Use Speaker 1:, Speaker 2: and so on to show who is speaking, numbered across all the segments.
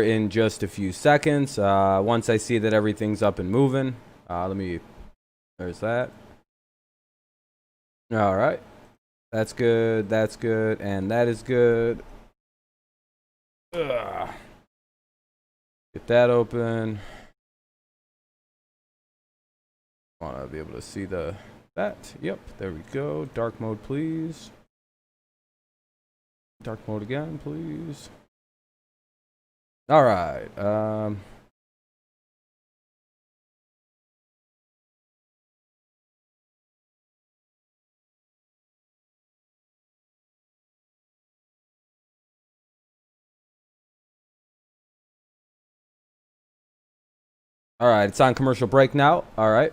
Speaker 1: in just a few seconds. Once I see that everything's up and moving. There's that. All right. That's good. That's good. And that is good. Ugh. Get that open. I want to be able to see that. Yep. There we go. Dark mode, please. Dark mode again, please. All right. All right, it's on commercial break now. All right.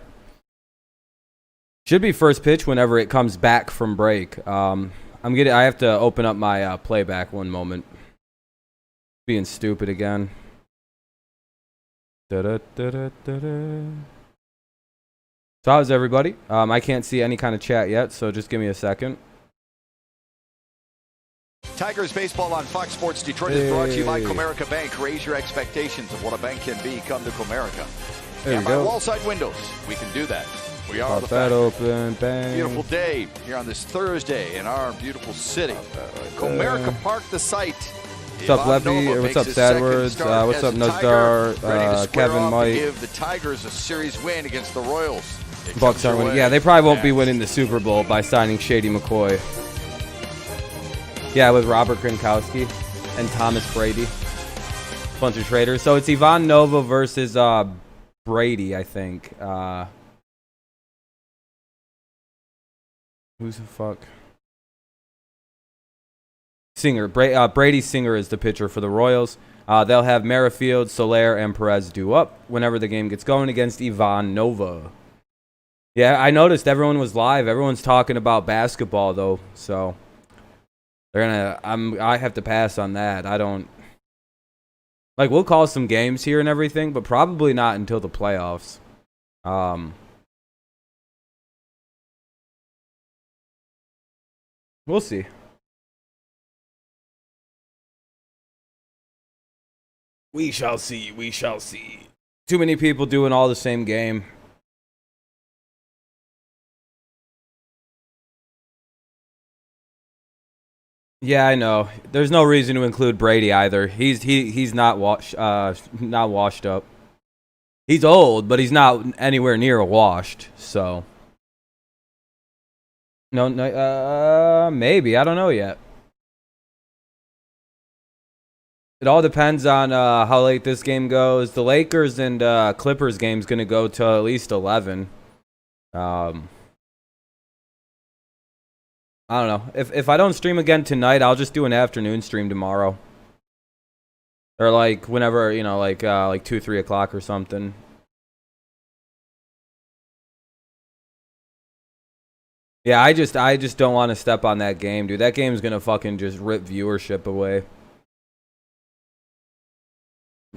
Speaker 1: Should be first pitch whenever it comes back from break. I have to open up my playback one moment. Being stupid again. So how's everybody? I can't see any kind of chat yet, so just give me a second.
Speaker 2: Tigers baseball on Fox Sports Detroit is brought to you by Comerica Bank. Raise your expectations of what a bank can be. Come to Comerica.
Speaker 1: There
Speaker 2: and
Speaker 1: you
Speaker 2: by
Speaker 1: go.
Speaker 2: Wallside Windows, we can do that. We are
Speaker 1: Pop
Speaker 2: the
Speaker 1: that
Speaker 2: factory.
Speaker 1: open. Bang.
Speaker 2: Beautiful day here on this Thursday in our beautiful city. Comerica Park, the site.
Speaker 1: What's up, Levy? What's up, Sadwords? What's up, Nozdar? Kevin, Mike.
Speaker 2: Give the Tigers a series win against the Royals.
Speaker 1: Bucks aren't winning. Yeah, they probably won't be winning the Super Bowl by signing Shady McCoy. Yeah, with Robert Gronkowski and Thomas Brady. Bunch of traders. So it's Ivan Nova versus Brady, I think. Who's the fuck? Singer. Brady Singer is the pitcher for the Royals. They'll have Merrifield, Soler, and Perez due up whenever the game gets going against Ivan Nova. Yeah, I noticed everyone was live. Everyone's talking about basketball though, so I have to pass on that. I don't like. We'll call some games here and everything, but probably not until the playoffs. We'll see. We shall see. We shall see. Too many people doing all the same game. Yeah, I know. There's no reason to include Brady either. He's not washed up. He's old, but he's not anywhere near washed. So no, maybe, I don't know yet. It all depends on how late this game goes. The Lakers and Clippers game's gonna go till at least 11. I don't know. If I don't stream again tonight, I'll just do an afternoon stream tomorrow. Or like whenever, like 2, 3 o'clock or something. Yeah, I just don't want to step on that game, dude. That game's gonna fucking just rip viewership away.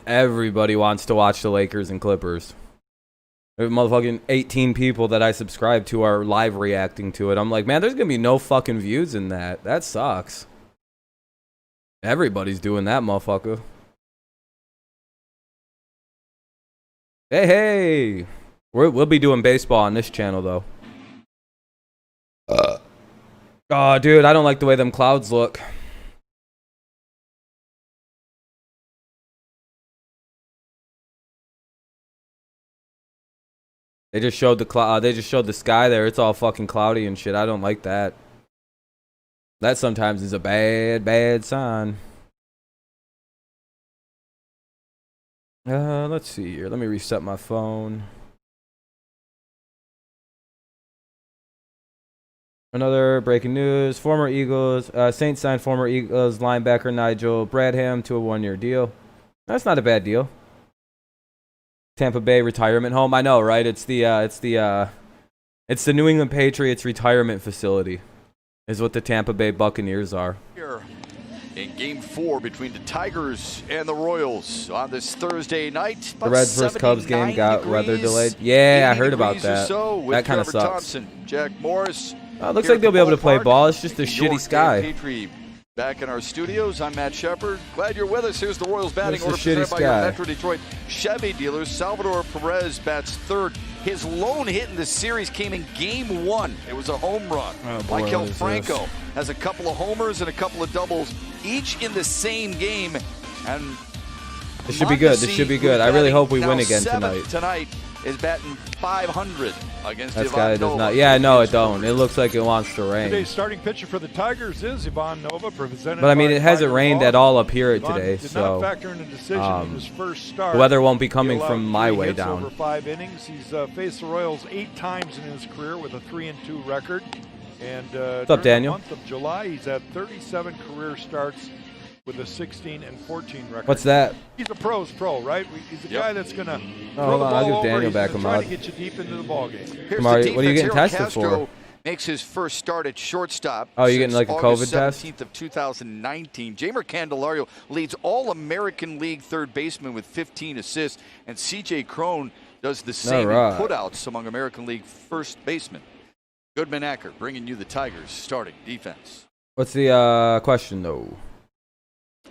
Speaker 1: Everybody wants to watch the Lakers and Clippers. There's motherfucking 18 people that I subscribe to are live reacting to it. I'm like, man, there's gonna be no fucking views in that. That sucks. Everybody's doing that, motherfucker. Hey. We'll be doing baseball on this channel, though. Oh, dude, I don't like the way them clouds look. They just showed the sky there. It's all fucking cloudy and shit. I don't like that. That sometimes is a bad sign. Let's see here. Let me reset my phone. Another breaking news. Former Eagles, Saints signed former Eagles linebacker Nigel Bradham to a 1-year deal. That's not a bad deal. Tampa Bay retirement home. I know, right? It's the New England Patriots retirement facility. Is what the Tampa Bay Buccaneers are.
Speaker 2: Here in Game 4 between the Tigers and the Royals on this Thursday night.
Speaker 1: The Reds vs. Cubs game got weather delayed. Yeah, I heard about that.
Speaker 2: So
Speaker 1: that kind of sucks.
Speaker 2: Thompson, Jack Morris.
Speaker 1: Looks like they'll be able to play ball. It's just a shitty sky.
Speaker 2: Back in our studios, I'm Matt Shepard. Glad you're with us. Here's the Royals batting
Speaker 1: Mr.
Speaker 2: order
Speaker 1: Shitty
Speaker 2: presented by your
Speaker 1: Sky.
Speaker 2: Metro Detroit Chevy dealers. Salvador Perez bats third. His lone hit in the series came in Game 1. It was a home run.
Speaker 1: Oh, boy,
Speaker 2: Michael
Speaker 1: what is
Speaker 2: Franco
Speaker 1: this?
Speaker 2: has a couple of homers and a couple of doubles, each in the same game. And
Speaker 1: This should be good. This should be good. I really hope we win again
Speaker 2: seventh
Speaker 1: tonight.
Speaker 2: Is batting 500 against
Speaker 1: That
Speaker 2: Ivan
Speaker 1: guy does
Speaker 2: Nova.
Speaker 1: not. Yeah, no, it don't. It looks like it wants to rain.
Speaker 3: Today's starting pitcher for the Tigers is Ivan Nova, presented
Speaker 1: But I mean,
Speaker 3: by
Speaker 1: it hasn't
Speaker 3: Tiger
Speaker 1: rained
Speaker 3: Law.
Speaker 1: at all up here
Speaker 3: Ivan
Speaker 1: today,
Speaker 3: did
Speaker 1: so
Speaker 3: not factor in a decision in his first start.
Speaker 1: the weather won't be coming
Speaker 3: He allowed
Speaker 1: from my
Speaker 3: 3
Speaker 1: way
Speaker 3: hits
Speaker 1: down.
Speaker 3: Over 5 innings. He's faced the Royals 8 times in his career with a 3-2 record. And
Speaker 1: What's up,
Speaker 3: during
Speaker 1: Daniel?
Speaker 3: the month of July, he's had 37 career starts with a 16-14 record.
Speaker 1: What's that?
Speaker 3: He's a pro's pro, right? He's a guy that's going to throw
Speaker 1: hold
Speaker 3: the
Speaker 1: on,
Speaker 3: ball
Speaker 1: I'll give
Speaker 3: over.
Speaker 1: Daniel
Speaker 3: He's
Speaker 1: back
Speaker 3: gonna
Speaker 1: a
Speaker 3: try
Speaker 1: mod.
Speaker 3: to get you deep into the ball game.
Speaker 2: Here's
Speaker 1: Kamari,
Speaker 2: the
Speaker 1: what are you getting
Speaker 2: defense.
Speaker 1: tested
Speaker 2: Harold
Speaker 1: for?
Speaker 2: Castro makes his first start at shortstop.
Speaker 1: Oh, you getting
Speaker 2: since
Speaker 1: like a
Speaker 2: August
Speaker 1: COVID test?
Speaker 2: 17th of 2019. Jamer Candelario leads All-American League third baseman with 15 assists, and C.J. Cron does the same in
Speaker 1: right.
Speaker 2: putouts among American League first basemen. Goodman Acker bringing you the Tigers starting defense.
Speaker 1: What's the question though?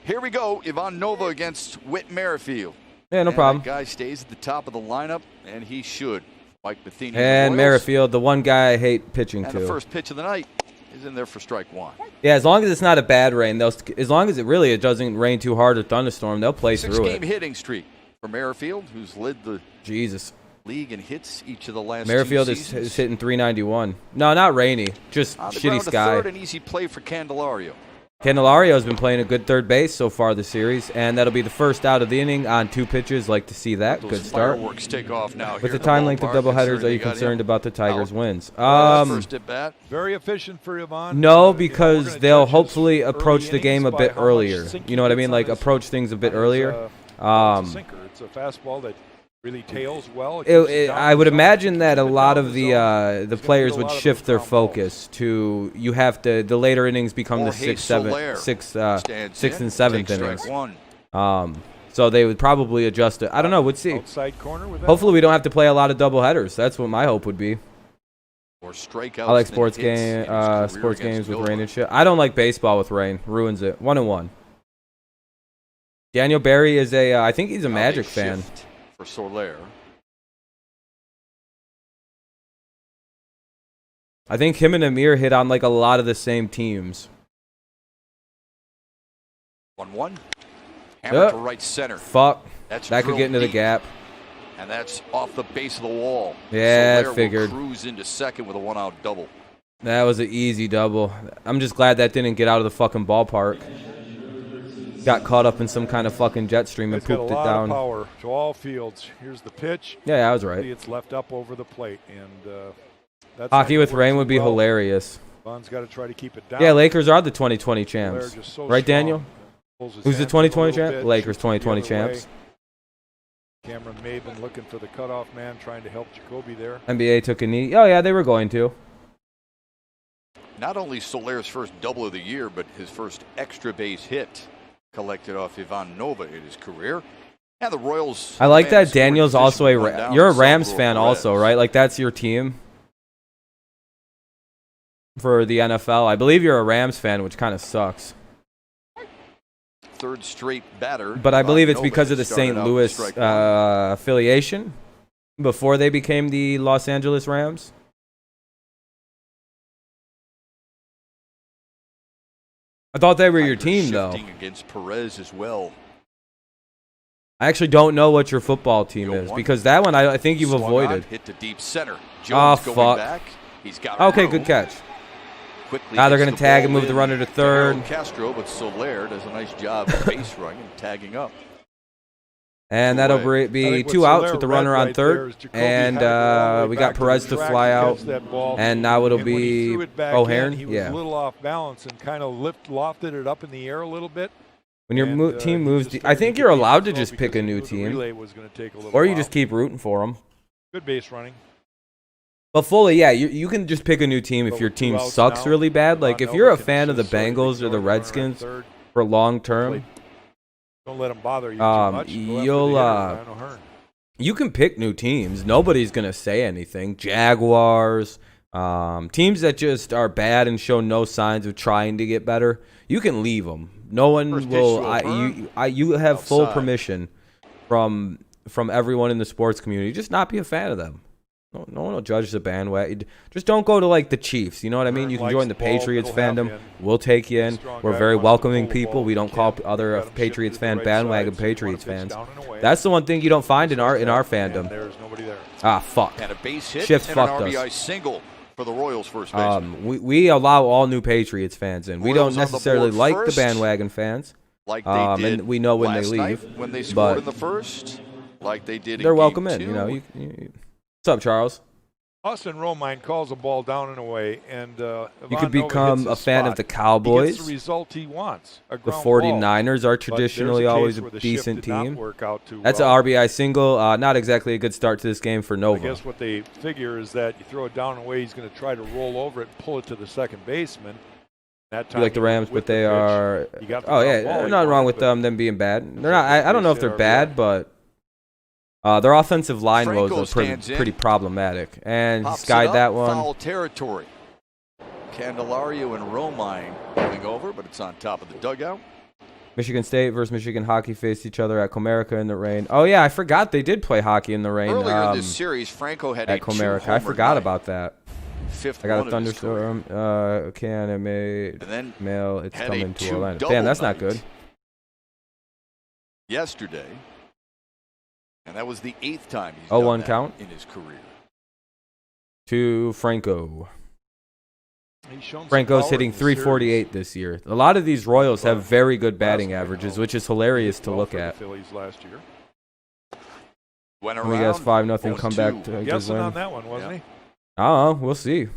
Speaker 2: Here we go. Ivan Nova against Whit Merrifield.
Speaker 1: Yeah, no
Speaker 2: And
Speaker 1: problem.
Speaker 2: That guy stays at the top of the lineup, and he should. Mike Matheny.
Speaker 1: And
Speaker 2: Royals.
Speaker 1: Merrifield, the one guy I hate pitching
Speaker 2: And
Speaker 1: to.
Speaker 2: the first pitch of the night is in there for strike 1.
Speaker 1: Yeah, as long as it's not a bad rain, as long as it doesn't rain too hard or thunderstorm, they'll play through
Speaker 2: 6-game
Speaker 1: it.
Speaker 2: hitting streak for Merrifield, who's led the
Speaker 1: Jesus.
Speaker 2: league in hits each of the last
Speaker 1: Merrifield
Speaker 2: 2
Speaker 1: is
Speaker 2: seasons.
Speaker 1: hitting 391. No, not rainy. Just
Speaker 2: On the
Speaker 1: shitty
Speaker 2: ground to
Speaker 1: sky.
Speaker 2: third, an easy play for Candelario.
Speaker 1: Candelario's been playing a good third base so far this series, and that'll be the first out of the inning on 2 pitches. Like to see that.
Speaker 2: Those
Speaker 1: Good start.
Speaker 2: fireworks take off now.
Speaker 1: With the time length of doubleheaders, are you concerned about the Tigers' wins?
Speaker 2: First at bat.
Speaker 3: Very efficient for Ivan.
Speaker 1: No,
Speaker 3: We're
Speaker 1: because
Speaker 3: gonna
Speaker 1: they'll
Speaker 3: judge his
Speaker 1: hopefully approach
Speaker 3: early
Speaker 1: the game a
Speaker 3: innings
Speaker 1: bit
Speaker 3: by how much
Speaker 1: earlier.
Speaker 3: sink
Speaker 1: You know what I
Speaker 3: he
Speaker 1: mean?
Speaker 3: gets
Speaker 1: Like
Speaker 3: on his-
Speaker 1: approach things a bit
Speaker 3: on his,
Speaker 1: earlier.
Speaker 3: it's a sinker. It's a fastball that really tails well. It keeps it down
Speaker 1: I would
Speaker 3: the zone,
Speaker 1: imagine
Speaker 3: keeps
Speaker 1: that a
Speaker 3: it
Speaker 1: lot
Speaker 3: down
Speaker 1: of
Speaker 3: the
Speaker 1: the
Speaker 3: zone.
Speaker 1: the
Speaker 3: He's gonna
Speaker 1: players
Speaker 3: get a
Speaker 1: would
Speaker 3: lot of
Speaker 1: shift
Speaker 3: those
Speaker 1: their
Speaker 3: ground balls.
Speaker 1: focus to the later innings become the
Speaker 2: Jorge
Speaker 1: 6th,
Speaker 2: Soler
Speaker 1: 7th,
Speaker 2: stands
Speaker 1: 6th
Speaker 2: in,
Speaker 1: and 7th
Speaker 2: takes strike
Speaker 1: innings.
Speaker 2: 1.
Speaker 1: So they would probably adjust it. I don't know. We'll see.
Speaker 3: Outside corner with that.
Speaker 1: Hopefully we don't have to play a lot of doubleheaders. That's what my hope would be.
Speaker 2: Or strikeouts
Speaker 1: I like
Speaker 2: than
Speaker 1: sports
Speaker 2: hits in his career
Speaker 1: sports games
Speaker 2: against
Speaker 1: with
Speaker 2: Nova.
Speaker 1: rain and shit. I don't like baseball with rain. Ruins it. 1-1. Daniel Barry is I think he's a
Speaker 2: Now
Speaker 1: Magic
Speaker 2: a
Speaker 1: fan.
Speaker 2: shift for Soler.
Speaker 1: I think him and Amir hit on like a lot of the same teams.
Speaker 2: 1-1. Hammer
Speaker 1: Yep.
Speaker 2: to right center.
Speaker 1: Fuck.
Speaker 2: That's
Speaker 1: That could
Speaker 2: drilled
Speaker 1: get into the
Speaker 2: deep,
Speaker 1: gap.
Speaker 2: and that's off the base of the wall.
Speaker 1: Yeah,
Speaker 2: Soler
Speaker 1: figured.
Speaker 2: will cruise into second with a 1-out double.
Speaker 1: That was an easy double. I'm just glad that didn't get out of the fucking ballpark. Got caught up in some kind of fucking jet stream and
Speaker 3: It's got a
Speaker 1: pooped it
Speaker 3: lot
Speaker 1: down.
Speaker 3: of power to all fields. Here's the pitch.
Speaker 1: Yeah, I was right.
Speaker 3: It's left up over the plate, and that's
Speaker 1: Hockey
Speaker 3: not
Speaker 1: with
Speaker 3: gonna work
Speaker 1: rain
Speaker 3: too
Speaker 1: would be
Speaker 3: well.
Speaker 1: hilarious.
Speaker 3: Ivan's got to try to keep it down.
Speaker 1: Yeah, Lakers are the 2020
Speaker 3: Soler
Speaker 1: champs.
Speaker 3: just so
Speaker 1: Right,
Speaker 3: strong.
Speaker 1: Daniel?
Speaker 3: Pulls his
Speaker 1: Who's the
Speaker 3: hands up a
Speaker 1: 2020
Speaker 3: little
Speaker 1: champ?
Speaker 3: bit,
Speaker 1: Lakers
Speaker 3: shoots it the
Speaker 1: 2020
Speaker 3: other
Speaker 1: champs.
Speaker 3: way. Cameron Maben looking for the cutoff man, trying to help Jacoby there.
Speaker 1: NBA took a knee. Oh, yeah, they were going to.
Speaker 2: Not only Soler's first double of the year, but his first extra base hit collected off Ivan Nova in his career. And the Royals.
Speaker 1: I like
Speaker 2: man
Speaker 1: that
Speaker 2: scored
Speaker 1: Daniel's
Speaker 2: position
Speaker 1: also
Speaker 2: to run down
Speaker 1: you're a Rams
Speaker 2: Salvador
Speaker 1: fan
Speaker 2: Perez.
Speaker 1: also, right? Like that's your team for the NFL. I believe you're a Rams fan, which kind of sucks.
Speaker 2: Third straight batter.
Speaker 1: But I
Speaker 2: Ivan
Speaker 1: believe it's
Speaker 2: Nova
Speaker 1: because of the
Speaker 2: started
Speaker 1: St.
Speaker 2: out
Speaker 1: Louis
Speaker 2: strike one.
Speaker 1: affiliation before they became the Los Angeles Rams. I thought they were your
Speaker 2: Tigers
Speaker 1: team, though.
Speaker 2: shifting against Perez as well.
Speaker 1: I actually don't know what your football team
Speaker 2: 0-1.
Speaker 1: is because that one I think you've
Speaker 2: Swung on,
Speaker 1: avoided.
Speaker 2: hit to deep center.
Speaker 1: Oh,
Speaker 2: Jones going
Speaker 1: fuck.
Speaker 2: back. He's got
Speaker 1: Okay,
Speaker 2: room.
Speaker 1: good catch.
Speaker 2: Quickly
Speaker 1: Now they're
Speaker 2: gets
Speaker 1: going to
Speaker 2: the
Speaker 1: tag
Speaker 2: ball
Speaker 1: and move the
Speaker 2: in
Speaker 1: runner to
Speaker 2: to
Speaker 1: third.
Speaker 2: Harold Castro, but Soler does a nice job of base running and tagging up.
Speaker 1: And that'll
Speaker 2: away.
Speaker 3: I
Speaker 1: be
Speaker 3: think what
Speaker 1: 2 outs
Speaker 3: Soler
Speaker 1: with the
Speaker 3: read
Speaker 1: runner on
Speaker 3: right there
Speaker 1: third.
Speaker 3: is Jacoby
Speaker 1: And
Speaker 3: had to go all the way
Speaker 1: we
Speaker 3: back
Speaker 1: got Perez
Speaker 3: the
Speaker 1: to
Speaker 3: track
Speaker 1: fly
Speaker 3: to
Speaker 1: out.
Speaker 3: catch that ball.
Speaker 1: And now it'll
Speaker 3: And when he
Speaker 1: be
Speaker 3: threw it back
Speaker 1: O'Hearn.
Speaker 3: in, he was
Speaker 1: Yeah.
Speaker 3: a little off balance and kind of lofted it up in the air a little bit.
Speaker 1: When your
Speaker 3: And,
Speaker 1: team
Speaker 3: he
Speaker 1: moves,
Speaker 3: just
Speaker 1: I
Speaker 3: started
Speaker 1: think
Speaker 3: to
Speaker 1: you're
Speaker 3: get
Speaker 1: allowed to
Speaker 3: slow
Speaker 1: just
Speaker 3: because
Speaker 1: pick a
Speaker 3: he
Speaker 1: new
Speaker 3: knew the
Speaker 1: team.
Speaker 3: relay was gonna take a little
Speaker 1: Or you
Speaker 3: while.
Speaker 1: just keep rooting for them.
Speaker 3: Good base running.
Speaker 1: But fully, yeah, you can just pick a new team if
Speaker 3: But
Speaker 1: your
Speaker 3: with 2
Speaker 1: team
Speaker 3: outs
Speaker 1: sucks
Speaker 3: now,
Speaker 1: really bad. Like
Speaker 3: Ivan
Speaker 1: if you're a
Speaker 3: Nova can
Speaker 1: fan of the
Speaker 3: just sort of
Speaker 1: Bengals or
Speaker 3: ignore
Speaker 1: the
Speaker 3: runner on
Speaker 1: Redskins
Speaker 3: third.
Speaker 1: for long term,
Speaker 3: Don't let them bother you too
Speaker 1: Um,
Speaker 3: much. Go after the
Speaker 1: you'll,
Speaker 3: hitter, Ryan O'Hearn.
Speaker 1: you can pick new teams. Nobody's gonna say anything. Jaguars, Teams that just are bad and show no signs of trying to get better, you can leave them. No one will. You have full permission from everyone in the sports community. Just not be a fan of them. No one will judge the bandwagon. Just don't go to like the Chiefs. You know what I mean? You can join the Patriots fandom. We'll take you in. We're very welcoming people. We don't call other Patriots fan bandwagon Patriots fans. That's the one thing you don't find in our fandom. Ah, fuck.
Speaker 2: And a base hit
Speaker 1: Shift
Speaker 2: and an
Speaker 1: fucked
Speaker 2: RBI
Speaker 1: us.
Speaker 2: single for the Royals first baseman.
Speaker 1: We allow all new Patriots fans in. We
Speaker 2: Royals
Speaker 1: don't
Speaker 2: on the
Speaker 1: necessarily
Speaker 2: board
Speaker 1: like
Speaker 2: first,
Speaker 1: the bandwagon fans.
Speaker 2: Like they did
Speaker 1: and we know when they
Speaker 2: last
Speaker 1: leave.
Speaker 2: night when they scored
Speaker 1: but
Speaker 2: in the first, like they did in
Speaker 1: they're welcome
Speaker 2: game
Speaker 1: in.
Speaker 2: 2.
Speaker 1: You know. What's up, Charles?
Speaker 3: Austin Romine calls a ball down and away, and
Speaker 1: You could become a fan of the Cowboys.
Speaker 3: He gets the result he wants.
Speaker 1: The 49ers are traditionally always a decent team. That's an RBI single. Not exactly a good start to this game for Nova.
Speaker 3: I guess what they figure is that you throw it down and away, he's going to try to roll over it and pull it to the second baseman. That time
Speaker 1: You like the Rams, but they are. Oh yeah, there's nothing wrong with them being bad. They're not. I don't know if they're bad, but their offensive line woes are pretty problematic. And he skied that one.
Speaker 2: Foul territory. Candelario and Romine moving over, but it's on top of the dugout.
Speaker 1: Michigan State versus Michigan hockey faced each other at Comerica in the rain. Oh yeah, I forgot they did play hockey in the rain.
Speaker 2: Earlier in this series, Franco had
Speaker 1: at Comerica. I forgot about that.
Speaker 2: Fifth
Speaker 1: I got
Speaker 2: one
Speaker 1: a
Speaker 2: of
Speaker 1: thunderstorm. Can it made
Speaker 2: then
Speaker 1: mail? It's
Speaker 2: had
Speaker 1: coming
Speaker 2: a
Speaker 1: to Orlando.
Speaker 2: two-double
Speaker 1: Damn, that's not
Speaker 2: night
Speaker 1: good.
Speaker 2: yesterday, and that was the 8th time he's
Speaker 1: 0-1
Speaker 2: done that
Speaker 1: count
Speaker 2: in his career.
Speaker 1: To Franco.
Speaker 3: Franco's
Speaker 1: Franco's hitting 348 this year. A lot of these Royals have very good batting averages, which is hilarious to look at.
Speaker 3: Phillies last year.
Speaker 2: Went
Speaker 1: And we got 5-0
Speaker 2: 0-2.
Speaker 1: comeback to good
Speaker 3: Guessing
Speaker 1: win.
Speaker 3: on that one, wasn't he?
Speaker 1: I don't know. We'll see.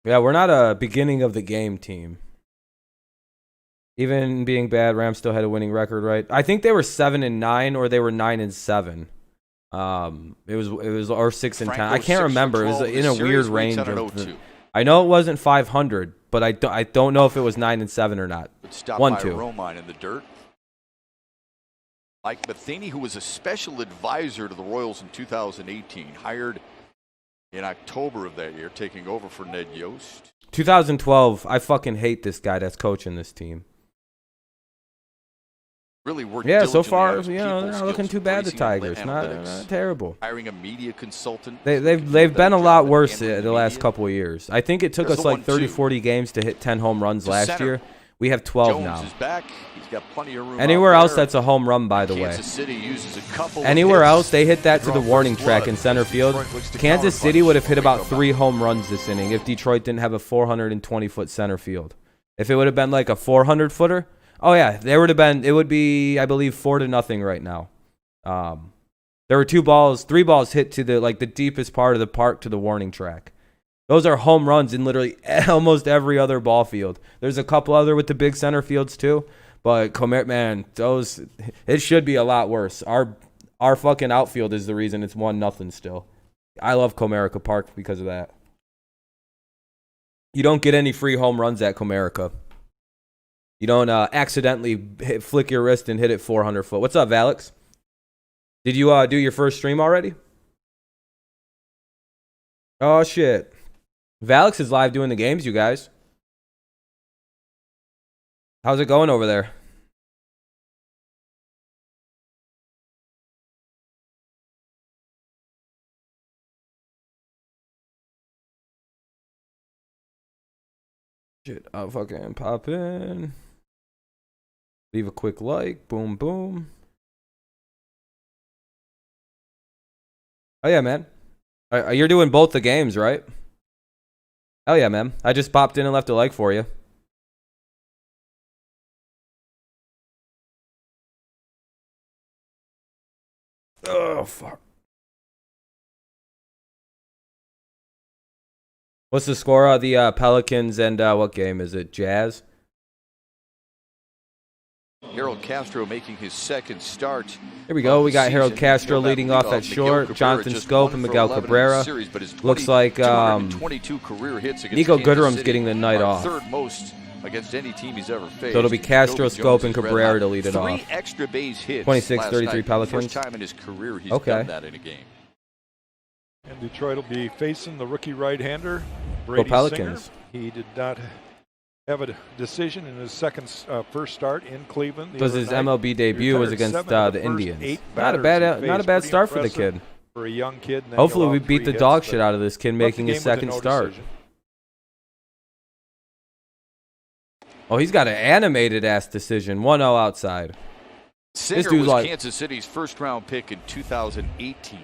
Speaker 1: Yeah, we're not a beginning of the game team. Even being bad, Rams still had a winning record, right? I think they were 7-9 or they were 9-7. It was or 6-10. I can't remember. It was in a weird range. I know it wasn't 500, but I don't know if it was 9-7 or not. 1-2.
Speaker 2: Romine in the dirt. Mike Matheny, who was a special advisor to the Royals in 2018, hired in October of that year, taking over for Ned Yost.
Speaker 1: 2012. I fucking hate this guy that's coaching this team.
Speaker 2: Really worked.
Speaker 1: Yeah, so
Speaker 2: diligently
Speaker 1: far,
Speaker 2: on his
Speaker 1: they're
Speaker 2: people
Speaker 1: not looking
Speaker 2: skills,
Speaker 1: too bad. The
Speaker 2: pricing and
Speaker 1: Tigers, not
Speaker 2: analytics.
Speaker 1: terrible.
Speaker 2: Hiring a media consultant.
Speaker 1: They've been a lot worse the last couple of years. I think it took us like 30, 40 games to hit 10 home runs last year. We have 12
Speaker 2: Jones
Speaker 1: now.
Speaker 2: is back. He's got plenty of room.
Speaker 1: Anywhere else, that's a home run, by the way.
Speaker 2: Kansas City uses a couple.
Speaker 1: Anywhere
Speaker 2: of
Speaker 1: else, they hit that to the warning track in center field. Kansas City would have hit about 3 home runs this inning if Detroit didn't have a 420-foot center field. If it would have been like a 400-footer, oh yeah, there would have been. It would be, I believe, 4-0 right now. There were 3 balls hit to the deepest part of the park to the warning track. Those are home runs in literally almost every other ball field. There's a couple other with the big center fields too, but man, it should be a lot worse. Our fucking outfield is the reason it's 1-0 still. I love Comerica Park because of that. You don't get any free home runs at Comerica. You don't accidentally flick your wrist and hit it 400 foot. What's up, Alex? Did you do your first stream already? Oh shit. Valix is live doing the games, you guys. How's it going over there? Shit, I'll fucking pop in. Leave a quick like. Boom, boom. Oh yeah, man. You're doing both the games, right? Hell yeah, man. I just popped in and left a like for you. Oh, fuck. What's the score of the Pelicans and what game is it? Jazz?
Speaker 2: Harold Castro making his second start.
Speaker 1: Here we go. We got Harold Castro leading off at short. Jonathan Scope and Miguel Cabrera. Looks like
Speaker 2: 22 career hits against
Speaker 1: Nico
Speaker 2: Kansas
Speaker 1: Goodrum's
Speaker 2: City,
Speaker 1: getting the night
Speaker 2: our
Speaker 1: off.
Speaker 2: third most against any team he's ever faced.
Speaker 1: So it'll be Castro,
Speaker 2: Jacoby
Speaker 1: Scope,
Speaker 2: Jones
Speaker 1: and
Speaker 2: is red
Speaker 1: Cabrera
Speaker 2: hot.
Speaker 1: to lead it off.
Speaker 2: 3 extra base hits.
Speaker 1: 26-33
Speaker 2: last night.
Speaker 1: Pelicans.
Speaker 2: First time in his career he's
Speaker 1: Okay.
Speaker 2: done that in a game.
Speaker 3: And Detroit will be facing the rookie right-hander, Brady
Speaker 1: Pelicans.
Speaker 3: Singer. He did not have a decision in his first start in Cleveland.
Speaker 1: Because his MLB debut was
Speaker 3: retired
Speaker 1: against
Speaker 3: 7 of
Speaker 1: the
Speaker 3: first
Speaker 1: Indians.
Speaker 3: 8
Speaker 1: Not a
Speaker 3: batters he
Speaker 1: bad
Speaker 3: faced. Pretty
Speaker 1: start for the
Speaker 3: impressive
Speaker 1: kid.
Speaker 3: for a young kid. And then
Speaker 1: Hopefully
Speaker 3: go
Speaker 1: we
Speaker 3: out
Speaker 1: beat
Speaker 3: 3
Speaker 1: the
Speaker 3: hits,
Speaker 1: dog
Speaker 3: but
Speaker 1: shit out of this kid
Speaker 3: left
Speaker 1: making
Speaker 3: the
Speaker 1: his
Speaker 3: game with a
Speaker 1: second
Speaker 3: no
Speaker 1: start.
Speaker 3: decision.
Speaker 1: Oh, he's got an animated ass decision. 1-0 outside.
Speaker 2: Singer
Speaker 1: dude's
Speaker 2: was
Speaker 1: like-
Speaker 2: Kansas City's first-round pick in 2018,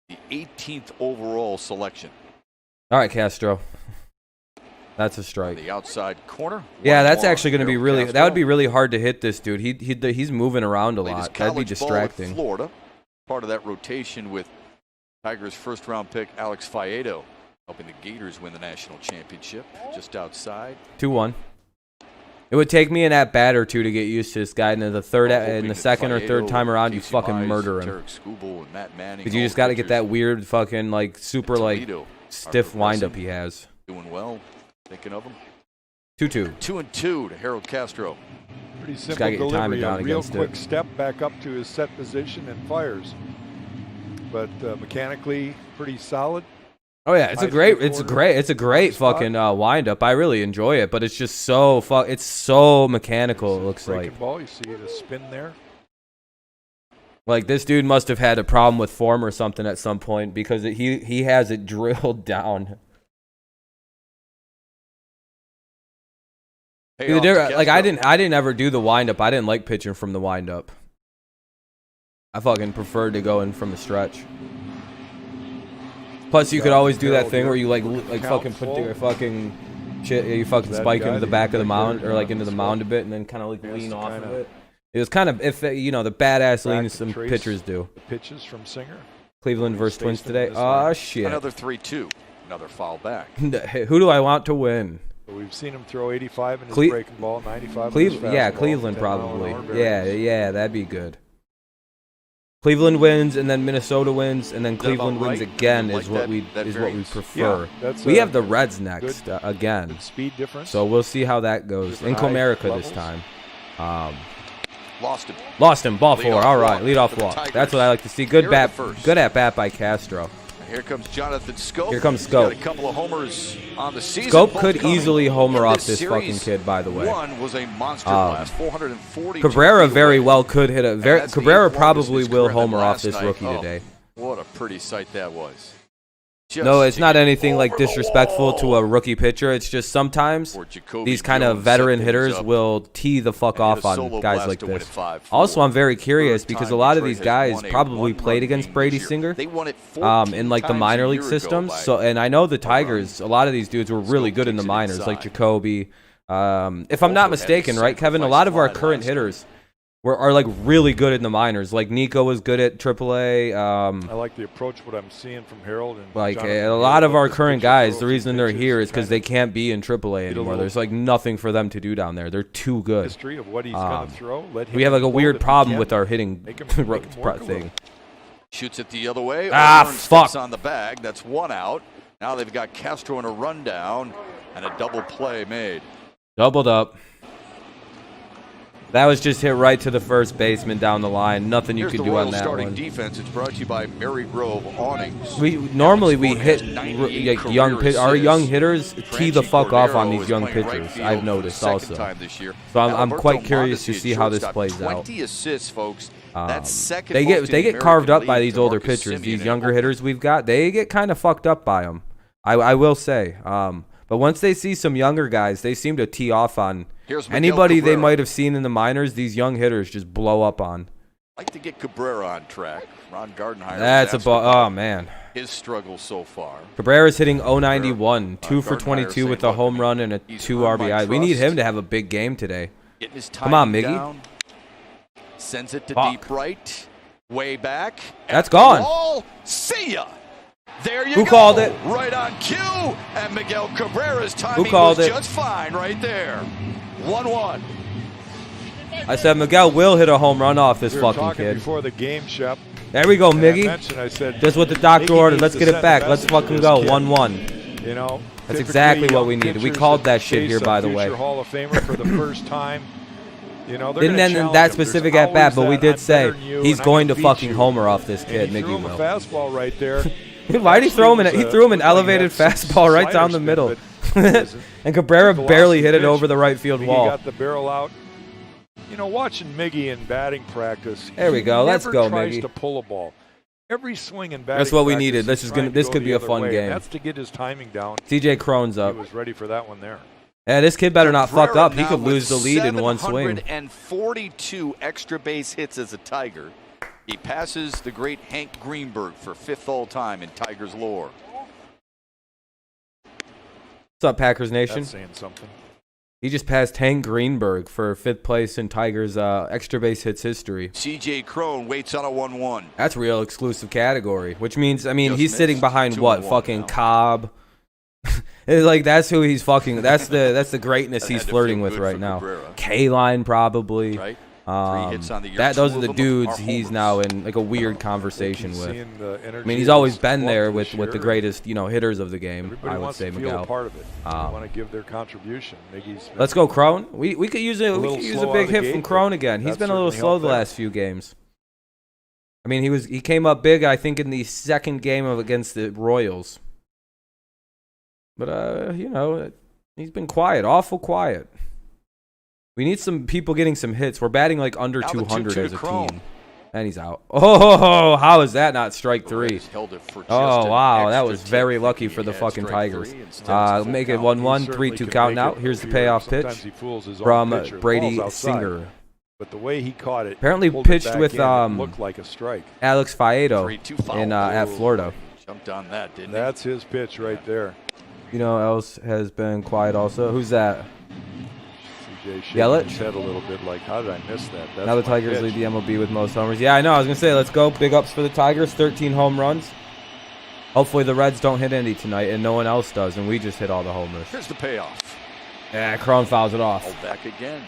Speaker 2: the 18th overall selection.
Speaker 1: All right, Castro. That's a
Speaker 2: On
Speaker 1: strike.
Speaker 2: the outside corner.
Speaker 1: Yeah,
Speaker 2: 1-1.
Speaker 1: that's actually going to be
Speaker 2: Harold
Speaker 1: really.
Speaker 2: Castro
Speaker 1: That would be really hard to hit this dude. He's moving around a
Speaker 2: played his
Speaker 1: lot. That'd be
Speaker 2: college ball at
Speaker 1: distracting.
Speaker 2: Florida, part of that rotation with Tigers' first-round pick Alex Faedo, helping the Gators win the national championship. Just outside.
Speaker 1: 2-1. It would take me an at bat or two to get used to this guy, and in the
Speaker 2: Hoping that
Speaker 1: second or third
Speaker 2: Faedo,
Speaker 1: time around, you
Speaker 2: Casey
Speaker 1: fucking
Speaker 2: Mize,
Speaker 1: murder him.
Speaker 2: Tarek Skubal, and Matt Manning,
Speaker 1: Because you
Speaker 2: all
Speaker 1: just got to get
Speaker 2: pitchers.
Speaker 1: that weird fucking like super like
Speaker 2: Toledo are
Speaker 1: stiff windup
Speaker 2: progressing,
Speaker 1: he has.
Speaker 2: Doing well. Thinking of him.
Speaker 1: 2-2.
Speaker 2: 2-2 to Harold Castro.
Speaker 3: Pretty
Speaker 1: gotta
Speaker 3: simple
Speaker 1: get your timing
Speaker 3: delivery.
Speaker 1: down
Speaker 3: A real
Speaker 1: against
Speaker 3: quick
Speaker 1: it.
Speaker 3: step back up to his set position and fires. But mechanically pretty solid.
Speaker 1: Oh yeah, it's a
Speaker 3: High
Speaker 1: great
Speaker 3: three-quarter spot.
Speaker 1: fucking wind up. I really enjoy it, but it's just so it's so mechanical. It looks
Speaker 3: Breaking
Speaker 1: like.
Speaker 3: ball. You see the spin there.
Speaker 1: Like this dude must have had a problem with form or something at some point because he has it drilled down.
Speaker 2: Hey,
Speaker 1: The
Speaker 2: off to
Speaker 1: difference- like I
Speaker 2: Castro.
Speaker 1: didn't ever do the wind up. I didn't like pitching from the wind up. I fucking preferred to go in from the stretch. Plus, you could always do that thing where you like fucking put your fucking shit, you fucking
Speaker 3: That
Speaker 1: spike
Speaker 3: guy
Speaker 1: into the
Speaker 3: that
Speaker 1: back of
Speaker 3: you
Speaker 1: the
Speaker 3: like
Speaker 1: mound
Speaker 3: there,
Speaker 1: or like into the
Speaker 3: spot.
Speaker 1: mound a bit and then kind of like
Speaker 3: Yes,
Speaker 1: lean off of
Speaker 3: kinda.
Speaker 1: it. It was kind of if you know the badass lean
Speaker 3: Back
Speaker 1: some
Speaker 3: trace
Speaker 1: pitchers do.
Speaker 3: The pitches from Singer.
Speaker 1: Cleveland versus Twins
Speaker 3: Spaced them
Speaker 1: today.
Speaker 3: this
Speaker 1: Oh
Speaker 3: way.
Speaker 1: shit!
Speaker 2: Another 3-2. Another foul back.
Speaker 1: Who do I want to win?
Speaker 3: But we've seen him throw 85 in his
Speaker 1: Cle-
Speaker 3: breaking ball, 95 in his
Speaker 1: Cleveland, yeah,
Speaker 3: fastball,
Speaker 1: Cleveland
Speaker 3: 10 mile an
Speaker 1: probably.
Speaker 3: hour
Speaker 1: Yeah,
Speaker 3: barrels.
Speaker 1: yeah, that'd be good. Cleveland wins and then Minnesota wins and then
Speaker 2: Is that about
Speaker 1: Cleveland wins
Speaker 2: right?
Speaker 1: again
Speaker 2: You
Speaker 1: is
Speaker 2: like
Speaker 1: what we
Speaker 2: that variance?
Speaker 1: prefer.
Speaker 3: Yeah, that's
Speaker 1: We
Speaker 3: a
Speaker 1: have the Reds next again,
Speaker 3: good speed difference.
Speaker 1: so we'll see how that goes in
Speaker 3: Different eye
Speaker 1: Comerica this
Speaker 3: levels.
Speaker 1: time.
Speaker 2: Lost him.
Speaker 1: Lost him, ball
Speaker 2: Lead
Speaker 1: four.
Speaker 2: off
Speaker 1: All right,
Speaker 2: walk
Speaker 1: lead off
Speaker 2: for the
Speaker 1: walk.
Speaker 2: Tigers.
Speaker 1: That's what I like to see. Good
Speaker 2: Here
Speaker 1: bat,
Speaker 2: at the first.
Speaker 1: good at bat by Castro.
Speaker 2: Here comes Jonathan Scope.
Speaker 1: Here comes
Speaker 2: He's
Speaker 1: Scope.
Speaker 2: got a couple of homers on the season.
Speaker 1: Scope
Speaker 2: both
Speaker 1: could
Speaker 2: coming
Speaker 1: easily homer
Speaker 2: in
Speaker 1: off this
Speaker 2: series.
Speaker 1: fucking kid, by the way.
Speaker 2: One was a monster blast, 440.
Speaker 1: Cabrera very well could hit a.
Speaker 2: And that's the
Speaker 1: Cabrera
Speaker 2: longest
Speaker 1: probably
Speaker 2: his
Speaker 1: will
Speaker 2: career than
Speaker 1: homer off
Speaker 2: last
Speaker 1: this
Speaker 2: night.
Speaker 1: rookie
Speaker 2: Oh,
Speaker 1: today.
Speaker 2: What a pretty sight that was.
Speaker 1: No,
Speaker 2: Just
Speaker 1: it's not
Speaker 2: to get
Speaker 1: anything like
Speaker 2: over the
Speaker 1: disrespectful to
Speaker 2: wall
Speaker 1: a rookie pitcher. It's just sometimes
Speaker 2: for Jacoby
Speaker 1: these kind of
Speaker 2: Jones
Speaker 1: veteran
Speaker 2: set things
Speaker 1: hitters
Speaker 2: up
Speaker 1: will tee the fuck
Speaker 2: and hit
Speaker 1: off
Speaker 2: a
Speaker 1: on
Speaker 2: solo
Speaker 1: guys
Speaker 2: blast
Speaker 1: like
Speaker 2: to win
Speaker 1: this.
Speaker 2: it 5-4.
Speaker 1: Also, I'm very curious
Speaker 2: Third
Speaker 1: because a
Speaker 2: time
Speaker 1: lot of
Speaker 2: Detroit
Speaker 1: these
Speaker 2: has
Speaker 1: guys
Speaker 2: won a
Speaker 1: probably
Speaker 2: one-run
Speaker 1: played against
Speaker 2: game
Speaker 1: Brady
Speaker 2: this year.
Speaker 1: Singer.
Speaker 2: They won it 14
Speaker 1: In like the
Speaker 2: times
Speaker 1: minor
Speaker 2: a
Speaker 1: league
Speaker 2: year ago
Speaker 1: systems.
Speaker 2: by
Speaker 1: So, and I know the
Speaker 2: a run.
Speaker 1: Tigers. A lot of these dudes were really
Speaker 2: Scope
Speaker 1: good in the
Speaker 2: takes it
Speaker 1: minors, like
Speaker 2: inside.
Speaker 1: Jacoby. If I'm
Speaker 2: Also
Speaker 1: not
Speaker 2: had
Speaker 1: mistaken,
Speaker 2: the
Speaker 1: right, Kevin? A
Speaker 2: sacrifice
Speaker 1: lot of our
Speaker 2: fly
Speaker 1: current
Speaker 2: last
Speaker 1: hitters are like really good in the minors. Like Nico was good at AAA.
Speaker 3: I like the approach, what I'm seeing from Harold. And
Speaker 1: Like
Speaker 3: Jonathan
Speaker 1: a lot of
Speaker 3: Harold,
Speaker 1: our
Speaker 3: the
Speaker 1: current
Speaker 3: pitcher
Speaker 1: guys,
Speaker 3: throw
Speaker 1: the
Speaker 3: a few
Speaker 1: reason they're
Speaker 3: pitches
Speaker 1: here
Speaker 3: and
Speaker 1: is because
Speaker 3: kind
Speaker 1: they
Speaker 3: of
Speaker 1: can't be in AAA
Speaker 3: get a
Speaker 1: anymore.
Speaker 3: little
Speaker 1: There's like nothing for them to do down there. They're too good.
Speaker 3: history of what he's going to throw. Let him
Speaker 1: We have like a
Speaker 3: load
Speaker 1: weird
Speaker 3: if he
Speaker 1: problem
Speaker 3: can.
Speaker 1: with our hitting
Speaker 3: Make him work a
Speaker 1: thing.
Speaker 3: little.
Speaker 2: Shoots it the other way.
Speaker 1: Ah,
Speaker 2: O'Hearn
Speaker 1: fuck.
Speaker 2: sticks on the bag. That's one out. Now they've got Castro in a rundown and a double play made.
Speaker 1: Doubled up. That was just hit right to the first baseman down the line. Nothing you
Speaker 2: Here's
Speaker 1: could
Speaker 2: the
Speaker 1: do
Speaker 2: Royals
Speaker 1: on that
Speaker 2: starting
Speaker 1: one.
Speaker 2: defense. It's brought to you by Mary Grove Awnings.
Speaker 1: We normally we
Speaker 2: Alex
Speaker 1: hit
Speaker 2: Ford has 98
Speaker 1: like young
Speaker 2: career
Speaker 1: our young
Speaker 2: assists.
Speaker 1: hitters tee
Speaker 2: Franchi
Speaker 1: the fuck off on
Speaker 2: Cordero
Speaker 1: these
Speaker 2: is
Speaker 1: young
Speaker 2: playing right
Speaker 1: pitchers.
Speaker 2: field
Speaker 1: I've
Speaker 2: for
Speaker 1: noticed
Speaker 2: the second
Speaker 1: also.
Speaker 2: time this year.
Speaker 1: So I'm
Speaker 2: Alberto
Speaker 1: quite curious to
Speaker 2: Mondesi at
Speaker 1: see how this
Speaker 2: shortstop,
Speaker 1: plays out.
Speaker 2: 20 assists, folks. That's second
Speaker 1: They
Speaker 2: most
Speaker 1: get
Speaker 2: in
Speaker 1: they
Speaker 2: the
Speaker 1: get carved up
Speaker 2: American
Speaker 1: by
Speaker 2: League
Speaker 1: these
Speaker 2: to
Speaker 1: older
Speaker 2: Marcus
Speaker 1: pitchers.
Speaker 2: Semien
Speaker 1: These
Speaker 2: and
Speaker 1: younger hitters we've got, they get kind of fucked up by them. I will say. But once they see some younger guys, they seem to tee off on
Speaker 2: Here's Miguel
Speaker 1: anybody they
Speaker 2: Cabrera.
Speaker 1: might have seen in the minors. These young hitters just blow up on.
Speaker 2: Like to get Cabrera on track. Ron Gardenhire.
Speaker 1: That's a
Speaker 2: was asked
Speaker 1: oh man.
Speaker 2: his struggles so far.
Speaker 1: Cabrera's hitting 091, 2 for
Speaker 2: Gardenhire
Speaker 1: 22
Speaker 2: saying,
Speaker 1: with a
Speaker 2: "Look,
Speaker 1: home run and a
Speaker 2: he's
Speaker 1: 2
Speaker 2: earned my
Speaker 1: RBI. We need
Speaker 2: trust."
Speaker 1: him to have a big game today.
Speaker 2: Getting his
Speaker 1: Come on,
Speaker 2: timing
Speaker 1: Miggy.
Speaker 2: down. Sends it to
Speaker 1: Fuck.
Speaker 2: deep right. Way back.
Speaker 1: That's
Speaker 2: At the
Speaker 1: gone.
Speaker 2: wall. See ya. There you
Speaker 1: Who
Speaker 2: go.
Speaker 1: called it?
Speaker 2: Right on cue. And Miguel Cabrera's timing
Speaker 1: called
Speaker 2: was
Speaker 1: it?
Speaker 2: just fine right there. 1-1.
Speaker 1: I said Miguel will hit a home run off this
Speaker 3: We were
Speaker 1: fucking
Speaker 3: talking
Speaker 1: kid.
Speaker 3: before the game, Shep.
Speaker 1: There we go,
Speaker 3: and I
Speaker 1: Miggy.
Speaker 3: mentioned, I said,
Speaker 1: Just what the doctor
Speaker 3: Miggy
Speaker 1: ordered.
Speaker 3: needs
Speaker 1: Let's
Speaker 3: to
Speaker 1: get it
Speaker 3: send a
Speaker 1: back. Let's
Speaker 3: message to
Speaker 1: fucking
Speaker 3: this
Speaker 1: go.
Speaker 3: kid.
Speaker 1: 1-1.
Speaker 3: You know,
Speaker 1: That's exactly what we
Speaker 3: young
Speaker 1: needed. We
Speaker 3: pitchers
Speaker 1: called
Speaker 3: in
Speaker 1: that shit
Speaker 3: case
Speaker 1: here,
Speaker 3: of
Speaker 1: by the way.
Speaker 3: future Hall of Famer for the first time. You know, they're
Speaker 1: Didn't
Speaker 3: gonna
Speaker 1: end in
Speaker 3: challenge
Speaker 1: that
Speaker 3: him. There's
Speaker 1: specific at bat,
Speaker 3: always
Speaker 1: but we
Speaker 3: that,
Speaker 1: did
Speaker 3: "I'm
Speaker 1: say
Speaker 3: better than you,
Speaker 1: he's
Speaker 3: and I
Speaker 1: going
Speaker 3: can
Speaker 1: to
Speaker 3: beat
Speaker 1: fucking
Speaker 3: you."
Speaker 1: homer off this
Speaker 3: And
Speaker 1: kid,
Speaker 3: he threw
Speaker 1: Miggy
Speaker 3: him a
Speaker 1: will.
Speaker 3: fastball right there.
Speaker 1: Why did he throw him he threw him an elevated fastball right down the middle. And Cabrera barely hit it over the right field
Speaker 3: Miggy
Speaker 1: wall.
Speaker 3: got the barrel out. You know, watching Miggy in batting practice.
Speaker 1: There we go. Let's go,
Speaker 3: He never tries
Speaker 1: Miggy.
Speaker 3: to pull a ball. Every swing in batting
Speaker 1: That's what we
Speaker 3: practice,
Speaker 1: needed. This
Speaker 3: he's
Speaker 1: is
Speaker 3: trying
Speaker 1: gonna.
Speaker 3: to
Speaker 1: This
Speaker 3: go
Speaker 1: could
Speaker 3: the
Speaker 1: be a
Speaker 3: other
Speaker 1: fun
Speaker 3: way,
Speaker 1: game.
Speaker 3: and that's to get his timing down.
Speaker 1: CJ Crone's up.
Speaker 3: He was ready for that one there.
Speaker 1: Yeah, this kid better not fuck
Speaker 2: Cabrera
Speaker 1: up. He
Speaker 2: now
Speaker 1: could
Speaker 2: with
Speaker 1: lose the lead in one swing.
Speaker 2: 742 extra base hits as a Tiger. He passes the great Hank Greenberg for 5th all time in Tigers lore.
Speaker 1: What's up, Packers Nation?
Speaker 3: That's saying something.
Speaker 1: He just passed Hank Greenberg for 5th place in Tigers extra base hits history.
Speaker 2: CJ Crone waits on a 1-1.
Speaker 1: That's real exclusive category, which means, I mean,
Speaker 2: Just
Speaker 1: he's sitting
Speaker 2: missed.
Speaker 1: behind
Speaker 2: 2-1
Speaker 1: what? Fucking
Speaker 2: now.
Speaker 1: Cobb. It's like that's who he's fucking. That's the greatness
Speaker 2: That
Speaker 1: he's
Speaker 2: had to
Speaker 1: flirting
Speaker 2: feel
Speaker 1: with
Speaker 2: good
Speaker 1: right
Speaker 2: for
Speaker 1: now.
Speaker 2: Cabrera.
Speaker 1: K-Line probably.
Speaker 2: Right? 3 hits on the year.
Speaker 1: Those
Speaker 2: Two
Speaker 1: are
Speaker 2: of
Speaker 1: the
Speaker 2: them
Speaker 1: dudes
Speaker 2: are
Speaker 1: he's
Speaker 2: homers.
Speaker 1: now in like a weird conversation
Speaker 3: He's
Speaker 1: with.
Speaker 3: seeing the
Speaker 1: I
Speaker 3: energy
Speaker 1: mean, he's
Speaker 3: of
Speaker 1: always
Speaker 3: his
Speaker 1: been
Speaker 3: club
Speaker 1: there
Speaker 3: this
Speaker 1: with the
Speaker 3: year.
Speaker 1: greatest hitters of the game.
Speaker 3: Everybody
Speaker 1: I would
Speaker 3: wants
Speaker 1: say
Speaker 3: to feel
Speaker 1: Miguel.
Speaker 3: a part of it. They want to give their contribution. Miggy's
Speaker 1: Let's go, Crone. We could use a
Speaker 3: little
Speaker 1: big
Speaker 3: slow out of the
Speaker 1: hit
Speaker 3: gate,
Speaker 1: from
Speaker 3: but
Speaker 1: Crone again. He's
Speaker 3: that
Speaker 1: been a little
Speaker 3: certainly
Speaker 1: slow
Speaker 3: helped
Speaker 1: the
Speaker 3: there.
Speaker 1: last few games. I mean, he came up big, I think, in the second game against the Royals. But you know, he's been quiet, awful quiet. We need some people getting some hits. We're batting like under
Speaker 2: Now the
Speaker 1: 200
Speaker 2: 2-2
Speaker 1: as a
Speaker 2: Crone.
Speaker 1: team. And he's out. Oh, how is that not strike
Speaker 2: The
Speaker 1: three?
Speaker 2: Rays held it for just
Speaker 1: Oh,
Speaker 2: an
Speaker 1: wow. That
Speaker 2: extra
Speaker 1: was
Speaker 2: tick.
Speaker 1: very lucky
Speaker 2: He
Speaker 1: for the
Speaker 2: had
Speaker 1: fucking
Speaker 2: strike
Speaker 1: Tigers.
Speaker 2: 3 instead of full
Speaker 1: Make it
Speaker 2: count.
Speaker 1: 1-1,
Speaker 3: He certainly
Speaker 1: 3-2
Speaker 3: can
Speaker 1: count
Speaker 3: make
Speaker 1: now.
Speaker 3: it
Speaker 1: Here's the
Speaker 3: here.
Speaker 1: payoff
Speaker 3: Sometimes
Speaker 1: pitch
Speaker 3: he fools his own
Speaker 1: from
Speaker 3: pitcher. The
Speaker 1: Brady
Speaker 3: ball's outside.
Speaker 1: Singer.
Speaker 3: But the way he caught it,
Speaker 1: Apparently
Speaker 3: pulled it
Speaker 1: pitched
Speaker 3: back
Speaker 1: with,
Speaker 3: in, it looked like a strike.
Speaker 1: Alex Faedo
Speaker 2: 3-2 foul.
Speaker 1: in at Florida.
Speaker 2: Jumped on that, didn't
Speaker 3: That's his pitch right there.
Speaker 1: You know, else has been quiet also. Who's that?
Speaker 3: CJ shaking
Speaker 1: Yelich?
Speaker 3: his head a little bit like, how did I miss that? That's
Speaker 1: Now the
Speaker 3: my
Speaker 1: Tigers
Speaker 3: pitch.
Speaker 1: lead the MLB with most homers. Yeah, I know. I was going to say, let's go. Big ups for the Tigers. 13 home runs. Hopefully the Reds don't hit any tonight and no one else does, and we just hit all the homers.
Speaker 2: he? Here's the payoff.
Speaker 1: Yeah, Crone fouls it off.
Speaker 2: Hold back again.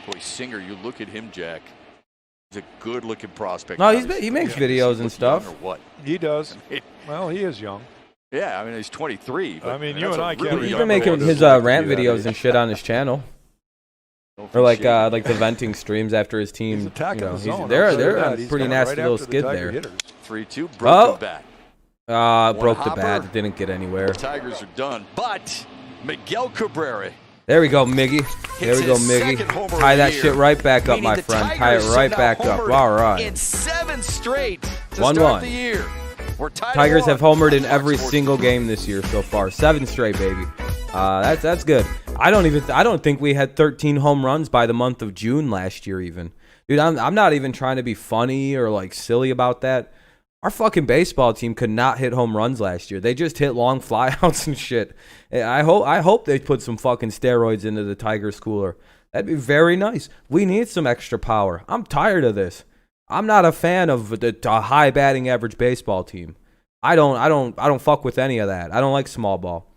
Speaker 2: Boy, Singer, you look at him, Jack. He's a good-looking prospect.
Speaker 1: No,
Speaker 2: Obviously,
Speaker 1: he makes
Speaker 2: yeah,
Speaker 1: videos
Speaker 2: is he
Speaker 1: and
Speaker 2: looking
Speaker 1: stuff.
Speaker 2: young or what?
Speaker 3: He does.
Speaker 2: It-
Speaker 3: Well, he is young.
Speaker 2: Yeah, I mean, he's 23. But,
Speaker 3: I mean, you
Speaker 2: that's
Speaker 3: and
Speaker 2: a
Speaker 3: I can't
Speaker 2: really
Speaker 1: He's
Speaker 2: young
Speaker 1: been making
Speaker 2: man.
Speaker 1: his
Speaker 3: like to
Speaker 1: rant
Speaker 3: be that
Speaker 1: videos
Speaker 3: age.
Speaker 1: and shit on his channel.
Speaker 2: Don't
Speaker 1: Or like
Speaker 2: appreciate
Speaker 1: the venting streams after his team.
Speaker 3: He's attacking
Speaker 1: you know,
Speaker 3: the zone.
Speaker 1: they're
Speaker 3: I'll tell you that.
Speaker 1: a
Speaker 3: He's
Speaker 1: pretty
Speaker 3: going
Speaker 1: nasty
Speaker 3: right
Speaker 1: little
Speaker 3: after the
Speaker 1: skid
Speaker 3: Tiger
Speaker 1: there.
Speaker 3: hitters.
Speaker 2: 3-2,
Speaker 1: Oh.
Speaker 2: broken bat.
Speaker 1: Broke the
Speaker 2: hopper.
Speaker 1: bat. Didn't get anywhere.
Speaker 2: The Tigers are done, but Miguel Cabrera.
Speaker 1: There we go, Miggy. There we go,
Speaker 2: his
Speaker 1: Miggy.
Speaker 2: second homer
Speaker 1: Tie
Speaker 2: of the
Speaker 1: that
Speaker 2: year.
Speaker 1: shit right back up,
Speaker 2: Meaning
Speaker 1: my
Speaker 2: the
Speaker 1: friend. Tie it
Speaker 2: Tigers
Speaker 1: right
Speaker 2: have
Speaker 1: back
Speaker 2: now
Speaker 1: up.
Speaker 2: homered
Speaker 1: All right.
Speaker 2: In 7 straight to
Speaker 1: 1-1.
Speaker 2: start the year. We're tied
Speaker 1: Tigers
Speaker 2: at
Speaker 1: have
Speaker 2: 1
Speaker 1: homered in
Speaker 2: on
Speaker 1: every
Speaker 2: Fox
Speaker 1: single
Speaker 2: Sports.
Speaker 1: game this year so far. 7 straight, baby. That's good. I don't think we had 13 home runs by the month of June last year even. Dude, I'm not even trying to be funny or like silly about that. Our fucking baseball team could not hit home runs last year. They just hit long flyouts and shit. I hope they put some fucking steroids into the Tigers cooler. That'd be very nice. We need some extra power. I'm tired of this. I'm not a fan of the high batting average baseball team. I don't fuck with any of that. I don't like small ball.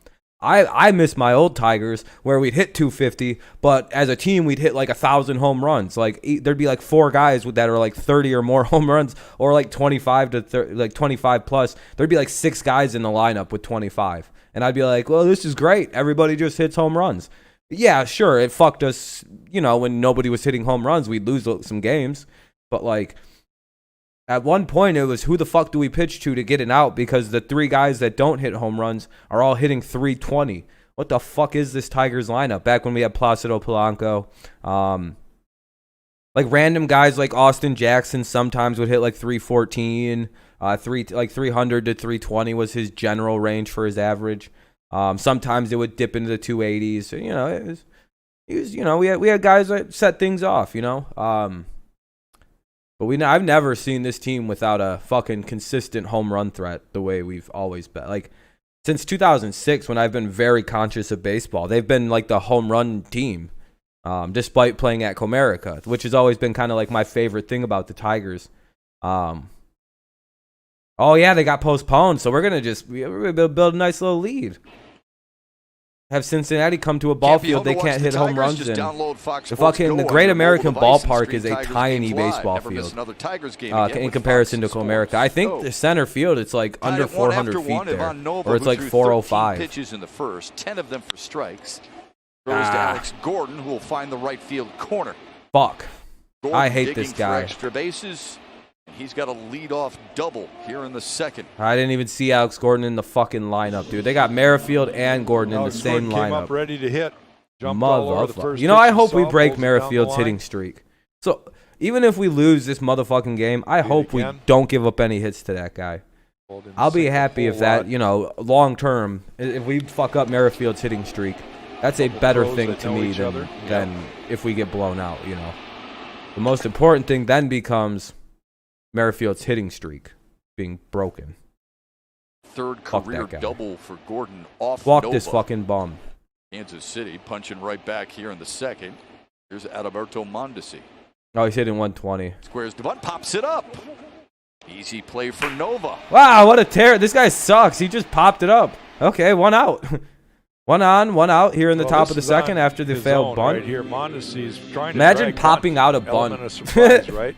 Speaker 1: I miss my old Tigers where we'd hit 250, but as a team we'd hit like 1,000 home runs. Like there'd be like 4 guys that are like 30 or more home runs, or like 25 to 30, like 25 plus. There'd be like 6 guys in the lineup with 25, and I'd be like, well, this is great. Everybody just hits home runs. Yeah, sure, it fucked us. You know, when nobody was hitting home runs, we'd lose some games, but like. At one point, it was who the fuck do we pitch to get it out, because the 3 guys that don't hit home runs are all hitting 320. What the fuck is this Tigers lineup? Back when we had Placido Polanco. Like random guys like Austin Jackson sometimes would hit like 314. 300 to 320 was his general range for his average. Sometimes it would dip into the 280s. So, you know, we had guys that set things off, you know. But I've never seen this team without a fucking consistent home run threat the way we've always been. Like, since 2006, when I've been very conscious of baseball, they've been like the home run team, despite playing at Comerica, which has always been kind of like my favorite thing about the Tigers. Oh, yeah, they got postponed, so we're going to build a nice little lead. have Cincinnati come to a ball field, they can't hit home runs in. The Great American Ballpark is a tiny baseball field in comparison to Comerica. I think the center field, it's like under 400 feet there, or it's like 405.
Speaker 2: Pitches in the first, 10 of them for strikes. Throws to Alex Gordon, who will find the right field corner.
Speaker 1: Fuck.
Speaker 2: Gordon
Speaker 1: I hate this guy.
Speaker 2: For extra bases. He's got a leadoff double here in the second.
Speaker 1: I didn't even see Alex Gordon in the fucking lineup, dude. They got Merrifield and Gordon in the
Speaker 3: Alex
Speaker 1: same
Speaker 3: Gordon came
Speaker 1: lineup.
Speaker 3: up ready to hit. Jumped all over the first
Speaker 1: You know, I
Speaker 3: pitch
Speaker 1: hope
Speaker 3: he
Speaker 1: we
Speaker 3: saw,
Speaker 1: break
Speaker 3: pulls it down the
Speaker 1: Merrifield's
Speaker 3: line.
Speaker 1: hitting streak. So even if we lose this motherfucking game, I hope we don't give up any hits to that guy. I'll be happy if that, you know, long term, if we fuck up Merrifield's hitting streak, that's a better thing to me than if we get blown out, you know. The most important thing then becomes Merrifield's hitting streak being broken.
Speaker 2: Third career double for Gordon off
Speaker 1: Fuck
Speaker 2: Nova.
Speaker 1: this fucking bum.
Speaker 2: Kansas City punching right back here in the second. Here's Adalberto Mondesi.
Speaker 1: Oh, he's hitting 120.
Speaker 2: Squares the bunt, pops it up. Easy play for Nova.
Speaker 1: Wow, what a tear. This guy sucks. He just popped it up. Okay, one out. One on, one out here in the top of the second after the failed bunt.
Speaker 3: Right here, Mondesi's trying to
Speaker 1: imagine popping out a
Speaker 3: element
Speaker 1: bunt.
Speaker 3: of surprise, right?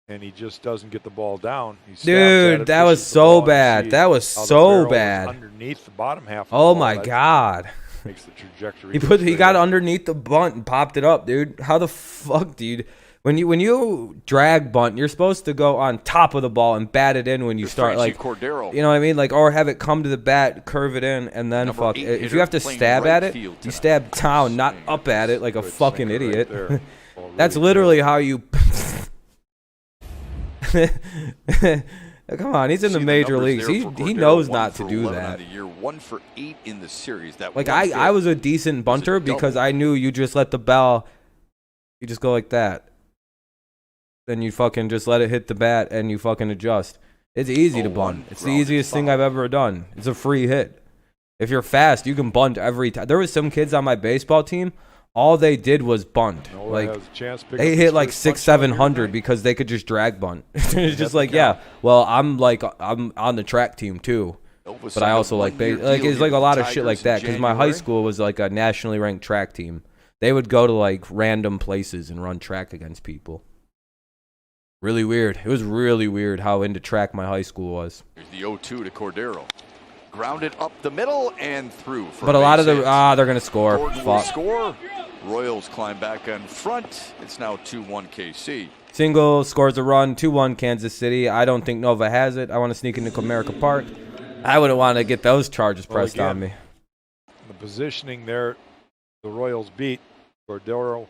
Speaker 3: And he just doesn't get the ball down. He stabs at
Speaker 1: Dude,
Speaker 3: it,
Speaker 1: that was
Speaker 3: pushes the
Speaker 1: so
Speaker 3: ball, and
Speaker 1: bad.
Speaker 3: you
Speaker 1: That
Speaker 3: see
Speaker 1: was
Speaker 3: how the
Speaker 1: so
Speaker 3: barrel was
Speaker 1: bad.
Speaker 3: underneath the bottom half of the
Speaker 1: Oh
Speaker 3: ball.
Speaker 1: my
Speaker 3: That
Speaker 1: god.
Speaker 3: makes the trajectory.
Speaker 1: He got underneath the bunt and popped it up, dude. How the fuck, dude? When you drag bunt, you're supposed to go on top of the ball and bat it in when you start, like,
Speaker 2: Cordero.
Speaker 1: you know what I mean, like, or have it come to the bat, curve it in, and then
Speaker 2: Number
Speaker 1: fuck.
Speaker 2: 8
Speaker 1: If
Speaker 2: hitter
Speaker 1: you have to
Speaker 2: playing
Speaker 1: stab
Speaker 2: right
Speaker 1: at it,
Speaker 2: field
Speaker 1: you
Speaker 2: tonight.
Speaker 1: stab down, not up at it like a
Speaker 3: Good
Speaker 1: fucking
Speaker 3: sinker right
Speaker 1: idiot.
Speaker 3: there. Ball
Speaker 1: That's
Speaker 3: really
Speaker 1: literally
Speaker 3: good.
Speaker 1: how you. Come on, he's in the
Speaker 2: See
Speaker 1: major
Speaker 2: numbers
Speaker 1: leagues.
Speaker 2: there
Speaker 1: He
Speaker 2: for Cordero,
Speaker 1: knows
Speaker 2: 1
Speaker 1: not
Speaker 2: for
Speaker 1: to do
Speaker 2: 11 on
Speaker 1: that.
Speaker 2: the year, 1 for 8 in the series. That
Speaker 1: Like,
Speaker 2: one
Speaker 1: I
Speaker 2: hit
Speaker 1: was a decent bunter
Speaker 2: double.
Speaker 1: because I knew you just let the ball, you just go like that. Then you fucking just let it hit the bat and you fucking adjust. It's easy to
Speaker 2: 0-1,
Speaker 1: bunt. It's the
Speaker 2: grounded
Speaker 1: easiest thing
Speaker 2: foul.
Speaker 1: I've ever done. It's a free hit. If you're fast, you can bunt every time. There was some kids on my baseball team, all they did was bunt.
Speaker 3: Nova
Speaker 1: Like,
Speaker 3: has a chance to pick
Speaker 1: they
Speaker 3: up
Speaker 1: hit
Speaker 3: his
Speaker 1: like
Speaker 3: first
Speaker 1: 600,
Speaker 3: punch out here
Speaker 1: 700
Speaker 3: tonight.
Speaker 1: because they could just drag bunt. It's just
Speaker 3: the
Speaker 1: like, yeah, well, I'm on the track team too.
Speaker 2: Nova
Speaker 1: But
Speaker 2: signed
Speaker 1: I
Speaker 2: a
Speaker 1: also like
Speaker 2: one-year
Speaker 1: like
Speaker 2: deal
Speaker 1: it's like
Speaker 2: here
Speaker 1: a lot
Speaker 2: with
Speaker 1: of shit like
Speaker 2: Tigers
Speaker 1: that
Speaker 2: in
Speaker 1: because my high
Speaker 2: January.
Speaker 1: school was like a nationally ranked track team. They would go to like random places and run track against people. Really weird. It was really weird how into track my high school was.
Speaker 2: Here's the 0-2 to Cordero. Grounded up the middle and through. For
Speaker 1: But a lot of
Speaker 2: base
Speaker 1: the
Speaker 2: hit.
Speaker 1: they're gonna score.
Speaker 2: Gordon will
Speaker 1: Fuck.
Speaker 2: score. Royals climb back on front. It's now 2-1 KC.
Speaker 1: Single scores a run, 2-1 Kansas City. I don't think Nova has it. I want to sneak into Comerica Park. I wouldn't want to get those charges pressed
Speaker 3: again,
Speaker 1: on me.
Speaker 3: The positioning there, the Royals beat. Cordero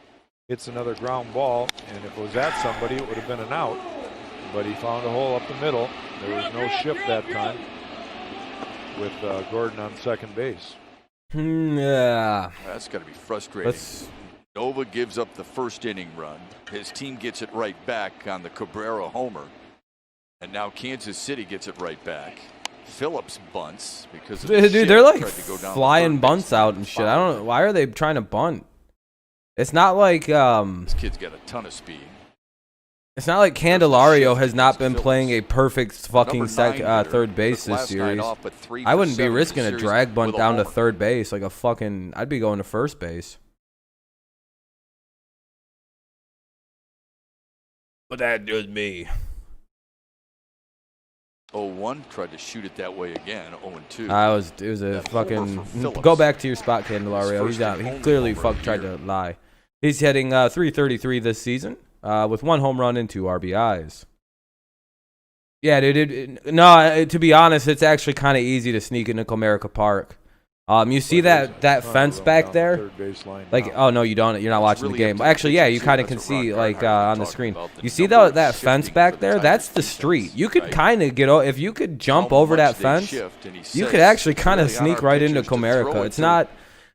Speaker 3: hits another ground ball, and if it was at somebody, it would have been an out. But he found a hole up the middle. There was no shift that time with Gordon on second base.
Speaker 1: Yeah.
Speaker 2: That's got to be frustrating. Nova gives up the first inning run. His team gets it right back on the Cabrera homer. And now Kansas City gets it right back. Phillips bunts because of the
Speaker 1: Dude,
Speaker 2: shift.
Speaker 1: they're like
Speaker 2: Tried to go down the
Speaker 1: flying
Speaker 2: third
Speaker 1: bunts
Speaker 2: baseline
Speaker 1: out
Speaker 2: and
Speaker 1: and shit. I don't know.
Speaker 2: foul.
Speaker 1: Why are they trying to bunt? It's not like
Speaker 2: This kid's got a ton of speed.
Speaker 1: It's not like Candelario has not been playing a perfect fucking
Speaker 2: Number 9 hitter
Speaker 1: third base
Speaker 2: took
Speaker 1: this
Speaker 2: last night
Speaker 1: series.
Speaker 2: off, but 3
Speaker 1: I
Speaker 2: for
Speaker 1: wouldn't be
Speaker 2: 7 in the
Speaker 1: risking a
Speaker 2: series
Speaker 1: drag bunt
Speaker 2: with a
Speaker 1: down to
Speaker 2: homer.
Speaker 1: third base like a fucking. I'd be going to first base. But that just me.
Speaker 2: 0-1, tried to shoot it that way again. 0-2.
Speaker 1: It was a
Speaker 2: That homer
Speaker 1: fucking.
Speaker 2: for Phillips.
Speaker 1: Go back to your spot, Candelario.
Speaker 2: His
Speaker 1: He's out.
Speaker 2: first
Speaker 1: He
Speaker 2: home
Speaker 1: clearly
Speaker 2: homer of the
Speaker 1: tried
Speaker 2: year.
Speaker 1: to lie. He's hitting 333 this season, with 1 home run and 2 RBIs. Yeah, dude. To be honest, it's actually kind of easy to sneak into Comerica Park. You see that fence back there? Like, oh no, you don't. You're not watching the
Speaker 2: really up
Speaker 1: game.
Speaker 2: to the
Speaker 1: Actually, yeah, you
Speaker 2: pitcher,
Speaker 1: kind of
Speaker 2: too.
Speaker 1: can
Speaker 2: That's what
Speaker 1: see
Speaker 2: Ron
Speaker 1: like
Speaker 2: Garhart
Speaker 1: on
Speaker 2: was
Speaker 1: the
Speaker 2: talking
Speaker 1: screen.
Speaker 2: about, the
Speaker 1: You see
Speaker 2: number of
Speaker 1: that fence
Speaker 2: shifting
Speaker 1: back
Speaker 2: for the
Speaker 1: there?
Speaker 2: Tigers
Speaker 1: That's the
Speaker 2: defense.
Speaker 1: street. You could
Speaker 2: Right.
Speaker 1: kind of get if you could jump
Speaker 2: How
Speaker 1: over
Speaker 2: much
Speaker 1: that
Speaker 2: they
Speaker 1: fence.
Speaker 2: shift, and he
Speaker 1: You
Speaker 2: says
Speaker 1: could actually kind of
Speaker 2: really on
Speaker 1: sneak
Speaker 2: our
Speaker 1: right into
Speaker 2: pitchers to throw
Speaker 1: Comerica.
Speaker 2: it
Speaker 1: It's
Speaker 2: to.
Speaker 1: not.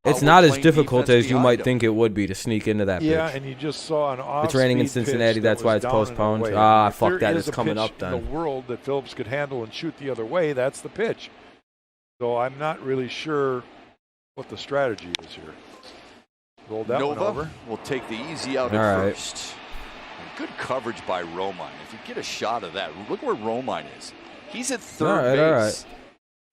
Speaker 1: It's
Speaker 2: We're
Speaker 1: not as
Speaker 2: playing
Speaker 1: difficult
Speaker 2: defense
Speaker 1: as you
Speaker 2: behind
Speaker 1: might
Speaker 2: him.
Speaker 1: think it would be to sneak into that
Speaker 3: Yeah,
Speaker 1: pitch.
Speaker 3: and you just saw an off.
Speaker 1: It's raining in Cincinnati, that's why it's postponed. Ah, fuck that, it's coming up then.
Speaker 3: The world that Phillips could handle and shoot the other way, that's the pitch. So I'm not really sure what the strategy is here. Rolled that one
Speaker 2: Nova
Speaker 3: over.
Speaker 2: will take the easy out
Speaker 1: All
Speaker 2: at
Speaker 1: right.
Speaker 2: first. Good coverage by Romine. If you get a shot of that, look where Romine is. He's at third
Speaker 1: All right.
Speaker 2: base.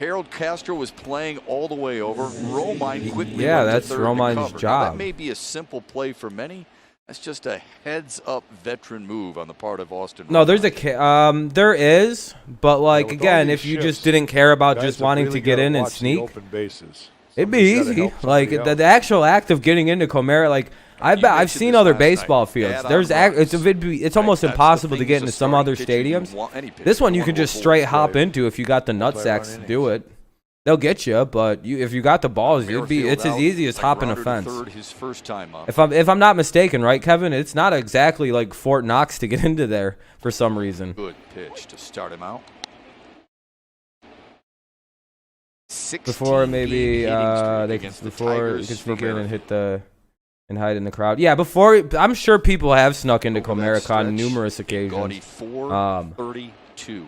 Speaker 2: Harold Castro was playing all the way over. Romine quickly
Speaker 1: Yeah,
Speaker 2: went to
Speaker 1: that's
Speaker 2: third to
Speaker 1: Romine's
Speaker 2: cover. Now,
Speaker 1: job.
Speaker 2: that may be a simple play for many. That's just a heads-up veteran move on the part of Austin.
Speaker 1: No, there's there is, but like
Speaker 3: with all
Speaker 1: again,
Speaker 3: these
Speaker 1: if you
Speaker 3: shifts,
Speaker 1: just didn't care about
Speaker 3: guys
Speaker 1: just
Speaker 3: have
Speaker 1: wanting
Speaker 3: really
Speaker 1: to get
Speaker 3: gotta
Speaker 1: in and
Speaker 3: watch the
Speaker 1: sneak,
Speaker 3: open bases.
Speaker 1: it'd be
Speaker 3: Somebody's gotta
Speaker 1: easy.
Speaker 3: help
Speaker 1: Like
Speaker 3: somebody
Speaker 1: the
Speaker 3: else.
Speaker 1: actual act of getting into Comerica, like I've
Speaker 2: mentioned
Speaker 1: seen
Speaker 2: this
Speaker 1: other
Speaker 2: last
Speaker 1: baseball
Speaker 2: night.
Speaker 1: fields.
Speaker 2: Add on
Speaker 1: There's
Speaker 2: runs.
Speaker 1: it's almost
Speaker 2: That's
Speaker 1: impossible
Speaker 2: the
Speaker 1: to get
Speaker 2: thing
Speaker 1: into
Speaker 2: as a
Speaker 1: some
Speaker 2: starting
Speaker 1: other
Speaker 2: pitcher, you
Speaker 1: stadiums.
Speaker 2: want any pitcher.
Speaker 1: This one
Speaker 2: You
Speaker 1: you
Speaker 2: want
Speaker 1: can
Speaker 2: a
Speaker 1: just
Speaker 2: full
Speaker 1: straight hop
Speaker 3: play.
Speaker 1: into if you got the
Speaker 3: Multi-run
Speaker 1: nutsacks to do
Speaker 3: innings.
Speaker 1: it. They'll get you, but if you got the balls,
Speaker 2: Merrifield
Speaker 1: it's as
Speaker 2: out,
Speaker 1: easy as
Speaker 2: like
Speaker 1: hopping a
Speaker 2: Ryder to
Speaker 1: fence.
Speaker 2: third, his first time up.
Speaker 1: If I'm not mistaken, right, Kevin? It's not exactly like Fort Knox to get into there for some reason.
Speaker 2: Good pitch to start him out.
Speaker 1: Before maybe they could sneak in and hit and hide in the crowd. Yeah, before I'm sure people have snuck into Comerica on numerous occasions.
Speaker 2: 432.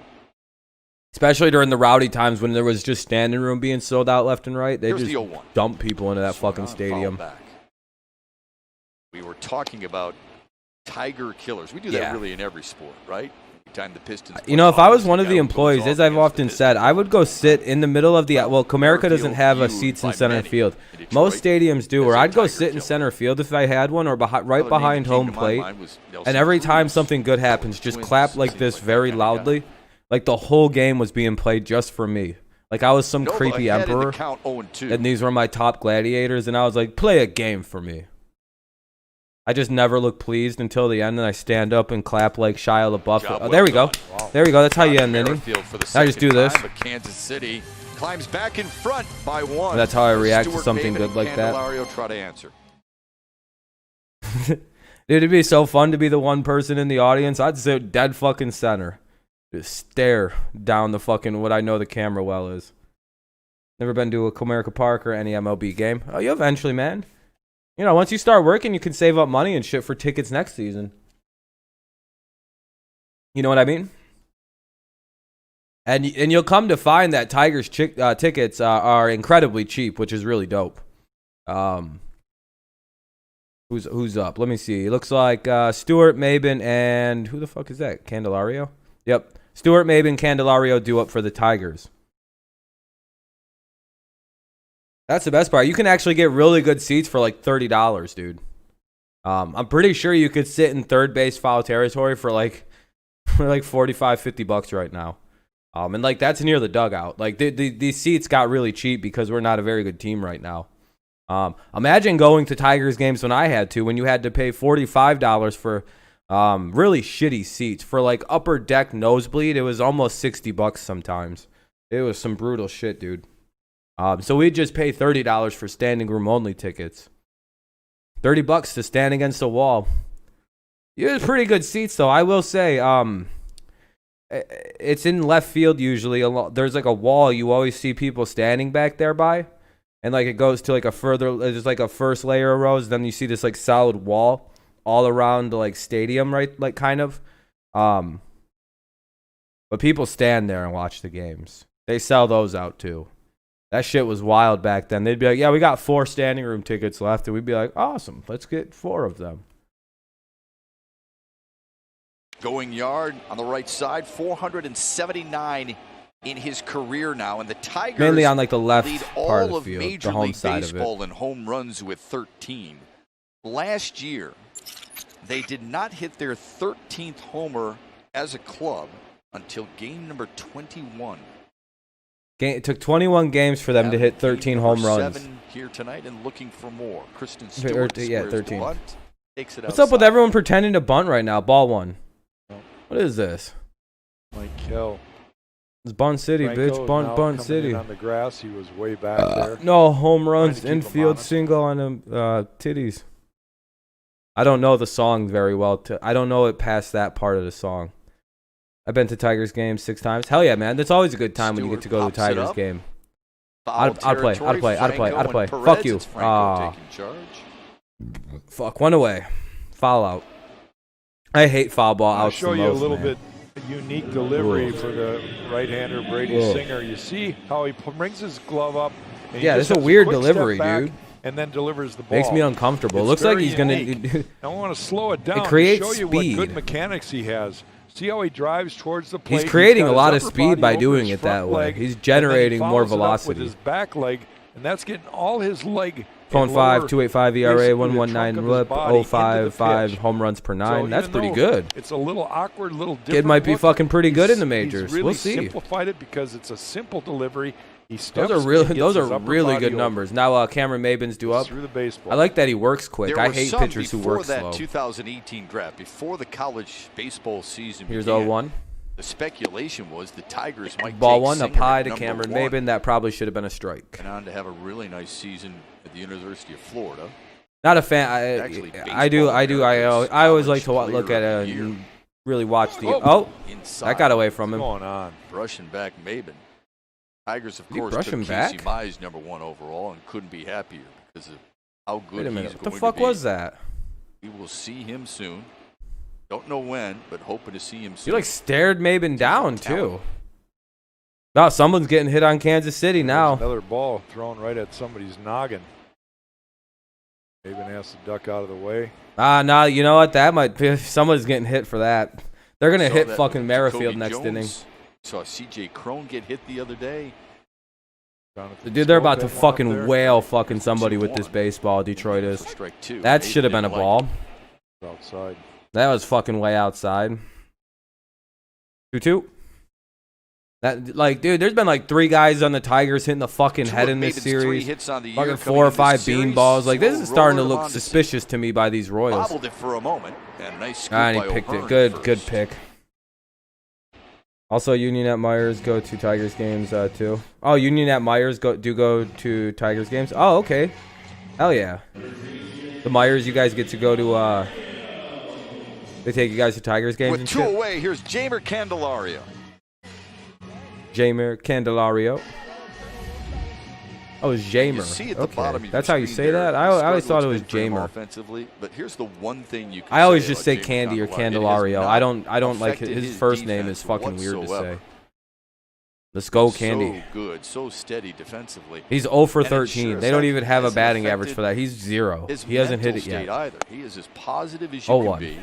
Speaker 1: Especially during the rowdy times when there was just standing room being sold out left and right. They
Speaker 2: Here's
Speaker 1: just
Speaker 2: the 0-1.
Speaker 1: dump people into that
Speaker 2: Swung
Speaker 1: fucking
Speaker 2: on, fouled
Speaker 1: stadium.
Speaker 2: back. We were talking about Tiger killers. We do that
Speaker 1: Yeah.
Speaker 2: really in every sport, right? Anytime the Pistons
Speaker 1: You know, if I was
Speaker 2: play
Speaker 1: one of
Speaker 2: guy
Speaker 1: the
Speaker 2: who
Speaker 1: employees,
Speaker 2: goes
Speaker 1: as
Speaker 2: off
Speaker 1: I've
Speaker 2: against
Speaker 1: often
Speaker 2: the
Speaker 1: said, I would go
Speaker 2: Pistons.
Speaker 1: sit in the middle of the well, Comerica doesn't have a
Speaker 2: viewed
Speaker 1: seats in
Speaker 2: by
Speaker 1: center
Speaker 2: many
Speaker 1: field.
Speaker 2: in Detroit
Speaker 1: Most stadiums do,
Speaker 2: as
Speaker 1: or
Speaker 2: a
Speaker 1: I'd go
Speaker 2: Tiger
Speaker 1: sit in
Speaker 2: killer.
Speaker 1: center field if I had one, or right
Speaker 2: Another name
Speaker 1: behind
Speaker 2: that came
Speaker 1: home
Speaker 2: to my
Speaker 1: plate.
Speaker 2: mind was Nelson
Speaker 1: And every time
Speaker 2: Cruz.
Speaker 1: something good happens, just
Speaker 2: Twins
Speaker 1: clap like
Speaker 2: seemed
Speaker 1: this
Speaker 2: like that
Speaker 1: very
Speaker 2: kind of guy.
Speaker 1: loudly. Like the whole game was being played just for me. Like I was some
Speaker 2: Nova
Speaker 1: creepy
Speaker 2: ahead in the
Speaker 1: emperor,
Speaker 2: count 0-2.
Speaker 1: and these were my top gladiators, and I was like, play a game for me. I just never look pleased until the end, and I stand up and clap like Shia LaBeouf.
Speaker 2: Job
Speaker 1: Oh, there
Speaker 2: well
Speaker 1: we go.
Speaker 2: done.
Speaker 3: Wow.
Speaker 1: There we go. That's how you end the inning.
Speaker 2: Merrifield for the
Speaker 1: Now just
Speaker 2: second
Speaker 1: do this.
Speaker 2: time, but Kansas City climbs back in front by one.
Speaker 1: And that's how I react to
Speaker 2: Stewart
Speaker 1: something
Speaker 2: Maven
Speaker 1: good
Speaker 2: and
Speaker 1: like that.
Speaker 2: Candelario try to answer.
Speaker 1: Dude, it'd be so fun to be the one person in the audience. I'd sit dead fucking center. Just stare down the fucking what I know the camera well is. Never been to a Comerica Park or any MLB game. Oh, you eventually, man. You know, once you start working, you can save up money and shit for tickets next season. You know what I mean? And you'll come to find that Tigers tickets are incredibly cheap, which is really dope. Who's up? Let me see. It looks like Stewart, Maben, and who the fuck is that? Candelario? Yep. Stewart, Maben, Candelario due up for the Tigers. That's the best part. You can actually get really good seats for like $30, dude. I'm pretty sure you could sit in third base foul territory for like $45, $50 right now. And like that's near the dugout. Like these seats got really cheap because we're not a very good team right now. Imagine going to Tigers games when I had to, when you had to pay $45 for really shitty seats. For like upper deck nosebleed, it was almost $60 sometimes. It was some brutal shit, dude. So we'd just pay $30 for standing room only tickets. $30 to stand against the wall. It was pretty good seats, though. I will say, it's in left field usually. There's like a wall you always see people standing back there by, and like it goes to like there's like a first layer of rows. Then you see this like solid wall all around the like stadium, right? Like kind of. But people stand there and watch the games. They sell those out too. That shit was wild back then. They'd be like, yeah, we got 4 standing room tickets left. And we'd be like, awesome. Let's get 4 of them.
Speaker 2: Going yard on the right side, 479 in his career now. And the Tigers
Speaker 1: Mainly on like the left
Speaker 2: lead
Speaker 1: part
Speaker 2: all
Speaker 1: of the field,
Speaker 2: Major
Speaker 1: the home
Speaker 2: League
Speaker 1: side of it.
Speaker 2: Baseball in home runs with 13. Last year, they did not hit their 13th homer as a club until game number 21.
Speaker 1: It took 21 games for them to hit 13 home runs.
Speaker 2: 7 here tonight and looking for more. Kristen
Speaker 1: Or-
Speaker 2: Stewart
Speaker 1: yeah,
Speaker 2: squares
Speaker 1: 13.
Speaker 2: bunt, takes it
Speaker 1: What's up with
Speaker 2: outside.
Speaker 1: everyone pretending to bunt right now? Ball 1. What is this?
Speaker 3: Mike Kell.
Speaker 1: It's Bunt City,
Speaker 3: Franco
Speaker 1: bitch.
Speaker 3: is
Speaker 1: Bunt,
Speaker 3: now
Speaker 1: Bunt
Speaker 3: coming
Speaker 1: City.
Speaker 3: in on the grass. He was way back there.
Speaker 1: No home runs,
Speaker 3: Trying to keep 'em
Speaker 1: infield
Speaker 3: honest.
Speaker 1: single on them titties. I don't know the song very well. I don't know it past that part of the song. I've been to Tigers games 6 times. Hell yeah, man. That's always a good time when you get to go to a
Speaker 2: Stewart pops it
Speaker 1: Tigers
Speaker 2: up.
Speaker 1: game.
Speaker 2: Foul
Speaker 1: Out of play,
Speaker 2: territory,
Speaker 1: out of play, out of play,
Speaker 2: Franco
Speaker 1: out of play.
Speaker 2: and Perez.
Speaker 1: Fuck you.
Speaker 2: It's Franco
Speaker 1: Aw.
Speaker 2: taking charge.
Speaker 1: Fuck, 1 away. Foul out. I hate foul ball
Speaker 3: I'll
Speaker 1: outs
Speaker 3: show
Speaker 1: the
Speaker 3: you
Speaker 1: most,
Speaker 3: a little
Speaker 1: man.
Speaker 3: bit unique delivery
Speaker 1: Whoa.
Speaker 3: for the right-hander Brady
Speaker 1: Whoa.
Speaker 3: Singer. You see how he brings his glove up. And he
Speaker 1: Yeah,
Speaker 3: just
Speaker 1: this is a
Speaker 3: has
Speaker 1: weird
Speaker 3: quick
Speaker 1: delivery,
Speaker 3: step back
Speaker 1: dude.
Speaker 3: And then delivers the ball.
Speaker 1: Makes me uncomfortable.
Speaker 3: It's
Speaker 1: Looks like
Speaker 3: very
Speaker 1: he's going
Speaker 3: unique.
Speaker 1: to...
Speaker 3: I want to slow it down
Speaker 1: creates
Speaker 3: to show you
Speaker 1: speed.
Speaker 3: what good mechanics he has. See how he drives towards the plate.
Speaker 1: He's creating
Speaker 3: got
Speaker 1: a lot
Speaker 3: his
Speaker 1: of
Speaker 3: upper
Speaker 1: speed
Speaker 3: body
Speaker 1: by
Speaker 3: over
Speaker 1: doing
Speaker 3: his
Speaker 1: it that
Speaker 3: front
Speaker 1: way.
Speaker 3: leg,
Speaker 1: He's
Speaker 3: and then he
Speaker 1: generating more
Speaker 3: follows it up
Speaker 1: velocity.
Speaker 3: with his back leg, and that's getting all his leg.
Speaker 1: Phone
Speaker 3: and
Speaker 1: 5,
Speaker 3: lower,
Speaker 1: 285 ERA,
Speaker 3: basically the
Speaker 1: 119
Speaker 3: trunk of his
Speaker 1: whip,
Speaker 3: body into the
Speaker 1: 055
Speaker 3: pitch.
Speaker 1: home runs per
Speaker 3: So
Speaker 1: 9. That's
Speaker 3: even
Speaker 1: pretty
Speaker 3: though
Speaker 1: good.
Speaker 3: It's a little awkward, a little different.
Speaker 1: Kid might be
Speaker 3: look,
Speaker 1: fucking pretty good in the
Speaker 3: he's
Speaker 1: majors.
Speaker 3: really
Speaker 1: We'll see.
Speaker 3: simplified it because it's a simple delivery. He steps
Speaker 1: Those are really,
Speaker 3: and
Speaker 1: those
Speaker 3: gets his
Speaker 1: are
Speaker 3: upper
Speaker 1: really
Speaker 3: body
Speaker 1: good
Speaker 3: over.
Speaker 1: numbers. Now Cameron Maben's due up.
Speaker 3: Through the baseball.
Speaker 1: I like that he works quick.
Speaker 2: There
Speaker 1: I
Speaker 2: were
Speaker 1: hate
Speaker 2: some
Speaker 1: pitchers who
Speaker 2: before
Speaker 1: work
Speaker 2: that
Speaker 1: slow.
Speaker 2: 2018 draft, before the college baseball season
Speaker 1: Here's
Speaker 2: began,
Speaker 1: 0-1.
Speaker 2: the speculation was the Tigers might
Speaker 1: Ball
Speaker 2: take
Speaker 1: 1 up
Speaker 2: Singer
Speaker 1: high
Speaker 2: at
Speaker 1: to
Speaker 2: number
Speaker 1: Cameron
Speaker 2: 1.
Speaker 1: Maben. That probably should have been a strike.
Speaker 2: Went on to have a really nice season at the University of Florida.
Speaker 1: Not a fan.
Speaker 2: Actually,
Speaker 1: I always like to
Speaker 2: College
Speaker 1: look at
Speaker 2: Player of the Year.
Speaker 1: and really watch the.
Speaker 3: Oh.
Speaker 1: Oh,
Speaker 2: Inside.
Speaker 1: that got away from
Speaker 3: What's
Speaker 1: him.
Speaker 3: going on?
Speaker 2: Brushing back Maben. Tigers, of
Speaker 1: Did he
Speaker 2: course,
Speaker 1: brush
Speaker 2: took
Speaker 1: him
Speaker 2: Casey
Speaker 1: back?
Speaker 2: Mize number 1 overall and couldn't be happier because of how good
Speaker 1: Wait a
Speaker 2: he's
Speaker 1: minute.
Speaker 2: going
Speaker 1: What the
Speaker 2: to
Speaker 1: fuck
Speaker 2: be.
Speaker 1: was that?
Speaker 2: We will see him soon. Don't know when, but hoping to see him
Speaker 1: He
Speaker 2: soon.
Speaker 1: like stared Maben down too. No, someone's getting hit on Kansas City
Speaker 3: There's
Speaker 1: now.
Speaker 3: another ball thrown right at somebody's noggin. Maben has to duck out of the way.
Speaker 1: No, you know what? That might be. Someone's getting hit for that. They're gonna
Speaker 2: Saw
Speaker 1: hit
Speaker 2: that
Speaker 1: fucking
Speaker 2: with
Speaker 1: Merrifield
Speaker 2: Jacoby
Speaker 1: next
Speaker 2: Jones.
Speaker 1: inning.
Speaker 2: Saw C.J. Crone get hit the other day.
Speaker 3: Jonathan
Speaker 1: Dude, they're about to
Speaker 3: Scope had one up
Speaker 1: fucking
Speaker 3: there.
Speaker 1: whail fucking somebody with this
Speaker 2: 2-1.
Speaker 1: baseball. Detroit is.
Speaker 2: Strike 2.
Speaker 1: That
Speaker 2: Maben
Speaker 1: should have been a
Speaker 2: didn't like
Speaker 1: ball.
Speaker 2: it.
Speaker 3: Outside.
Speaker 1: That was fucking way outside. 2-2. That like, dude, there's been like 3 guys on the Tigers hitting the fucking
Speaker 2: Two
Speaker 1: head
Speaker 2: of
Speaker 1: in this
Speaker 2: Maben's 3
Speaker 1: series.
Speaker 2: hits on the year
Speaker 1: Fucking
Speaker 2: coming
Speaker 1: 4 or
Speaker 2: into
Speaker 1: 5
Speaker 2: the series.
Speaker 1: beanballs. Like, this
Speaker 2: Slow
Speaker 1: is starting to
Speaker 2: roller
Speaker 1: look
Speaker 2: on to
Speaker 1: suspicious to me by these Royals.
Speaker 2: Bobbled it for a moment. And a nice scoop
Speaker 1: And
Speaker 2: by
Speaker 1: he picked
Speaker 2: O'Hearn
Speaker 1: it. Good,
Speaker 2: first.
Speaker 1: good pick. Also, Union at Myers go to Tigers games too. Oh, Union at Myers go to Tigers games. Oh, okay. Hell yeah. The Myers, you guys get to go to. They take you guys to Tigers games
Speaker 2: With
Speaker 1: and
Speaker 2: 2
Speaker 1: shit.
Speaker 2: away, here's Jamer Candelario.
Speaker 1: Jamer Candelario. Oh, it's
Speaker 2: You
Speaker 1: Jamer.
Speaker 2: see at the
Speaker 1: Okay,
Speaker 2: bottom of
Speaker 1: that's
Speaker 2: your
Speaker 1: how you
Speaker 2: screen
Speaker 1: say
Speaker 2: there,
Speaker 1: that. I
Speaker 2: the
Speaker 1: always
Speaker 2: start
Speaker 1: thought it was
Speaker 2: looks good for him
Speaker 1: Jamer.
Speaker 2: offensively, but here's the one thing you can
Speaker 1: I always
Speaker 2: say
Speaker 1: just
Speaker 2: about
Speaker 1: say
Speaker 2: Jamer
Speaker 1: Candy or
Speaker 2: Candelario.
Speaker 1: Candelario. I don't like
Speaker 2: affected
Speaker 1: his
Speaker 2: his
Speaker 1: first name
Speaker 2: defense
Speaker 1: is fucking weird to
Speaker 2: whatsoever.
Speaker 1: say. Let's go, Candy.
Speaker 2: So good, so steady defensively.
Speaker 1: He's 0 for
Speaker 2: And it
Speaker 1: 13.
Speaker 2: sure
Speaker 1: They don't
Speaker 2: has-
Speaker 1: even have a
Speaker 2: hasn't
Speaker 1: batting average
Speaker 2: affected
Speaker 1: for that. He's 0.
Speaker 2: His
Speaker 1: He hasn't hit
Speaker 2: mental
Speaker 1: it
Speaker 2: state
Speaker 1: yet.
Speaker 2: either. He is as positive as you
Speaker 1: 0-1.
Speaker 2: can be.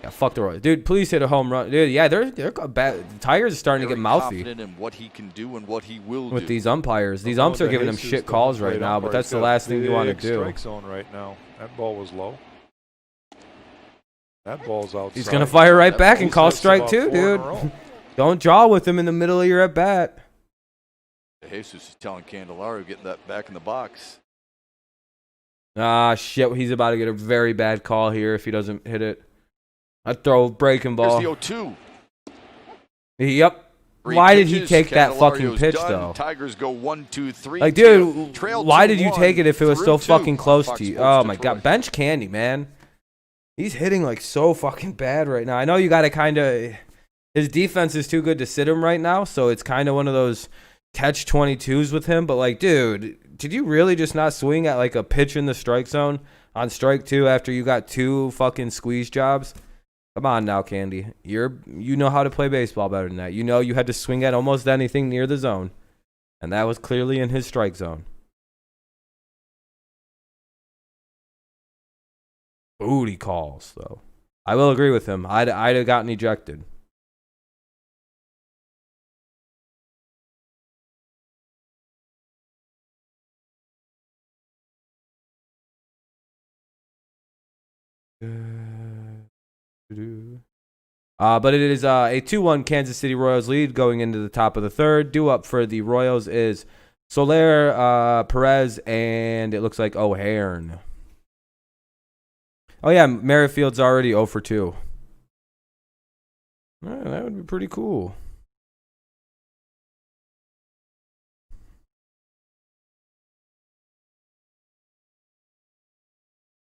Speaker 1: Yeah, fuck the Royals. Dude, please hit a home run. Dude, yeah, they're bad. The Tigers are starting to
Speaker 2: Very
Speaker 1: get mouthy
Speaker 2: confident in what he can do and what he will
Speaker 1: with
Speaker 2: do.
Speaker 1: these umpires. These
Speaker 3: Oh,
Speaker 1: umps are
Speaker 3: the
Speaker 1: giving him
Speaker 3: Jesus,
Speaker 1: shit
Speaker 3: the
Speaker 1: calls
Speaker 3: home
Speaker 1: right
Speaker 3: plate
Speaker 1: now, but
Speaker 3: umpire,
Speaker 1: that's
Speaker 3: he's
Speaker 1: the
Speaker 3: got a
Speaker 1: last thing you want to
Speaker 3: big
Speaker 1: do.
Speaker 3: Strike zone right now. That ball was low. That ball's outside.
Speaker 1: He's going to fire right
Speaker 2: That
Speaker 1: back and
Speaker 3: He's
Speaker 1: call
Speaker 3: missed
Speaker 1: strike
Speaker 3: about
Speaker 1: 2,
Speaker 3: 4 in a
Speaker 1: dude.
Speaker 3: row.
Speaker 1: Don't jaw with him in the middle of your at bat.
Speaker 2: Jesus is telling Candelario getting that back in the box.
Speaker 1: Ah, shit. He's about to get a very bad call here if he doesn't hit it. I'd throw a breaking ball.
Speaker 2: Here's the 0-2.
Speaker 1: Yep.
Speaker 2: 3
Speaker 1: Why did he
Speaker 2: pitches,
Speaker 1: take that fucking
Speaker 2: Candelario's
Speaker 1: pitch,
Speaker 2: done.
Speaker 1: though?
Speaker 2: Tigers go 1-2-3.
Speaker 1: Like, dude,
Speaker 2: Trail
Speaker 1: why did you
Speaker 2: 2-1
Speaker 1: take it if it was so
Speaker 2: through 2
Speaker 1: fucking
Speaker 2: on
Speaker 1: close
Speaker 2: Fox
Speaker 1: to you?
Speaker 2: Sports
Speaker 1: Oh, my
Speaker 2: Detroit.
Speaker 1: God. Bench Candy, man. He's hitting, like, so fucking bad right now. I know you got to kind of... His defense is too good to sit him right now, so it's kind of one of those catch-22s with him. But, like, dude, did you really just not swing at, like, a pitch in the strike zone on strike 2 after you got 2 fucking squeeze jobs? Come on now, Candy. You know how to play baseball better than that. You know you had to swing at almost anything near the zone, and that was clearly in his strike zone. Booty calls, though. I will agree with him. I'd have gotten ejected. But it is a 2-1 Kansas City Royals lead going into the top of the third. Due up for the Royals is Soler, Perez, and it looks like O'Hearn. Oh, yeah, Merrifield's already 0 for 2. That would be pretty cool.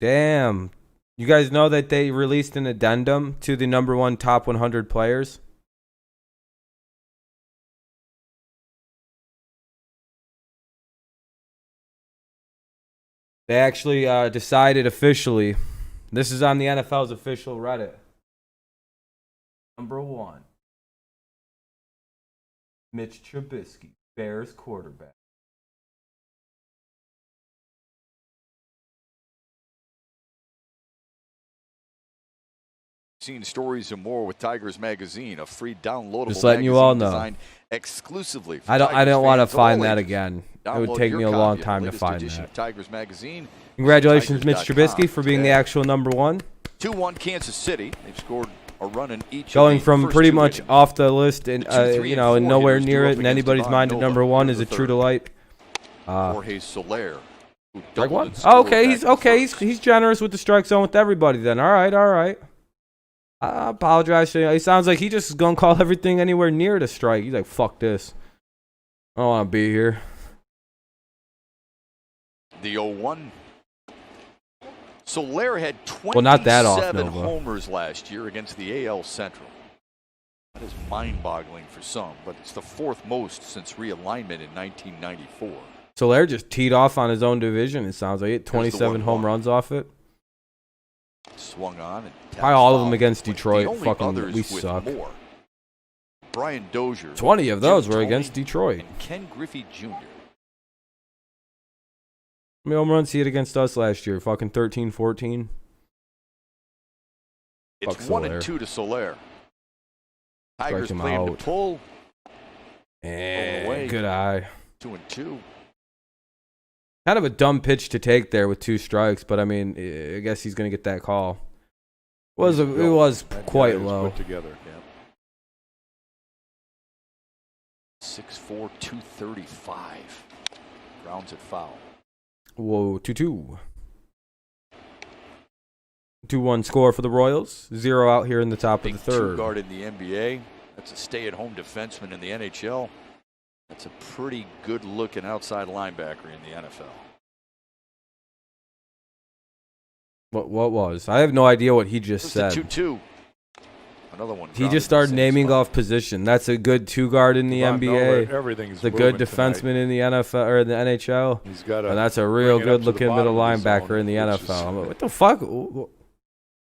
Speaker 1: Damn. You guys know that they released an addendum to the #1 top 100 players? They actually decided officially. This is on the NFL's official Reddit. #1. Mitch Trubisky, Bears quarterback.
Speaker 2: Seen stories and more with Tigers Magazine, a free downloadable
Speaker 1: Just letting you all know.
Speaker 2: designed exclusively for
Speaker 1: I don't
Speaker 2: Tigers
Speaker 1: want to
Speaker 2: fans of
Speaker 1: find
Speaker 2: all
Speaker 1: that
Speaker 2: ages.
Speaker 1: again. It
Speaker 2: Download
Speaker 1: would take
Speaker 2: your
Speaker 1: me a
Speaker 2: copy
Speaker 1: long
Speaker 2: of the
Speaker 1: time to
Speaker 2: latest
Speaker 1: find
Speaker 2: edition
Speaker 1: that.
Speaker 2: of Tigers Magazine.
Speaker 1: Congratulations, Mitch
Speaker 2: Tigers.com
Speaker 1: Trubisky, for being the
Speaker 2: today.
Speaker 1: actual number one.
Speaker 2: 2-1 Kansas City. They've scored a run in each.
Speaker 1: Going
Speaker 2: of the
Speaker 1: from
Speaker 2: first
Speaker 1: pretty
Speaker 2: 2
Speaker 1: much
Speaker 2: innings.
Speaker 1: off the list and
Speaker 2: The 2, 3,
Speaker 1: you
Speaker 2: and
Speaker 1: know, and
Speaker 2: 4
Speaker 1: nowhere
Speaker 2: hitters
Speaker 1: near
Speaker 2: drew
Speaker 1: it
Speaker 2: up
Speaker 1: in
Speaker 2: against
Speaker 1: anybody's
Speaker 2: Devon
Speaker 1: mind at
Speaker 2: Nova
Speaker 1: number one
Speaker 2: in
Speaker 1: is
Speaker 2: the
Speaker 1: a true
Speaker 2: third.
Speaker 1: delight.
Speaker 2: Jorge Soler. Who
Speaker 1: Strike
Speaker 2: doubled
Speaker 1: one.
Speaker 2: and
Speaker 1: Oh,
Speaker 2: scored
Speaker 1: okay,
Speaker 2: back
Speaker 1: he's
Speaker 2: in the
Speaker 1: okay.
Speaker 2: first.
Speaker 1: He's generous with the strike zone with everybody. Then all right. I apologize. He sounds like he just is gonna call everything anywhere near the strike. He's like, fuck this. I don't want to be here.
Speaker 2: The 0-1. Soler had 27
Speaker 1: Well, not that off, Nova.
Speaker 2: homers last year against the AL Central. That is mind-boggling for some, but it's the 4th most since realignment in 1994.
Speaker 1: Soler just teed off on his own division. It sounds like it. 27 home
Speaker 2: 1-1.
Speaker 1: runs off it.
Speaker 2: Swung on and tapped
Speaker 1: Probably all of
Speaker 2: foul.
Speaker 1: them against
Speaker 2: With
Speaker 1: Detroit.
Speaker 2: the only
Speaker 1: Fucking,
Speaker 2: others
Speaker 1: we
Speaker 2: with
Speaker 1: suck.
Speaker 2: More. Brian Dozier.
Speaker 1: 20 of those
Speaker 2: Jim
Speaker 1: were
Speaker 2: Thome,
Speaker 1: against Detroit.
Speaker 2: And Ken Griffey Jr.
Speaker 1: How many home runs he had against us last year? Fucking 13, 14.
Speaker 2: It's
Speaker 1: Fuck
Speaker 2: 1-2
Speaker 1: Soler.
Speaker 2: to Soler. Tigers
Speaker 1: Strike him
Speaker 2: play him to
Speaker 1: out.
Speaker 2: pull.
Speaker 1: Away. Good eye.
Speaker 2: 2-2.
Speaker 1: Kind of a dumb pitch to take there with 2 strikes, but I mean, I guess he's gonna get that call. It was
Speaker 3: That
Speaker 1: quite
Speaker 3: guy was
Speaker 1: low.
Speaker 3: Put together.
Speaker 2: Yeah. 6'4", 235. Grounds it foul.
Speaker 1: Whoa, 2-2. 2-1 score for the Royals. 0 out here in the top of
Speaker 2: Big
Speaker 1: the third.
Speaker 2: two-guard in the NBA. That's a stay-at-home defenseman in the NHL. That's a pretty good-looking outside linebacker in the NFL.
Speaker 1: What was? I have no idea what he just
Speaker 2: It's
Speaker 1: said.
Speaker 2: a 2-2. Another one.
Speaker 1: He just started naming off position. That's a good 2-guard in the
Speaker 3: Devon Nova,
Speaker 1: NBA.
Speaker 3: everything's
Speaker 1: The good
Speaker 3: moving tonight.
Speaker 1: defenseman in the NFL or the NHL.
Speaker 3: He's got
Speaker 1: And that's a real
Speaker 3: bring it up to the
Speaker 1: good-looking middle
Speaker 3: bottom of the
Speaker 1: linebacker
Speaker 3: zone,
Speaker 1: in the
Speaker 3: which is
Speaker 1: NFL. What the fuck?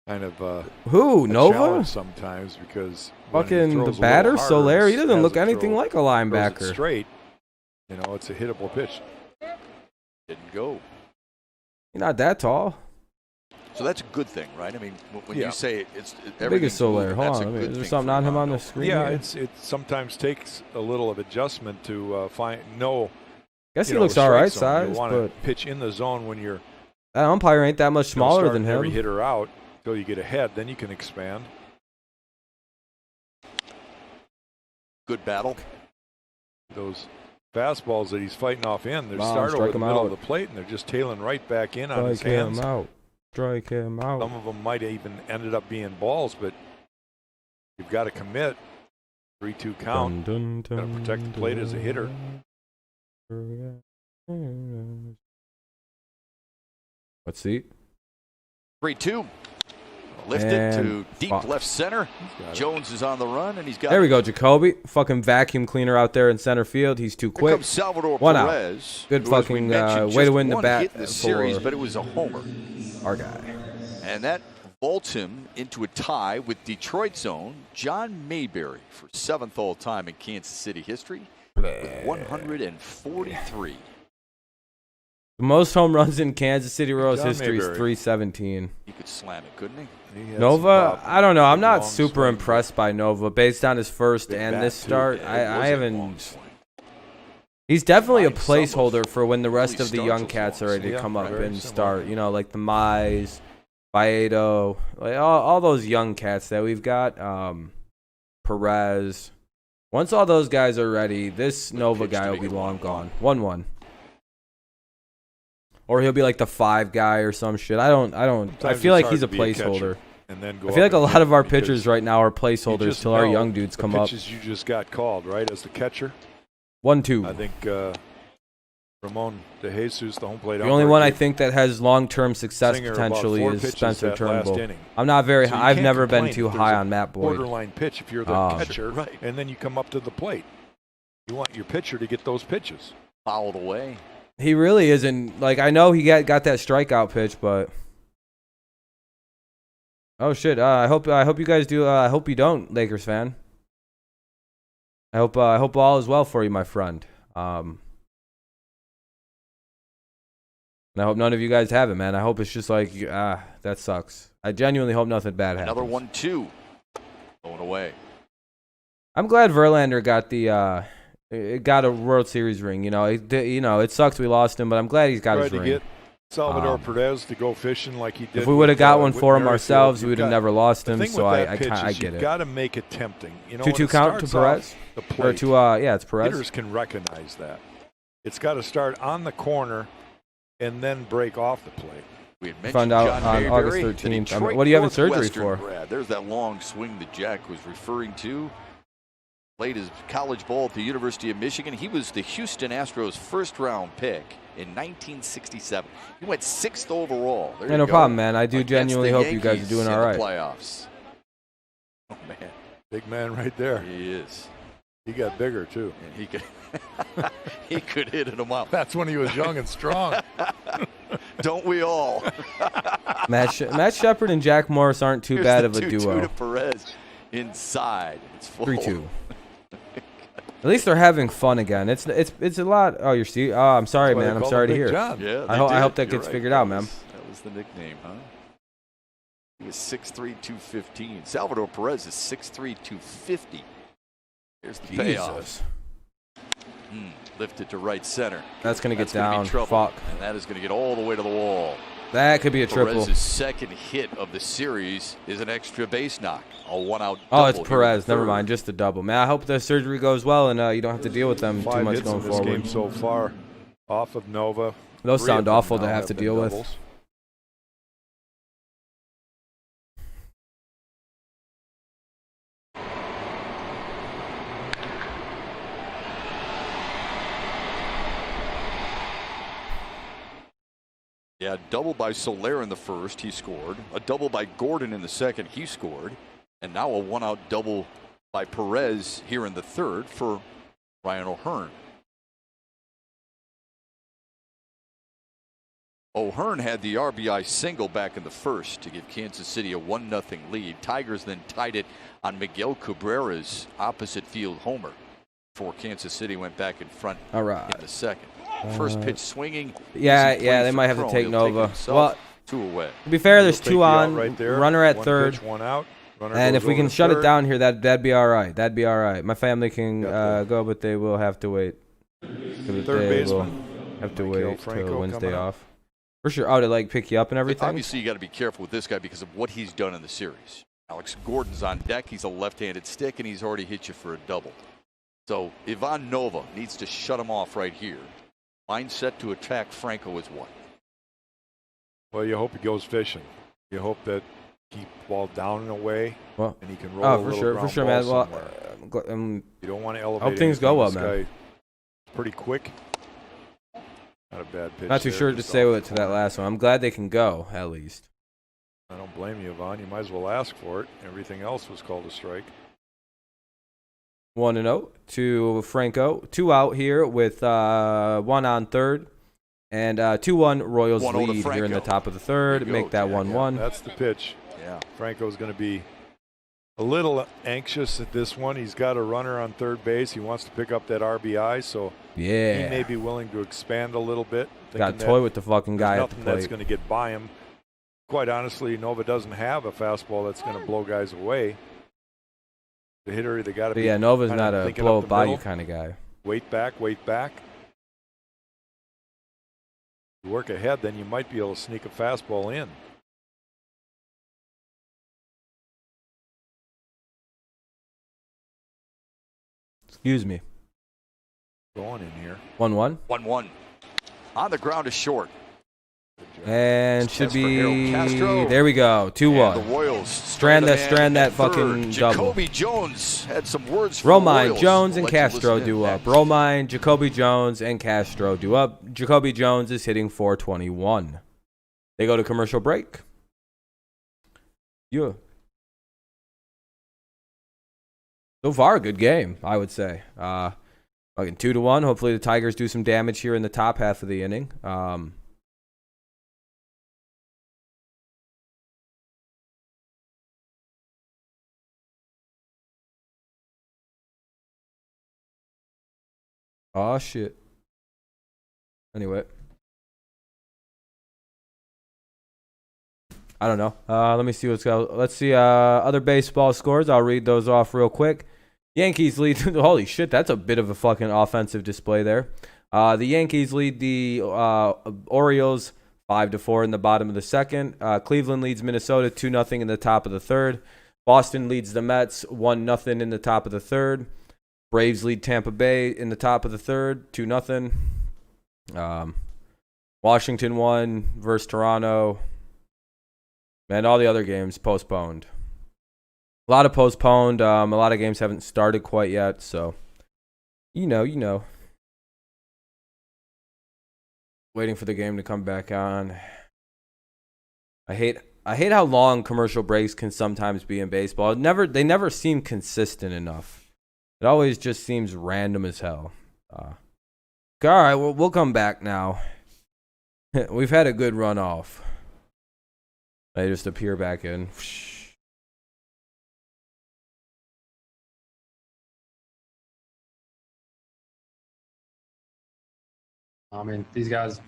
Speaker 3: kind of
Speaker 1: Who?
Speaker 3: a
Speaker 1: Nova?
Speaker 3: challenge sometimes because when he
Speaker 1: Fucking the
Speaker 3: throws a little
Speaker 1: batter,
Speaker 3: harder,
Speaker 1: Soler. He doesn't
Speaker 3: has
Speaker 1: look
Speaker 3: to
Speaker 1: anything
Speaker 3: throw-
Speaker 1: like a
Speaker 3: throws it
Speaker 1: linebacker.
Speaker 3: straight. You know, it's a hittable pitch.
Speaker 2: Didn't go.
Speaker 1: He's not that tall.
Speaker 2: So that's a good thing, right? I mean, when
Speaker 3: Yeah.
Speaker 2: you say it's
Speaker 1: Big as
Speaker 2: everything's
Speaker 1: Soler.
Speaker 2: moving,
Speaker 1: Hold
Speaker 2: that's
Speaker 1: on.
Speaker 2: a
Speaker 1: I mean,
Speaker 2: good
Speaker 1: is there
Speaker 2: thing
Speaker 1: something
Speaker 2: for
Speaker 1: on him on the
Speaker 2: Devon
Speaker 1: screen?
Speaker 3: Yeah,
Speaker 1: here?
Speaker 3: it sometimes takes a little of adjustment to know.
Speaker 1: Guess he
Speaker 3: you know,
Speaker 1: looks
Speaker 3: the
Speaker 1: all
Speaker 3: strike
Speaker 1: right
Speaker 3: zone.
Speaker 1: size,
Speaker 3: You want
Speaker 1: but
Speaker 3: to pitch in the zone when you're
Speaker 1: that umpire ain't that much smaller than
Speaker 3: starting every
Speaker 1: him.
Speaker 3: hitter out until you get ahead. Then you can expand.
Speaker 2: Good battle.
Speaker 3: Those fastballs that he's fighting off in, they're
Speaker 1: Bomb,
Speaker 3: starting
Speaker 1: strike
Speaker 3: over the
Speaker 1: him
Speaker 3: middle
Speaker 1: out.
Speaker 3: of the plate, and they're just tailing right back in on his
Speaker 1: Strike him
Speaker 3: hands.
Speaker 1: out. Strike him out.
Speaker 3: Some of them might have even ended up being balls, but you've got to commit. 3-2 count. Gotta protect the plate as a hitter.
Speaker 1: Let's see.
Speaker 2: 3-2. Lifted
Speaker 1: And
Speaker 2: to deep
Speaker 1: fuck.
Speaker 2: left center.
Speaker 3: Got it.
Speaker 2: Jones is on the run, and he's got
Speaker 1: There we
Speaker 2: it.
Speaker 1: go, Jacoby. Fucking vacuum cleaner out there in center field. He's too
Speaker 2: Here
Speaker 1: quick.
Speaker 2: comes Salvador
Speaker 1: One out.
Speaker 2: Perez.
Speaker 1: Good
Speaker 2: who, as we
Speaker 1: fucking,
Speaker 2: mentioned,
Speaker 1: way to
Speaker 2: just
Speaker 1: win the
Speaker 2: one
Speaker 1: bat
Speaker 2: hit in the
Speaker 1: for-
Speaker 2: series, but it was a homer.
Speaker 1: Our guy.
Speaker 2: And that vaults him into a tie with Detroit's own John Mayberry for 7th all-time in Kansas City history with 143.
Speaker 1: The most home runs in Kansas City Royals
Speaker 3: John
Speaker 1: history is
Speaker 3: Mayberry.
Speaker 1: 317.
Speaker 2: He could slam it, couldn't he?
Speaker 3: He had some
Speaker 1: Nova,
Speaker 3: pop,
Speaker 1: I don't know. I'm
Speaker 3: big
Speaker 1: not
Speaker 3: long
Speaker 1: super
Speaker 3: swing.
Speaker 1: impressed by Nova based on his first
Speaker 3: Big
Speaker 1: and
Speaker 3: bat,
Speaker 1: this
Speaker 3: too.
Speaker 1: start.
Speaker 2: Yeah, it
Speaker 1: I
Speaker 2: was a long
Speaker 1: haven't.
Speaker 2: swing.
Speaker 1: He's definitely a
Speaker 2: Reminds some of
Speaker 1: placeholder for when the rest
Speaker 2: early
Speaker 1: of the young
Speaker 2: starts
Speaker 1: cats
Speaker 2: of
Speaker 1: are ready to
Speaker 3: Yeah,
Speaker 1: come up
Speaker 3: very
Speaker 1: and
Speaker 3: similar.
Speaker 1: start. You know, like the Mize, Baedo, like all those young cats that we've got. Perez. Once all those guys are ready, this Nova
Speaker 2: pitch to
Speaker 1: guy will
Speaker 2: make
Speaker 1: be
Speaker 2: it
Speaker 1: long
Speaker 2: 1-1.
Speaker 1: gone. 1-1. Or he'll be like the 5 guy or some shit. I
Speaker 3: Sometimes
Speaker 1: feel
Speaker 3: it's
Speaker 1: like he's a
Speaker 3: hard to be a catcher
Speaker 1: placeholder.
Speaker 3: and then go
Speaker 1: I feel
Speaker 3: up
Speaker 1: like a
Speaker 3: and
Speaker 1: lot
Speaker 3: hit
Speaker 1: of our
Speaker 3: because
Speaker 1: pitchers right now are
Speaker 3: you
Speaker 1: placeholders
Speaker 3: just
Speaker 1: till our
Speaker 3: know
Speaker 1: young dudes
Speaker 3: the
Speaker 1: come up.
Speaker 3: pitches you just got called, right, as the catcher.
Speaker 1: 1-2.
Speaker 3: I think Ramon De Jesus, the home plate
Speaker 1: The only one I
Speaker 3: umpire,
Speaker 1: think that has long-term success
Speaker 3: Singer about
Speaker 1: potentially
Speaker 3: 4
Speaker 1: is
Speaker 3: pitches
Speaker 1: Spencer
Speaker 3: that last
Speaker 1: Turnbull.
Speaker 3: inning.
Speaker 1: I'm not very.
Speaker 3: So you
Speaker 1: I've
Speaker 3: can't
Speaker 1: never been
Speaker 3: complain
Speaker 1: too
Speaker 3: if
Speaker 1: high
Speaker 3: there's
Speaker 1: on
Speaker 3: a
Speaker 1: Matt Boyd.
Speaker 3: borderline pitch if you're the catcher,
Speaker 2: Right.
Speaker 3: and then you come up to the plate. You want your pitcher to get those pitches.
Speaker 2: Fouled away.
Speaker 1: He really isn't. Like I know he got that strikeout pitch, but oh shit! I hope you guys do. I hope you don't, Lakers fan. I hope all is well for you, my friend. And I hope none of you guys have it, man. I hope it's just like that sucks. I genuinely hope nothing bad happens.
Speaker 2: Another 1-2 going away.
Speaker 1: I'm glad Verlander got the got a World Series ring. You know, it sucks we lost him, but I'm glad he's got his
Speaker 3: Tried to
Speaker 1: ring.
Speaker 3: get Salvador Perez to go fishing like he did.
Speaker 1: If we would have got one for him
Speaker 3: Merrifield,
Speaker 1: ourselves, we would have never lost him.
Speaker 3: The thing
Speaker 1: So
Speaker 3: with
Speaker 1: I
Speaker 3: that pitch
Speaker 1: get
Speaker 3: is
Speaker 1: it.
Speaker 3: You've got to make it tempting. You know,
Speaker 1: 2-2 count to Perez,
Speaker 3: the plate,
Speaker 1: or to yeah, it's Perez.
Speaker 3: hitters can recognize that. It's got to start on the corner and then break off the plate.
Speaker 2: We had mentioned
Speaker 1: Found out
Speaker 2: John
Speaker 1: on
Speaker 2: Mayberry,
Speaker 1: August
Speaker 2: the
Speaker 1: 13th.
Speaker 2: Detroit
Speaker 1: What are you having surgery
Speaker 2: Northwestern
Speaker 1: for?
Speaker 2: grad. There's that long swing that Jack was referring to. Played his college ball at the University of Michigan. He was the Houston Astros first-round pick in 1967. He went 6th overall. There
Speaker 1: Yeah,
Speaker 2: you
Speaker 1: no
Speaker 2: go.
Speaker 1: problem, man. I do
Speaker 2: Against
Speaker 1: genuinely
Speaker 2: the
Speaker 1: hope you guys are
Speaker 2: Yankees
Speaker 1: doing
Speaker 2: in
Speaker 1: all right.
Speaker 2: the playoffs. Oh man,
Speaker 3: Big man right there.
Speaker 2: he is.
Speaker 3: He got bigger too.
Speaker 2: And he could he could hit it him out.
Speaker 3: That's when he was young and strong.
Speaker 2: Don't we all?
Speaker 1: Matt Shepard and Jack Morris aren't too
Speaker 2: Here's
Speaker 1: bad
Speaker 2: the
Speaker 1: of a
Speaker 2: 2-2
Speaker 1: duo.
Speaker 2: to Perez inside. It's full.
Speaker 1: 3-2. At least they're having fun again. It's a lot. Oh, you're Steve. Oh, I'm sorry,
Speaker 3: That's why
Speaker 1: man.
Speaker 3: they
Speaker 1: I'm
Speaker 3: call
Speaker 1: sorry
Speaker 3: him
Speaker 1: to
Speaker 3: Big
Speaker 1: hear.
Speaker 3: John.
Speaker 2: Yeah,
Speaker 1: I hope that
Speaker 2: You're
Speaker 1: gets
Speaker 2: right.
Speaker 1: figured out, man.
Speaker 2: That was the nickname, huh? He was 6'3", 215. Salvador Perez is 6'3", 250. Here's the payoff.
Speaker 1: Jesus.
Speaker 2: Lifted to right center.
Speaker 1: That's gonna get
Speaker 2: That's gonna
Speaker 1: down.
Speaker 2: be trouble.
Speaker 1: Fuck.
Speaker 2: And that is going to get all the way to the wall.
Speaker 1: That could be a triple.
Speaker 2: Perez's second hit of the series is an extra base knock. A one-out double.
Speaker 1: Oh, it's
Speaker 2: here in
Speaker 1: Perez.
Speaker 2: the
Speaker 1: Never
Speaker 2: third.
Speaker 1: mind. Just the double. Man, I hope the surgery goes well and you don't have to deal with them too
Speaker 3: 5
Speaker 1: much
Speaker 3: hits
Speaker 1: going
Speaker 3: in this
Speaker 1: forward.
Speaker 3: game so far. Off of Nova.
Speaker 1: Those
Speaker 3: 3
Speaker 1: sound
Speaker 3: of them
Speaker 1: awful to
Speaker 3: now
Speaker 1: have to
Speaker 3: been
Speaker 1: deal with.
Speaker 3: doubles.
Speaker 2: Yeah, double by Soler in the first, he scored. A double by Gordon in the second, he scored. And now a one-out double by Perez here in the third for Ryan O'Hearn. O'Hearn had the RBI single back in the first to give Kansas City a 1-0 lead. Tigers then tied it on Miguel Cabrera's opposite field homer before Kansas City went back in front
Speaker 1: All right.
Speaker 2: in the second. First pitch swinging.
Speaker 1: Yeah,
Speaker 2: easy
Speaker 1: yeah,
Speaker 2: play
Speaker 1: they
Speaker 2: for
Speaker 1: might have to
Speaker 2: Cron.
Speaker 1: take
Speaker 2: He'll
Speaker 1: Nova.
Speaker 2: himself
Speaker 1: Well,
Speaker 2: 2 away.
Speaker 1: to be fair, there's
Speaker 3: He'll take
Speaker 1: 2
Speaker 3: the out
Speaker 1: on.
Speaker 3: right there.
Speaker 1: Runner at
Speaker 3: One
Speaker 1: third.
Speaker 3: pitch, 1 out. Runner
Speaker 1: And
Speaker 3: goes
Speaker 1: if we
Speaker 3: over
Speaker 1: can
Speaker 3: to
Speaker 1: shut it
Speaker 3: third.
Speaker 1: down here, that'd be all right. That'd be all right. My family can go, but they will have to wait.
Speaker 3: Third
Speaker 1: They
Speaker 3: baseman.
Speaker 1: will have to
Speaker 3: Miguel
Speaker 1: wait
Speaker 3: Franco
Speaker 1: till Wednesday
Speaker 3: coming up.
Speaker 1: off. For sure. Oh, to like pick you up and everything.
Speaker 2: Obviously, you got to be careful with this guy because of what he's done in the series. Alex Gordon's on deck. He's a left-handed stick, and he's already hit you for a double. So Ivan Nova needs to shut him off right here. Mindset to attack Franco is what?
Speaker 3: Well, you hope he goes fishing. You hope that keep the ball down and away,
Speaker 1: Well,
Speaker 3: and he can roll a
Speaker 1: oh, for
Speaker 3: little
Speaker 1: sure,
Speaker 3: ground
Speaker 1: man.
Speaker 3: ball
Speaker 1: Well,
Speaker 3: somewhere. You don't want to elevate.
Speaker 1: hope things go
Speaker 3: anything.
Speaker 1: well,
Speaker 3: This
Speaker 1: man.
Speaker 3: guy, pretty quick. Not a bad pitch.
Speaker 1: not too
Speaker 3: there,
Speaker 1: sure to
Speaker 3: just
Speaker 1: say
Speaker 3: off
Speaker 1: what
Speaker 3: the
Speaker 1: to that
Speaker 3: corner.
Speaker 1: last one. I'm glad they can go at least.
Speaker 3: I don't blame you, Yvonne. You might as well ask for it. Everything else was called a strike.
Speaker 1: 1-0 to Franco. 2 out here with 1 on third. And 2-1 Royals
Speaker 2: 1-0 to
Speaker 1: lead here in the
Speaker 2: Franco.
Speaker 1: top of the third.
Speaker 2: There you
Speaker 1: Make
Speaker 2: go,
Speaker 1: that
Speaker 2: Jack.
Speaker 1: 1-1.
Speaker 3: That's the pitch.
Speaker 2: Yeah.
Speaker 3: Franco's going to be a little anxious at this one. He's got a runner on third base. He wants to pick up that RBI, so he may
Speaker 1: Yeah.
Speaker 3: be willing to expand a little bit.
Speaker 1: Got
Speaker 3: thinking
Speaker 1: toy
Speaker 3: that
Speaker 1: with the fucking
Speaker 3: there's
Speaker 1: guy at the
Speaker 3: nothing that's
Speaker 1: plate.
Speaker 3: going to get by him. Quite honestly, Nova doesn't have a fastball that's going to blow guys away. The hitter either got to
Speaker 1: But
Speaker 3: be
Speaker 1: yeah, Nova's
Speaker 3: kinda
Speaker 1: not a
Speaker 3: thinking
Speaker 1: blow
Speaker 3: up
Speaker 1: it
Speaker 3: the
Speaker 1: by you
Speaker 3: middle.
Speaker 1: kind of guy.
Speaker 3: Wait back. You work ahead, then you might be able to sneak a fastball in.
Speaker 1: Excuse me.
Speaker 3: Going in here.
Speaker 1: 1-1.
Speaker 2: 1-1. On the ground is short.
Speaker 1: And should
Speaker 2: That's for Harold
Speaker 1: be.
Speaker 2: Castro.
Speaker 1: There we go.
Speaker 2: And
Speaker 1: 2-1.
Speaker 2: the Royals
Speaker 1: Strand that-
Speaker 2: man
Speaker 1: strand that
Speaker 2: at third.
Speaker 1: fucking double.
Speaker 2: Jacoby Jones had some words for the
Speaker 1: Romine,
Speaker 2: Royals.
Speaker 1: Jones,
Speaker 2: We'll
Speaker 1: and
Speaker 2: let you
Speaker 1: Castro
Speaker 2: listen in
Speaker 1: do up.
Speaker 2: next.
Speaker 1: Romine, Jacoby Jones, and Castro do up. Jacoby Jones is hitting 421. They go to commercial break. Yeah. So far, a good game, I would say. Fucking 2-1. Hopefully, the Tigers do some damage here in the top half of the inning. Oh shit. Anyway. I don't know. Let me see what's going. Let's see other baseball scores. I'll read those off real quick. Yankees lead. Holy shit, that's a bit of a fucking offensive display there. The Yankees lead the Orioles 5-4 in the bottom of the second. Cleveland leads Minnesota 2-0 in the top of the third. Boston leads the Mets 1-0 in the top of the third. Braves lead Tampa Bay in the top of the third 2-0. Washington won versus Toronto. And all the other games postponed. A lot of postponed. A lot of games haven't started quite yet. So, you know. Waiting for the game to come back on. I hate how long commercial breaks can sometimes be in baseball. They never seem consistent enough. It always just seems random as hell. All right, we'll come back now. We've had a good run off. They just appear back in.
Speaker 4: I mean, these guys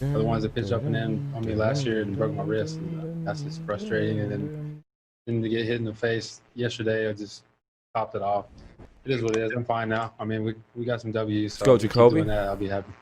Speaker 4: are the ones that pitched up and in on me last year and broke my wrist. And that's just frustrating. And then to get hit in the face yesterday, I just topped it off. It is what it is. I'm fine now. I mean, we got some W's. So
Speaker 1: let's go, Jacoby.
Speaker 4: Doing that, I'll be happy.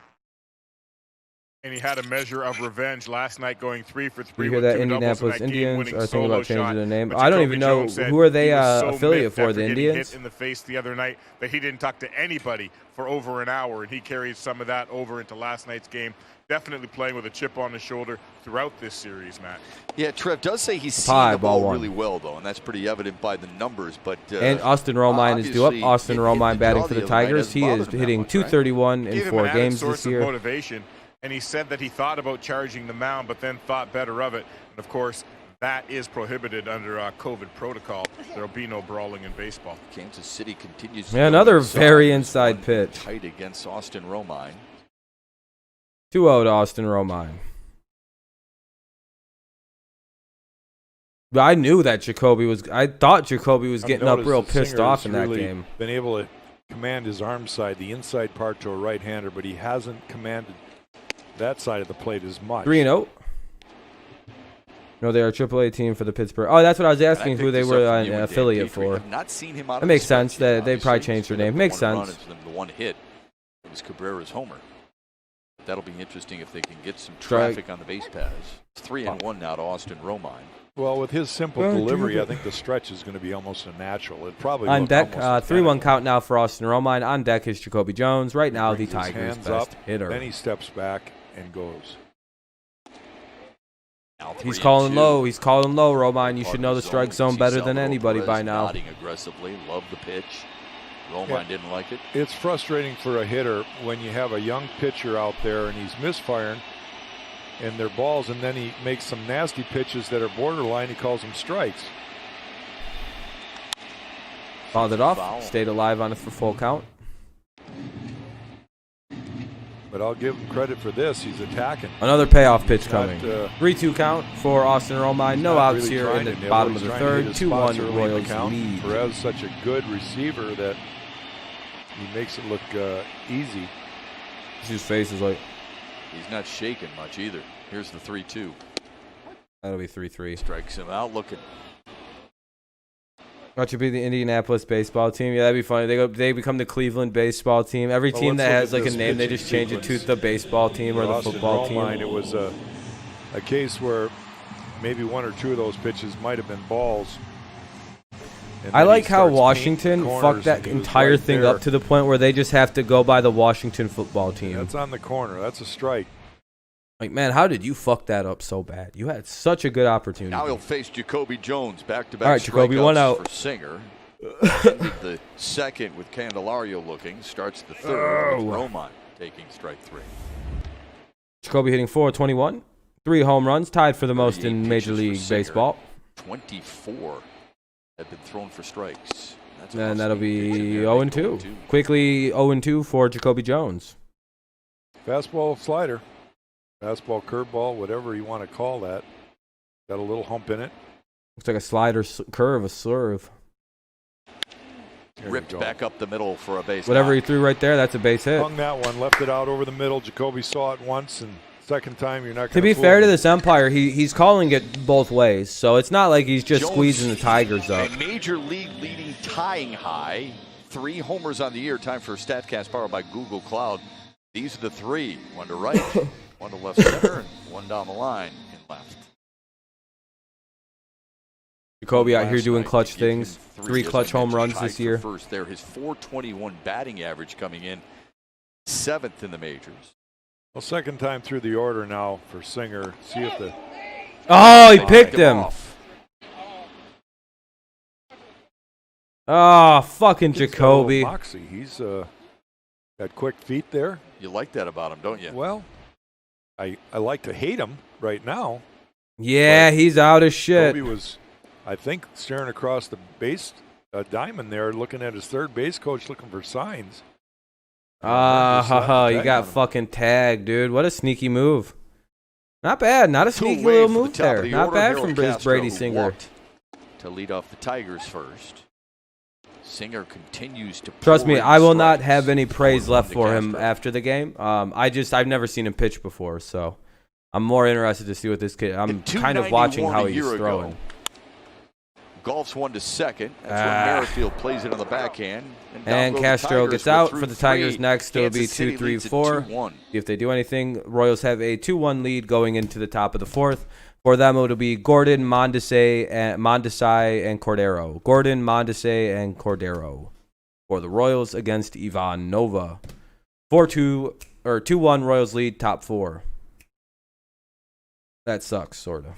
Speaker 5: And he had a measure of revenge last night, going 3 for 3.
Speaker 1: You hear that Indianapolis Indians are thinking about changing their name?
Speaker 5: But
Speaker 1: I don't
Speaker 5: Jacoby
Speaker 1: even know
Speaker 5: Jones said
Speaker 1: who are they
Speaker 5: he was so
Speaker 1: affiliate
Speaker 5: miffed
Speaker 1: for.
Speaker 5: after
Speaker 1: The
Speaker 5: getting
Speaker 1: Indians.
Speaker 5: hit in the face the other night that he didn't talk to anybody for over an hour, and he carried some of that over into last night's game. Definitely playing with a chip on his shoulder throughout this series, Matt.
Speaker 2: Yeah, Trev does say he's seeing the ball really well, though, and that's pretty evident by the numbers. But
Speaker 1: and Austin Romine is due up. Austin Romine batting for the Tigers. He is hitting .231 in 4 games this year.
Speaker 5: Motivation. And he said that he thought about charging the mound, but then thought better of it. And, of course, that is prohibited under COVID protocol. There will be no brawling in baseball.
Speaker 2: Kansas City continues
Speaker 1: to another very inside pitch.
Speaker 2: Tight against Austin Romine.
Speaker 1: 2-0 to Austin Romine. But I knew that Jacoby was – I thought Jacoby was getting up real pissed off in that game.
Speaker 3: Been able to command his arm side, the inside part to a right-hander, but he hasn't commanded that side of the plate as much.
Speaker 1: 3-0. No, they're a AAA team for the Pittsburgh. Oh, that's what I was asking, who they were an affiliate for.
Speaker 2: Not seen him out
Speaker 1: that makes sense. That they probably changed their name. Makes sense.
Speaker 2: The one hit was Cabrera's homer. That'll be interesting if they can get some traffic on the base paths. It's 3-1 now to Austin Romine.
Speaker 3: Well, with his simple delivery, I think the stretch is going to be almost a natural. It probably
Speaker 1: on deck. 3-1 count now for Austin Romine. On deck is Jacoby Jones. Right now, the Tigers' best hitter.
Speaker 3: Then he steps back and goes.
Speaker 1: He's calling low. He's calling low, Romine. You should know the strike zone better than anybody by now.
Speaker 2: Nodding aggressively. Love the pitch. Romine didn't like it.
Speaker 3: It's frustrating for a hitter when you have a young pitcher out there and he's misfiring and they're balls, and then he makes some nasty pitches that are borderline. He calls them strikes.
Speaker 1: Fouled it off. Stayed alive on it for full count.
Speaker 3: But I'll give him credit for this. He's attacking.
Speaker 1: Another payoff pitch coming. 3-2 count for Austin Romine. No outs really here in the bottom of the third. 2-1 Royals lead.
Speaker 3: Perez such a good receiver that he makes it look easy.
Speaker 1: His face is like...
Speaker 2: He's not shaking much either. Here's the 3-2.
Speaker 1: That'll be 3-3.
Speaker 2: Strikes him out looking.
Speaker 1: That should be the Indianapolis baseball team. Yeah, that'd be funny. They become the Cleveland baseball team. Every team that has like a name, they just change it to the baseball team or the football team.
Speaker 3: It was a case where maybe 1 or 2 of those pitches might have been balls.
Speaker 1: I like how Washington fucked that entire thing up to the point where they just have to go by the Washington football team.
Speaker 3: That's on the corner. That's a strike.
Speaker 1: Like, man, how did you fuck that up so bad? You had such a good opportunity.
Speaker 2: Now he'll face Jacoby Jones back-to-back.
Speaker 1: All right, Jacoby, 1 out.
Speaker 2: For Singer. Ended the second with Candelario looking. Starts the third with Romine taking strike 3.
Speaker 1: Jacoby hitting .421. 3 home runs, tied for the most in Major League Baseball.
Speaker 2: 24 have been thrown for strikes.
Speaker 1: And that'll be 0-2. Quickly 0-2 for Jacoby Jones.
Speaker 3: Fastball, slider. Fastball, curveball, whatever you want to call that. Got a little hump in it.
Speaker 1: Looks like a slider, curve, a swerve.
Speaker 2: Ripped back up the middle for a base.
Speaker 1: Whatever he threw right there, that's a base hit.
Speaker 3: Hung that one, left it out over the middle. Jacoby saw it once and Second time, you're not going
Speaker 1: To be fair to this umpire, he's calling it both ways, so it's not like he's just
Speaker 2: Jones,
Speaker 1: squeezing the Tigers up.
Speaker 2: A major league leading tying high. 3 homers on the year. Time for StatCast powered by Google Cloud. These are the 3. One to right, one to left center, and one down the line in left.
Speaker 1: Jacoby out here
Speaker 2: Last
Speaker 1: doing
Speaker 2: night,
Speaker 1: clutch
Speaker 2: to give him
Speaker 1: things.
Speaker 2: 3,
Speaker 1: 3
Speaker 2: as I
Speaker 1: clutch home
Speaker 2: mentioned,
Speaker 1: runs
Speaker 2: tied
Speaker 1: this
Speaker 2: for
Speaker 1: year.
Speaker 2: First there, his .421 batting average coming in 7th in the majors.
Speaker 3: Well, second time through the order now for Singer. See if the
Speaker 1: Oh, he
Speaker 2: They
Speaker 1: picked him.
Speaker 2: off.
Speaker 1: Oh, fucking
Speaker 3: kid's got a little
Speaker 1: Jacoby.
Speaker 3: moxie. He's got quick feet there.
Speaker 2: You like that about him, don't you?
Speaker 3: Well, I like to hate him right now.
Speaker 1: Yeah, he's out of shit.
Speaker 3: Jacoby was, I think, staring across the base diamond there, looking at his third base coach, looking for signs. Just slapped the
Speaker 1: You
Speaker 3: tag
Speaker 1: got
Speaker 3: on him.
Speaker 1: fucking tagged, dude. What a sneaky move. Not bad. Not a
Speaker 2: Two
Speaker 1: sneaky
Speaker 2: away
Speaker 1: little
Speaker 2: from the
Speaker 1: move
Speaker 2: top of
Speaker 1: there.
Speaker 2: the
Speaker 1: Not
Speaker 2: order,
Speaker 1: bad
Speaker 2: Harold
Speaker 1: from Briz
Speaker 2: Castro,
Speaker 1: Brady
Speaker 2: who
Speaker 1: Singer.
Speaker 2: walked to lead off the Tigers first. Singer continues to
Speaker 1: Trust
Speaker 2: pour
Speaker 1: me,
Speaker 2: in
Speaker 1: I will not
Speaker 2: strikes.
Speaker 1: have any praise
Speaker 2: 4-1
Speaker 1: left
Speaker 2: to
Speaker 1: for him
Speaker 2: Castro.
Speaker 1: after the game. I've never seen him pitch before, so I'm more interested to see what this kid. I'm
Speaker 2: At
Speaker 1: kind of watching
Speaker 2: 291
Speaker 1: how
Speaker 2: a
Speaker 1: he's
Speaker 2: year
Speaker 1: throwing.
Speaker 2: ago. Golf's 1 to second. That's where Merrifield plays it on the backhand. down
Speaker 1: And
Speaker 2: go the
Speaker 1: Castro
Speaker 2: Tigers
Speaker 1: gets
Speaker 2: with
Speaker 1: out
Speaker 2: through
Speaker 1: for the Tigers
Speaker 2: 3.
Speaker 1: next. It'll be
Speaker 2: Kansas City
Speaker 1: 2-3-4.
Speaker 2: leads at 2-1.
Speaker 1: If they do anything, Royals have a 2-1 lead going into the top of the 4th. For them, it'll be Gordon, Mondesi, and Cordero. Gordon, Mondesi, and Cordero for the Royals against Ivan Nova. 4-2 or 2-1 Royals lead, top 4. That sucks, sort of.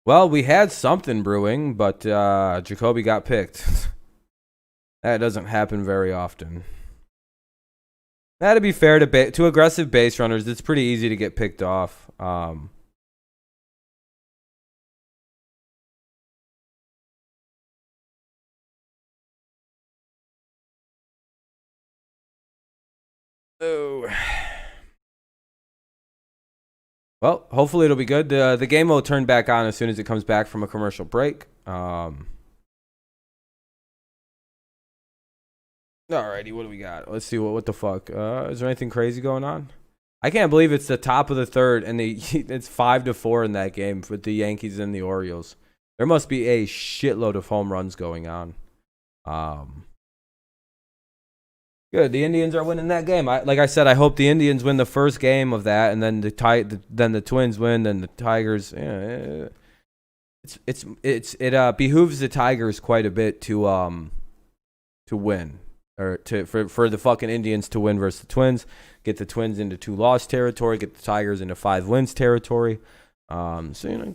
Speaker 1: Well, we had something brewing, but Jacoby got picked. That doesn't happen very often. Now, to be fair to aggressive base runners, it's pretty easy to get picked off. Oh. Well, hopefully it'll be good. The game will turn back on as soon as it comes back from a commercial break. Alrighty, what do we got? Let's see what the fuck. Is there anything crazy going on? I can't believe it's the top of the 3rd and it's 5-4 in that game with the Yankees and the Orioles. There must be a shitload of home runs going on. Good. The Indians are winning that game. Like I said, I hope the Indians win the first game of that, and then the Twins win, then the Tigers. Yeah, it behooves the Tigers quite a bit to win, or for the fucking Indians to win versus the Twins, get the Twins into 2-loss territory, get the Tigers into 5 wins territory. So a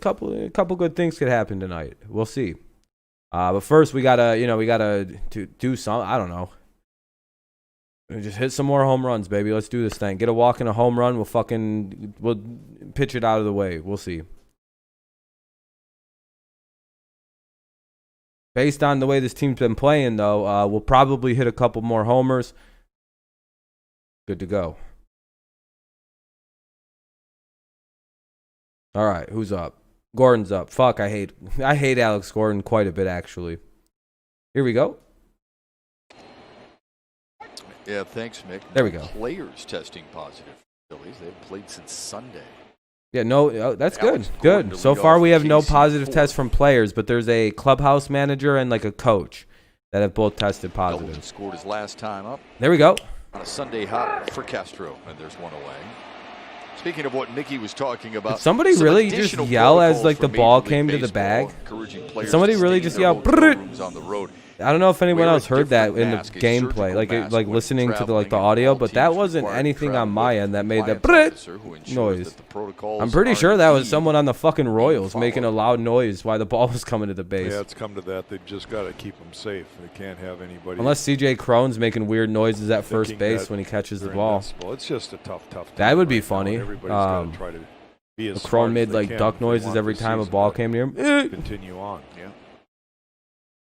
Speaker 1: couple good things could happen tonight. We'll see. But first we gotta do something. I don't know. Just hit some more home runs, baby. Let's do this thing. Get a walk and a home run. We'll pitch it out of the way. We'll see. Based on the way this team's been playing, though, we'll probably hit a couple more homers. Good to go. All right, who's up? Gordon's up. Fuck, I hate Alex Gordon quite a bit, actually. Here we go.
Speaker 2: Yeah, thanks, Mick.
Speaker 1: There we go.
Speaker 2: Players testing positive. Phillies. They've played since Sunday.
Speaker 1: Yeah, no, that's
Speaker 2: Alex
Speaker 1: good.
Speaker 2: Gordon
Speaker 1: Good.
Speaker 2: to
Speaker 1: So
Speaker 2: lead
Speaker 1: far,
Speaker 2: off
Speaker 1: we have no
Speaker 2: KC
Speaker 1: positive
Speaker 2: 4.
Speaker 1: tests from players, but there's a clubhouse manager and like a coach that have both tested
Speaker 2: Elton
Speaker 1: positive.
Speaker 2: scored his last time up
Speaker 1: There we go.
Speaker 2: on a Sunday hop for Castro, and there's one away. Speaking of what Mickey was talking about,
Speaker 1: Did somebody
Speaker 2: some
Speaker 1: really just
Speaker 2: additional
Speaker 1: yell as
Speaker 2: protocols
Speaker 1: like
Speaker 2: for
Speaker 1: the
Speaker 2: Major
Speaker 1: ball
Speaker 2: League
Speaker 1: came to the
Speaker 2: Baseball,
Speaker 1: bag?
Speaker 2: encouraging players
Speaker 1: somebody
Speaker 2: to
Speaker 1: really
Speaker 2: stay in
Speaker 1: just
Speaker 2: their
Speaker 1: yell,
Speaker 2: hotel
Speaker 1: "Brrrt."
Speaker 2: rooms on the road.
Speaker 1: I don't know if anyone
Speaker 2: Wear a
Speaker 1: else heard that
Speaker 2: different
Speaker 1: in the
Speaker 2: mask, a
Speaker 1: gameplay,
Speaker 2: surgical
Speaker 1: like
Speaker 2: mask
Speaker 1: like
Speaker 2: when
Speaker 1: listening to the
Speaker 2: traveling,
Speaker 1: audio,
Speaker 2: and
Speaker 1: but
Speaker 2: all
Speaker 1: that
Speaker 2: teams
Speaker 1: wasn't
Speaker 2: required to
Speaker 1: anything on
Speaker 2: travel
Speaker 1: my
Speaker 2: with
Speaker 1: end that
Speaker 2: a
Speaker 1: made the
Speaker 2: compliance
Speaker 1: brrrt
Speaker 2: officer who ensures
Speaker 1: noise.
Speaker 2: that the protocols
Speaker 1: I'm pretty
Speaker 2: are
Speaker 1: sure that was
Speaker 2: indeed
Speaker 1: someone on the fucking Royals making a
Speaker 2: followed.
Speaker 1: loud noise while the ball was coming to the base.
Speaker 3: Yeah, it's come to that. They've just got to keep them safe. They can't have anybody.
Speaker 1: Unless CJ Crone's making weird noises at first
Speaker 3: thinking
Speaker 1: base
Speaker 3: that
Speaker 1: when he catches the
Speaker 3: they're
Speaker 1: ball.
Speaker 3: invincible. It's just a tough
Speaker 1: That
Speaker 3: time
Speaker 1: would be
Speaker 3: right now,
Speaker 1: funny.
Speaker 3: and Everybody's got to try to be as
Speaker 1: Crone
Speaker 3: smart as
Speaker 1: made
Speaker 3: they
Speaker 1: like
Speaker 3: can
Speaker 1: duck
Speaker 3: if they
Speaker 1: noises
Speaker 3: want
Speaker 1: every
Speaker 3: the
Speaker 1: time a
Speaker 3: season
Speaker 1: ball
Speaker 3: to
Speaker 1: came near him.
Speaker 3: Continue on.
Speaker 2: Yeah.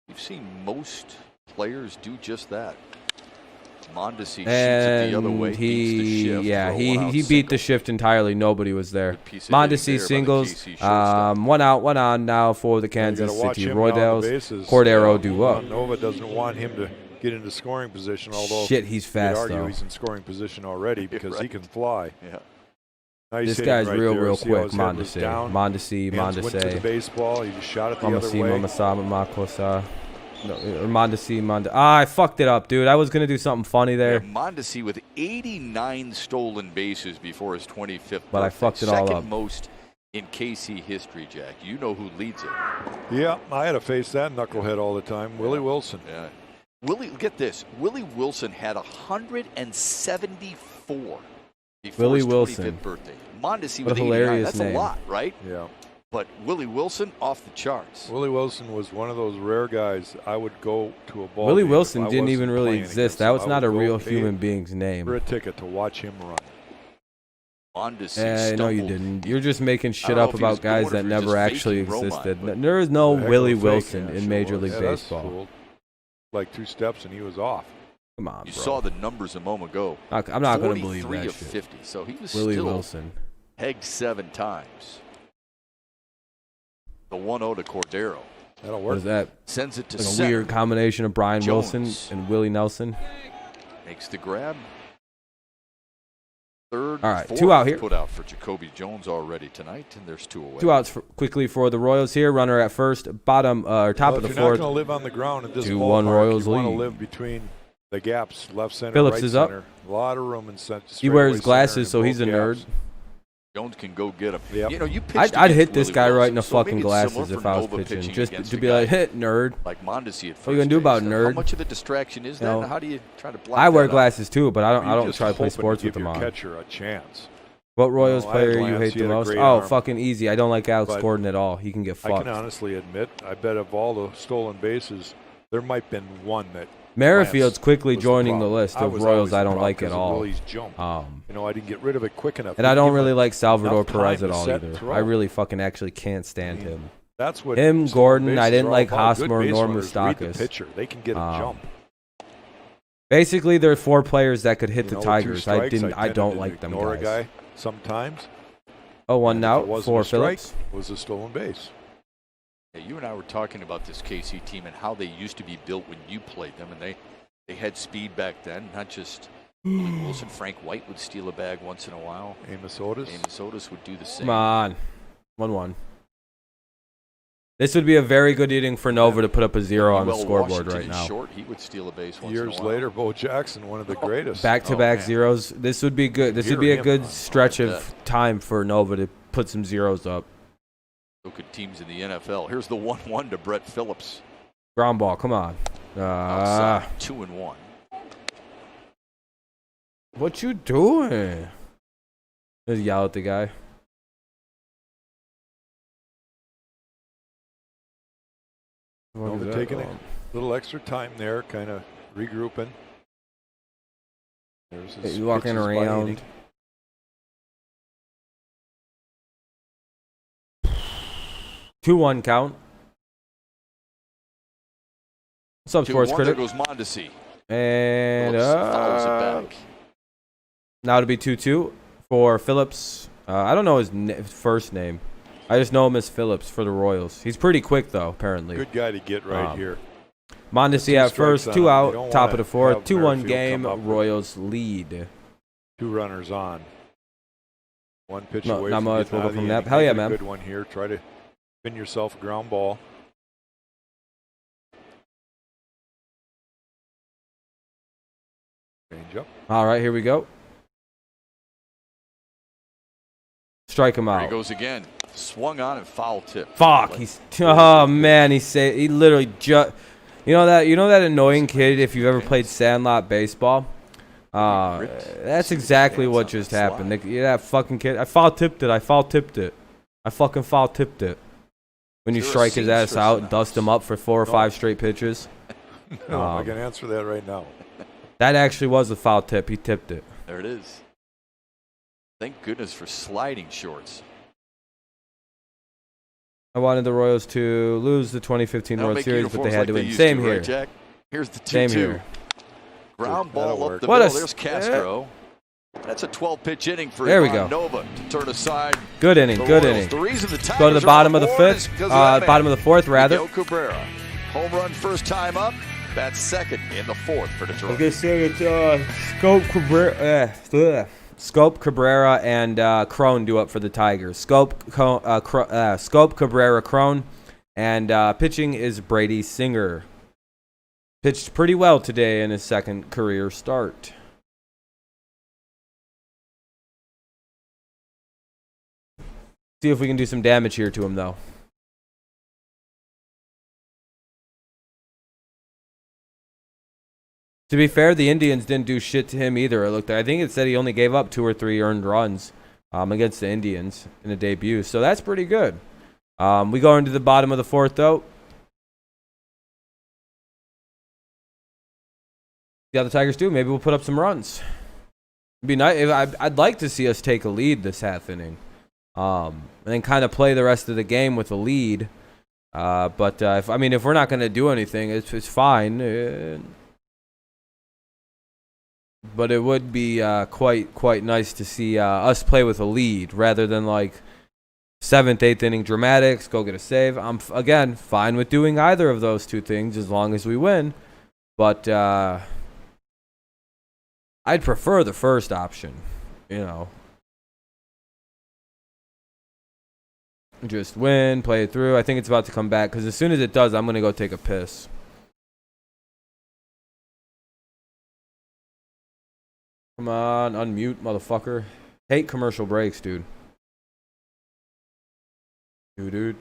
Speaker 2: We've seen most players do just that. Mondesi shoots it the other way,
Speaker 1: And
Speaker 2: beats the shift.
Speaker 1: yeah,
Speaker 2: for a
Speaker 1: he
Speaker 2: one-out
Speaker 1: beat the
Speaker 2: single.
Speaker 1: shift entirely. Nobody was there.
Speaker 2: Good piece of hitting there by
Speaker 1: Mondesi
Speaker 2: the
Speaker 1: singles.
Speaker 2: KC shortstop.
Speaker 1: One out, one on now for the
Speaker 3: You
Speaker 1: Kansas
Speaker 3: gotta watch
Speaker 1: City
Speaker 3: him down the
Speaker 1: Royals.
Speaker 3: bases.
Speaker 1: Cordero do up.
Speaker 3: Nova doesn't want him to get into scoring position. Although
Speaker 1: Shit, he's
Speaker 3: you'd
Speaker 1: fast
Speaker 3: argue
Speaker 1: though.
Speaker 3: he's in scoring position already because he
Speaker 2: right.
Speaker 3: can fly.
Speaker 2: Yeah.
Speaker 3: Nice
Speaker 1: This
Speaker 3: hitting
Speaker 1: guy's
Speaker 3: right
Speaker 1: real,
Speaker 3: there.
Speaker 1: real
Speaker 3: See how
Speaker 1: quick.
Speaker 3: his head was down?
Speaker 1: Mondesi,
Speaker 3: Hands went to the
Speaker 1: Mondesi.
Speaker 3: baseball. He just shot it the other
Speaker 1: Mamasi,
Speaker 3: way.
Speaker 1: Mamasama, Makosa. No, or Mondesi, Mondesi. I fucked it up, dude. I was gonna do something funny there,
Speaker 2: Yeah, Mondesi with 89 stolen bases before his 25th
Speaker 1: but I
Speaker 2: birthday.
Speaker 1: fucked it all
Speaker 2: Second
Speaker 1: up.
Speaker 2: most in KC history, Jack. You know who leads it.
Speaker 3: Yeah, I had to face that knucklehead all the time. Willie Wilson.
Speaker 2: Yeah. Get this. Willie Wilson had 174 before
Speaker 1: Willie
Speaker 2: his 25th
Speaker 1: Wilson.
Speaker 2: birthday. Mondesi
Speaker 1: What
Speaker 2: with
Speaker 1: a
Speaker 2: 89.
Speaker 1: hilarious
Speaker 2: That's
Speaker 1: name.
Speaker 2: a lot, right?
Speaker 3: Yeah.
Speaker 2: But Willie Wilson off the charts.
Speaker 3: Willie Wilson was one of those rare guys. I would go to a ball
Speaker 1: Willie
Speaker 3: game if
Speaker 1: Wilson
Speaker 3: I
Speaker 1: didn't
Speaker 3: wasn't
Speaker 1: even really
Speaker 3: playing
Speaker 1: exist.
Speaker 3: against
Speaker 1: That
Speaker 3: him.
Speaker 1: was
Speaker 3: I
Speaker 1: not a
Speaker 3: would
Speaker 1: real
Speaker 3: go pay
Speaker 1: human being's name.
Speaker 3: for a ticket to watch him run.
Speaker 2: Mondesi
Speaker 1: No, you
Speaker 2: stumbled.
Speaker 1: didn't. You're just making
Speaker 2: I
Speaker 1: shit
Speaker 2: don't know
Speaker 1: up
Speaker 2: if he was
Speaker 1: about guys
Speaker 2: doing it
Speaker 1: that
Speaker 2: or
Speaker 1: never
Speaker 2: just
Speaker 1: actually
Speaker 2: faking Romine,
Speaker 1: existed.
Speaker 2: but-
Speaker 1: There is no
Speaker 3: Heck of a
Speaker 1: Willie
Speaker 3: fake,
Speaker 1: Wilson
Speaker 3: yeah,
Speaker 1: in
Speaker 3: sure
Speaker 1: Major
Speaker 3: was.
Speaker 1: League
Speaker 3: Yeah, that's
Speaker 1: Baseball.
Speaker 3: cool. Like 2 steps and he was off.
Speaker 1: Come on,
Speaker 2: You
Speaker 1: bro.
Speaker 2: saw the numbers a moment ago.
Speaker 1: I'm not going to believe
Speaker 2: 43
Speaker 1: that
Speaker 2: of
Speaker 1: shit.
Speaker 2: 50. So he was
Speaker 1: Willie
Speaker 2: still
Speaker 1: Wilson.
Speaker 2: pegged 7 times. The 1-0 to Cordero.
Speaker 3: That'll
Speaker 1: What
Speaker 3: work.
Speaker 1: is that?
Speaker 2: Sends it to
Speaker 1: Like a
Speaker 2: center.
Speaker 1: weird combination of Brian
Speaker 2: Jones.
Speaker 1: Wilson and Willie Nelson.
Speaker 2: Makes the grab. Third,
Speaker 1: All right,
Speaker 2: fourth
Speaker 1: 2 out here.
Speaker 2: Put out for Jacoby Jones already tonight, and there's 2 away.
Speaker 1: 2 outs quickly for the Royals here. Runner at first, bottom or top
Speaker 3: Well,
Speaker 1: of the
Speaker 3: if you're not
Speaker 1: fourth.
Speaker 3: going to live on the ground at this
Speaker 1: 2-1
Speaker 3: ballpark,
Speaker 1: Royals
Speaker 3: you want to
Speaker 1: lead.
Speaker 3: live between the gaps, left center,
Speaker 1: Phillips
Speaker 3: right
Speaker 1: is up.
Speaker 3: center. A lot of room in center.
Speaker 1: He wears glasses, so he's a nerd.
Speaker 2: Jones can go get him.
Speaker 3: Yep.
Speaker 2: You know, you pitched
Speaker 1: I'd hit
Speaker 2: against
Speaker 1: this
Speaker 2: Willie
Speaker 1: guy right
Speaker 2: Wilson,
Speaker 1: in the
Speaker 2: so maybe
Speaker 1: fucking
Speaker 2: it's
Speaker 1: glasses
Speaker 2: similar
Speaker 1: if
Speaker 2: for
Speaker 1: I was
Speaker 2: Nova
Speaker 1: pitching.
Speaker 2: against
Speaker 1: Just to
Speaker 2: a
Speaker 1: be
Speaker 2: guy
Speaker 1: like, hit, nerd.
Speaker 2: like Mondesi at first.
Speaker 1: What are you gonna do about
Speaker 2: base.
Speaker 1: nerd?
Speaker 2: How much of a distraction is that?
Speaker 1: You know,
Speaker 2: and how do you try to block
Speaker 1: I wear
Speaker 2: that out?
Speaker 1: glasses too, but I don't
Speaker 3: You're just
Speaker 1: try to play
Speaker 3: hoping
Speaker 1: sports
Speaker 3: give
Speaker 1: with them
Speaker 3: your
Speaker 1: on.
Speaker 3: catcher a chance.
Speaker 1: What Royals
Speaker 3: I had
Speaker 1: player you
Speaker 3: Lance,
Speaker 1: hate
Speaker 3: he
Speaker 1: the
Speaker 3: had a
Speaker 1: most?
Speaker 3: great
Speaker 1: Oh,
Speaker 3: arm.
Speaker 1: fucking easy. I don't like Alex
Speaker 3: But
Speaker 1: Gordon at all. He can get
Speaker 3: I
Speaker 1: fucked.
Speaker 3: can honestly admit, I bet of all the stolen bases, there might have been one that
Speaker 1: Merrifield's quickly
Speaker 3: was
Speaker 1: joining the
Speaker 3: problem.
Speaker 1: list
Speaker 3: I
Speaker 1: of
Speaker 3: was
Speaker 1: Royals
Speaker 3: always
Speaker 1: I
Speaker 3: the
Speaker 1: don't
Speaker 3: problem
Speaker 1: like at
Speaker 3: because of
Speaker 1: all.
Speaker 3: Willie's jump. You know, I didn't get rid of it quick enough.
Speaker 1: And I
Speaker 3: Didn't
Speaker 1: don't
Speaker 3: give
Speaker 1: really
Speaker 3: him
Speaker 1: like Salvador
Speaker 3: enough time
Speaker 1: Perez
Speaker 3: to
Speaker 1: at all
Speaker 3: set
Speaker 1: either.
Speaker 3: and throw.
Speaker 1: I really fucking actually can't stand
Speaker 3: I mean,
Speaker 1: him.
Speaker 3: That's what
Speaker 1: Him,
Speaker 3: stolen
Speaker 1: Gordon,
Speaker 3: bases
Speaker 1: I didn't
Speaker 3: are all
Speaker 1: like
Speaker 3: about. Good
Speaker 1: Hosmer
Speaker 3: base
Speaker 1: nor
Speaker 3: runners read the
Speaker 1: Moustakas.
Speaker 3: pitcher. They can get a jump.
Speaker 1: Basically, there are 4 players that could hit
Speaker 3: You
Speaker 1: the
Speaker 3: know, with 2
Speaker 1: Tigers. I
Speaker 3: strikes,
Speaker 1: didn't. I
Speaker 3: tended
Speaker 1: don't
Speaker 3: to
Speaker 1: like them
Speaker 3: ignore
Speaker 1: guys.
Speaker 3: a guy sometimes.
Speaker 1: Oh, 1
Speaker 3: And if
Speaker 1: out
Speaker 3: it wasn't
Speaker 1: for
Speaker 3: a strike,
Speaker 1: Phillips.
Speaker 3: it was a stolen base.
Speaker 2: Yeah, you and I were talking about this KC team and how they used to be built when you played them, and they had speed back then, not just Willie Wilson. Frank White would steal a bag once in a while.
Speaker 3: Amos Otis.
Speaker 2: Amos Otis would do the same.
Speaker 1: Come on. 1-1. This would be a very good inning for Nova to put up a 0 on the
Speaker 2: Well,
Speaker 1: scoreboard
Speaker 2: Washington
Speaker 1: right
Speaker 2: is
Speaker 1: now.
Speaker 2: short. He would steal a base once
Speaker 3: Years
Speaker 2: in a while.
Speaker 3: later, Bo Jackson, one of the greatest.
Speaker 1: Back-to-back
Speaker 2: man.
Speaker 1: zeros. This would be good. This would
Speaker 3: Hear
Speaker 1: be a
Speaker 3: him.
Speaker 1: good
Speaker 3: I
Speaker 1: stretch
Speaker 2: like
Speaker 1: of time for Nova to put some zeros up.
Speaker 2: So could teams in the NFL. Here's the 1-1 to Brett Phillips.
Speaker 1: Ground ball. Come on.
Speaker 2: Outside, 2-1.
Speaker 1: What you doing? Just yell at the guy. What
Speaker 3: Nova
Speaker 1: is that?
Speaker 3: taking a little extra time there, kind of regrouping. There's his
Speaker 1: He's walking
Speaker 3: pitches by
Speaker 1: around.
Speaker 3: inning.
Speaker 1: 2-1 count. What's up, sports
Speaker 2: 2-1.
Speaker 1: critic?
Speaker 2: There goes Mondesi.
Speaker 1: And
Speaker 2: Phillips follows it back.
Speaker 1: now it'll be 2-2 for Phillips. I don't know his first name. I just know him as Phillips for the Royals. He's pretty quick, though, apparently.
Speaker 3: Good guy to get right here.
Speaker 1: Mondesi
Speaker 3: 2
Speaker 1: at
Speaker 3: strikes
Speaker 1: first,
Speaker 3: on
Speaker 1: 2
Speaker 3: him. You
Speaker 1: out,
Speaker 3: don't
Speaker 1: top
Speaker 3: wanna
Speaker 1: of the fourth.
Speaker 3: have
Speaker 1: 2-1
Speaker 3: Merrifield
Speaker 1: game.
Speaker 3: come up with
Speaker 1: Royals lead.
Speaker 3: 2 runners on. 1 pitch
Speaker 1: No,
Speaker 3: away
Speaker 1: not
Speaker 3: from
Speaker 1: much.
Speaker 3: getting
Speaker 1: We'll
Speaker 3: out
Speaker 1: go
Speaker 3: of
Speaker 1: from
Speaker 3: the
Speaker 1: that.
Speaker 3: inning.
Speaker 1: Hell yeah,
Speaker 3: Make it a
Speaker 1: man.
Speaker 3: Good one here. Try to pin yourself a ground ball. Change up.
Speaker 1: All right, here we go. Strike him
Speaker 2: There he
Speaker 1: out.
Speaker 2: goes again. Swung on and foul tip.
Speaker 1: Fuck, he's oh man, he literally just you know that annoying kid if you've ever played sandlot baseball. That's exactly what just happened. That fucking kid. I foul tipped it. I fucking foul tipped it. When you
Speaker 2: Is there a
Speaker 1: strike his ass
Speaker 2: seamstress
Speaker 1: out
Speaker 2: in
Speaker 1: and
Speaker 2: the
Speaker 1: dust him up for 4 or 5 straight pitches.
Speaker 3: No, I can answer that right now.
Speaker 1: That actually was a foul tip. He tipped it.
Speaker 2: There it is. Thank goodness for sliding shorts.
Speaker 1: I wanted the Royals to lose the 2015
Speaker 2: They'll
Speaker 1: World
Speaker 2: make
Speaker 1: Series, but
Speaker 2: uniforms
Speaker 1: they had
Speaker 2: like
Speaker 1: to
Speaker 2: they
Speaker 1: win.
Speaker 2: used
Speaker 1: Same
Speaker 2: to,
Speaker 1: here.
Speaker 2: Right, Jack? Here's the 2-2.
Speaker 1: Same here.
Speaker 2: Ground
Speaker 3: That'll
Speaker 2: ball up
Speaker 3: work.
Speaker 2: the
Speaker 1: What a
Speaker 2: middle. There's Castro. That's a 12-pitch inning for
Speaker 1: There we
Speaker 2: Ivan
Speaker 1: go.
Speaker 2: Nova to turn aside.
Speaker 1: Good inning.
Speaker 2: the
Speaker 1: Good
Speaker 2: Royals.
Speaker 1: inning.
Speaker 2: The reason the Tigers
Speaker 1: Go to the
Speaker 2: are
Speaker 1: bottom
Speaker 2: on
Speaker 1: of the
Speaker 2: board is
Speaker 1: fifth.
Speaker 2: 'cause of that man,
Speaker 1: Bottom of the fourth, rather.
Speaker 2: Miguel Cabrera. Home run first time up. Bats second in the fourth for Detroit.
Speaker 1: Like I said, it's Scope, Cabrera, and Crone due up for the Tigers. Scope, Cabrera, Crone, and pitching is Brady Singer. Pitched pretty well today in his second career start. See if we can do some damage here to him, though. To be fair, the Indians didn't do shit to him either. I think it said he only gave up 2 or 3 earned runs against the Indians in a debut. So that's pretty good. We go into the bottom of the fourth, though. See how the Tigers do. Maybe we'll put up some runs. It'd be nice. I'd like to see us take a lead this half inning, and then kind of play the rest of the game with a lead. But if we're not going to do anything, it's fine. But it would be quite nice to see us play with a lead rather than like 7th, 8th inning dramatics, go get a save. I'm, again, fine with doing either of those two things as long as we win. But I'd prefer the first option, you know. Just win, play it through. I think it's about to come back because as soon as it does, I'm going to go take a piss. Come on, unmute, motherfucker. Hate commercial breaks, dude. So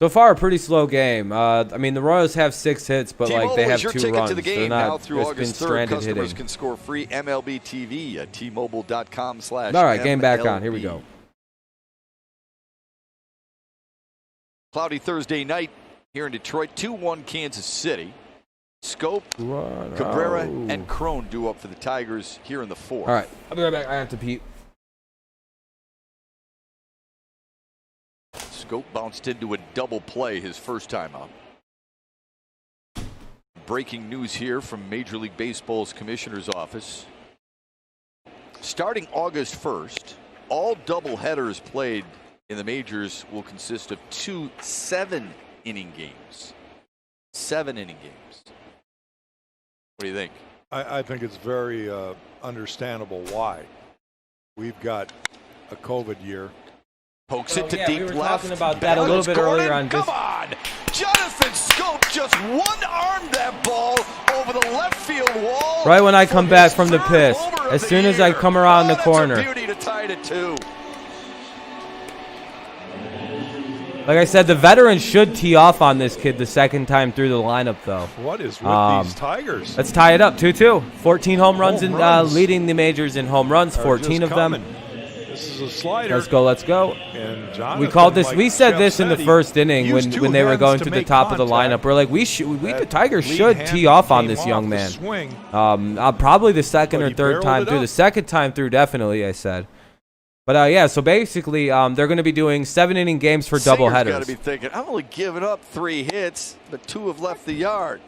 Speaker 1: far, a pretty slow game. The Royals have 6 hits, but
Speaker 2: T-Mobile
Speaker 1: they have
Speaker 2: is your
Speaker 1: 2
Speaker 2: ticket
Speaker 1: runs.
Speaker 2: to the game
Speaker 1: They're not,
Speaker 2: now through August 3rd.
Speaker 1: stranded
Speaker 2: Customers
Speaker 1: hitting.
Speaker 2: can score free MLB TV at T-Mobile.com/MLB.
Speaker 1: All right, game back on. Here we go.
Speaker 2: Cloudy Thursday night here in Detroit. 2-1 Kansas City. Scope, Cabrera, and Crone due up for the Tigers here in the fourth.
Speaker 1: All right, I'll be right back. I have to pee.
Speaker 2: Scope bounced into a double play his first time out. Breaking news here from Major League Baseball's commissioner's office. Starting August 1st, all doubleheaders played in the majors will consist of 2 7-inning games. 7-inning games. What do you think?
Speaker 3: I think it's very understandable why. We've got a COVID year.
Speaker 2: Pokes it to deep
Speaker 1: we were
Speaker 2: left.
Speaker 1: talking about that a little bit earlier on.
Speaker 2: Come on! Jonathan Scope just one-armed that ball over the left field wall.
Speaker 1: Right when I come back from the piss. As soon as I come around the corner.
Speaker 2: That's a beauty to tie it at 2.
Speaker 1: Like I said, the veterans should tee off on this kid the second time through the lineup, though.
Speaker 3: What is with these Tigers?
Speaker 1: Let's tie it up, 2-2. 14 home runs, leading the majors in home runs, 14 of them.
Speaker 3: This is a slider.
Speaker 1: Let's go.
Speaker 3: And
Speaker 1: we called this.
Speaker 3: like
Speaker 1: we said
Speaker 3: Jeff
Speaker 1: this in the first inning when they were going to the top of the lineup. We're like, the Tigers should tee off on this young man. Probably the second or third time through. The second time through, definitely, I said. But so basically, they're going to be doing 7-inning games for doubleheaders.
Speaker 2: Got to be thinking, I'm only giving up 3 hits, but 2 have left the yard.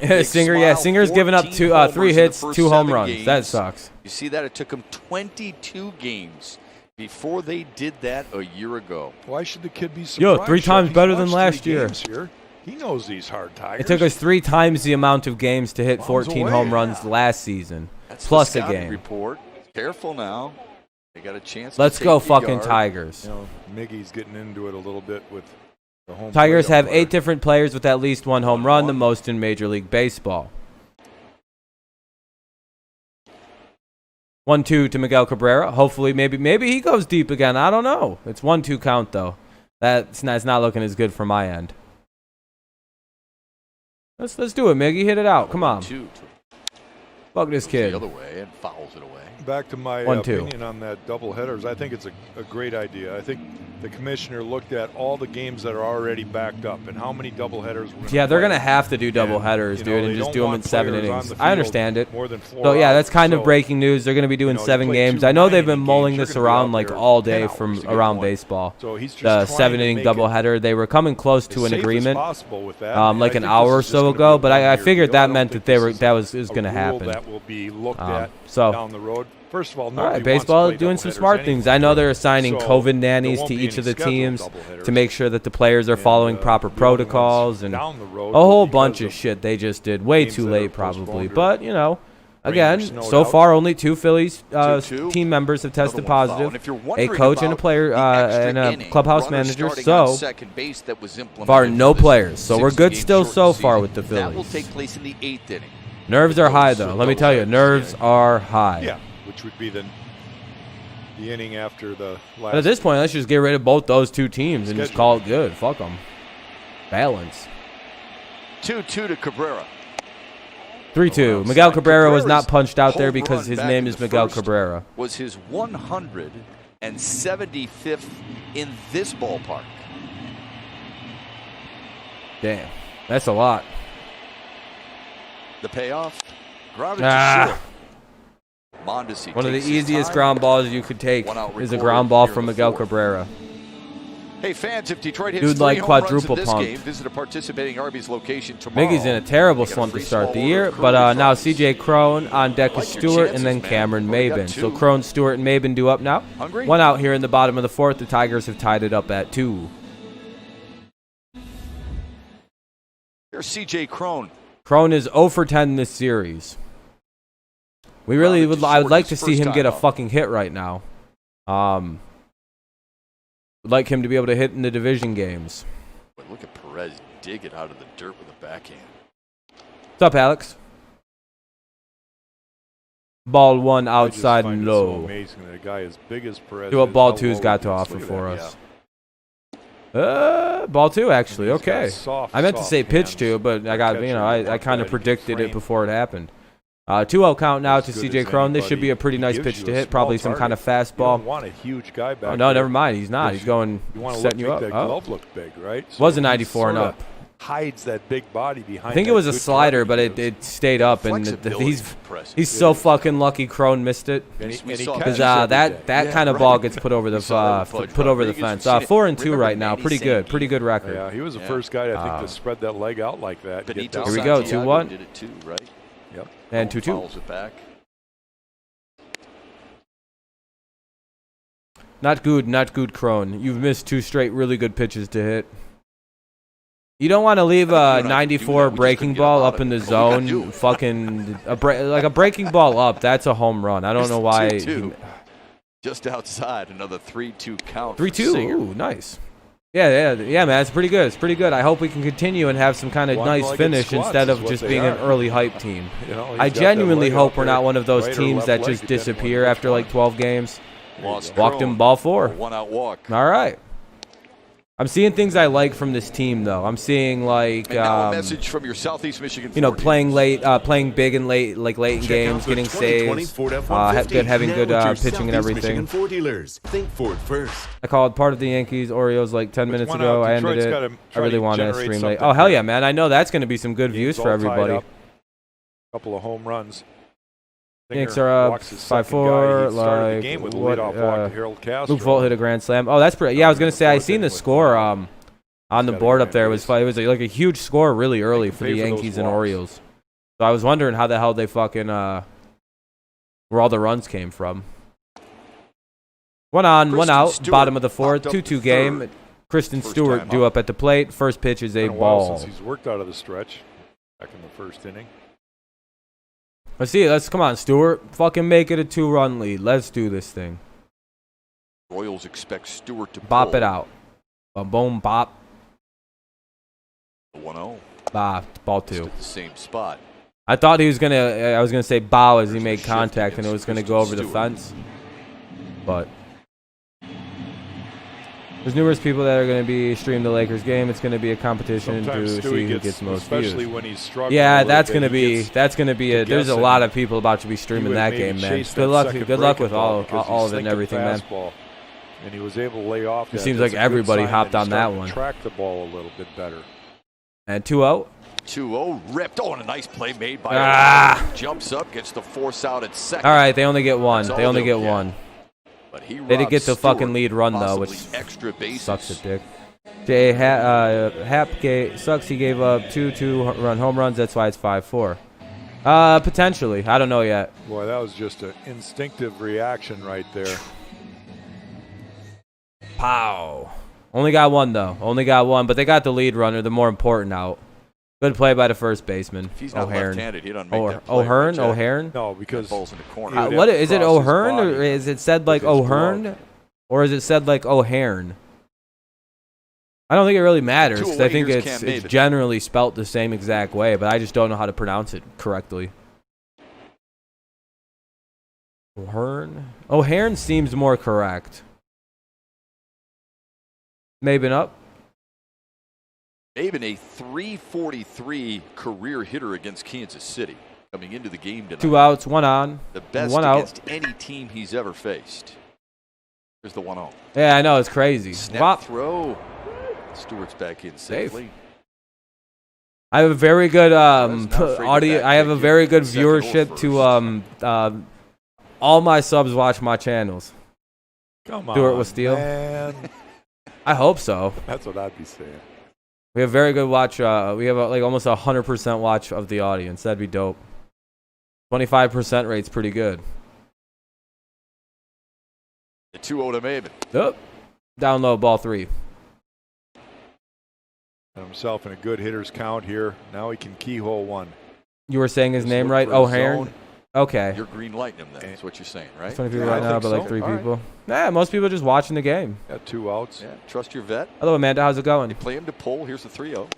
Speaker 1: Singer's given up 3 hits, 2 home runs. Games. That sucks.
Speaker 2: You see that? It took them 22 games before they did that a year ago.
Speaker 3: Why should the kid be surprised?
Speaker 1: 3 times better than last year.
Speaker 3: Here. He knows these hard Tigers.
Speaker 1: It took us 3 times the amount of games to hit 14 home runs last season.
Speaker 2: That's
Speaker 1: plus
Speaker 2: the
Speaker 1: a game.
Speaker 2: Report. Careful now. They got a chance.
Speaker 1: Let's go fucking Tigers.
Speaker 3: You know, Miggy's getting into it a little bit with the home.
Speaker 1: Tigers have 8 different players with at least 1 home run, the most in Major League Baseball. 1-2 to Miguel Cabrera. Hopefully, maybe he goes deep again. I don't know. It's 1-2 count though. That's not looking as good for my end. Let's do it, Miggy. Hit it out. Come on. Fuck this kid.
Speaker 2: The other way and fouls it away.
Speaker 3: Back to my opinion on that doubleheaders. I think it's a great idea. I think the commissioner looked at all the games that are already backed up and how many doubleheaders.
Speaker 1: They're gonna have to do doubleheaders, dude, and just do them in 7 innings. I understand it. So yeah, that's kind of breaking news. They're gonna be doing 7 games. I know they've been mulling this around like all day from around baseball. The 7-inning doubleheader. They were coming close to an agreement, like an hour or so ago. But I figured that meant that that was gonna happen.
Speaker 3: That will be looked at
Speaker 1: so
Speaker 3: down the road. First of all,
Speaker 1: All
Speaker 3: nobody
Speaker 1: right,
Speaker 3: wants
Speaker 1: baseball
Speaker 3: to play
Speaker 1: doing some
Speaker 3: doubleheaders
Speaker 1: smart things. I know they're assigning
Speaker 3: So,
Speaker 1: COVID
Speaker 3: there
Speaker 1: nannies
Speaker 3: won't
Speaker 1: to
Speaker 3: be
Speaker 1: each
Speaker 3: any
Speaker 1: of the
Speaker 3: scheduled
Speaker 1: teams
Speaker 3: doubleheaders.
Speaker 1: to make sure that the players are
Speaker 3: And,
Speaker 1: following proper
Speaker 3: the only ones
Speaker 1: protocols and
Speaker 3: down the road
Speaker 1: a whole
Speaker 3: because
Speaker 1: bunch of
Speaker 3: of
Speaker 1: shit they just did way
Speaker 3: games
Speaker 1: too
Speaker 3: that are
Speaker 1: late probably.
Speaker 3: postponed or
Speaker 1: But, you know,
Speaker 3: rain or
Speaker 1: again,
Speaker 3: snowed
Speaker 1: so
Speaker 3: out.
Speaker 1: far only 2 Phillies
Speaker 2: 2-2.
Speaker 1: team members have tested
Speaker 2: Another one foul.
Speaker 1: positive.
Speaker 2: And if you're
Speaker 1: A
Speaker 2: wondering
Speaker 1: coach and a
Speaker 2: about
Speaker 1: player
Speaker 2: the extra
Speaker 1: and a
Speaker 2: inning,
Speaker 1: clubhouse
Speaker 2: runner
Speaker 1: manager.
Speaker 2: starting on
Speaker 1: So
Speaker 2: second base that was
Speaker 1: far,
Speaker 2: implemented
Speaker 1: no
Speaker 2: for this
Speaker 1: players. So we're good
Speaker 2: 60-game
Speaker 1: still so
Speaker 2: shortened
Speaker 1: far
Speaker 2: season.
Speaker 1: with the
Speaker 2: That will
Speaker 1: Phillies.
Speaker 2: take place in the 8th inning.
Speaker 1: Nerves are high, though. Let me tell you, nerves are high.
Speaker 3: Yeah, which would be the inning after the last.
Speaker 1: But at this point, let's just get rid of both those 2 teams and just call it good. Fuck them. Balance.
Speaker 2: 2-2 to Cabrera.
Speaker 1: 3-2.
Speaker 2: Outside.
Speaker 1: Miguel Cabrera was
Speaker 2: Cabrera's
Speaker 1: not punched out there
Speaker 2: home
Speaker 1: because
Speaker 2: run
Speaker 1: his
Speaker 2: back
Speaker 1: name
Speaker 2: in
Speaker 1: is
Speaker 2: the
Speaker 1: Miguel
Speaker 2: first
Speaker 1: Cabrera.
Speaker 2: Was his 175th in this ballpark.
Speaker 1: Damn. That's a lot.
Speaker 2: The payoff? Grounded
Speaker 1: Ah.
Speaker 2: to short. Mondesi
Speaker 1: One of the
Speaker 2: takes his
Speaker 1: easiest
Speaker 2: time.
Speaker 1: ground balls you could take
Speaker 2: One out
Speaker 1: is a
Speaker 2: recorded
Speaker 1: ground ball
Speaker 2: here in
Speaker 1: from
Speaker 2: the
Speaker 1: Miguel
Speaker 2: fourth.
Speaker 1: Cabrera.
Speaker 2: Hey fans, if Detroit hits
Speaker 1: Dude,
Speaker 2: 3
Speaker 1: like
Speaker 2: home runs
Speaker 1: quadruple
Speaker 2: in this
Speaker 1: pumped.
Speaker 2: game, visit a participating Arby's location tomorrow.
Speaker 1: Miggy's in a terrible
Speaker 2: They got a
Speaker 1: slump to
Speaker 2: free
Speaker 1: start
Speaker 2: small
Speaker 1: the
Speaker 2: order
Speaker 1: year,
Speaker 2: of
Speaker 1: but
Speaker 2: curly
Speaker 1: now
Speaker 2: fries.
Speaker 1: CJ Crone on deck
Speaker 2: Like
Speaker 1: is
Speaker 2: your
Speaker 1: Stewart
Speaker 2: chances,
Speaker 1: and then
Speaker 2: man.
Speaker 1: Cameron
Speaker 2: Only got
Speaker 1: Maben. So
Speaker 2: 2.
Speaker 1: Crone, Stewart, and Maben do up now.
Speaker 2: Hungry?
Speaker 1: 1 out here in the bottom of the 4th. The Tigers have tied it up at 2.
Speaker 2: Here's CJ Crone.
Speaker 1: Crone is 0 for 10 this series. We really
Speaker 2: Grounded
Speaker 1: would.
Speaker 2: to
Speaker 1: I would
Speaker 2: short
Speaker 1: like
Speaker 2: his
Speaker 1: to see
Speaker 2: first
Speaker 1: him get a
Speaker 2: time up.
Speaker 1: fucking hit right now. Would like him to be able to hit in the division games.
Speaker 2: Boy, look at Perez dig it out of the dirt with a backhand.
Speaker 1: What's up, Alex? Ball 1
Speaker 3: I just
Speaker 1: outside
Speaker 3: find
Speaker 1: and
Speaker 3: it so
Speaker 1: low.
Speaker 3: amazing that a guy as big as Perez.
Speaker 1: See what
Speaker 3: is,
Speaker 1: ball
Speaker 3: how
Speaker 1: 2's
Speaker 3: low
Speaker 1: got
Speaker 3: he
Speaker 1: to
Speaker 3: is.
Speaker 1: offer
Speaker 3: Look at
Speaker 1: for
Speaker 3: that.
Speaker 1: us. Ball 2 actually.
Speaker 3: He's got
Speaker 1: Okay.
Speaker 3: soft,
Speaker 1: I meant to
Speaker 3: soft
Speaker 1: say pitch
Speaker 3: hands.
Speaker 1: 2, but I got,
Speaker 3: Catcher,
Speaker 1: I
Speaker 3: walk
Speaker 1: kind of
Speaker 3: ready,
Speaker 1: predicted it
Speaker 3: frame.
Speaker 1: before it happened. 2-0 count now to
Speaker 3: As good
Speaker 1: CJ
Speaker 3: as
Speaker 1: Crone. This should
Speaker 3: anybody.
Speaker 1: be a pretty
Speaker 3: He
Speaker 1: nice
Speaker 3: gives
Speaker 1: pitch
Speaker 3: you
Speaker 1: to
Speaker 3: a
Speaker 1: hit. Probably
Speaker 3: small
Speaker 1: some kind of
Speaker 3: target. You don't
Speaker 1: fastball.
Speaker 3: want a huge guy back
Speaker 1: Oh, no,
Speaker 3: there.
Speaker 1: never mind. He's not.
Speaker 3: Because
Speaker 1: He's going,
Speaker 3: You want to
Speaker 1: setting
Speaker 3: make
Speaker 1: you up.
Speaker 3: that
Speaker 1: Oh.
Speaker 3: glove look big, right?
Speaker 1: Was a
Speaker 3: he
Speaker 1: 94 and
Speaker 3: sorta
Speaker 1: up.
Speaker 3: Hides that big body behind.
Speaker 1: I think it
Speaker 3: that
Speaker 1: was a
Speaker 3: good
Speaker 1: slider,
Speaker 3: target
Speaker 1: but
Speaker 3: he
Speaker 1: it
Speaker 3: gives.
Speaker 1: stayed up, and
Speaker 2: Flexibility
Speaker 1: he's
Speaker 2: is impressive.
Speaker 1: he's so fucking lucky Crone missed it.
Speaker 3: And
Speaker 2: We
Speaker 3: he, and he
Speaker 2: saw
Speaker 3: catches
Speaker 2: that.
Speaker 1: Because
Speaker 3: every day.
Speaker 1: that kind of
Speaker 2: right.
Speaker 1: ball gets put over the
Speaker 2: We saw that with Bud
Speaker 1: put over the
Speaker 2: Rodriguez.
Speaker 1: fence.
Speaker 2: We've seen it.
Speaker 1: 4-2
Speaker 2: Remember
Speaker 1: right now.
Speaker 2: Manny
Speaker 1: Pretty good.
Speaker 2: Sandiego?
Speaker 1: Pretty good record.
Speaker 3: Yeah, he was the
Speaker 2: Yeah.
Speaker 3: first guy I think to spread that leg out like that. and get
Speaker 2: Benito
Speaker 3: down.
Speaker 1: Here we go,
Speaker 2: Santiago
Speaker 1: 2-1.
Speaker 2: did it too, right?
Speaker 3: Yep.
Speaker 1: And
Speaker 2: Crone
Speaker 1: 2-2.
Speaker 2: fouls it back.
Speaker 1: Not good, Crone. You've missed 2 straight really good pitches to hit. You don't want to leave a 94 breaking ball up in the zone, fucking like a breaking ball up. That's a home run. I don't
Speaker 2: It's
Speaker 1: know why.
Speaker 2: 2-2. Just outside, another 3-2 count. for
Speaker 1: 3-2.
Speaker 2: Singer.
Speaker 1: Ooh, nice. Yeah, man. It's pretty good. It's pretty good. I hope we can continue and have some kind of
Speaker 3: One
Speaker 1: nice
Speaker 3: legged
Speaker 1: finish
Speaker 3: squats
Speaker 1: instead
Speaker 3: is
Speaker 1: of
Speaker 3: what
Speaker 1: just
Speaker 3: they
Speaker 1: being an
Speaker 3: are.
Speaker 1: early hype team.
Speaker 3: You know, he's
Speaker 1: I
Speaker 3: got that
Speaker 1: genuinely
Speaker 3: leg
Speaker 1: hope
Speaker 3: out
Speaker 1: we're
Speaker 3: there,
Speaker 1: not one of those
Speaker 3: right or
Speaker 1: teams
Speaker 3: left
Speaker 1: that
Speaker 3: leg,
Speaker 1: just
Speaker 3: depending on
Speaker 1: disappear
Speaker 3: which
Speaker 1: after
Speaker 3: one.
Speaker 1: like 12 games.
Speaker 2: Lost
Speaker 1: Walked him
Speaker 2: Crone.
Speaker 1: ball 4.
Speaker 2: One out walk.
Speaker 1: All right. I'm seeing things I like from this team, though. I'm seeing like,
Speaker 2: And now a message from your Southeast Michigan.
Speaker 1: you know,
Speaker 2: Ford
Speaker 1: playing
Speaker 2: dealers.
Speaker 1: late, playing big and late, like late in
Speaker 6: Check
Speaker 1: games,
Speaker 6: out the
Speaker 1: getting
Speaker 6: 2020
Speaker 1: saves,
Speaker 6: Ford F-150
Speaker 1: having
Speaker 6: now
Speaker 1: good
Speaker 6: at your
Speaker 1: pitching and
Speaker 6: Southeast
Speaker 1: everything.
Speaker 6: Michigan Ford dealers. Think Ford first.
Speaker 1: I called part of the Yankees Orioles like 10
Speaker 3: With
Speaker 1: minutes
Speaker 3: one
Speaker 1: ago.
Speaker 3: out,
Speaker 1: I ended
Speaker 3: Detroit's
Speaker 1: it.
Speaker 3: gotta
Speaker 1: I
Speaker 3: try
Speaker 1: really
Speaker 3: to
Speaker 1: want to
Speaker 3: generate
Speaker 1: stream late.
Speaker 3: something
Speaker 1: Oh hell
Speaker 3: here.
Speaker 1: yeah, man! I know that's going to be some good
Speaker 3: Game's
Speaker 1: views for
Speaker 3: all tied
Speaker 1: everybody.
Speaker 3: up. Couple of home runs.
Speaker 1: Yanks
Speaker 3: Singer
Speaker 1: are up
Speaker 3: walks his second
Speaker 1: 5-4.
Speaker 3: guy. He started the
Speaker 1: Like
Speaker 3: game with a
Speaker 1: what?
Speaker 3: leadoff walk to Harold Castro.
Speaker 1: Luke Vogt hit a grand slam. Oh, that's pretty. Yeah, I was going to say I seen the score on the
Speaker 3: got a
Speaker 1: board up
Speaker 3: grand
Speaker 1: there. It
Speaker 3: base.
Speaker 1: was like a huge score really early
Speaker 3: can
Speaker 1: for
Speaker 3: pay
Speaker 1: the
Speaker 3: for those
Speaker 1: Yankees and
Speaker 3: walks.
Speaker 1: Orioles. So I was wondering how the hell they fucking where all the runs came from. One on, one
Speaker 2: Kristen
Speaker 1: out,
Speaker 2: Stewart
Speaker 1: bottom of the 4th,
Speaker 2: popped up
Speaker 1: 2-2
Speaker 2: the
Speaker 1: game.
Speaker 2: third.
Speaker 1: Kristen
Speaker 2: First
Speaker 1: Stewart
Speaker 2: time
Speaker 1: due
Speaker 2: up.
Speaker 1: up at the plate. First pitch is a
Speaker 3: Been a while
Speaker 1: ball.
Speaker 3: since he's worked out of the stretch. Back in the first inning.
Speaker 1: Let's see. Come on, Stewart. Fucking make it a 2-run lead. Let's do this thing.
Speaker 2: Royals expect Stewart to
Speaker 1: Bop
Speaker 2: pull.
Speaker 1: it out. Boom, boom, bop,
Speaker 2: 1-0.
Speaker 1: bop. Ball
Speaker 2: Just
Speaker 1: 2.
Speaker 2: at the same spot.
Speaker 1: I thought he was gonna. I was gonna say bow as he
Speaker 2: There's
Speaker 1: made
Speaker 2: a shift
Speaker 1: contact, and it
Speaker 2: against
Speaker 1: was gonna
Speaker 2: Kristen
Speaker 1: go over the
Speaker 2: Stewart.
Speaker 1: fence. But there's numerous people that are gonna be streaming the Lakers game. It's gonna be a competition
Speaker 3: Sometimes
Speaker 1: to
Speaker 3: Stewie
Speaker 1: see who gets most
Speaker 3: especially
Speaker 1: views.
Speaker 3: when he's struggling.
Speaker 1: Yeah,
Speaker 3: a little
Speaker 1: that's
Speaker 3: bit,
Speaker 1: gonna
Speaker 3: he
Speaker 1: be
Speaker 3: gets-
Speaker 1: that's gonna be
Speaker 3: to
Speaker 1: a. There's a
Speaker 3: guessing.
Speaker 1: lot of people about to be
Speaker 3: he
Speaker 1: streaming
Speaker 3: would
Speaker 1: that
Speaker 3: maybe
Speaker 1: game, man.
Speaker 3: chase
Speaker 1: Good
Speaker 3: that
Speaker 1: luck.
Speaker 3: second
Speaker 1: Good luck
Speaker 3: breaking
Speaker 1: with
Speaker 3: ball
Speaker 1: all
Speaker 3: because he's
Speaker 1: of it and
Speaker 3: thinking
Speaker 1: everything, man.
Speaker 3: fastball. And he was able to lay off.
Speaker 1: It
Speaker 3: that.
Speaker 1: seems
Speaker 3: That's
Speaker 1: like
Speaker 3: a good
Speaker 1: everybody
Speaker 3: sign
Speaker 1: hopped
Speaker 3: that
Speaker 1: on
Speaker 3: he's
Speaker 1: that
Speaker 3: starting to
Speaker 1: one.
Speaker 3: Track the ball a little bit better.
Speaker 1: And 2-0.
Speaker 2: 2-0 ripped. Oh, and a nice play made by
Speaker 1: Ah.
Speaker 2: O'Reilly. Jumps up, gets the force out at second.
Speaker 1: All right, they only get one.
Speaker 2: That's
Speaker 1: They
Speaker 2: all
Speaker 1: only
Speaker 2: they'll
Speaker 1: get
Speaker 2: get.
Speaker 1: one.
Speaker 2: But he
Speaker 1: They did
Speaker 2: robs
Speaker 1: get the fucking
Speaker 2: Stewart,
Speaker 1: lead run though,
Speaker 2: possibly
Speaker 1: which
Speaker 2: extra bases.
Speaker 1: sucks a dick. Hap sucks. He gave up two run home runs. That's why it's 5-4. Potentially. I don't know yet.
Speaker 3: Boy, that was just an instinctive reaction right there.
Speaker 1: Pow. Only got one, though. Only got one, but they got the lead runner, the more important out. Good play by the first baseman.
Speaker 2: If he's not
Speaker 1: O'Hearn.
Speaker 2: left-handed, he doesn't make that play.
Speaker 1: O'Hearn?
Speaker 2: Jack.
Speaker 1: O'Hearn?
Speaker 3: No, because
Speaker 2: Ball's in the corner.
Speaker 1: What is it? O'Hearn, or is it said like O'Hearn, or is it said like O'Hearn? I don't think it really matters. 'Cause I think
Speaker 2: Two-away, here's
Speaker 1: it's
Speaker 2: Cam Maven.
Speaker 1: generally spelt the same exact way, but I just don't know how to pronounce it correctly. O'Hearn? O'Hearn seems more correct. Maven up.
Speaker 2: Maven, a .343 career hitter against Kansas City coming into the game tonight.
Speaker 1: 2 outs, 1 on.
Speaker 2: The best
Speaker 1: one out.
Speaker 2: against any team he's ever faced. Here's the 1-0.
Speaker 1: Yeah, I know, it's crazy.
Speaker 2: Snap
Speaker 1: Wop.
Speaker 2: throw. Stewart's back in safely.
Speaker 1: I have a very good
Speaker 2: Not afraid to
Speaker 1: audio.
Speaker 2: back
Speaker 1: I have a
Speaker 2: take
Speaker 1: very
Speaker 2: your
Speaker 1: good
Speaker 2: second or
Speaker 1: viewership to
Speaker 2: first.
Speaker 1: all my subs watch my channels.
Speaker 3: come on,
Speaker 1: Stewart with steel.
Speaker 3: man.
Speaker 1: I hope so.
Speaker 3: That's what I'd be saying.
Speaker 1: We have very good watch. We have like almost 100% watch of the audience. That'd be dope. 25% rate's pretty good.
Speaker 2: The 2-0 to Maven.
Speaker 1: Oh, down low, ball 3.
Speaker 3: Got himself in a good hitter's count here. Now he can keyhole one.
Speaker 1: You were saying his
Speaker 3: Just
Speaker 1: name
Speaker 3: look
Speaker 1: right?
Speaker 3: for a
Speaker 1: O'Hearn?
Speaker 3: zone.
Speaker 1: Okay.
Speaker 2: You're green lighting him then, that's what you're saying, right?
Speaker 1: 20 people
Speaker 3: Yeah,
Speaker 1: right
Speaker 3: I
Speaker 1: now,
Speaker 3: think
Speaker 1: but like
Speaker 3: so.
Speaker 1: 3
Speaker 3: All right.
Speaker 1: people. Yeah, most people are just watching the game.
Speaker 3: Got 2 outs.
Speaker 2: Yeah, trust your vet.
Speaker 1: Hello, Amanda. How's it going?
Speaker 2: They play him to pull. Here's the 3-0.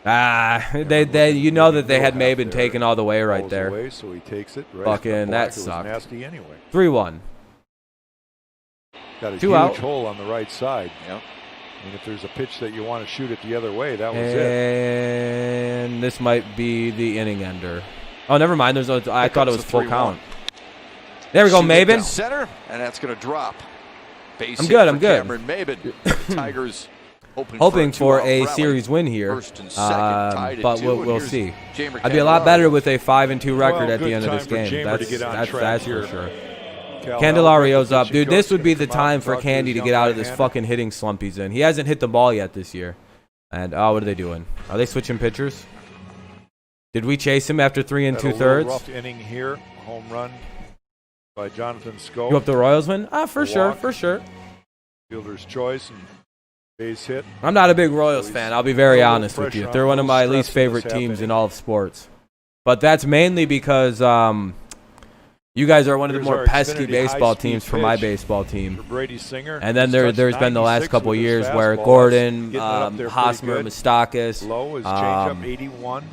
Speaker 1: They you know that they had
Speaker 3: Middle half
Speaker 1: Maven
Speaker 3: there.
Speaker 1: taken all the way right
Speaker 3: Falls
Speaker 1: there.
Speaker 3: away, so he takes it. Right
Speaker 1: Fucking,
Speaker 3: to the
Speaker 1: that
Speaker 3: block. It was
Speaker 1: sucked.
Speaker 3: nasty anyway.
Speaker 1: 3-1.
Speaker 3: Got a
Speaker 1: 2
Speaker 3: huge
Speaker 1: out.
Speaker 3: hole on the right side.
Speaker 2: Yep.
Speaker 3: I mean, if there's a pitch that you want to shoot it the other way, that was it.
Speaker 1: And this might be the inning ender. Oh, never mind. I
Speaker 2: Here
Speaker 1: thought it
Speaker 2: comes
Speaker 1: was
Speaker 2: the
Speaker 1: full
Speaker 2: 3-1.
Speaker 1: count. There we go,
Speaker 2: Shoot it to
Speaker 1: Maven.
Speaker 2: center, and that's going to drop. Base
Speaker 1: I'm
Speaker 2: hit
Speaker 1: good,
Speaker 2: for
Speaker 1: I'm good.
Speaker 2: Cameron Maven. Tigers
Speaker 1: Hoping for a
Speaker 2: two-out rally.
Speaker 1: series win here,
Speaker 2: First and second, tied at
Speaker 1: but
Speaker 2: 2,
Speaker 1: we'll
Speaker 2: and
Speaker 1: see.
Speaker 2: here's Jamer
Speaker 1: I'd be a lot
Speaker 2: Candelario.
Speaker 1: better with a 5-2 record
Speaker 3: Well,
Speaker 1: at the
Speaker 3: good
Speaker 1: end of this
Speaker 3: time for
Speaker 1: game.
Speaker 3: Jamer to
Speaker 1: That's
Speaker 3: get on
Speaker 1: that's,
Speaker 3: track
Speaker 1: that's
Speaker 3: here.
Speaker 1: for sure.
Speaker 3: Cal
Speaker 1: Candelario's
Speaker 3: Albert,
Speaker 1: up,
Speaker 3: the
Speaker 1: dude.
Speaker 3: pitching
Speaker 1: This
Speaker 3: coach,
Speaker 1: would be
Speaker 3: gonna
Speaker 1: the
Speaker 3: come out
Speaker 1: time
Speaker 3: and
Speaker 1: for
Speaker 3: talk to
Speaker 1: Candy
Speaker 3: his
Speaker 1: to
Speaker 3: young
Speaker 1: get out of this
Speaker 3: right-hander.
Speaker 1: fucking hitting slump he's in. He hasn't hit the ball yet this year. And what are they doing? Are they switching pitchers? Did we chase him after 3
Speaker 3: Had a little
Speaker 1: 2/3?
Speaker 3: rough inning here. Home run by Jonathan Scope.
Speaker 1: You hope the Royals win? For
Speaker 3: A
Speaker 1: sure,
Speaker 3: walk.
Speaker 1: for sure.
Speaker 3: Fielder's choice and base hit.
Speaker 1: I'm not a big Royals
Speaker 3: So
Speaker 1: fan.
Speaker 3: he's
Speaker 1: I'll be very
Speaker 3: a little
Speaker 1: honest with
Speaker 3: pressure
Speaker 1: you.
Speaker 3: on,
Speaker 1: They're one of
Speaker 3: a
Speaker 1: my
Speaker 3: little
Speaker 1: least
Speaker 3: stress in
Speaker 1: favorite
Speaker 3: this
Speaker 1: teams
Speaker 3: half
Speaker 1: in
Speaker 3: inning.
Speaker 1: all of sports. But that's mainly because you guys are one of the
Speaker 3: Here's
Speaker 1: more
Speaker 3: our
Speaker 1: pesky
Speaker 3: Xfinity
Speaker 1: baseball
Speaker 3: high-speed
Speaker 1: teams for my
Speaker 3: pitch
Speaker 1: baseball
Speaker 3: For
Speaker 1: team.
Speaker 3: Brady Singer.
Speaker 1: And then
Speaker 3: He's touched
Speaker 1: there's been the last
Speaker 3: 96
Speaker 1: couple
Speaker 3: with his
Speaker 1: years where
Speaker 3: fastball.
Speaker 1: Gordon,
Speaker 3: That's getting it up there pretty
Speaker 1: Hosmer,
Speaker 3: good.
Speaker 1: Mustakis.
Speaker 3: Low is changeup
Speaker 1: um,
Speaker 3: 81.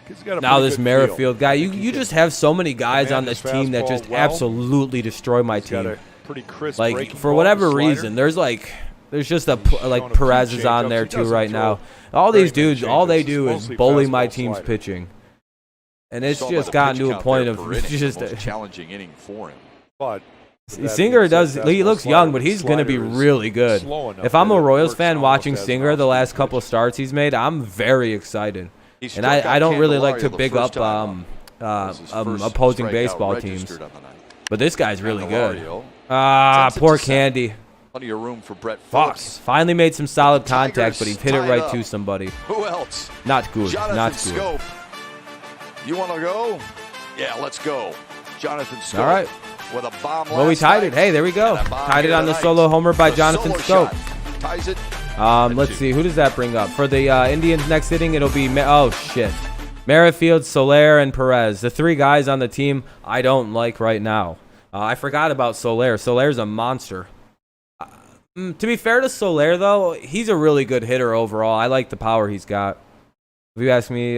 Speaker 3: He's got a
Speaker 1: Now
Speaker 3: pretty
Speaker 1: this
Speaker 3: good
Speaker 1: Merrifield
Speaker 3: feel.
Speaker 1: guy.
Speaker 3: I think
Speaker 1: You
Speaker 3: he
Speaker 1: just
Speaker 3: can
Speaker 1: have so many guys on
Speaker 3: command
Speaker 1: this
Speaker 3: his
Speaker 1: team that
Speaker 3: fastball
Speaker 1: just
Speaker 3: well.
Speaker 1: absolutely destroy my
Speaker 3: He's got
Speaker 1: team.
Speaker 3: a pretty crisp
Speaker 1: Like
Speaker 3: breaking
Speaker 1: for
Speaker 3: ball,
Speaker 1: whatever
Speaker 3: slider.
Speaker 1: reason, there's just
Speaker 3: He's shown
Speaker 1: like
Speaker 3: a few
Speaker 1: Perez is on
Speaker 3: changeups.
Speaker 1: there
Speaker 3: He
Speaker 1: too
Speaker 3: doesn't
Speaker 1: right
Speaker 3: throw
Speaker 1: now. All
Speaker 3: very
Speaker 1: these
Speaker 3: many
Speaker 1: dudes, all they
Speaker 3: changeups.
Speaker 1: do
Speaker 3: It's
Speaker 1: is
Speaker 3: mostly
Speaker 1: bully my
Speaker 3: fastball,
Speaker 1: team's
Speaker 3: slider.
Speaker 1: pitching, and it's
Speaker 2: Saw by
Speaker 1: just
Speaker 2: the
Speaker 1: gotten
Speaker 2: pitch
Speaker 1: to a
Speaker 2: count
Speaker 1: point
Speaker 2: there
Speaker 1: of
Speaker 2: per inning,
Speaker 1: just.
Speaker 2: the most challenging inning for him.
Speaker 3: But with that
Speaker 1: Singer
Speaker 3: being
Speaker 1: does.
Speaker 3: said,
Speaker 1: He
Speaker 3: fastball
Speaker 1: looks
Speaker 3: slider,
Speaker 1: young, but
Speaker 3: the
Speaker 1: he's going to be
Speaker 3: slider is
Speaker 1: really good.
Speaker 3: slow enough
Speaker 1: If I'm
Speaker 3: that
Speaker 1: a
Speaker 3: it
Speaker 1: Royals
Speaker 3: works
Speaker 1: fan
Speaker 3: almost
Speaker 1: watching
Speaker 3: as an
Speaker 1: Singer the last
Speaker 3: off-speed
Speaker 1: couple
Speaker 3: pitch.
Speaker 1: starts he's made, I'm very excited.
Speaker 2: He
Speaker 1: And
Speaker 2: struck out
Speaker 1: I don't really like to
Speaker 2: Candelario the
Speaker 1: big
Speaker 2: first
Speaker 1: up
Speaker 2: time. That was his first
Speaker 1: opposing
Speaker 2: strikeout
Speaker 1: baseball
Speaker 2: registered
Speaker 1: teams,
Speaker 2: on the night.
Speaker 1: but this guy's really good.
Speaker 2: Candelario, sends it
Speaker 1: Poor
Speaker 2: to center.
Speaker 1: Candy.
Speaker 2: Plenty of room for Brett
Speaker 1: Fuck.
Speaker 2: Phillips.
Speaker 1: Finally made some solid
Speaker 2: The Tigers
Speaker 1: contact, but he hit it
Speaker 2: tied
Speaker 1: right
Speaker 2: up.
Speaker 1: to somebody.
Speaker 2: Who else?
Speaker 1: Not good.
Speaker 2: Jonathan
Speaker 1: Not good.
Speaker 2: Scope. You want to go? Yeah, let's go. Jonathan Scope.
Speaker 1: All right.
Speaker 2: With a bomb
Speaker 1: Well, we
Speaker 2: last
Speaker 1: tied
Speaker 2: night
Speaker 1: it. Hey, there we go.
Speaker 2: and a bomb
Speaker 1: Tied it
Speaker 2: here
Speaker 1: on the
Speaker 2: tonight.
Speaker 1: solo homer by
Speaker 2: The
Speaker 1: Jonathan
Speaker 2: solo
Speaker 1: Scope.
Speaker 2: shot ties it.
Speaker 1: Let's see. Who does that bring up? For the Indians next inning, it'll be... oh, shit. Merrifield, Soler, and Perez. The 3 guys on the team I don't like right now. I forgot about Soler. Soler's a monster. To be fair to Soler, though, he's a really good hitter overall. I like the power he's got. If you ask me,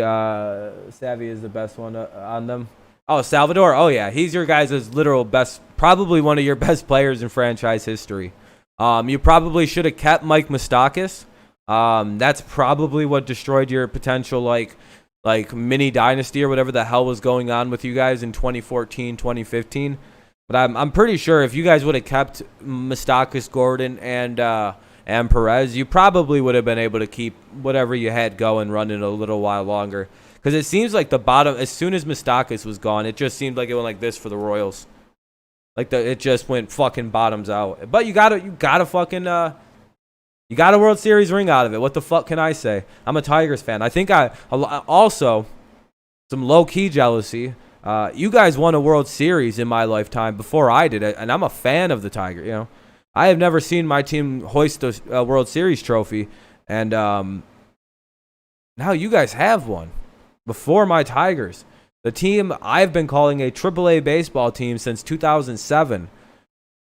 Speaker 1: Savvy is the best one on them. Oh, Salvador. Oh, yeah. He's your guys' literal best, probably one of your best players in franchise history. You probably should have kept Mike Mustakis. That's probably what destroyed your potential, like mini dynasty or whatever the hell was going on with you guys in 2014, 2015. But I'm pretty sure if you guys would have kept Mustakis, Gordon, and Perez, you probably would have been able to keep whatever you had going running a little while longer. Because it seems like the bottom, as soon as Mustakis was gone, it just seemed like it went like this for the Royals. It just went fucking bottoms out. But you got a World Series ring out of it. What the fuck can I say? I'm a Tigers fan. I think also some low-key jealousy. You guys won a World Series in my lifetime before I did it, and I'm a fan of the Tigers. You know, I have never seen my team hoist a World Series trophy, and now you guys have one before my Tigers. The team I've been calling a AAA baseball team since 2007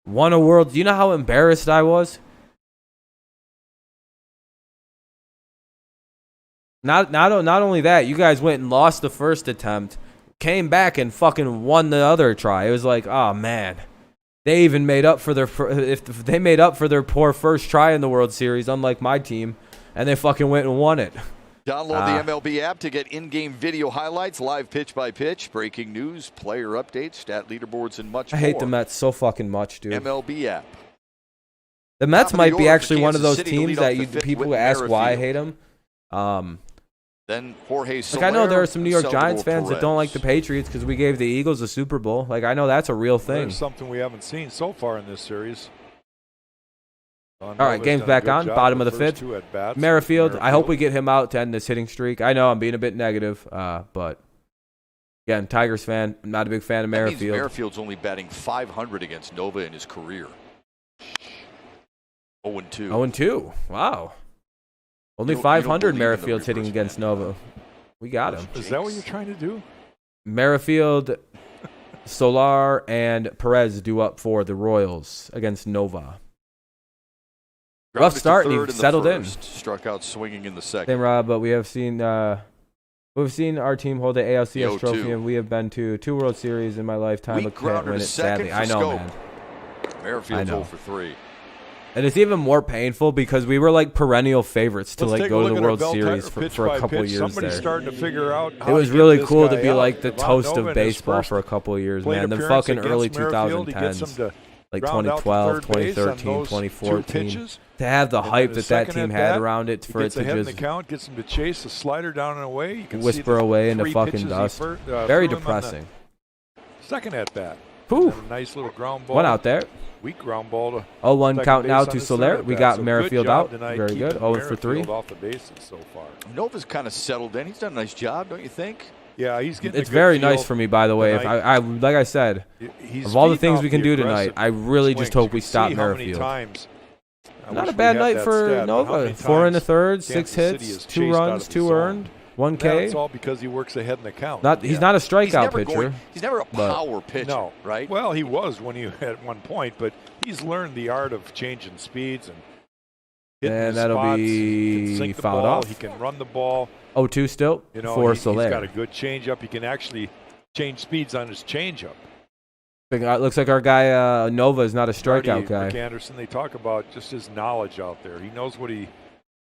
Speaker 1: won a World. Do you know how embarrassed I was? Not only that, you guys went and lost the first attempt, came back and fucking won the other try. It was like, oh man, they even made up for their if they made up for their poor first try in the World Series, unlike my team, and they fucking went and won it.
Speaker 2: Download the MLB app to get in-game video highlights, live pitch-by-pitch, breaking news, player updates, stat leaderboards, and much more.
Speaker 1: I hate the Mets so fucking much, dude.
Speaker 2: MLB app.
Speaker 1: The Mets might be actually one of
Speaker 2: Kansas
Speaker 1: those
Speaker 2: City to
Speaker 1: teams
Speaker 2: lead
Speaker 1: that
Speaker 2: off the
Speaker 1: people
Speaker 2: fifth with
Speaker 1: ask why I
Speaker 2: Merrifield.
Speaker 1: hate them.
Speaker 2: Then Jorge
Speaker 1: Like
Speaker 2: Soler,
Speaker 1: I know there are some New York
Speaker 2: Salvador
Speaker 1: Giants fans that don't like the
Speaker 2: Perez.
Speaker 1: Patriots because we gave the Eagles a Super Bowl. Like I know that's a real thing.
Speaker 3: There's something we haven't seen so far in this series.
Speaker 1: All right, game's back on. Bottom of the fifth. Merrifield, I hope we get him out to end this hitting streak. I know I'm being a bit negative, but again, Tigers fan. I'm not a big fan of
Speaker 2: That means
Speaker 1: Merrifield.
Speaker 2: Merrifield's only batting .500 against Nova in his career. 0-2.
Speaker 1: 0-2. Wow. Only
Speaker 2: You don't
Speaker 1: 500
Speaker 2: believe in the
Speaker 1: Merrifield's hitting
Speaker 2: Rivers,
Speaker 1: against
Speaker 2: man.
Speaker 1: Nova. We got him.
Speaker 3: Is that what you're trying to do?
Speaker 1: Merrifield, Solar, and Perez do up for the Royals against Nova. Rough
Speaker 2: Grounded to
Speaker 1: start, and
Speaker 2: third
Speaker 1: he
Speaker 2: the
Speaker 1: settled in.
Speaker 2: first, Struck out swinging in the second.
Speaker 1: Same, Rob, but we have seen our team hold the ALCS
Speaker 2: The
Speaker 1: trophy,
Speaker 2: 0-2.
Speaker 1: and we have been to 2 World Series in my lifetime.
Speaker 2: Weak
Speaker 1: But can't
Speaker 2: grounder
Speaker 1: win
Speaker 2: to
Speaker 1: it,
Speaker 2: second
Speaker 1: sadly.
Speaker 2: for
Speaker 1: I know,
Speaker 2: Scope.
Speaker 1: man.
Speaker 2: Merrifield's
Speaker 1: I know.
Speaker 2: 0 for 3.
Speaker 1: And it's even more painful because we were like perennial favorites to
Speaker 3: Let's
Speaker 1: like
Speaker 3: take
Speaker 1: go
Speaker 3: a
Speaker 1: to
Speaker 3: look
Speaker 1: the
Speaker 3: at our
Speaker 1: World
Speaker 3: bell
Speaker 1: Series
Speaker 3: timer,
Speaker 1: for
Speaker 3: pitch
Speaker 1: a
Speaker 3: by
Speaker 1: couple
Speaker 3: pitch.
Speaker 1: years
Speaker 3: Somebody's
Speaker 1: there.
Speaker 3: starting to figure out how
Speaker 1: It was
Speaker 3: to get
Speaker 1: really
Speaker 3: this
Speaker 1: cool to
Speaker 3: guy
Speaker 1: be
Speaker 3: out.
Speaker 1: like the
Speaker 3: Ivan
Speaker 1: toast
Speaker 3: Nova
Speaker 1: of
Speaker 3: in his
Speaker 1: baseball
Speaker 3: first
Speaker 1: for a couple of years,
Speaker 3: plate
Speaker 1: man. The
Speaker 3: appearance
Speaker 1: fucking
Speaker 3: against
Speaker 1: early
Speaker 3: Merrifield, he gets him
Speaker 1: 2010s,
Speaker 3: to
Speaker 1: like
Speaker 3: ground out to
Speaker 1: 2012,
Speaker 3: third base on
Speaker 1: 2013,
Speaker 3: those 2
Speaker 1: 2014.
Speaker 3: pitches.
Speaker 1: To have the
Speaker 3: And then
Speaker 1: hype
Speaker 3: his
Speaker 1: that
Speaker 3: second
Speaker 1: team
Speaker 3: at
Speaker 1: had
Speaker 3: bat,
Speaker 1: around it
Speaker 3: he
Speaker 1: for it
Speaker 3: gets
Speaker 1: to
Speaker 3: ahead in
Speaker 1: just
Speaker 3: the count, gets him to chase the slider down and away. You can see
Speaker 1: whisper
Speaker 3: the
Speaker 1: away into
Speaker 3: 3
Speaker 1: fucking
Speaker 3: pitches he
Speaker 1: dust.
Speaker 3: threw
Speaker 1: Very
Speaker 3: him on the
Speaker 1: depressing.
Speaker 3: Second at bat.
Speaker 1: Whew.
Speaker 3: A nice little ground ball.
Speaker 1: One out there.
Speaker 3: Weak ground ball to
Speaker 1: 0-1
Speaker 3: second
Speaker 1: count
Speaker 3: base
Speaker 1: now
Speaker 3: on
Speaker 1: to
Speaker 3: his
Speaker 1: Soler.
Speaker 3: third
Speaker 1: We
Speaker 3: at bat.
Speaker 1: got
Speaker 3: So
Speaker 1: Merrifield
Speaker 3: good job
Speaker 1: out.
Speaker 3: tonight
Speaker 1: Very good.
Speaker 3: keeping
Speaker 1: 0 for 3.
Speaker 3: Merrifield off the bases so far.
Speaker 2: Nova's kind of settled in. He's done a nice job, don't you think?
Speaker 3: Yeah, he's getting.
Speaker 1: It's
Speaker 3: a good
Speaker 1: very
Speaker 3: feel
Speaker 1: nice for me, by the way. If
Speaker 3: tonight.
Speaker 1: I like I said,
Speaker 3: He's
Speaker 1: of all the
Speaker 3: feeding
Speaker 1: things
Speaker 3: off
Speaker 1: we can
Speaker 3: the
Speaker 1: do tonight,
Speaker 3: aggressive
Speaker 1: I really just
Speaker 3: swings.
Speaker 1: hope
Speaker 3: You
Speaker 1: we
Speaker 3: can
Speaker 1: stop
Speaker 3: see how many
Speaker 1: Merrifield.
Speaker 3: times- I
Speaker 1: Not
Speaker 3: wish
Speaker 1: a
Speaker 3: we
Speaker 1: bad
Speaker 3: had
Speaker 1: night
Speaker 3: that
Speaker 1: for
Speaker 3: stat, but how
Speaker 1: Nova.
Speaker 3: many
Speaker 1: 4 in the
Speaker 3: times
Speaker 1: third, 6
Speaker 3: Kansas City
Speaker 1: hits,
Speaker 3: is
Speaker 1: 2
Speaker 3: chased out
Speaker 1: runs,
Speaker 3: of the
Speaker 1: 2
Speaker 3: zone?
Speaker 1: earned, 1
Speaker 3: That's
Speaker 1: K.
Speaker 3: all because he works ahead in the count.
Speaker 1: He's
Speaker 3: Yeah.
Speaker 1: not a
Speaker 2: He's
Speaker 1: strikeout
Speaker 2: never
Speaker 1: pitcher.
Speaker 2: he's never a
Speaker 1: but-
Speaker 2: power pitcher,
Speaker 3: No,
Speaker 2: right?
Speaker 3: Well, he was when he at one point, but he's learned the art of changing speeds and hitting
Speaker 1: And
Speaker 3: the
Speaker 1: that'll
Speaker 3: spots.
Speaker 1: be
Speaker 3: He can sink the
Speaker 1: fouled
Speaker 3: ball.
Speaker 1: off.
Speaker 3: He can run the ball.
Speaker 1: 0-2 still
Speaker 3: You know,
Speaker 1: for
Speaker 3: he's got a
Speaker 1: Soler.
Speaker 3: good changeup. He can actually change speeds on his changeup.
Speaker 1: Looks like our guy Nova is not a strikeout
Speaker 3: Marty
Speaker 1: guy.
Speaker 3: McAnderson, they talk about just his knowledge out there. He knows what he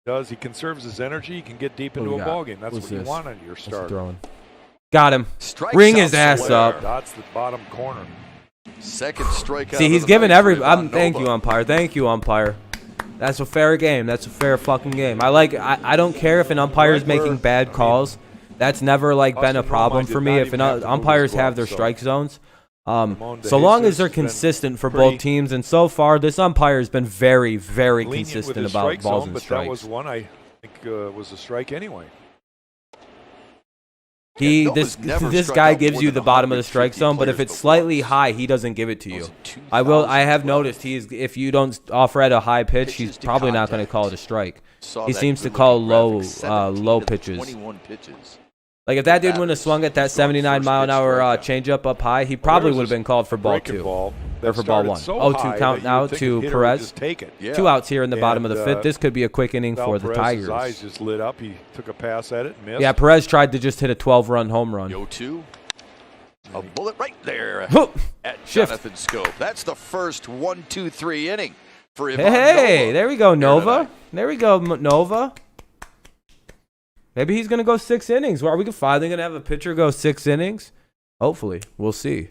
Speaker 3: does. He conserves his energy. He can get deep
Speaker 1: What
Speaker 3: into
Speaker 1: we
Speaker 3: a
Speaker 1: got?
Speaker 3: ball game. That's
Speaker 1: Who's
Speaker 3: what you
Speaker 1: this?
Speaker 3: want on your
Speaker 1: What's he
Speaker 3: starter.
Speaker 1: throwing? Got him.
Speaker 2: Strikes
Speaker 1: Ring
Speaker 2: out
Speaker 1: his ass
Speaker 2: Soler.
Speaker 1: up.
Speaker 3: That's the bottom corner.
Speaker 2: Second strikeout.
Speaker 1: See,
Speaker 2: of
Speaker 1: he's
Speaker 2: the
Speaker 1: giving
Speaker 2: night for
Speaker 1: every.
Speaker 2: Ivan
Speaker 1: Thank
Speaker 2: Nova.
Speaker 1: you, umpire. Thank you, umpire. That's a fair game. That's a fair fucking game. I don't care if an umpire is
Speaker 3: Right where-
Speaker 1: making bad
Speaker 3: I mean,
Speaker 1: calls. That's never like been a
Speaker 3: Austin
Speaker 1: problem
Speaker 3: Romine
Speaker 1: for
Speaker 3: did
Speaker 1: me.
Speaker 3: not
Speaker 1: If
Speaker 3: even have to move
Speaker 1: umpires
Speaker 3: his
Speaker 1: have their
Speaker 3: glove, so-
Speaker 1: strike zones,
Speaker 3: Ramon
Speaker 1: so long
Speaker 3: DeJesus
Speaker 1: as they're
Speaker 3: has been
Speaker 1: consistent for
Speaker 3: pretty
Speaker 1: both teams, and so far this umpire has been very, very
Speaker 3: lenient with
Speaker 1: consistent
Speaker 3: his
Speaker 1: about
Speaker 3: strike
Speaker 1: balls
Speaker 3: zone,
Speaker 1: and
Speaker 3: but that was
Speaker 1: strikes.
Speaker 3: one I think was a strike anyway.
Speaker 1: He
Speaker 2: Nova's never
Speaker 1: this
Speaker 2: struck
Speaker 1: guy
Speaker 2: out
Speaker 1: gives
Speaker 2: more
Speaker 1: you
Speaker 2: than
Speaker 1: the bottom of the strike
Speaker 2: 150
Speaker 1: zone, but if
Speaker 2: players
Speaker 1: it's
Speaker 2: before.
Speaker 1: slightly high, he doesn't give it to
Speaker 2: That
Speaker 1: you.
Speaker 2: was in
Speaker 1: I have
Speaker 2: 2012.
Speaker 1: noticed if you don't offer at a high pitch, he's
Speaker 2: Pitches to
Speaker 1: probably not going to
Speaker 2: contact.
Speaker 1: call it a strike.
Speaker 2: Saw
Speaker 1: He
Speaker 2: that
Speaker 1: seems to
Speaker 2: good-looking
Speaker 1: call low
Speaker 2: graphic, 17
Speaker 1: low
Speaker 2: to
Speaker 1: pitches.
Speaker 2: 21 pitches.
Speaker 1: Like if that dude
Speaker 2: Batters
Speaker 1: wouldn't have swung at that
Speaker 2: strong
Speaker 1: 79
Speaker 2: first
Speaker 1: mile an
Speaker 2: pitch
Speaker 1: hour
Speaker 2: strikeout.
Speaker 1: changeup up high, he probably
Speaker 3: There
Speaker 1: would
Speaker 3: was
Speaker 1: have been called for ball
Speaker 3: breaking
Speaker 1: 2.
Speaker 3: ball
Speaker 1: Or
Speaker 3: that
Speaker 1: for ball
Speaker 3: started
Speaker 1: 1.
Speaker 3: so
Speaker 1: 0-2
Speaker 3: high
Speaker 1: count
Speaker 3: that you
Speaker 1: now
Speaker 3: would think a
Speaker 1: to
Speaker 3: hitter would
Speaker 1: Perez.
Speaker 3: just take it.
Speaker 2: Yeah.
Speaker 1: 2 outs here in the bottom of
Speaker 3: And,
Speaker 1: the fifth. This could be a quick inning
Speaker 3: Val
Speaker 1: for the
Speaker 3: Perez's
Speaker 1: Tigers.
Speaker 3: eyes just lit up. He took a pass at it and missed.
Speaker 1: Yeah, Perez tried to just hit a 12-run home run.
Speaker 2: 0-2. A bullet right there
Speaker 1: Whoop.
Speaker 2: at
Speaker 1: Shift.
Speaker 2: Jonathan Scope. That's the first 1-2-3 inning for Ivan
Speaker 1: Hey,
Speaker 2: Nova.
Speaker 1: there we go, Nova.
Speaker 2: tonight.
Speaker 1: There we go, Nova. Maybe he's going to go 6 innings. Are we finally going to have a pitcher go 6 innings? Hopefully. We'll see.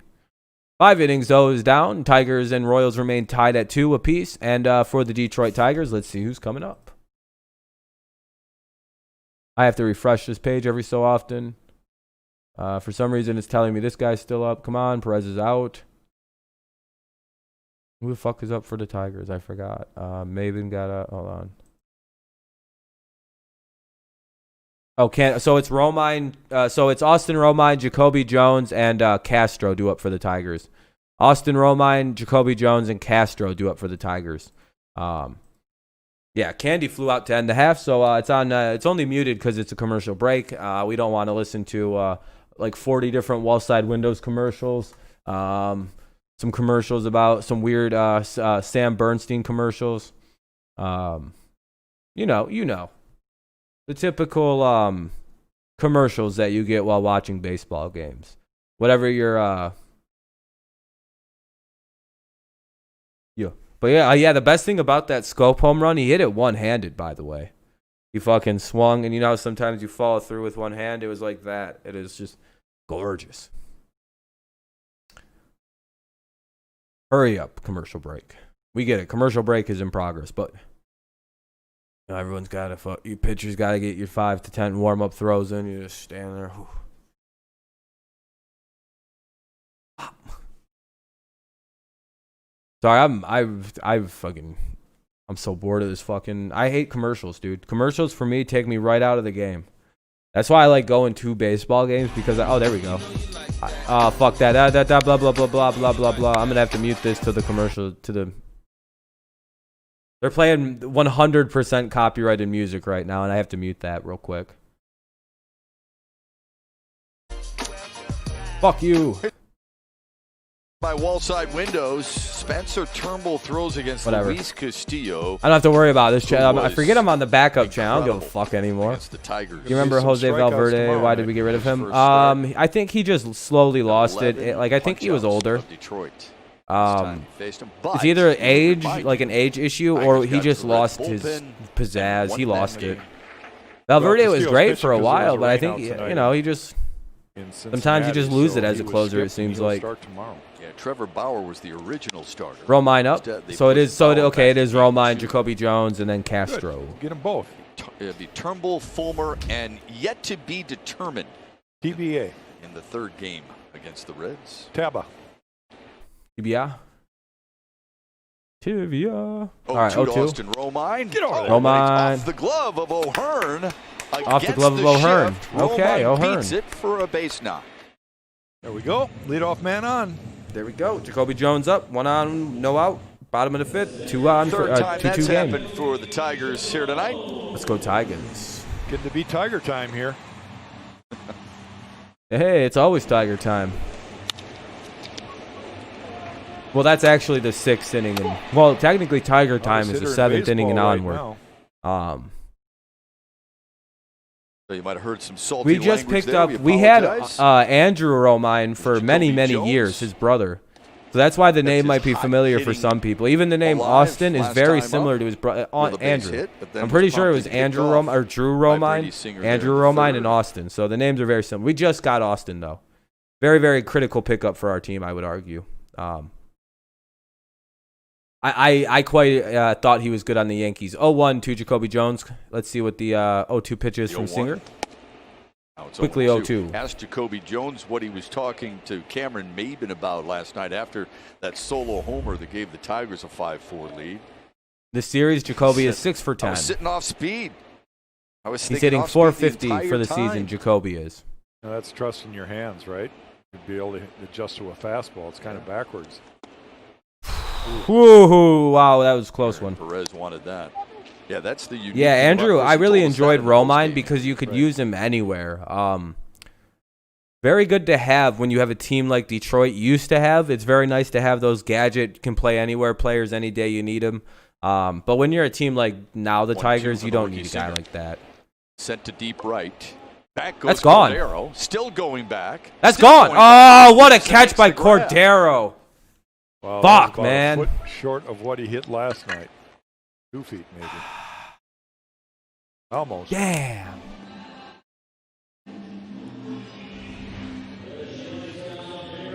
Speaker 1: 5 innings, though, is down. Tigers and Royals remain tied at 2 apiece. And for the Detroit Tigers, let's see who's coming up. I have to refresh this page every so often. For some reason, it's telling me this guy's still up. Come on, Perez is out. Who the fuck is up for the Tigers? I forgot. Maven got a... Hold on. Oh, so it's Romine. So it's Austin Romine, Jacoby Jones, and Castro due up for the Tigers. Austin Romine, Jacoby Jones, and Castro due up for the Tigers. Yeah, Candy flew out to end the half, so it's on. It's only muted because it's a commercial break. We don't want to listen to like 40 different wall side windows commercials. Some commercials about some weird Sam Bernstein commercials. You know. The typical commercials that you get while watching baseball games. Whatever your yeah. But yeah, the best thing about that scope home run, he hit it one-handed, by the way. He fucking swung, and you know how sometimes you follow through with one hand? It was like that. It is just gorgeous. Hurry up, commercial break. We get it. Commercial break is in progress, but you know, everyone's got to you pitchers got to get your 5 to 10 warm-up throws in. You just stand there. Whew. Sorry, I'm so bored of this fucking. I hate commercials, dude. Commercials for me take me right out of the game. That's why I like going to baseball games because oh, there we go. Fuck that. Blah blah blah blah blah blah blah. I'm gonna have to mute this to the commercial to the. They're playing 100% copyrighted music right now, and I have to mute that real quick. Fuck you.
Speaker 2: By wall side windows, Spencer Turnbull throws against Luis Castillo.
Speaker 1: I don't have to worry about this channel. I forget I'm on the backup channel. I don't give a fuck anymore.
Speaker 2: The Tigers.
Speaker 1: You remember Jose Valverde? Why did we get rid of him? I think he just slowly lost it. Like I think he was older. It's either age, like an age issue, or he just lost his pizzazz. He lost it. Valverde was great for a while, but I think he just sometimes you just lose it as a closer. It seems like.
Speaker 2: Yeah, Trevor Bauer was the original starter.
Speaker 1: Romine up. So it is. Okay, it is Romine, Jacoby Jones, and then Castro.
Speaker 3: Get them both.
Speaker 2: It'll be Turnbull, Fulmer, and yet to be determined.
Speaker 3: TBA
Speaker 2: in the third game against the Reds.
Speaker 3: Taba.
Speaker 1: Tibia.
Speaker 2: All
Speaker 1: right,
Speaker 2: 0-2 to Austin Romine.
Speaker 3: Get over there.
Speaker 1: Romine.
Speaker 2: Off the glove of O'Hearn.
Speaker 1: Off the glove of O'Hearn. Okay, O'Hearn.
Speaker 2: Beats it for a base knock.
Speaker 3: There we go. Leadoff man on.
Speaker 1: There we go. Jacoby Jones up. 1 on, no out. Bottom of the fifth. 2 on for 2-2 game.
Speaker 2: Happened for the Tigers here tonight.
Speaker 1: Let's go Tigers.
Speaker 3: Getting to be Tiger time here.
Speaker 1: Hey, it's always Tiger time. Well, that's actually the 6th inning. Well, technically Tiger time is the 7th inning and onward.
Speaker 2: So you might have heard some salty
Speaker 1: we just
Speaker 2: language
Speaker 1: picked
Speaker 2: there.
Speaker 1: up. We had Andrew Romine for many years, his brother. So that's why the name might be familiar for some people. Even the name Austin is very similar to his brother Andrew. I'm pretty sure it was Andrew Romine or Drew Romine, Andrew Romine, and Austin. So the names are very similar. We just got Austin though. Very, very critical pickup for our team, I would argue. I quite thought he was good on the Yankees. 0-1 to Jacoby Jones. Let's see what the 0-2 pitch is from Singer. Quickly 0-2.
Speaker 2: Asked Jacoby Jones what he was talking to Cameron Maben about last night after that solo homer that gave the Tigers a 5-4 lead.
Speaker 1: This series, Jacoby is 6 for 10.
Speaker 2: I was sitting off speed.
Speaker 1: He's hitting 450 for the season, Jacoby is.
Speaker 3: Now that's trust in your hands, right? You'd be able to adjust to a fastball. It's kind of backwards.
Speaker 1: Woohoo! Wow, that was a close one.
Speaker 2: Perez wanted that. Yeah, that's the unique.
Speaker 1: Yeah, Andrew, I really enjoyed Romine because you could use him anywhere. Very good to have when you have a team like Detroit used to have. It's very nice to have those gadget, can play anywhere players any day you need them. But when you're a team like now the Tigers, you don't need a guy like that.
Speaker 2: Sent to deep right. Back goes
Speaker 1: That's gone.
Speaker 2: Cordero, still going back.
Speaker 1: That's gone. Oh, what a catch by Cordero.
Speaker 3: Well,
Speaker 1: fuck, man.
Speaker 3: A foot short of what he hit last night. 2 feet, maybe. Almost.
Speaker 1: Damn.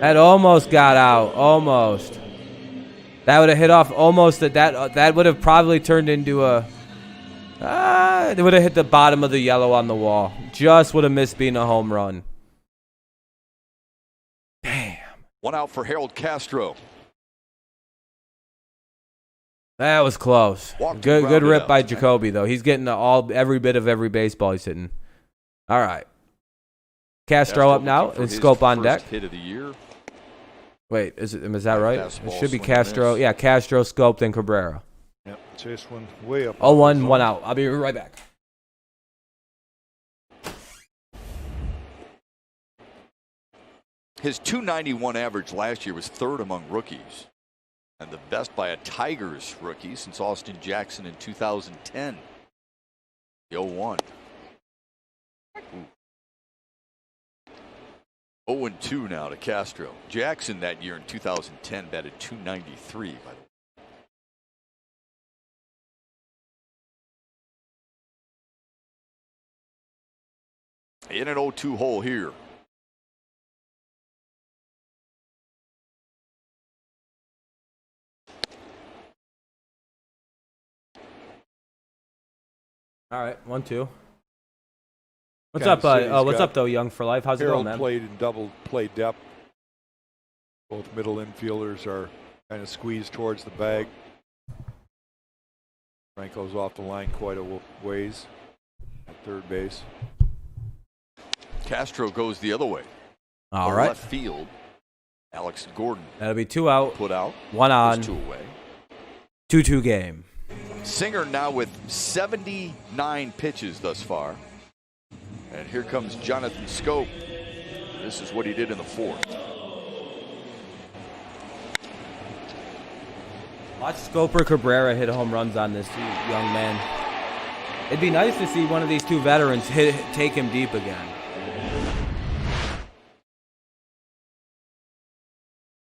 Speaker 1: That almost got out. Almost. That would have hit off almost. That would have probably turned into a... it would have hit the bottom of the yellow on the wall. Just would have missed being a home run. Damn.
Speaker 2: 1 out for Harold Castro.
Speaker 1: That was close. Good rip by Jacoby though. He's getting every bit of every baseball he's hitting. All right. Castro up now
Speaker 2: looking for
Speaker 1: and
Speaker 2: his
Speaker 1: Scope on
Speaker 2: first
Speaker 1: deck.
Speaker 2: hit of the year.
Speaker 1: Wait, is that right? It
Speaker 2: Fastball
Speaker 1: should be
Speaker 2: swing and
Speaker 1: Castro.
Speaker 2: miss.
Speaker 1: Yeah, Castro, Scope, then Cabrera.
Speaker 3: Yep, chase one way up.
Speaker 1: 0-1, 1 out. I'll be right back.
Speaker 2: His .291 average last year was third among rookies, and the best by a Tigers rookie since Austin Jackson in 2010. The 0-1. 0-2 now to Castro. Jackson that year in 2010 batted .293, by the way. In an 0-2 hole here.
Speaker 1: All right, 1-2. What's
Speaker 3: Kansas
Speaker 1: up,
Speaker 3: City's
Speaker 1: what's
Speaker 3: got
Speaker 1: up, though, Young for Life? How's it going,
Speaker 3: Harold
Speaker 1: man?
Speaker 3: played in double play depth. Both middle infielders are kind of squeezed towards the bag. Franco's off the line quite a ways at third base.
Speaker 2: Castro goes the other way.
Speaker 1: All
Speaker 2: To
Speaker 1: right.
Speaker 2: left field. Alex Gordon
Speaker 1: That'll be 2 out,
Speaker 2: put out.
Speaker 1: 1 on,
Speaker 2: There's 2 away.
Speaker 1: 2-2 game.
Speaker 2: Singer now with 79 pitches thus far. And here comes Jonathan Scope. This is what he did in the 4th.
Speaker 1: Watch Scoper Cabrera hit home runs on this young man. It'd be nice to see one of these two veterans take him deep again.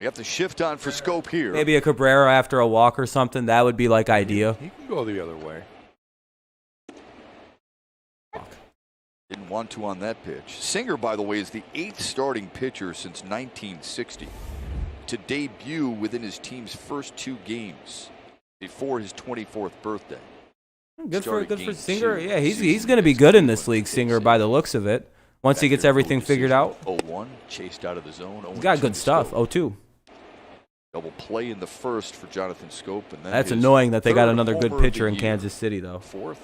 Speaker 2: We have to shift on for Scope here.
Speaker 1: Maybe a Cabrera after a walk or something. That would be like ideal.
Speaker 3: He can go the other way.
Speaker 2: Didn't want to on that pitch. Singer, by the way, is the 8th starting pitcher since 1960 to debut within his team's first 2 games before his 24th birthday.
Speaker 1: Good for
Speaker 2: Game
Speaker 1: Singer.
Speaker 2: 2
Speaker 1: Yeah, he's
Speaker 2: season
Speaker 1: going to be
Speaker 2: against
Speaker 1: good in this
Speaker 2: Cleveland.
Speaker 1: league, Singer, by the looks of it. Once he gets everything figured out.
Speaker 2: 0-1, chased out of the zone.
Speaker 1: He's got
Speaker 2: 0-2
Speaker 1: good
Speaker 2: to
Speaker 1: stuff.
Speaker 2: Scope.
Speaker 1: 0-2.
Speaker 2: Double play in the 1st for Jonathan Scope. And then
Speaker 1: That's
Speaker 2: his
Speaker 1: annoying that they got
Speaker 2: 3rd
Speaker 1: another good
Speaker 2: homer of
Speaker 1: pitcher
Speaker 2: the
Speaker 1: in
Speaker 2: year.
Speaker 1: Kansas City, though.
Speaker 2: 4th.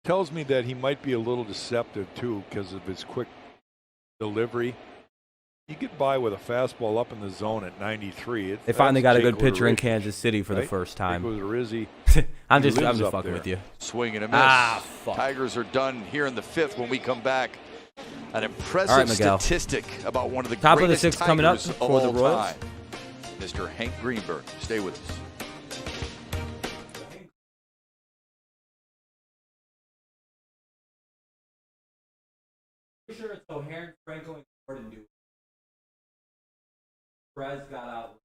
Speaker 3: Tells me that he might be a little deceptive too because of his quick delivery. You get by with a fastball up in the zone at 93.
Speaker 1: They finally got a good
Speaker 3: Jacoby
Speaker 1: pitcher in
Speaker 3: Jones,
Speaker 1: Kansas City for the
Speaker 3: right?
Speaker 1: first time.
Speaker 3: Jacoby Rizzi.
Speaker 1: I'm
Speaker 3: He
Speaker 1: just
Speaker 3: lives up
Speaker 1: fucking
Speaker 3: there.
Speaker 1: with you.
Speaker 2: Swing and a miss.
Speaker 1: Ah, fuck.
Speaker 2: Tigers are done here in the 5th. When we come back, an impressive
Speaker 1: All right, Miguel.
Speaker 2: statistic about one of the
Speaker 1: Top of the
Speaker 2: greatest
Speaker 1: 6th coming up
Speaker 2: Tigers of
Speaker 1: for the
Speaker 2: all
Speaker 1: Royals.
Speaker 2: time, Mr. Hank Greenberg. Stay with us.
Speaker 1: Pretty sure it's O'Hearn, Franco, and Gordon do. Perez got out.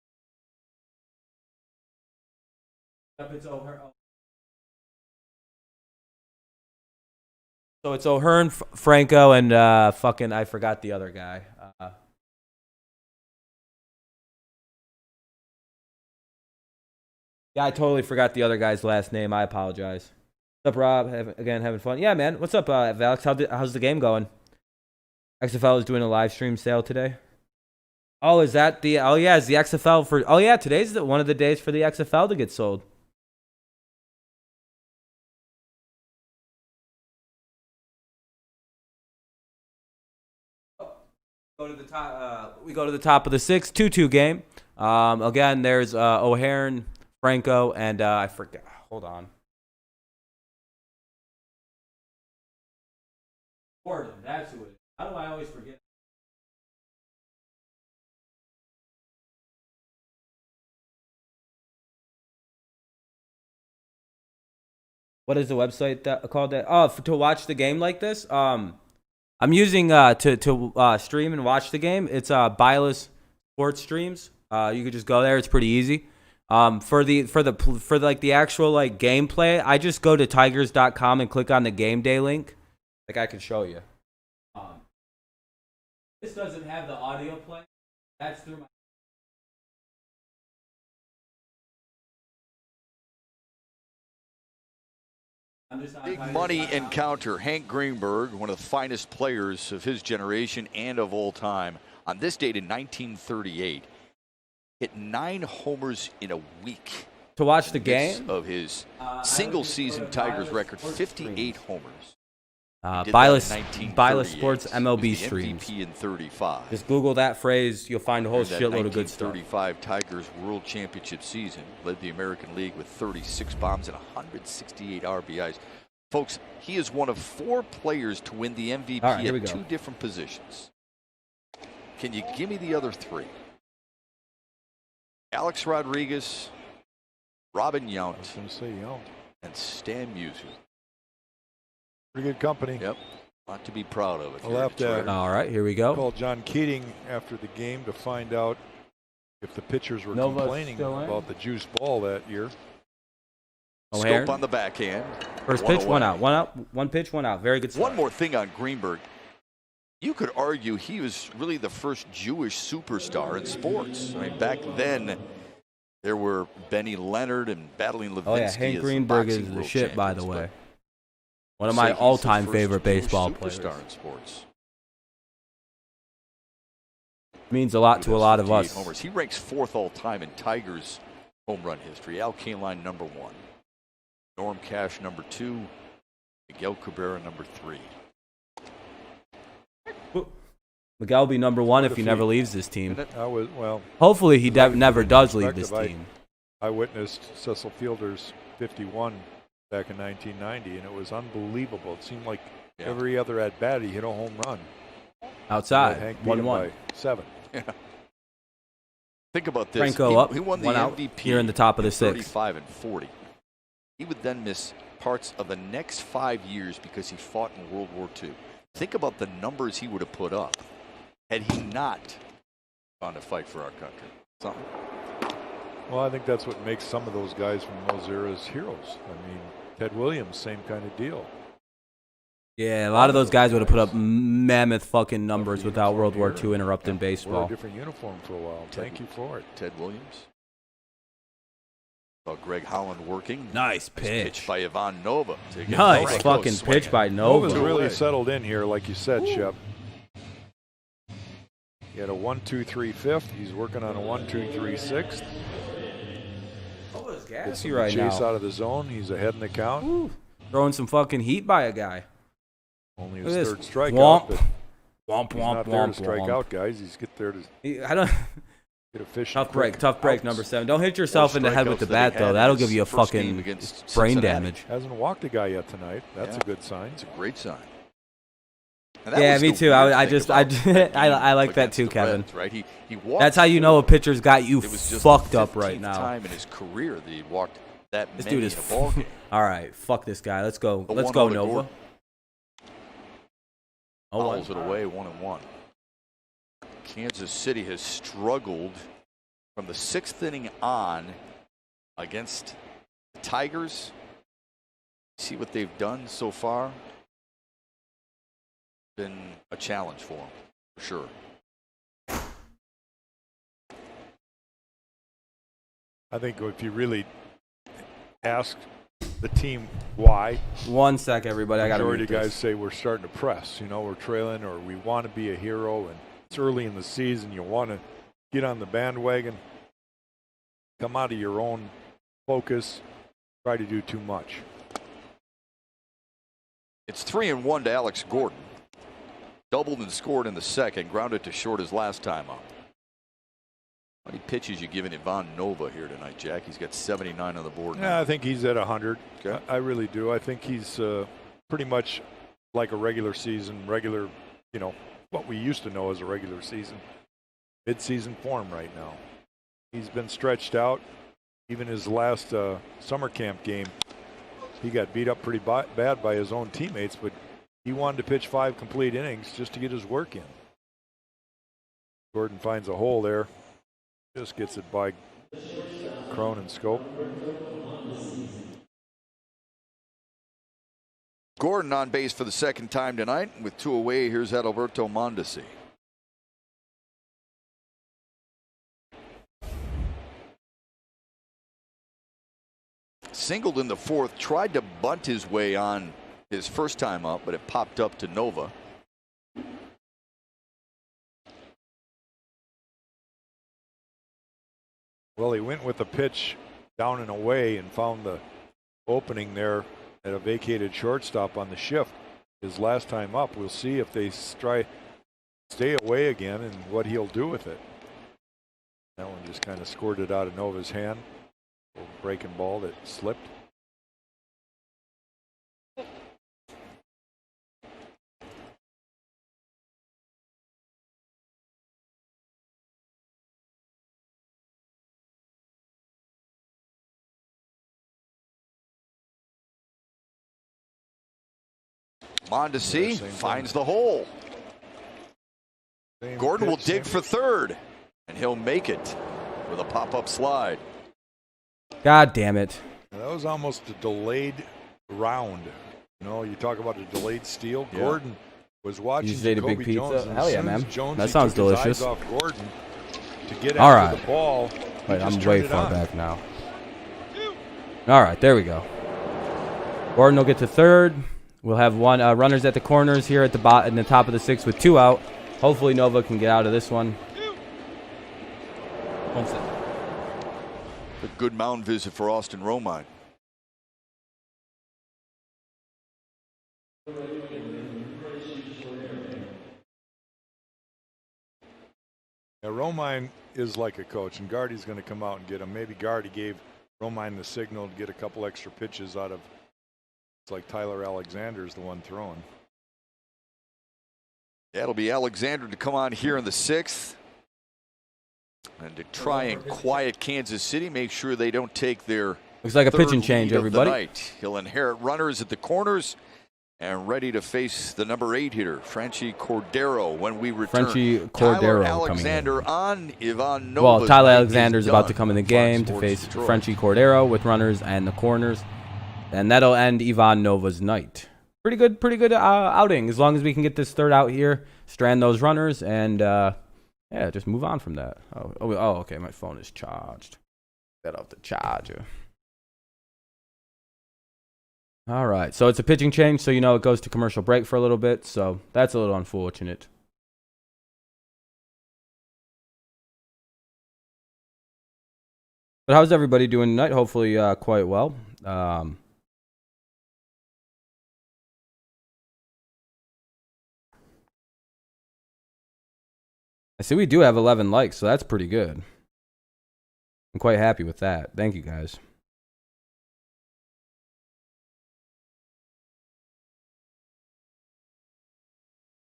Speaker 1: Yep, it's O'Hearn. So it's O'Hearn, Franco, and fucking I forgot the other guy. Yeah, I totally forgot the other guy's last name. I apologize. What's up, Rob? Having fun. Yeah, man. What's up, Alex? How's the game going? XFL is doing a live stream sale today. Oh, is that the? Oh yeah, is the XFL for? Oh yeah, today's one of the days for the XFL to get sold. Go to the top. We go to the top of the 6th, 2-2 game. Again, there's O'Hearn, Franco, and I forget. Hold on. Gordon, that's who it is. How do I always forget? What is the website called? That to watch the game like this. I'm using to stream and watch the game. It's Bilus Sports Streams. You could just go there. It's pretty easy. For the actual like gameplay, I just go to tigers.com and click on the game day link. Like I can show you. This doesn't have the audio play. That's through my.
Speaker 2: Big money encounter. Hank Greenberg, one of the finest players of his generation and of all time, on this date in 1938, hit 9 homers in a week.
Speaker 1: To watch the game
Speaker 2: Of his single-season Tigers record, 58 homers. Did
Speaker 1: Bilus
Speaker 2: that in
Speaker 1: Sports
Speaker 2: 1938.
Speaker 1: MLB
Speaker 2: He was the
Speaker 1: streams.
Speaker 2: MVP in 35.
Speaker 1: Just Google that phrase. You'll find a whole
Speaker 2: During that
Speaker 1: shitload of good stuff.
Speaker 2: 1935 Tigers World Championship season, led the American League with 36 bombs and 168 RBIs. Folks, he is one of 4 players to win the MVP
Speaker 1: All right, here we
Speaker 2: at
Speaker 1: go.
Speaker 2: 2 different positions. Can you give me the other 3? Alex Rodriguez, Robin
Speaker 3: I
Speaker 2: Yount,
Speaker 3: was going to say,
Speaker 2: and Stan Musial.
Speaker 3: pretty good company.
Speaker 2: Yep. Lot to be proud of. If
Speaker 3: I'll
Speaker 2: you're a
Speaker 3: have to-
Speaker 2: Detroiter.
Speaker 1: All right, here we go.
Speaker 3: Called John Keating after the game to find out if the pitchers were
Speaker 1: Nova's
Speaker 3: complaining
Speaker 1: still in?
Speaker 3: about the juice ball that year.
Speaker 1: O'Hare.
Speaker 2: Scope on the backhand.
Speaker 1: First
Speaker 2: One
Speaker 1: pitch, one
Speaker 2: away.
Speaker 1: out. One out. One pitch, one out. Very good start.
Speaker 2: One more thing on Greenberg. You could argue he was really the first Jewish superstar in sports. I mean, back then, there were Benny Leonard and Battling Levinsky.
Speaker 1: Oh yeah,
Speaker 2: as
Speaker 1: Hank
Speaker 2: the
Speaker 1: Greenberg is
Speaker 2: boxing
Speaker 1: the
Speaker 2: world
Speaker 1: shit, by the
Speaker 2: champions,
Speaker 1: way.
Speaker 2: but
Speaker 1: One of
Speaker 2: say
Speaker 1: my
Speaker 2: he's the
Speaker 1: all-time
Speaker 2: first
Speaker 1: favorite
Speaker 2: Jewish
Speaker 1: baseball players.
Speaker 2: superstar in sports.
Speaker 1: Means a lot to a lot of
Speaker 2: 58
Speaker 1: us.
Speaker 2: homers. He ranks 4th all time in Tigers home run history. Al Kaline number 1, Norm Cash number 2, Miguel Cabrera number 3.
Speaker 1: Miguel will be number 1 if
Speaker 3: What
Speaker 1: he
Speaker 3: if
Speaker 1: never
Speaker 3: he-
Speaker 1: leaves this team.
Speaker 3: I was, well,
Speaker 1: Hopefully he
Speaker 3: Right,
Speaker 1: never does leave this
Speaker 3: perspective,
Speaker 1: team.
Speaker 3: I witnessed Cecil Fielder's 51 back in 1990, and it was unbelievable. It seemed like
Speaker 2: Yeah.
Speaker 3: every other at bat he hit a home run.
Speaker 1: Outside,
Speaker 3: Hank beat him
Speaker 1: 1-1.
Speaker 3: by 7.
Speaker 2: Think about this.
Speaker 1: Franco
Speaker 2: he,
Speaker 1: up,
Speaker 2: he won the
Speaker 1: one out,
Speaker 2: MVP
Speaker 1: here in the top of the
Speaker 2: in
Speaker 1: 6th.
Speaker 2: 35 and 40. He would then miss parts of the next 5 years because he fought in World War II. Think about the numbers he would have put up had he not gone to fight for our country. Something.
Speaker 3: Well, I think that's what makes some of those guys from those eras heroes. I mean, Ted Williams, same kind of deal.
Speaker 1: Yeah, a lot of those guys would have put up mammoth fucking numbers without World War II interrupting
Speaker 3: Wore a
Speaker 1: baseball.
Speaker 3: different uniform for a while. Thank you for it.
Speaker 2: Ted Williams. Saw Greg Holland working.
Speaker 1: Nice pitch.
Speaker 2: By Ivan Nova. to get
Speaker 1: Nice
Speaker 2: Franco
Speaker 1: fucking
Speaker 2: swinging.
Speaker 1: pitch by
Speaker 3: Nova's
Speaker 1: Nova.
Speaker 3: really settled in here, like you said, Shep. He had a 1-2-3 fifth. He's working on a 1-2-3 sixth.
Speaker 1: Nova's
Speaker 3: Gets
Speaker 1: gassy
Speaker 3: some
Speaker 1: right
Speaker 3: chase
Speaker 1: now.
Speaker 3: out of the zone. He's ahead in the count.
Speaker 1: Ooh, throwing some fucking heat by a guy.
Speaker 3: Only
Speaker 1: Look
Speaker 3: his
Speaker 1: at this.
Speaker 3: third strikeout,
Speaker 1: Womp.
Speaker 3: but
Speaker 1: Womp,
Speaker 3: he's
Speaker 1: womp,
Speaker 3: not there
Speaker 1: womp,
Speaker 3: to strike
Speaker 1: womp.
Speaker 3: out, guys. He's get there to
Speaker 1: I don't.
Speaker 3: get efficient.
Speaker 1: Tough break,
Speaker 3: quick outs.
Speaker 1: number 7. Don't hit yourself in the head with the
Speaker 2: Strikeouts that he
Speaker 1: bat, though.
Speaker 2: had in
Speaker 1: That'll
Speaker 2: his
Speaker 1: give you a
Speaker 2: first game
Speaker 1: fucking
Speaker 2: against
Speaker 1: brain
Speaker 2: Cincinnati.
Speaker 1: damage.
Speaker 3: Hasn't walked a guy yet tonight. That's
Speaker 2: Yeah.
Speaker 3: a good sign.
Speaker 2: It's a great sign. And that
Speaker 1: Yeah,
Speaker 2: was
Speaker 1: me
Speaker 2: the
Speaker 1: too.
Speaker 2: weird
Speaker 1: I
Speaker 2: thing
Speaker 1: just,
Speaker 2: about that
Speaker 1: I
Speaker 2: game
Speaker 1: like that
Speaker 2: against
Speaker 1: too,
Speaker 2: the
Speaker 1: Kevin.
Speaker 2: Reds, right? He walked
Speaker 1: That's how you know a pitcher's got you
Speaker 2: It was just
Speaker 1: fucked
Speaker 2: the
Speaker 1: up right
Speaker 2: 15th
Speaker 1: now.
Speaker 2: time in his career that he walked that
Speaker 1: This
Speaker 2: many
Speaker 1: dude is.
Speaker 2: in a ball game.
Speaker 1: All right, fuck this guy. Let's go.
Speaker 2: The
Speaker 1: Let's
Speaker 2: one
Speaker 1: go,
Speaker 2: out of
Speaker 1: Nova.
Speaker 2: Gordon.
Speaker 1: Oh,
Speaker 2: Fouls it away, 1-1. Kansas City has struggled from the 6th inning on against the Tigers. See what they've done so far. Been a challenge for them, for sure.
Speaker 3: I think if you really ask the team why,
Speaker 1: 1 sec, everybody. I got to
Speaker 3: majority
Speaker 1: read
Speaker 3: of guys
Speaker 1: this.
Speaker 3: say we're starting to press. You know, we're trailing or we want to be a hero, and it's early in the season. You want to get on the bandwagon, come out of your own focus, try to do too much.
Speaker 2: It's 3-1 to Alex Gordon. Doubled and scored in the second, grounded to short his last time up. How many pitches you giving Ivan Nova here tonight, Jack? He's got 79 on the board now.
Speaker 3: Yeah, I think he's at 100.
Speaker 2: Okay.
Speaker 3: I really do. I think he's pretty much like a regular season, you know, what we used to know as a regular season, mid-season form right now. He's been stretched out. Even his last summer camp game, he got beat up pretty bad by his own teammates, but he wanted to pitch 5 complete innings just to get his work in. Gordon finds a hole there. Just gets it by Crone and Scope.
Speaker 2: Gordon on base for the second time tonight. With 2 away, here's Adalberto Mondesi. Singled in the 4th, tried to bunt his way on his first time up, but it popped up to Nova.
Speaker 3: Well, he went with the pitch down and away and found the opening there at a vacated shortstop on the shift. his last time up. We'll see if they try stay away again and what he'll do with it. That one just kind of squirted out of Nova's hand. A breaking ball that slipped.
Speaker 2: Mondesi
Speaker 3: same
Speaker 2: finds
Speaker 3: thing.
Speaker 2: the hole.
Speaker 3: Same
Speaker 2: Gordon will
Speaker 3: pitch,
Speaker 2: dig
Speaker 3: same-
Speaker 2: for third, and he'll make it with a pop-up slide.
Speaker 1: God damn it.
Speaker 3: That was almost a delayed round. You know, you talk about a delayed steal.
Speaker 2: Yeah.
Speaker 3: Gordon was watching
Speaker 1: You just ate a big
Speaker 3: Jacoby
Speaker 1: pizza?
Speaker 3: Jones. And
Speaker 1: Hell
Speaker 3: as
Speaker 1: yeah,
Speaker 3: soon as
Speaker 1: man.
Speaker 3: Jones,
Speaker 1: That
Speaker 3: he
Speaker 1: sounds
Speaker 3: took his eyes
Speaker 1: delicious.
Speaker 3: off Gordon to get
Speaker 1: All
Speaker 3: after
Speaker 1: right.
Speaker 3: the ball. he
Speaker 1: Wait,
Speaker 3: just
Speaker 1: I'm
Speaker 3: turned
Speaker 1: way
Speaker 3: it
Speaker 1: far
Speaker 3: on.
Speaker 1: back now. All right, there we go. Gordon will get to third. We'll have one runners at the corners here at the in the top of the 6th with 2 out. Hopefully Nova can get out of this one.
Speaker 2: A good mound visit for Austin Romine.
Speaker 3: Yeah, Romine is like a coach, and Gardy's going to come out and get him. Maybe Gardy gave Romine the signal to get a couple extra pitches out of. It's like Tyler Alexander's the one throwing.
Speaker 2: That'll be Alexander to come on here in the 6th. And to try and quiet Kansas City, make sure they don't take their
Speaker 1: Looks like a
Speaker 2: third
Speaker 1: pitching change,
Speaker 2: lead of the
Speaker 1: everybody.
Speaker 2: night. He'll inherit runners at the corners and ready to face the number 8 hitter, Franchi Cordero, when we return.
Speaker 1: Franchi
Speaker 2: Tyler
Speaker 1: Cordero coming in.
Speaker 2: Alexander on Ivan Nova's
Speaker 1: Well, Tyler
Speaker 2: night
Speaker 1: Alexander's
Speaker 2: is
Speaker 1: about to
Speaker 2: done.
Speaker 1: come in the
Speaker 2: Fox
Speaker 1: game to
Speaker 2: Sports
Speaker 1: face
Speaker 2: Detroit.
Speaker 1: Franchi Cordero with runners and the corners. And that'll end Ivan Nova's night. Pretty good outing. As long as we can get this third out here, strand those runners, and yeah, just move on from that. Oh, okay, my phone is charged. Get off the charger. All right, so it's a pitching change, so you know it goes to commercial break for a little bit, so that's a little unfortunate. But how's everybody doing tonight? Hopefully quite well. I see we do have 11 likes, so that's pretty good. I'm quite happy with that. Thank you, guys.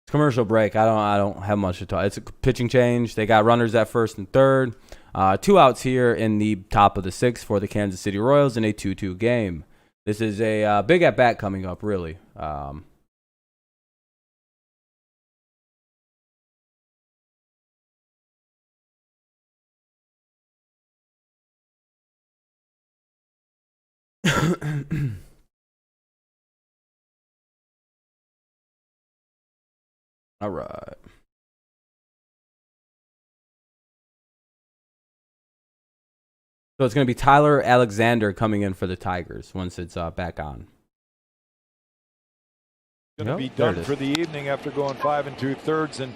Speaker 1: Commercial break. I don't have much to talk. It's a pitching change. They got runners at first and third. 2 outs here in the top of the 6th for the Kansas City Royals in a 2-2 game. This is a big at bat coming up, really. All right. So it's going to be Tyler Alexander coming in for the Tigers once it's back on.
Speaker 3: Going to
Speaker 1: Yep,
Speaker 3: be
Speaker 1: there
Speaker 3: done
Speaker 1: it is.
Speaker 3: for the evening after going 5 2/3, and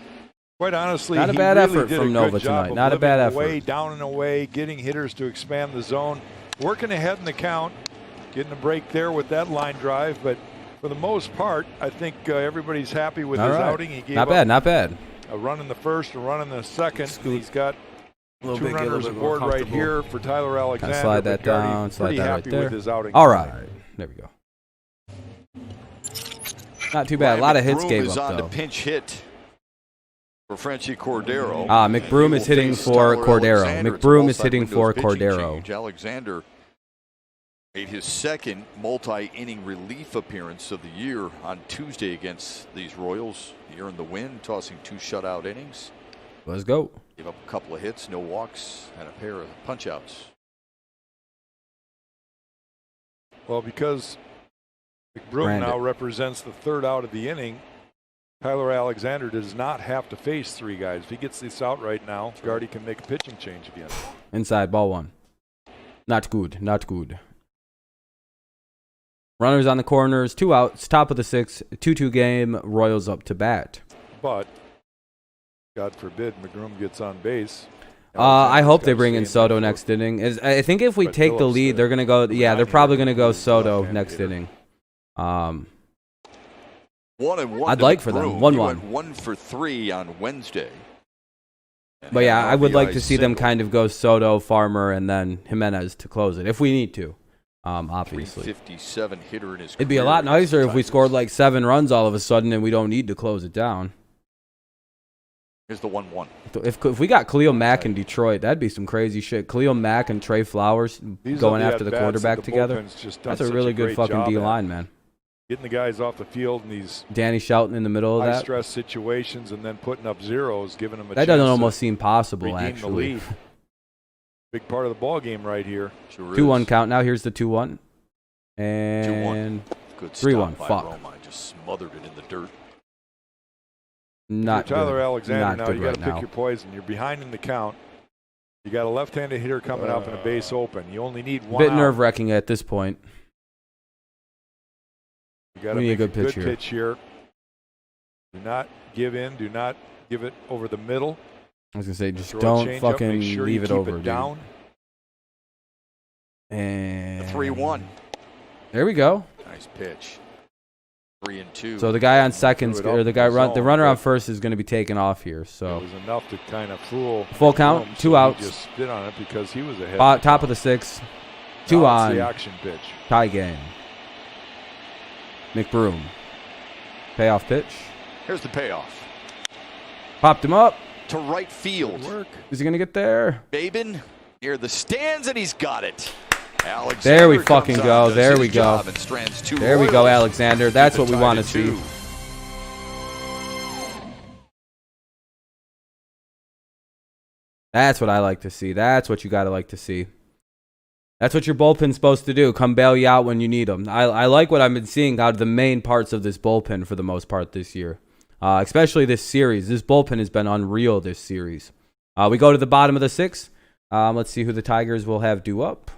Speaker 3: quite honestly,
Speaker 1: Not a
Speaker 3: he
Speaker 1: bad
Speaker 3: really
Speaker 1: effort
Speaker 3: did
Speaker 1: from
Speaker 3: a
Speaker 1: Nova
Speaker 3: good job
Speaker 1: tonight.
Speaker 3: of
Speaker 1: Not a
Speaker 3: living
Speaker 1: bad
Speaker 3: away,
Speaker 1: effort.
Speaker 3: down and away, getting hitters to expand the zone, working ahead in the count, getting a break there with that line drive. But for the most part, I think everybody's happy with
Speaker 1: All
Speaker 3: his
Speaker 1: right.
Speaker 3: outing. He gave
Speaker 1: Not
Speaker 3: up
Speaker 1: bad, not bad.
Speaker 3: a run in the first, a run in the second. He's got
Speaker 1: A little
Speaker 3: 2
Speaker 1: bit, get a
Speaker 3: runners
Speaker 1: little bit more
Speaker 3: aboard right
Speaker 1: comfortable.
Speaker 3: here for Tyler Alexander.
Speaker 1: Kind of slide that
Speaker 3: but Gardy
Speaker 1: down, slide
Speaker 3: pretty
Speaker 1: that right
Speaker 3: happy
Speaker 1: there.
Speaker 3: with his outing.
Speaker 1: All
Speaker 3: tonight.
Speaker 1: right, there we go. Not too bad. A lot of hits
Speaker 2: McBroom
Speaker 1: gave
Speaker 2: is
Speaker 1: up,
Speaker 2: on
Speaker 1: though.
Speaker 2: to pinch hit for Franchi Cordero.
Speaker 1: McBroom is hitting for Cordero. McBroom is hitting for Cordero.
Speaker 2: Change. Alexander made his second multi-inning relief appearance of the year on Tuesday against these Royals. He earned the win, tossing 2 shutout innings.
Speaker 1: Let's go.
Speaker 2: Gave up a couple of hits, no walks, and a pair of punch-outs.
Speaker 3: Well, because McBroom
Speaker 1: Brandon.
Speaker 3: now represents the 3rd out of the inning, Tyler Alexander does not have to face 3 guys. If he gets this out right now, Gardy can make a pitching change again.
Speaker 1: Inside, ball 1. Not good, not good. Runners on the corners, 2 outs, top of the 6th, 2-2 game, Royals up to bat.
Speaker 3: But, God forbid, McBroom gets on base.
Speaker 1: I hope they
Speaker 3: Alexander's
Speaker 1: bring in
Speaker 3: gotta stay
Speaker 1: Soto
Speaker 3: there
Speaker 1: next inning. I think if we
Speaker 3: But
Speaker 1: take the
Speaker 3: Phillips,
Speaker 1: lead, they're going to go. Yeah, they're
Speaker 3: nine
Speaker 1: probably
Speaker 3: hitter,
Speaker 1: going to go
Speaker 3: is
Speaker 1: Soto
Speaker 3: left-handed
Speaker 1: next
Speaker 3: hitter.
Speaker 1: inning.
Speaker 2: 1-1.
Speaker 1: I'd
Speaker 2: to
Speaker 1: like for them.
Speaker 2: McBroom.
Speaker 1: 1-1.
Speaker 2: He went 1 for 3 on Wednesday. And
Speaker 1: But yeah,
Speaker 2: had an
Speaker 1: I would like
Speaker 2: RBI
Speaker 1: to see them
Speaker 2: single.
Speaker 1: kind of go Soto, Farmer, and then Jimenez to close it if we need to. Obviously,
Speaker 2: 357 hitter in his
Speaker 1: it'd be a
Speaker 2: career
Speaker 1: lot
Speaker 2: against the
Speaker 1: nicer if we
Speaker 2: Tigers.
Speaker 1: scored like 7 runs all of a sudden and we don't need to close it down.
Speaker 2: Here's the 1-1.
Speaker 1: If we got Khalil Mack in Detroit, that'd be some crazy shit. Khalil Mack and Trey Flowers
Speaker 3: These
Speaker 1: going
Speaker 3: are
Speaker 1: after the
Speaker 3: at-bats that
Speaker 1: quarterback
Speaker 3: the
Speaker 1: together.
Speaker 3: bullpen's just done
Speaker 1: That's a
Speaker 3: such
Speaker 1: really good
Speaker 3: great
Speaker 1: fucking
Speaker 3: job
Speaker 1: D
Speaker 3: at.
Speaker 1: line, man.
Speaker 3: Getting the guys off the field in these
Speaker 1: Danny Shelton in the middle of that.
Speaker 3: high-stress situations and then putting up zeros, giving them a
Speaker 1: That
Speaker 3: chance
Speaker 1: doesn't
Speaker 3: to
Speaker 1: almost seem possible,
Speaker 3: redeem the
Speaker 1: actually.
Speaker 3: lead. Big part of the ball game right here.
Speaker 2: Sure
Speaker 1: 2-1
Speaker 2: is.
Speaker 1: count now. Here's the 2-1. And
Speaker 2: Good
Speaker 1: 3-1.
Speaker 2: stop by
Speaker 1: Fuck.
Speaker 2: Roma. Just smothered it in the dirt.
Speaker 1: not
Speaker 3: If you're Tyler
Speaker 1: good.
Speaker 3: Alexander
Speaker 1: Not
Speaker 3: now,
Speaker 1: good
Speaker 3: you got
Speaker 1: right
Speaker 3: to pick
Speaker 1: now.
Speaker 3: your poison. You're behind in the count. You got a left-handed hitter coming up and a base open. You only need one
Speaker 1: Bit
Speaker 3: out.
Speaker 1: nerve-wracking at this point.
Speaker 3: You got to
Speaker 1: We need a
Speaker 3: make
Speaker 1: good pitch here.
Speaker 3: Do not give in. Do not give it over the middle.
Speaker 1: I was gonna say, just
Speaker 3: Throw a
Speaker 1: don't
Speaker 3: changeup,
Speaker 1: fucking
Speaker 3: make sure
Speaker 1: leave
Speaker 3: you
Speaker 1: it
Speaker 3: keep
Speaker 1: over,
Speaker 3: it
Speaker 1: dude.
Speaker 3: down.
Speaker 1: And
Speaker 2: 3-1.
Speaker 3: Mm-hmm.
Speaker 1: there we go.
Speaker 2: Nice pitch. 3-2.
Speaker 1: So the guy on second,
Speaker 3: Threw it
Speaker 1: or
Speaker 3: up
Speaker 1: the
Speaker 3: in
Speaker 1: guy
Speaker 3: the
Speaker 1: run, the
Speaker 3: zone,
Speaker 1: runner on
Speaker 3: but-
Speaker 1: first is gonna be taken off here.
Speaker 3: It
Speaker 1: So
Speaker 3: was enough to kind of fool.
Speaker 1: Full count,
Speaker 3: McBroom,
Speaker 1: 2
Speaker 3: so he
Speaker 1: outs.
Speaker 3: just spit on it because he was ahead.
Speaker 1: top of the 6th, 2
Speaker 3: Now it's
Speaker 1: on,
Speaker 3: the action pitch.
Speaker 1: tie game. McBroom, payoff pitch,
Speaker 2: Here's the payoff.
Speaker 1: popped him up.
Speaker 2: To right field.
Speaker 1: Is he gonna get there?
Speaker 2: Babin near the stands, and he's got it. Alexander
Speaker 1: There we
Speaker 2: comes
Speaker 1: fucking
Speaker 2: on,
Speaker 1: go.
Speaker 2: does
Speaker 1: There
Speaker 2: his
Speaker 1: we go.
Speaker 2: job, and strands 2
Speaker 1: There we go,
Speaker 2: Royals.
Speaker 1: Alexander. That's
Speaker 2: Keep
Speaker 1: what
Speaker 2: it
Speaker 1: we
Speaker 2: tied
Speaker 1: want to
Speaker 2: at
Speaker 1: see.
Speaker 2: 2.
Speaker 1: That's what I like to see. That's what you gotta like to see. That's what your bullpen's supposed to do. Come bail you out when you need them. I like what I've been seeing out of the main parts of this bullpen for the most part this year. Especially this series. This bullpen has been unreal this series. We go to the bottom of the 6th. Let's see who the Tigers will have due up.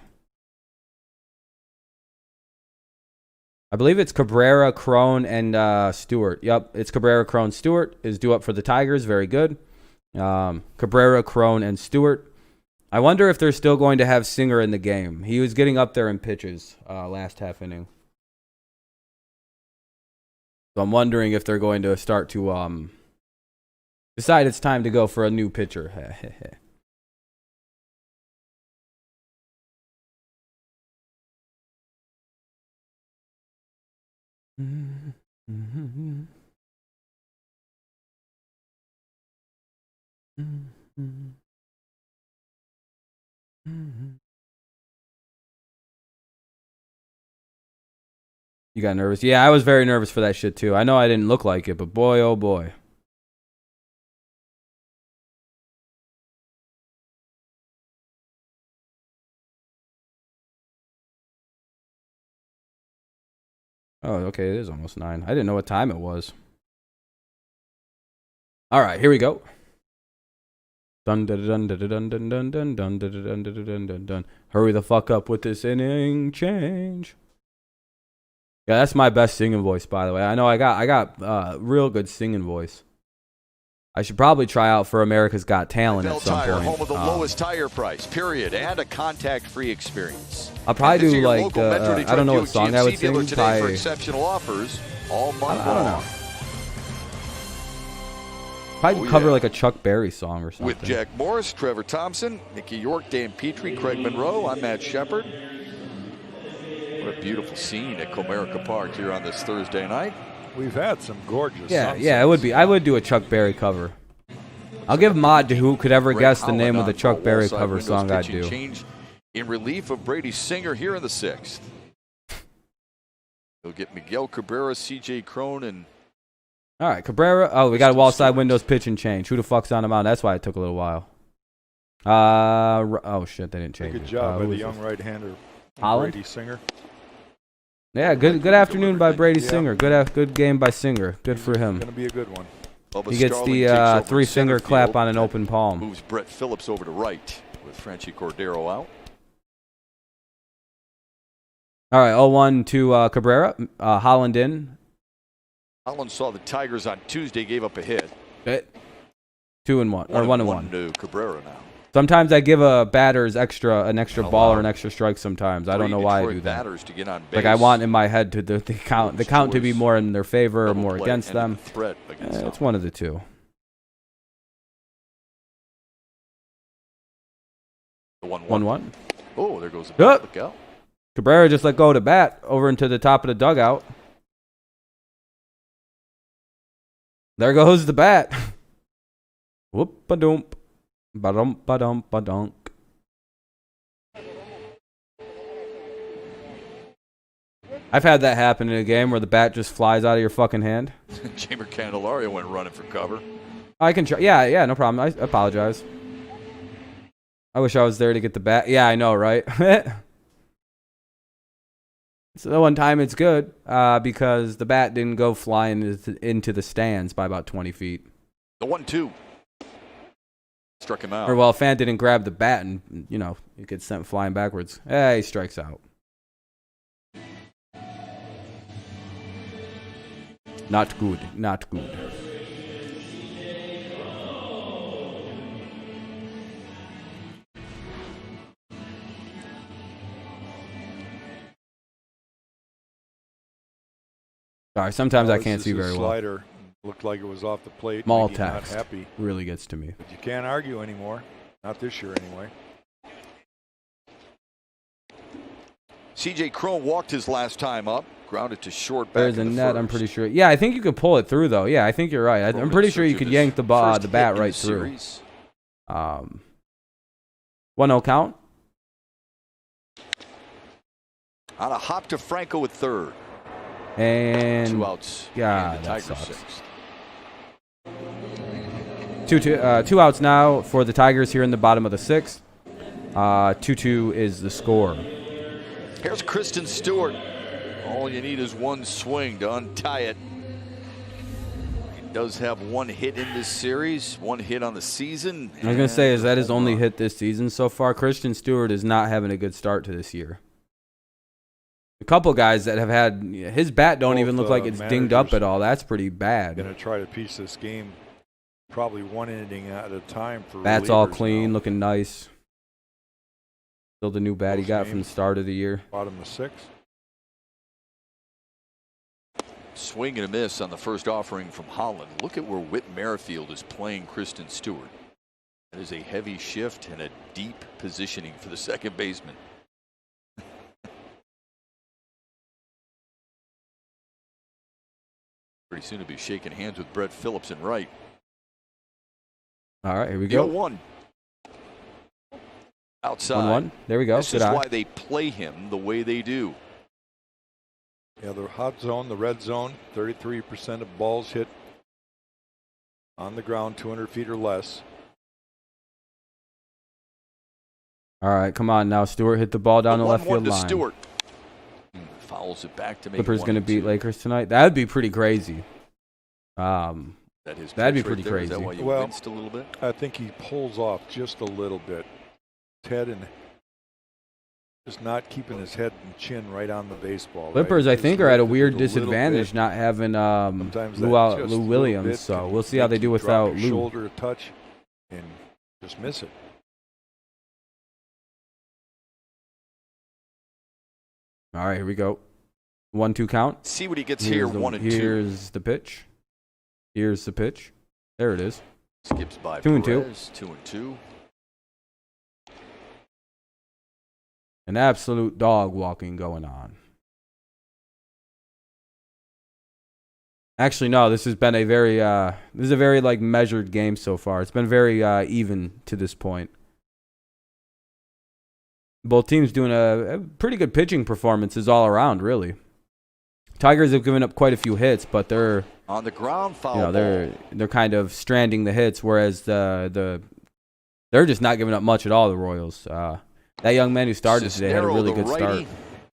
Speaker 1: I believe it's Cabrera, Crone, and Stewart. Yep, it's Cabrera, Crone, Stewart is due up for the Tigers. Very good. Cabrera, Crone, and Stewart. I wonder if they're still going to have Singer in the game. He was getting up there in pitches last half inning. So I'm wondering if they're going to start to decide it's time to go for a new pitcher. You got nervous? Yeah, I was very nervous for that shit too. I know I didn't look like it, but boy, oh boy. Oh, okay, it is almost 9. I didn't know what time it was. All right, here we go. Dun dun dun dun dun dun dun dun dun dun dun dun dun dun. Hurry the fuck up with this inning change. Yeah, that's my best singing voice, by the way. I know I got real good singing voice. I should probably try out for America's Got Talent at
Speaker 2: Bell
Speaker 1: some
Speaker 2: Tire,
Speaker 1: point.
Speaker 2: home of the lowest tire price, period, and a contact-free experience.
Speaker 1: I'll probably
Speaker 2: Visit
Speaker 1: do
Speaker 2: your
Speaker 1: like
Speaker 2: local
Speaker 1: the
Speaker 2: Metro Detroit
Speaker 1: I don't know what
Speaker 2: Buick
Speaker 1: song I would
Speaker 2: GMC dealer
Speaker 1: sing.
Speaker 2: today for
Speaker 1: Probably,
Speaker 2: exceptional offers all month
Speaker 1: I don't know.
Speaker 2: long.
Speaker 1: Probably
Speaker 2: Oh,
Speaker 1: cover
Speaker 2: yeah.
Speaker 1: like a Chuck Berry song or something.
Speaker 2: With Jack Morris, Trevor Thompson, Mickey York, Dan Petrie, Craig Monroe, I'm Matt Shepard. What a beautiful scene at Comerica Park here on this Thursday night.
Speaker 3: We've had some gorgeous
Speaker 1: Yeah,
Speaker 3: sunsets.
Speaker 1: yeah, it would be. I would do a Chuck Berry cover. I'll give Mod to who could ever
Speaker 2: Greg
Speaker 1: guess the
Speaker 2: Holland
Speaker 1: name of
Speaker 2: on
Speaker 1: the Chuck
Speaker 2: for
Speaker 1: Berry
Speaker 2: Wallside
Speaker 1: cover
Speaker 2: Windows
Speaker 1: song I'd
Speaker 2: pitching
Speaker 1: do.
Speaker 2: change in relief of Brady Singer here in the 6th. He'll get Miguel Cabrera, C.J. Crone, and
Speaker 1: All right, Cabrera. Oh, we got a wall side windows pitch and change. Who the fuck's on the mound? That's why it took a little while. Oh shit, they didn't change
Speaker 3: Good
Speaker 1: it.
Speaker 3: job by
Speaker 1: who
Speaker 3: the
Speaker 1: was
Speaker 3: young
Speaker 1: this?
Speaker 3: right-hander,
Speaker 1: Holland?
Speaker 3: Brady Singer.
Speaker 1: Yeah, good afternoon by Brady
Speaker 3: Yeah.
Speaker 1: Singer. Good game by Singer. Good for him.
Speaker 3: Going to be a good one.
Speaker 2: Bubba
Speaker 1: He gets
Speaker 2: Starling
Speaker 1: the
Speaker 2: takes over
Speaker 1: three
Speaker 2: center
Speaker 1: finger clap
Speaker 2: field.
Speaker 1: on an open palm.
Speaker 2: Moves Brett Phillips over to right with Franchi Cordero out.
Speaker 1: All right, 0-1 to Cabrera. Holland in.
Speaker 2: Holland saw the Tigers on Tuesday, gave up a hit.
Speaker 1: Okay. 2-1 or 1-1.
Speaker 2: to Cabrera now.
Speaker 1: Sometimes I give a batters an extra ball or an
Speaker 2: Allowed
Speaker 1: extra strike sometimes. I don't know why I
Speaker 2: Detroit
Speaker 1: do that.
Speaker 2: batters to get on base.
Speaker 1: Like I want in my head to the count to be more in their favor or
Speaker 2: Double
Speaker 1: more
Speaker 2: play
Speaker 1: against
Speaker 2: ended
Speaker 1: them.
Speaker 2: the threat against
Speaker 1: It's
Speaker 2: them.
Speaker 1: one of the two.
Speaker 2: The 1-1.
Speaker 1: 1-1.
Speaker 2: Oh, there goes the
Speaker 1: Yup.
Speaker 2: bat. Look out.
Speaker 1: Cabrera just let go of the bat over into the top of the dugout. There goes the bat. Whoop-a-doomp. Ba-dum-ba-dum-ba-dunk. I've had that happen in a game where the bat just flies out of your fucking hand.
Speaker 2: Jamer Candelario went running for cover.
Speaker 1: I can try. Yeah, no problem. I apologize. I wish I was there to get the bat. Yeah, I know, right? So the one time it's good because the bat didn't go flying into the stands by about 20 feet.
Speaker 2: The 1-2. Struck him out.
Speaker 1: Or, well, a fan didn't grab the bat and, you know, it gets sent flying backwards. Hey, he strikes out. Not good. Not good. Sorry, sometimes I can't see very well.
Speaker 3: Slider looked like it was off the plate.
Speaker 1: Small
Speaker 3: Maybe not
Speaker 1: text
Speaker 3: happy,
Speaker 1: really gets to me.
Speaker 3: but you can't argue anymore. Not this year, anyway.
Speaker 2: CJ Cron walked his last time up. Grounded to short back.
Speaker 1: There's a
Speaker 2: in the
Speaker 1: net, I'm
Speaker 2: first.
Speaker 1: pretty sure. Yeah, I think you could pull it through, though. Yeah, I think you're right. I'm
Speaker 2: Roman
Speaker 1: pretty sure you
Speaker 2: search
Speaker 1: could
Speaker 2: of
Speaker 1: yank
Speaker 2: his
Speaker 1: the
Speaker 2: first
Speaker 1: bat
Speaker 2: hit in
Speaker 1: right
Speaker 2: the
Speaker 1: through.
Speaker 2: series.
Speaker 1: 1-0 count.
Speaker 2: On a hop to Franco at third.
Speaker 1: And
Speaker 2: 2 outs.
Speaker 1: God,
Speaker 2: and the
Speaker 1: that
Speaker 2: Tigers
Speaker 1: sucks.
Speaker 2: 6th.
Speaker 1: 2 outs now for the Tigers here in the bottom of the 6th. 2-2 is the score.
Speaker 2: Here's Kristen Stewart. All you need is one swing to untie it. He does have one hit in this series, one hit on the season.
Speaker 1: I was going to say, is that his
Speaker 2: home
Speaker 1: only
Speaker 2: run.
Speaker 1: hit this season so far? Christian Stewart is not having a good start to this year. A couple guys that have had, his bat don't
Speaker 3: Both,
Speaker 1: even look like it's dinged up at all. That's pretty bad.
Speaker 3: Going to try to piece this game probably one inning at a time for
Speaker 1: Bat's all
Speaker 3: relievers
Speaker 1: clean,
Speaker 3: now.
Speaker 1: looking nice. Still the new bat he
Speaker 3: Close
Speaker 1: got
Speaker 3: game.
Speaker 1: from the start of the year.
Speaker 3: Bottom of 6th.
Speaker 2: Swing and a miss on the first offering from Holland. Look at where Whit Merrifield is playing Kristen Stewart. That is a heavy shift and a deep positioning for the second baseman. Pretty soon to be shaking hands with Brett Phillips in right.
Speaker 1: All right, here we
Speaker 2: Deal
Speaker 1: go.
Speaker 2: 1. Outside.
Speaker 1: 1-1. There we go.
Speaker 2: This
Speaker 1: Good
Speaker 2: is
Speaker 1: eye.
Speaker 2: why they play him the way they do.
Speaker 3: Yeah, the hot zone, the red zone, 33% of balls hit on the ground 200 feet or less.
Speaker 1: All right, come on now. Stewart hit the ball down the left
Speaker 2: 1-1
Speaker 1: field
Speaker 2: to
Speaker 1: line.
Speaker 2: Stewart. Fouls it back to make
Speaker 1: Clippers
Speaker 2: it
Speaker 1: going to
Speaker 2: 1-2.
Speaker 1: beat Lakers tonight. That'd be pretty crazy.
Speaker 2: That his
Speaker 1: That'd be
Speaker 2: catch
Speaker 1: pretty
Speaker 2: right there. Is that
Speaker 1: crazy.
Speaker 2: why you
Speaker 3: Well,
Speaker 2: winced a little bit?
Speaker 3: I think he pulls off just a little bit. Head and just not keeping his head and chin right on the baseball.
Speaker 1: Clippers,
Speaker 3: right?
Speaker 1: I
Speaker 3: Just
Speaker 1: think, are at a
Speaker 3: lifted
Speaker 1: weird
Speaker 3: it little
Speaker 1: disadvantage
Speaker 3: bit.
Speaker 1: not having
Speaker 3: Sometimes
Speaker 1: Lou,
Speaker 3: that just
Speaker 1: Lou
Speaker 3: little
Speaker 1: Williams.
Speaker 3: bit
Speaker 1: So
Speaker 3: can
Speaker 1: we'll see how they
Speaker 3: make
Speaker 1: do
Speaker 3: you
Speaker 1: without
Speaker 3: drop your
Speaker 1: Lou.
Speaker 3: shoulder a touch and just miss it.
Speaker 1: All right, here we go. 1-2 count.
Speaker 2: See what he gets here. 1 and 2.
Speaker 1: Here's the pitch. Here's the pitch. There it is.
Speaker 2: Skips by
Speaker 1: 2 and 2.
Speaker 2: Perez. 2 and 2.
Speaker 1: An absolute dog walking going on. Actually, no. This has been a very like measured game so far. It's been very even to this point. Both teams doing a pretty good pitching performances all around, really. Tigers have given up quite a few hits, but they're
Speaker 2: On the ground, foul
Speaker 1: they're kind of stranding the hits, whereas they're just not giving up much at all. The Royals. That young man who started today had a really good start.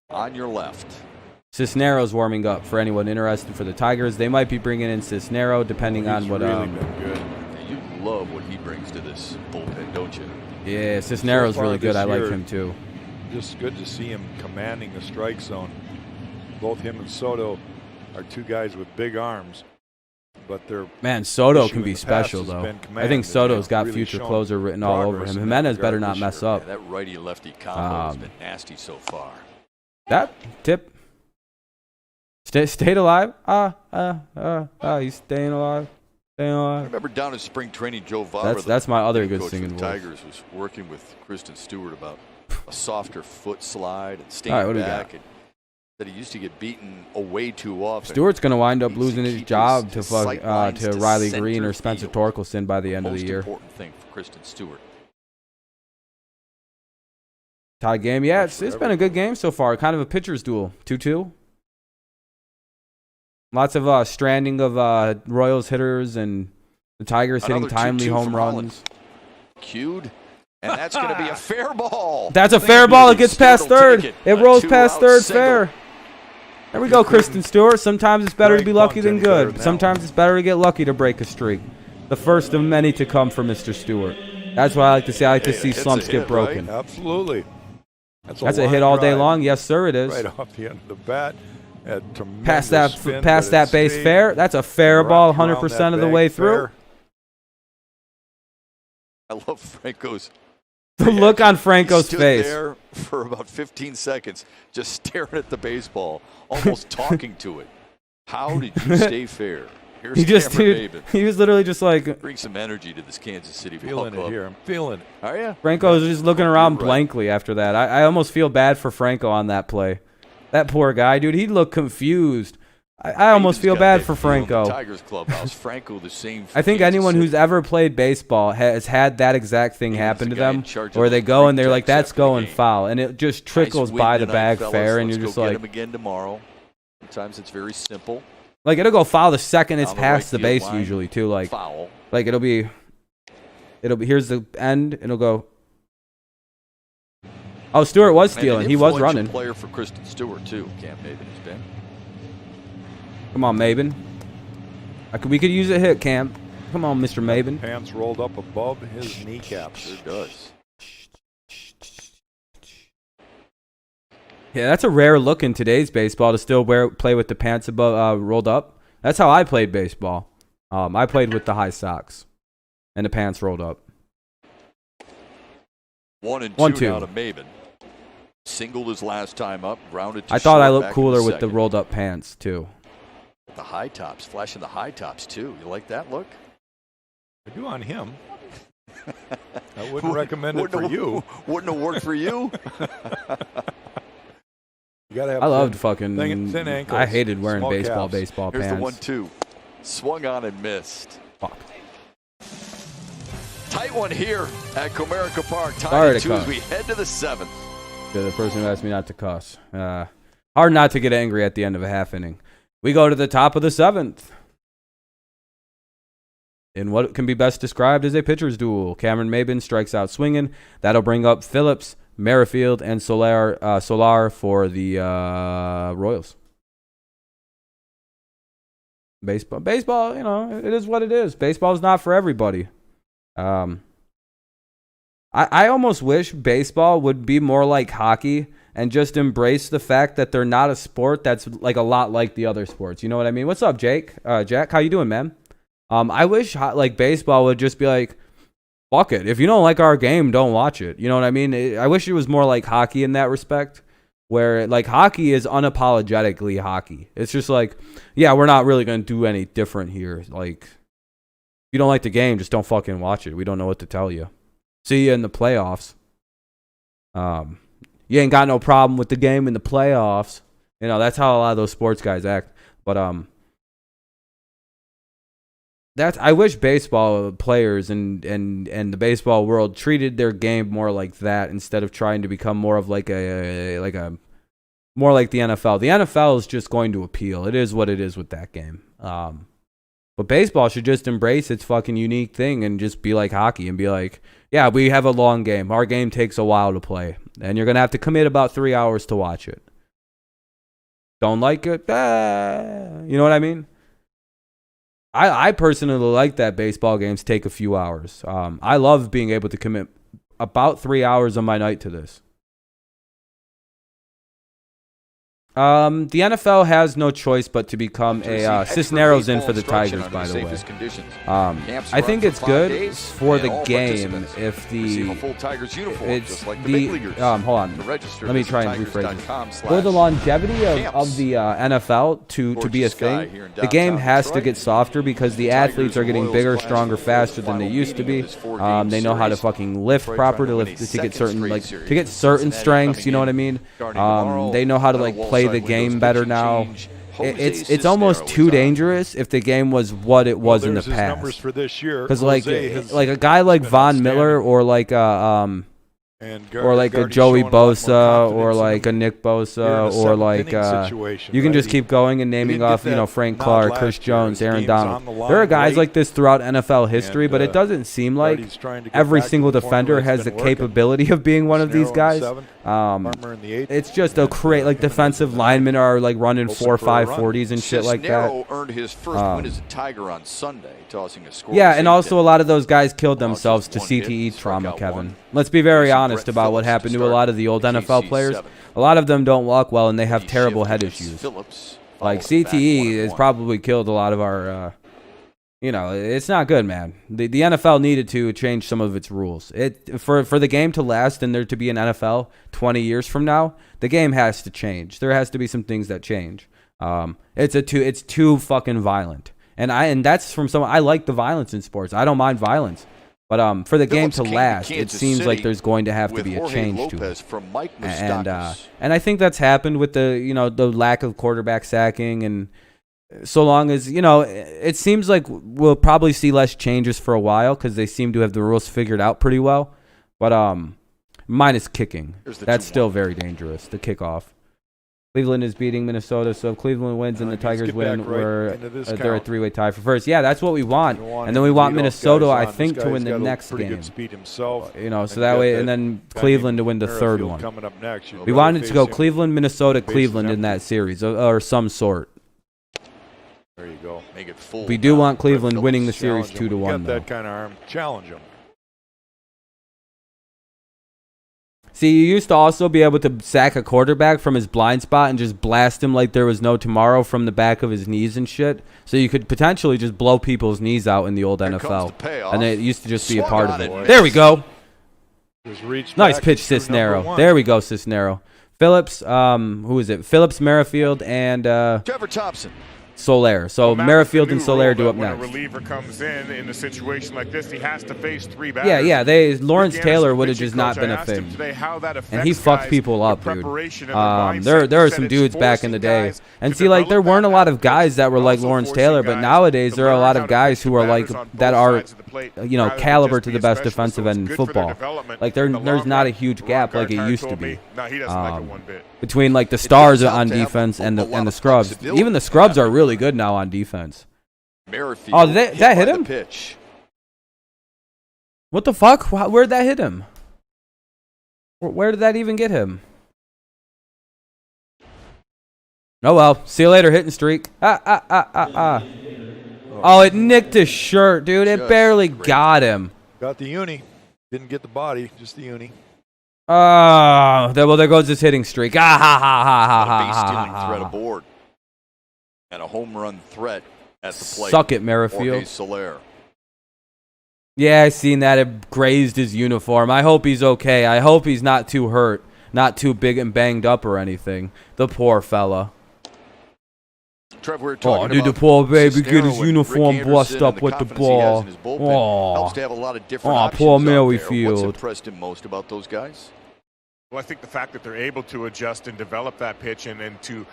Speaker 2: On your left.
Speaker 1: Cisneros warming up for anyone interested for the Tigers. They might be bringing in Cisnero depending on
Speaker 3: He's
Speaker 1: what.
Speaker 3: really been good.
Speaker 2: Yeah, you love what he brings to this bullpen, don't you?
Speaker 1: Yeah, Cisneros
Speaker 3: So far
Speaker 1: really good.
Speaker 3: this
Speaker 1: I like
Speaker 3: year,
Speaker 1: him too.
Speaker 3: Just good to see him commanding the strike zone. Both him and Soto are two guys with big arms. but their
Speaker 1: Man, Soto
Speaker 3: issue
Speaker 1: can
Speaker 3: in
Speaker 1: be
Speaker 3: the past
Speaker 1: special,
Speaker 3: has
Speaker 1: though.
Speaker 3: been
Speaker 1: I
Speaker 3: command,
Speaker 1: think
Speaker 3: and
Speaker 1: Soto's
Speaker 3: they've
Speaker 1: got
Speaker 3: really
Speaker 1: future
Speaker 3: shown
Speaker 1: closer written all over
Speaker 3: progress
Speaker 1: him.
Speaker 3: in that
Speaker 1: Jimenez better
Speaker 3: regard
Speaker 1: not
Speaker 3: this
Speaker 1: mess
Speaker 3: year.
Speaker 1: up.
Speaker 2: Yeah, that righty-lefty combo has been nasty so far.
Speaker 1: That tip. Stayed alive. He's staying alive. Staying
Speaker 2: I
Speaker 1: alive.
Speaker 2: remember down in spring training, Joe Vavra,
Speaker 1: That's my other
Speaker 2: the
Speaker 1: good
Speaker 2: coach for
Speaker 1: singing
Speaker 2: the
Speaker 1: voice.
Speaker 2: Tigers, was working with Kristen Stewart about a softer foot slide and
Speaker 1: All right,
Speaker 2: staying
Speaker 1: what do we
Speaker 2: back.
Speaker 1: got?
Speaker 2: And that he used to get beaten way too often.
Speaker 1: Stewart's gonna wind up
Speaker 2: Needs to
Speaker 1: losing his
Speaker 2: keep
Speaker 1: job
Speaker 2: his
Speaker 1: to
Speaker 2: sight lines
Speaker 1: to
Speaker 2: to
Speaker 1: Riley
Speaker 2: center
Speaker 1: Green or Spencer
Speaker 2: field.
Speaker 1: Torkelson by the end of the
Speaker 2: Most
Speaker 1: year.
Speaker 2: important thing for Kristen Stewart.
Speaker 1: Tie game, yeah.
Speaker 3: That's
Speaker 1: It's
Speaker 3: for
Speaker 1: been a good game so far. Kind of a pitcher's duel, 2-2. Lots of stranding of Royals hitters and the Tigers hitting
Speaker 2: Another
Speaker 1: timely
Speaker 2: 2-2
Speaker 1: home
Speaker 2: from
Speaker 1: runs.
Speaker 2: Holland. Cued, and that's going to be a fair ball.
Speaker 1: That's a
Speaker 2: Think
Speaker 1: fair
Speaker 2: of
Speaker 1: ball. It
Speaker 2: beauty.
Speaker 1: gets
Speaker 2: Stewart
Speaker 1: past
Speaker 2: will
Speaker 1: third.
Speaker 2: take
Speaker 1: It
Speaker 2: A
Speaker 1: rolls
Speaker 2: 2-out
Speaker 1: past third.
Speaker 2: single.
Speaker 1: Fair. There we go, Kristen Stewart. Sometimes it's better to be
Speaker 3: Greg
Speaker 1: lucky
Speaker 3: Bunt
Speaker 1: than
Speaker 3: any better
Speaker 1: good.
Speaker 3: than that
Speaker 1: Sometimes
Speaker 3: one.
Speaker 1: it's better to get lucky to break a streak. The first of many to come for Mr. Stewart. That's what I like to see. I like to
Speaker 2: Hey,
Speaker 1: see
Speaker 2: it's a
Speaker 1: slumps
Speaker 2: hit,
Speaker 1: get broken.
Speaker 3: Absolutely.
Speaker 1: That's a
Speaker 3: line
Speaker 1: hit all day
Speaker 3: drive
Speaker 1: long. Yes, sir, it is.
Speaker 3: Right off the end of the bat.
Speaker 1: Past that base fair. That's a fair ball 100% of the way through.
Speaker 2: I love Franco's.
Speaker 1: The look on
Speaker 2: He
Speaker 1: Franco's
Speaker 2: stood
Speaker 1: face.
Speaker 2: there for about 15 seconds, just staring at the baseball, almost talking to it. How did you stay fair? Here's
Speaker 1: He just,
Speaker 2: Cameron
Speaker 1: dude,
Speaker 2: Maben.
Speaker 1: he was literally just like,
Speaker 2: Bring some energy to this Kansas City ball
Speaker 3: Feeling
Speaker 2: club.
Speaker 3: it here. I'm feeling it.
Speaker 2: Are you?
Speaker 1: Franco was just looking around
Speaker 2: You're right.
Speaker 1: blankly after that. I almost feel bad for Franco on that play. That poor guy, dude, he looked confused. I almost
Speaker 2: Maben's
Speaker 1: feel
Speaker 2: got
Speaker 1: bad
Speaker 2: that
Speaker 1: for
Speaker 2: feel in the
Speaker 1: Franco.
Speaker 2: Tigers clubhouse. Franco, the same.
Speaker 1: I think
Speaker 2: Kansas
Speaker 1: anyone
Speaker 2: City.
Speaker 1: who's ever played baseball has had that exact thing
Speaker 2: He was
Speaker 1: happen
Speaker 2: the
Speaker 1: to
Speaker 2: guy in
Speaker 1: them,
Speaker 2: charge of
Speaker 1: where they
Speaker 2: those
Speaker 1: go
Speaker 2: three
Speaker 1: and they're like,
Speaker 2: checks
Speaker 1: that's
Speaker 2: after the
Speaker 1: going
Speaker 2: game.
Speaker 1: foul. And it just trickles
Speaker 2: Nice win
Speaker 1: by the
Speaker 2: tonight,
Speaker 1: bag
Speaker 2: fellas.
Speaker 1: fair, and
Speaker 2: Let's
Speaker 1: you're just
Speaker 2: go get
Speaker 1: like,
Speaker 2: him again tomorrow. Sometimes it's very simple.
Speaker 1: like, it'll go foul the second it's
Speaker 2: On the
Speaker 1: past
Speaker 2: right
Speaker 1: the base
Speaker 2: field line.
Speaker 1: usually, too.
Speaker 2: Foul.
Speaker 1: Like it'll be, here's the end, and it'll go. Oh, Stewart was
Speaker 2: And
Speaker 1: stealing.
Speaker 2: an
Speaker 1: He was
Speaker 2: influential
Speaker 1: running.
Speaker 2: player for Kristen Stewart too. Cam Maben has been.
Speaker 1: Come on, Maben. We could use a hit, Cam. Come on, Mr. Maben.
Speaker 3: Pants rolled up above his kneecaps.
Speaker 2: Sure does.
Speaker 1: Yeah, that's a rare look in today's baseball to still play with the pants above rolled up. That's how I played baseball. I played with the high socks and the pants rolled up.
Speaker 2: 1-2
Speaker 1: 1-2.
Speaker 2: now to Maben. Singled his last time up, grounded to
Speaker 1: I thought I
Speaker 2: short
Speaker 1: looked
Speaker 2: back in
Speaker 1: cooler with the
Speaker 2: second.
Speaker 1: rolled up pants too.
Speaker 2: The high tops, flashing the high tops too. You like that look?
Speaker 3: I do on him. I wouldn't recommend it for you.
Speaker 2: Wouldn't have worked for you.
Speaker 3: You gotta have
Speaker 1: I loved
Speaker 3: thin
Speaker 1: fucking.
Speaker 3: thin ankles,
Speaker 1: I hated wearing
Speaker 3: small calves.
Speaker 1: baseball
Speaker 2: Here's
Speaker 1: pants.
Speaker 2: the 1-2. Swung on and missed.
Speaker 1: Fuck.
Speaker 2: Tight one here at Comerica Park.
Speaker 1: Sorry
Speaker 2: Tied
Speaker 1: to
Speaker 2: at 2 as
Speaker 1: cuss.
Speaker 2: we head to the 7th.
Speaker 1: To the person who asked me not to cuss. Hard not to get angry at the end of a half inning. We go to the top of the 7th. In what can be best described as a pitcher's duel, Cameron Maben strikes out swinging. That'll bring up Phillips, Merrifield, and Solar for the Royals. Baseball, you know, it is what it is. Baseball's not for everybody. I almost wish baseball would be more like hockey and just embrace the fact that they're not a sport that's like a lot like the other sports. You know what I mean? What's up, Jake? Jack, how you doing, man? I wish like baseball would just be like, fuck it. If you don't like our game, don't watch it. You know what I mean? I wish it was more like hockey in that respect, where like hockey is unapologetically hockey. It's just like, yeah, we're not really going to do any different here. Like, if you don't like the game, just don't fucking watch it. We don't know what to tell you. See you in the playoffs. You ain't got no problem with the game in the playoffs. You know, that's how a lot of those sports guys act. But I wish baseball players and the baseball world treated their game more like that instead of trying to become more of like a more like the NFL. The NFL is just going to appeal. It is what it is with that game. But baseball should just embrace its fucking unique thing and just be like hockey and be like, yeah, we have a long game. Our game takes a while to play, and you're gonna have to commit about 3 hours to watch it. Don't like it? You know what I mean? I personally like that baseball games take a few hours. I love being able to commit about 3 hours of my night to this. The NFL has no choice but to become a Cisneros in for the Tigers, by the way. I think it's good for the game if it's the hold on. Let me try and rephrase this. For the longevity of the NFL to be a thing, the game has to get softer because the athletes are getting bigger, stronger, faster than they used to be. They know how to fucking lift proper to get certain strengths. You know what I mean? They know how to like play the game better now. It's almost too dangerous if the game was what it was in the past. Because like a guy like Von Miller or like a Joey Bosa or like a Nick Bosa or like you can just keep going and naming off Frank Clark, Chris Jones, Aaron Donald. There are guys like this throughout NFL history, but it doesn't seem like every single defender has the capability of being one of these guys. It's just a like defensive linemen are like running 4.5 40s and shit like that.
Speaker 2: Earned his first win as a Tiger on Sunday, tossing a score.
Speaker 1: Yeah, and also a lot of those guys killed themselves to CTE trauma, Kevin. Let's be very honest about what happened to a lot of the old NFL players. A lot of them don't walk well and they have terrible head issues. Like CTE has probably killed a lot of our it's not good, man. The NFL needed to change some of its rules. For the game to last and there to be an NFL 20 years from now, the game has to change. There has to be some things that change. It's too fucking violent. And that's from someone. I like the violence in sports. I don't mind violence. But for the game to last, it seems like there's going to have to be a change to it. And I think that's happened with the lack of quarterback sacking, and so long as it seems like we'll probably see less changes for a while because they seem to have the rules figured out pretty well. But minus kicking, that's still very dangerous. The kickoff. Cleveland is beating Minnesota, so if Cleveland wins and the Tigers win, they're a three-way tie for first. Yeah, that's what we want. And then we want Minnesota, I think, to win the next game. So that way, and then Cleveland to win the third one. We wanted to go Cleveland, Minnesota, Cleveland in that series, or some sort.
Speaker 3: There you go.
Speaker 2: Make it full.
Speaker 1: We do want Cleveland winning the series 2-1.
Speaker 3: That kind of arm. Challenge them.
Speaker 1: See, you used to also be able to sack a quarterback from his blind spot and just blast him like there was no tomorrow from the back of his knees and shit. So you could potentially just blow people's knees out in the old NFL. And it used to just be a part of it. There we go. Nice pitch, Cisnero. There we go, Cisnero. Phillips, who is it? Phillips, Merrifield, and
Speaker 2: Trevor Thompson.
Speaker 1: Soler. So Merrifield and Soler do up next.
Speaker 5: When a reliever comes in a situation like this, he has to face three batters.
Speaker 1: Yeah. Lawrence Taylor would have just not been a thing. And he fucked people up, dude. There are some dudes back in the day. And see, like, there weren't a lot of guys that were like Lawrence Taylor, but nowadays there are a lot of guys who are like, that are, caliber to the best defensive end in football. Like, there's not a huge gap like it used to be. Between like the stars on defense and the scrubs. Even the scrubs are really good now on defense. Oh, that hit him? What the fuck? Where'd that hit him? Where did that even get him? Oh well, see you later, hitting streak. Oh, it nicked his shirt, dude. It barely got him.
Speaker 3: Got the uni. Didn't get the body, just the uni.
Speaker 1: Oh, there goes his hitting streak. Base
Speaker 2: stealing threat aboard. And a home run threat at the plate.
Speaker 1: Suck it, Merrifield.
Speaker 2: Soler.
Speaker 1: Yeah, I seen that. It grazed his uniform. I hope he's okay. I hope he's not too hurt, not too big and banged up or anything. The poor fella.
Speaker 2: Oh,
Speaker 1: dude, the poor baby get his uniform bust up with the ball. Oh, poor Merrifield.
Speaker 2: What's impressed him most about those guys?
Speaker 5: Well, I think the fact that they're able to adjust and develop that pitch and to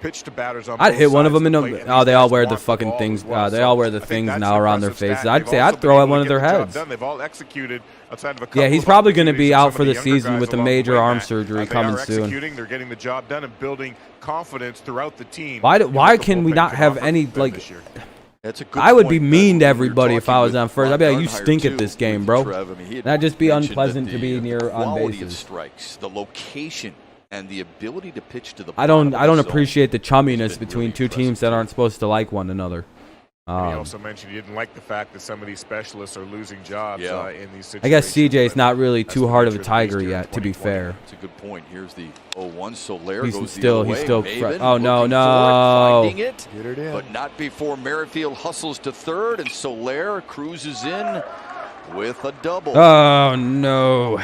Speaker 5: pitch to batters on
Speaker 1: I'd
Speaker 5: both
Speaker 1: hit one of
Speaker 5: sides
Speaker 1: them in
Speaker 5: the plate,
Speaker 1: the. Oh, they all wear the
Speaker 5: want
Speaker 1: fucking things.
Speaker 5: ball as well.
Speaker 1: They all wear the
Speaker 5: I think
Speaker 1: things
Speaker 5: that's
Speaker 1: now around their
Speaker 5: impressive
Speaker 1: faces.
Speaker 5: stat.
Speaker 1: I'd say
Speaker 5: They've
Speaker 1: I'd
Speaker 5: also
Speaker 1: throw
Speaker 5: been
Speaker 1: at one
Speaker 5: able
Speaker 1: of
Speaker 5: to
Speaker 1: their
Speaker 5: get the job
Speaker 1: heads.
Speaker 5: done. They've all executed outside of a couple
Speaker 1: Yeah, he's
Speaker 5: of
Speaker 1: probably going to be
Speaker 5: opportunities
Speaker 1: out
Speaker 5: some
Speaker 1: for
Speaker 5: of
Speaker 1: the
Speaker 5: younger
Speaker 1: season
Speaker 5: guys
Speaker 1: with a
Speaker 5: along the
Speaker 1: major
Speaker 5: way,
Speaker 1: arm
Speaker 5: Matt.
Speaker 1: surgery
Speaker 5: They
Speaker 1: coming
Speaker 5: are
Speaker 1: soon.
Speaker 5: executing. They're getting the job done and building confidence throughout the team.
Speaker 1: Why can we not have any like?
Speaker 2: That's a good
Speaker 1: I would be
Speaker 2: point,
Speaker 1: mean to
Speaker 2: when
Speaker 1: everybody
Speaker 2: you're
Speaker 1: if I was
Speaker 2: talking
Speaker 1: on first.
Speaker 2: with
Speaker 1: I'd be like,
Speaker 2: Ron
Speaker 1: you stink
Speaker 2: Gardenhire,
Speaker 1: at this
Speaker 2: too,
Speaker 1: game,
Speaker 2: with
Speaker 1: bro.
Speaker 2: Trev. I mean, he had
Speaker 1: That'd just be
Speaker 2: mentioned
Speaker 1: unpleasant
Speaker 2: that
Speaker 1: to be
Speaker 2: the
Speaker 1: near on
Speaker 2: quality of
Speaker 1: bases.
Speaker 2: strikes, the location, and the ability to pitch to the
Speaker 1: I don't
Speaker 2: bottom of the zone
Speaker 1: appreciate the
Speaker 2: has
Speaker 1: chumminess
Speaker 2: been
Speaker 1: between
Speaker 2: really
Speaker 1: two teams
Speaker 2: impressive,
Speaker 1: that
Speaker 2: too.
Speaker 1: aren't supposed to like one another.
Speaker 5: And he also mentioned he didn't like the fact that some of these specialists are losing jobs in these situations.
Speaker 1: I guess CJ's not really
Speaker 5: That's
Speaker 1: too
Speaker 5: the
Speaker 1: hard of a
Speaker 5: nature of the
Speaker 1: Tiger
Speaker 2: beast here in
Speaker 1: yet, to be
Speaker 2: 2020.
Speaker 1: fair.
Speaker 2: That's a good point. Here's the 0-1. Soler
Speaker 1: He's
Speaker 2: goes
Speaker 1: still,
Speaker 2: the
Speaker 1: he's
Speaker 2: other
Speaker 1: still.
Speaker 2: way. Maven
Speaker 1: Oh no,
Speaker 2: looking for it, finding
Speaker 1: no!
Speaker 2: it,
Speaker 3: Get it in.
Speaker 2: but not before Merrifield hustles to third, and Soler cruises in with a double.
Speaker 1: Oh no!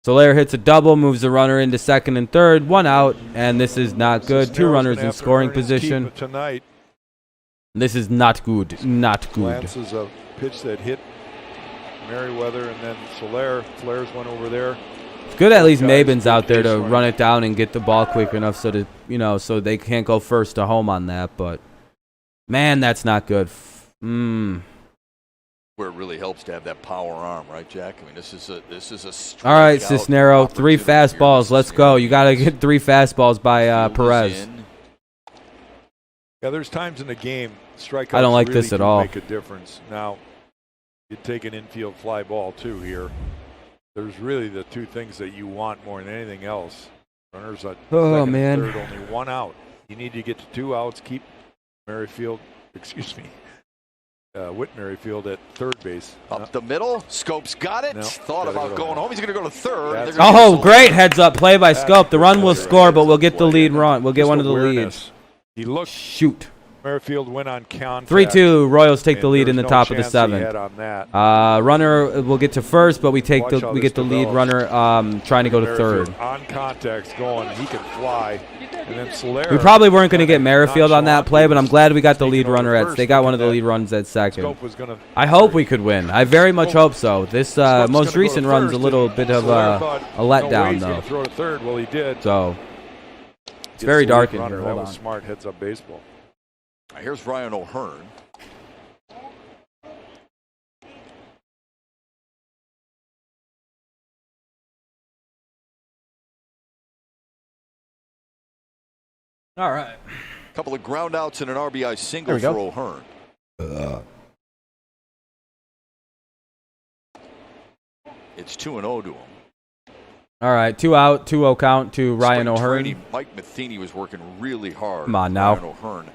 Speaker 1: Soler hits a double, moves the runner into second and third, 1 out, and this is not good. 2 runners in scoring position.
Speaker 3: Tonight.
Speaker 1: This is not good. Not good.
Speaker 3: Lances a pitch that hit Merriweather, and then Soler flares one over there.
Speaker 1: It's good at least
Speaker 3: Guys,
Speaker 1: Maben's
Speaker 3: good
Speaker 1: out there to
Speaker 3: base running.
Speaker 1: run it down and get the ball quick enough so that, you know, so they can't go first to home on that. But man, that's not good.
Speaker 2: Where it really helps to have that power arm, right, Jack? I mean, this is a
Speaker 1: All right,
Speaker 2: strikeout
Speaker 1: Cisnero, 3
Speaker 2: opportunity here.
Speaker 1: fastballs. Let's go. You got to get 3 fastballs by
Speaker 2: Field is
Speaker 1: Perez.
Speaker 2: in.
Speaker 3: Yeah, there's times in the game strikeouts
Speaker 1: I don't like
Speaker 3: really
Speaker 1: this at
Speaker 3: do
Speaker 1: all.
Speaker 3: make a difference. Now, you take an infield fly ball too here. There's really the 2 things that you want more than anything else. Runners at
Speaker 1: Oh,
Speaker 3: second
Speaker 1: man.
Speaker 3: and third, only 1 out. You need to get to 2 outs. Keep Whit Merrifield at third base.
Speaker 2: Up the middle, Scopes got it.
Speaker 3: No,
Speaker 2: Thought
Speaker 3: gotta
Speaker 2: about
Speaker 3: go
Speaker 2: going
Speaker 3: home.
Speaker 2: home. He's going to go to third.
Speaker 3: That's-
Speaker 2: They're gonna
Speaker 1: Oh,
Speaker 2: get
Speaker 1: great
Speaker 2: Soler.
Speaker 1: heads up play by Scope. The run will score, but we'll get the lead run. We'll get
Speaker 3: Just
Speaker 1: one of the leads.
Speaker 3: awareness. He looked.
Speaker 1: Shoot.
Speaker 3: Merrifield went on contact.
Speaker 1: 3-2. Royals take the
Speaker 3: and
Speaker 1: lead in
Speaker 3: there's
Speaker 1: the
Speaker 3: no
Speaker 1: top of the
Speaker 3: chance he
Speaker 1: 7th.
Speaker 3: had on that.
Speaker 1: Runner will get to first, but we
Speaker 3: Watch how
Speaker 1: get
Speaker 3: this
Speaker 1: the lead
Speaker 3: develops.
Speaker 1: runner trying to go to
Speaker 3: Merrifield
Speaker 1: third.
Speaker 3: On contact's going. He can fly. And then Soler.
Speaker 1: We probably weren't going to get Merrifield on that
Speaker 3: nonchalant
Speaker 1: play, but I'm glad we got the lead
Speaker 3: sneaking over
Speaker 1: runner at.
Speaker 3: first,
Speaker 1: They got one of the
Speaker 3: thinking
Speaker 1: lead runs at second.
Speaker 3: Scope was gonna,
Speaker 1: I hope we could win. I very much hope so. This
Speaker 3: Scope's
Speaker 1: most
Speaker 3: gonna go
Speaker 1: recent
Speaker 3: to
Speaker 1: run's a
Speaker 3: first,
Speaker 1: little
Speaker 3: and
Speaker 1: bit of
Speaker 3: Soler thought,
Speaker 1: a
Speaker 3: no way
Speaker 1: letdown,
Speaker 3: he's gonna
Speaker 1: though.
Speaker 3: throw to third. Well, he did.
Speaker 1: So it's
Speaker 3: Gets
Speaker 1: very
Speaker 3: the lead
Speaker 1: dark in
Speaker 3: runner.
Speaker 1: here.
Speaker 3: That
Speaker 1: Hold
Speaker 3: was
Speaker 1: on.
Speaker 3: smart heads-up baseball.
Speaker 2: Here's Ryan O'Hearn.
Speaker 1: All right.
Speaker 2: Couple of ground outs and an RBI single
Speaker 1: There
Speaker 2: for
Speaker 1: we
Speaker 2: O'Hearn. It's 2-0 to him.
Speaker 1: All right. 2 out, 2-0 count to Ryan
Speaker 2: Spring
Speaker 1: O'Hearn.
Speaker 2: training, Mike Matheny was working really hard.
Speaker 1: Come on now.
Speaker 2: Ryan O'Hearn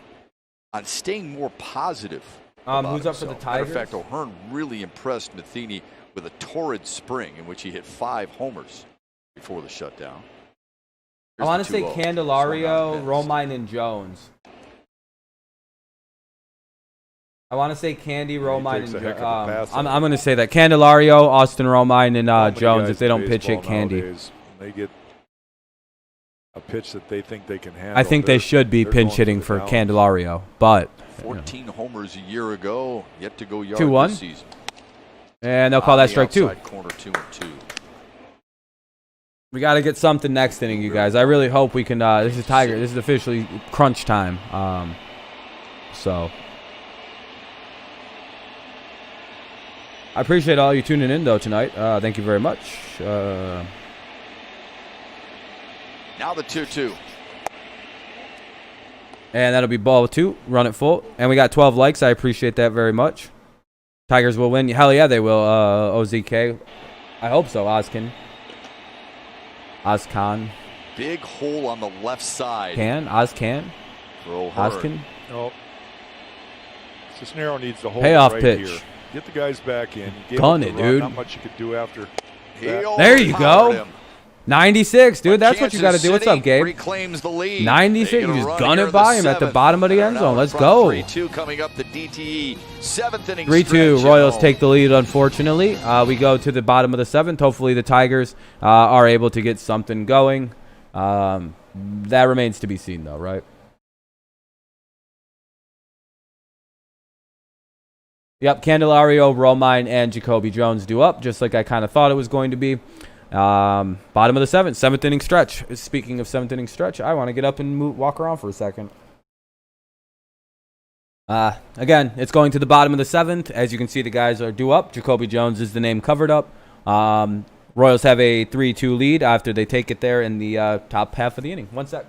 Speaker 2: on staying more positive.
Speaker 1: Who's up for the
Speaker 2: himself. Matter of
Speaker 1: Tigers?
Speaker 2: fact, O'Hearn really impressed Matheny with a torrid spring in which he hit 5 homers before the shutdown.
Speaker 1: I
Speaker 2: Here's
Speaker 1: want
Speaker 2: the
Speaker 1: to say
Speaker 2: 2-0.
Speaker 1: Candelario,
Speaker 2: Swung on
Speaker 1: Romine, and Jones. I want to say Candy, Romine,
Speaker 3: takes
Speaker 1: and
Speaker 3: a heck of a pass
Speaker 1: I'm
Speaker 3: on it.
Speaker 1: going to say that Candelario, Austin Romine, and
Speaker 3: How many
Speaker 1: Jones.
Speaker 3: guys
Speaker 1: If they don't
Speaker 3: in
Speaker 1: pitch it,
Speaker 3: baseball
Speaker 1: Candy.
Speaker 3: nowadays, when they get a pitch that they think they can handle.
Speaker 1: I think they should be
Speaker 3: they're
Speaker 1: pinch
Speaker 3: going
Speaker 1: hitting
Speaker 3: for the
Speaker 1: for
Speaker 3: downs.
Speaker 1: Candelario, but
Speaker 2: 14 homers a year ago, yet to go yard
Speaker 1: 2-1?
Speaker 2: this season.
Speaker 1: and they'll call
Speaker 2: On
Speaker 1: that
Speaker 2: the
Speaker 1: strike 2.
Speaker 2: outside corner, 2-2.
Speaker 1: We got to get something next inning, you guys. I really hope we can. This is Tiger. This is officially crunch time. So I appreciate all you tuning in though tonight. Thank you very much.
Speaker 2: Now the 2-2.
Speaker 1: And that'll be ball 2. Run it full. And we got 12 likes. I appreciate that very much. Tigers will win. Hell yeah, they will. OZK. I hope so. Ozcan.
Speaker 2: Big hole on the left side.
Speaker 1: Ozcan.
Speaker 2: For O'Hearn.
Speaker 1: Ozcan.
Speaker 3: No. Cisnero needs to hold
Speaker 1: Payoff
Speaker 3: it right
Speaker 1: pitch.
Speaker 3: here. Get the guys back in. Give
Speaker 1: Gun
Speaker 3: up
Speaker 1: it,
Speaker 3: the run.
Speaker 1: dude.
Speaker 3: Not much you could do after.
Speaker 2: He
Speaker 3: that.
Speaker 1: There you
Speaker 2: overpowered
Speaker 1: go.
Speaker 2: him.
Speaker 1: 96, dude.
Speaker 2: But
Speaker 1: That's what you got to
Speaker 2: Kansas
Speaker 1: do. What's
Speaker 2: City
Speaker 1: up, Gabe?
Speaker 2: reclaims the lead.
Speaker 1: 96.
Speaker 2: They get
Speaker 1: You
Speaker 2: a
Speaker 1: just
Speaker 2: run
Speaker 1: gun
Speaker 2: here
Speaker 1: it
Speaker 2: in
Speaker 1: by
Speaker 2: the
Speaker 1: him at the
Speaker 2: 7th.
Speaker 1: bottom of the end
Speaker 2: They're
Speaker 1: zone.
Speaker 2: now
Speaker 1: Let's
Speaker 2: in
Speaker 1: go.
Speaker 2: front 3-2 coming up the DTE 7th inning
Speaker 1: 3-2.
Speaker 2: stretch at
Speaker 1: Royals
Speaker 2: home.
Speaker 1: take the lead, unfortunately. We go to the bottom of the 7th. Hopefully the Tigers are able to get something going. That remains to be seen, though, right? Yep, Candelario, Romine, and Jacoby Jones do up, just like I kind of thought it was going to be. Bottom of the 7th, 7th inning stretch. Speaking of 7th inning stretch, I want to get up and walk around for a second. Again, it's going to the bottom of the 7th. As you can see, the guys are due up. Jacoby Jones is the name covered up. Royals have a 3-2 lead after they take it there in the top half of the inning. 1 sec.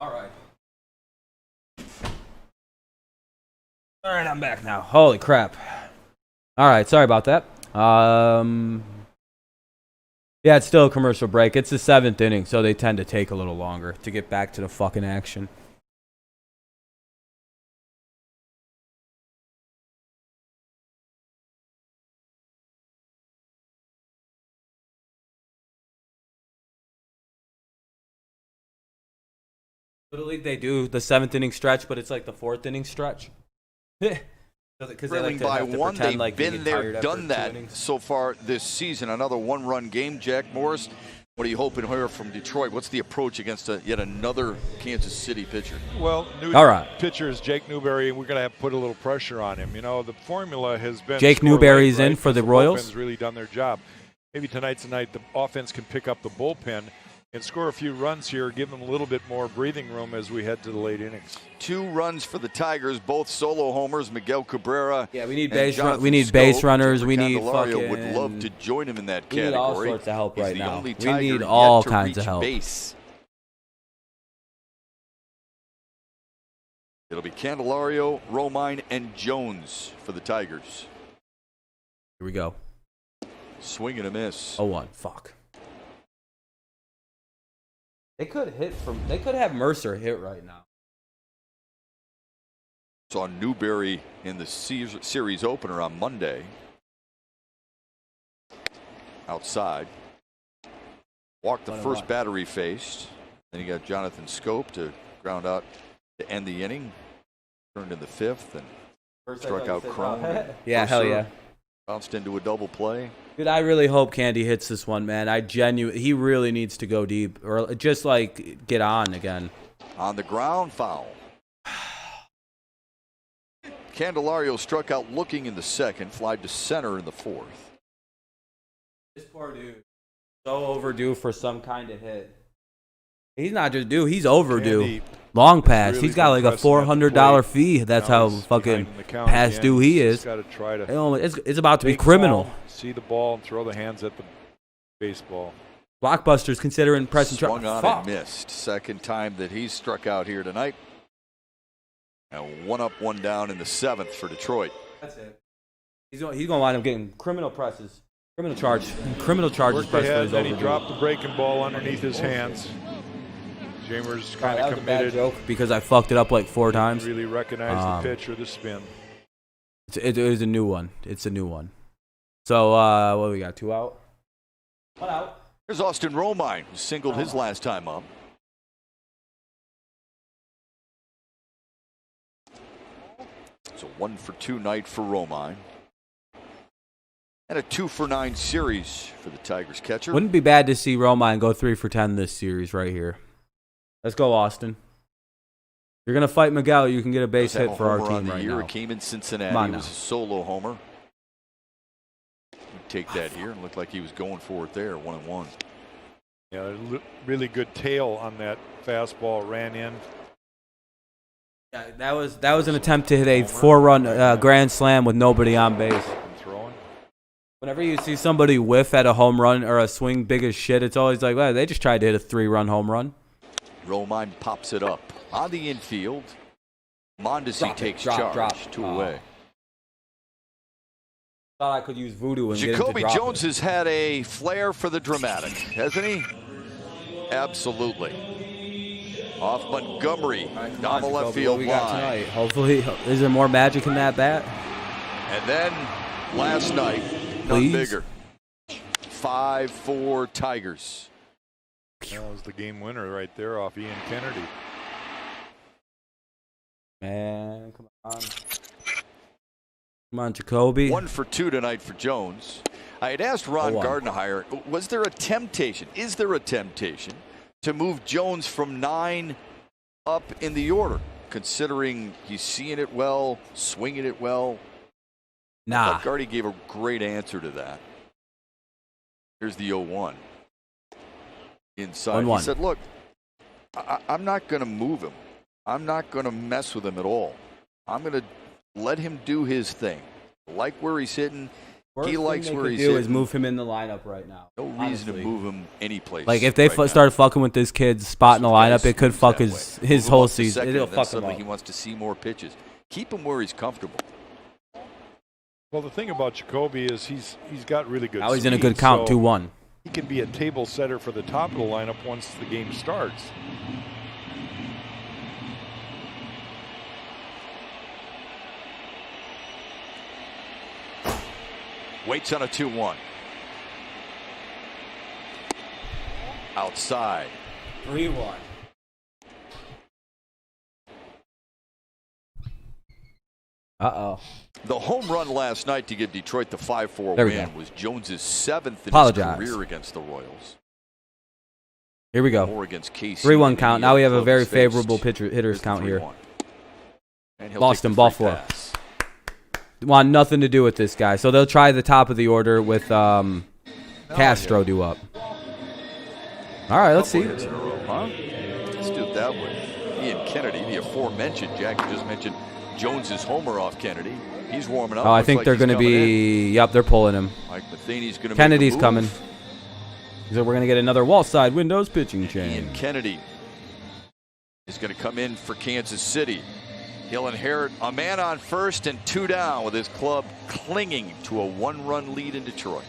Speaker 1: All right. All right, I'm back now. Holy crap. All right, sorry about that. Yeah, it's still a commercial break. It's the 7th inning, so they tend to take a little longer to get back to the fucking action. Little League, they do the 7th inning stretch, but it's like the 4th inning stretch. Because
Speaker 2: Trailing by one, they've been there, done that so far this season. Another one-run game. Jack Morris, what are you hoping to hear from Detroit? What's the approach against yet another Kansas City pitcher?
Speaker 3: Well,
Speaker 1: all right.
Speaker 3: Pitcher is Jake Newberry, and we're going to have to put a little pressure on him. You know, the formula has been
Speaker 1: Jake Newberry's in for the Royals.
Speaker 3: The bullpen's really done their job. Maybe tonight's the night the offense can pick up the bullpen and score a few runs here, give them a little bit more breathing room as we head to the late innings.
Speaker 2: 2 runs for the Tigers, both solo homers. Miguel Cabrera.
Speaker 1: Yeah, we need base runners. We need fucking.
Speaker 2: Would love to join him in that category.
Speaker 1: We need all sorts of help right now. We
Speaker 2: Tiger
Speaker 1: need all
Speaker 2: yet to
Speaker 1: kinds of
Speaker 2: reach
Speaker 1: help.
Speaker 2: Base. It'll be Candelario, Romine, and Jones for the Tigers.
Speaker 1: Here we go.
Speaker 2: Swing and a miss.
Speaker 1: 0-1. Fuck. They could hit from. They could have Mercer hit right now.
Speaker 2: Saw Newberry in the series opener on Monday. Outside. Walked the first batter he faced. Then he got Jonathan Scope to ground out to end the inning. Turned in the 5th and struck out Crone.
Speaker 1: Yeah, hell yeah.
Speaker 2: Bounced into a double play.
Speaker 1: Dude, I really hope Candy hits this one, man. He really needs to go deep or just like get on again.
Speaker 2: On the ground, foul. Candelario struck out looking in the 2nd, flied to center in the 4th.
Speaker 1: This poor dude, so overdue for some kind of hit. He's not just due; he's overdue.
Speaker 3: Candy
Speaker 1: long pass.
Speaker 3: really
Speaker 1: He's got like a $400 fee. That's how fucking past due he is. It's about to be criminal.
Speaker 3: Ball, see the ball and throw the hands at the baseball.
Speaker 1: Blockbuster's considering pressing.
Speaker 2: Swung on and missed. 2nd time that he's struck out here tonight. And 1 up, 1 down in the 7th for Detroit.
Speaker 1: That's it. He's going to wind up getting criminal charges.
Speaker 3: Worked ahead, then he dropped the breaking ball underneath his hands. Jamer's kind of committed.
Speaker 1: Joke because I fucked it up like 4 times.
Speaker 3: Really recognize the pitch or the spin.
Speaker 1: It is a new one. It's a new one. So what do we got? 2 out. 1 out.
Speaker 2: There's Austin Romine, who singled his last time up. It's a 1-for-2 night for Romine. And a 2-for-9 series for the Tigers catcher.
Speaker 1: Wouldn't be bad to see Romine go 3 for 10 this series right here. Let's go, Austin. You're gonna fight Miguel. You can get a base hit for our team right now.
Speaker 2: It came in Cincinnati. It was a solo homer. He'd take that here and looked like he was going for it there. 1-1.
Speaker 3: Yeah, really good tail on that fastball. Ran in.
Speaker 1: Yeah, that was an attempt to hit a 4-run grand slam with nobody on base. Whenever you see somebody whiff at a home run or a swing big as shit, it's always like, well, they just tried to hit a 3-run home run.
Speaker 2: Romine pops it up on the infield. Mondesi takes charge. 2 away.
Speaker 1: Thought I could use voodoo and
Speaker 2: Jacoby Jones has had a flair for the dramatic, hasn't he? Absolutely. Off Montgomery, down the left field line.
Speaker 1: Hopefully, is there more magic in that bat?
Speaker 2: And then last night, none bigger. 5-4 Tigers.
Speaker 3: That was the game winner right there off Ian Kennedy.
Speaker 1: Man, come on. Come on, Jacoby.
Speaker 2: 1-for-2 tonight for Jones. I had asked Ron Gardenhire, is there a temptation to move Jones from 9 up in the order, considering he's seeing it well, swinging it well?
Speaker 1: Nah.
Speaker 2: Gardy gave a great answer to that. Here's the 0-1. Inside.
Speaker 1: 1-1.
Speaker 2: He said, look, I'm not going to move him. I'm not going to mess with him at all. I'm going to let him do his thing. Like where he's hitting. He likes where he's
Speaker 1: do is
Speaker 2: hitting.
Speaker 1: move him in the lineup right now.
Speaker 2: No reason
Speaker 1: honestly.
Speaker 2: to move him anyplace.
Speaker 1: Like if they
Speaker 2: right now.
Speaker 1: start fucking with this kid's spot in the
Speaker 2: So the guy
Speaker 1: lineup, it could
Speaker 2: swings
Speaker 1: fuck
Speaker 2: that
Speaker 1: his
Speaker 2: way. Move him
Speaker 1: whole
Speaker 2: up to
Speaker 1: season.
Speaker 2: second,
Speaker 1: It'll
Speaker 2: and then
Speaker 1: fuck him
Speaker 2: suddenly
Speaker 1: up.
Speaker 2: he wants to see more pitches. Keep him where he's comfortable.
Speaker 3: Well, the thing about Jacoby is he's got really good
Speaker 1: Now he's in a
Speaker 3: speed,
Speaker 1: good count,
Speaker 3: so
Speaker 1: 2-1.
Speaker 3: he can be a table setter for the top of the lineup once the game starts.
Speaker 2: Waits on a 2-1. Outside.
Speaker 1: 3-1. Uh-oh.
Speaker 2: The home run last night to give Detroit the 5-4
Speaker 1: There we
Speaker 2: win
Speaker 1: go.
Speaker 2: was Jones's 7th in
Speaker 1: Apologize.
Speaker 2: his career against the Royals.
Speaker 1: Here we go.
Speaker 2: More against KC.
Speaker 1: 3-1
Speaker 2: than
Speaker 1: count.
Speaker 2: any
Speaker 1: Now we
Speaker 2: other
Speaker 1: have a
Speaker 2: club
Speaker 1: very
Speaker 2: he's faced.
Speaker 1: favorable hitters
Speaker 2: Here's the
Speaker 1: count here.
Speaker 2: 3-1. And he'll
Speaker 1: Lost
Speaker 2: take
Speaker 1: him,
Speaker 2: the
Speaker 1: ball
Speaker 2: free
Speaker 1: 4.
Speaker 2: pass.
Speaker 1: Want nothing to do with this guy. So they'll try the top of the order with Castro due up. All right, let's see.
Speaker 2: Couple hits in a row, huh? Let's do it that way. Ian Kennedy, the aforementioned. Jackie just mentioned Jones's homer off Kennedy. He's warming up.
Speaker 1: Oh, I
Speaker 2: Looks
Speaker 1: think
Speaker 2: like
Speaker 1: they're
Speaker 2: he's
Speaker 1: going to
Speaker 2: coming in.
Speaker 1: be. Yep, they're pulling him.
Speaker 2: Mike Matheny's going to
Speaker 1: Kennedy's
Speaker 2: make a
Speaker 1: coming.
Speaker 2: move.
Speaker 1: So we're going to get another wall side windows pitching
Speaker 2: Ian
Speaker 1: chain.
Speaker 2: Kennedy is going to come in for Kansas City. He'll inherit a man on first and 2 down with his club clinging to a 1-run lead in Detroit.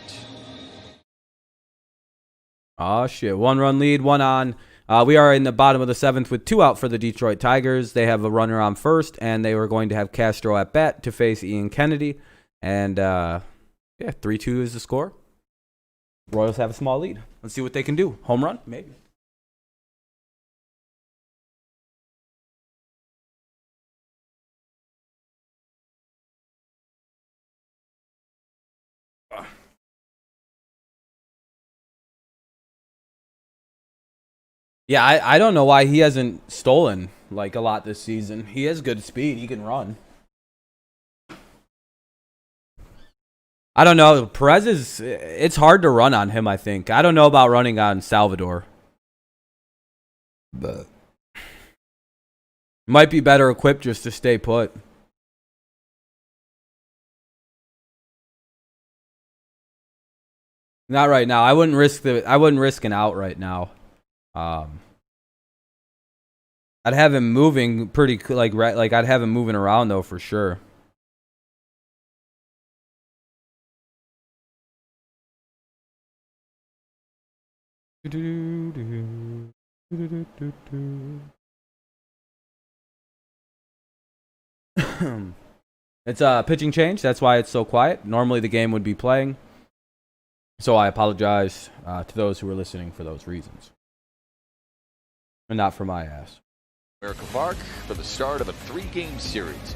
Speaker 1: Oh, shit. 1-run lead, 1 on. We are in the bottom of the 7th with 2 out for the Detroit Tigers. They have a runner on first, and they were going to have Castro at bat to face Ian Kennedy. And, yeah, 3-2 is the score. Royals have a small lead. Let's see what they can do. Home run? Maybe. Yeah, I don't know why he hasn't stolen like a lot this season. He has good speed. He can run. I don't know. Perez is. It's hard to run on him, I think. I don't know about running on Salvador. But might be better equipped just to stay put. Not right now. I wouldn't risk an out right now. I'd have him moving pretty like I'd have him moving around though for sure. It's a pitching change. That's why it's so quiet. Normally the game would be playing. So I apologize to those who are listening for those reasons. And not for my ass.
Speaker 2: America Park for the start of a 3-game series.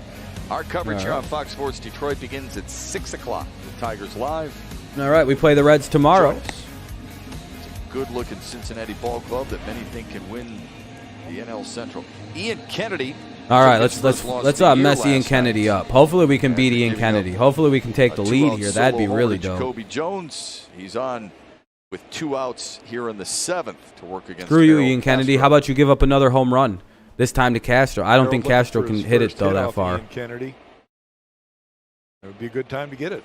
Speaker 2: Our coverage here on Fox Sports Detroit begins at 6 o'clock. The Tigers live.
Speaker 1: All right, we play the Reds tomorrow.
Speaker 2: It's a good-looking Cincinnati ball club that many think can win the NL Central. Ian Kennedy.
Speaker 1: All right,
Speaker 2: took his
Speaker 1: let's
Speaker 2: first loss of the year
Speaker 1: mess Ian
Speaker 2: last
Speaker 1: Kennedy
Speaker 2: night.
Speaker 1: up. Hopefully we can
Speaker 2: After
Speaker 1: beat Ian
Speaker 2: giving
Speaker 1: Kennedy.
Speaker 2: up
Speaker 1: Hopefully we can take
Speaker 2: a
Speaker 1: the lead
Speaker 2: 2-out
Speaker 1: here. That'd be
Speaker 2: solo
Speaker 1: really
Speaker 2: homer to
Speaker 1: dope.
Speaker 2: Jacoby Jones. He's on with 2 outs here in the 7th to work against.
Speaker 1: Screw you,
Speaker 2: Harold
Speaker 1: Ian Kennedy.
Speaker 2: Castro.
Speaker 1: How about you give up another home run? This time to Castro. I don't think
Speaker 3: Harold
Speaker 1: Castro
Speaker 3: looking
Speaker 1: can
Speaker 3: for
Speaker 1: hit
Speaker 3: his
Speaker 1: it
Speaker 3: first
Speaker 1: though
Speaker 3: hit
Speaker 1: that
Speaker 3: off
Speaker 1: far.
Speaker 3: Ian Kennedy. It would be a good time to get it.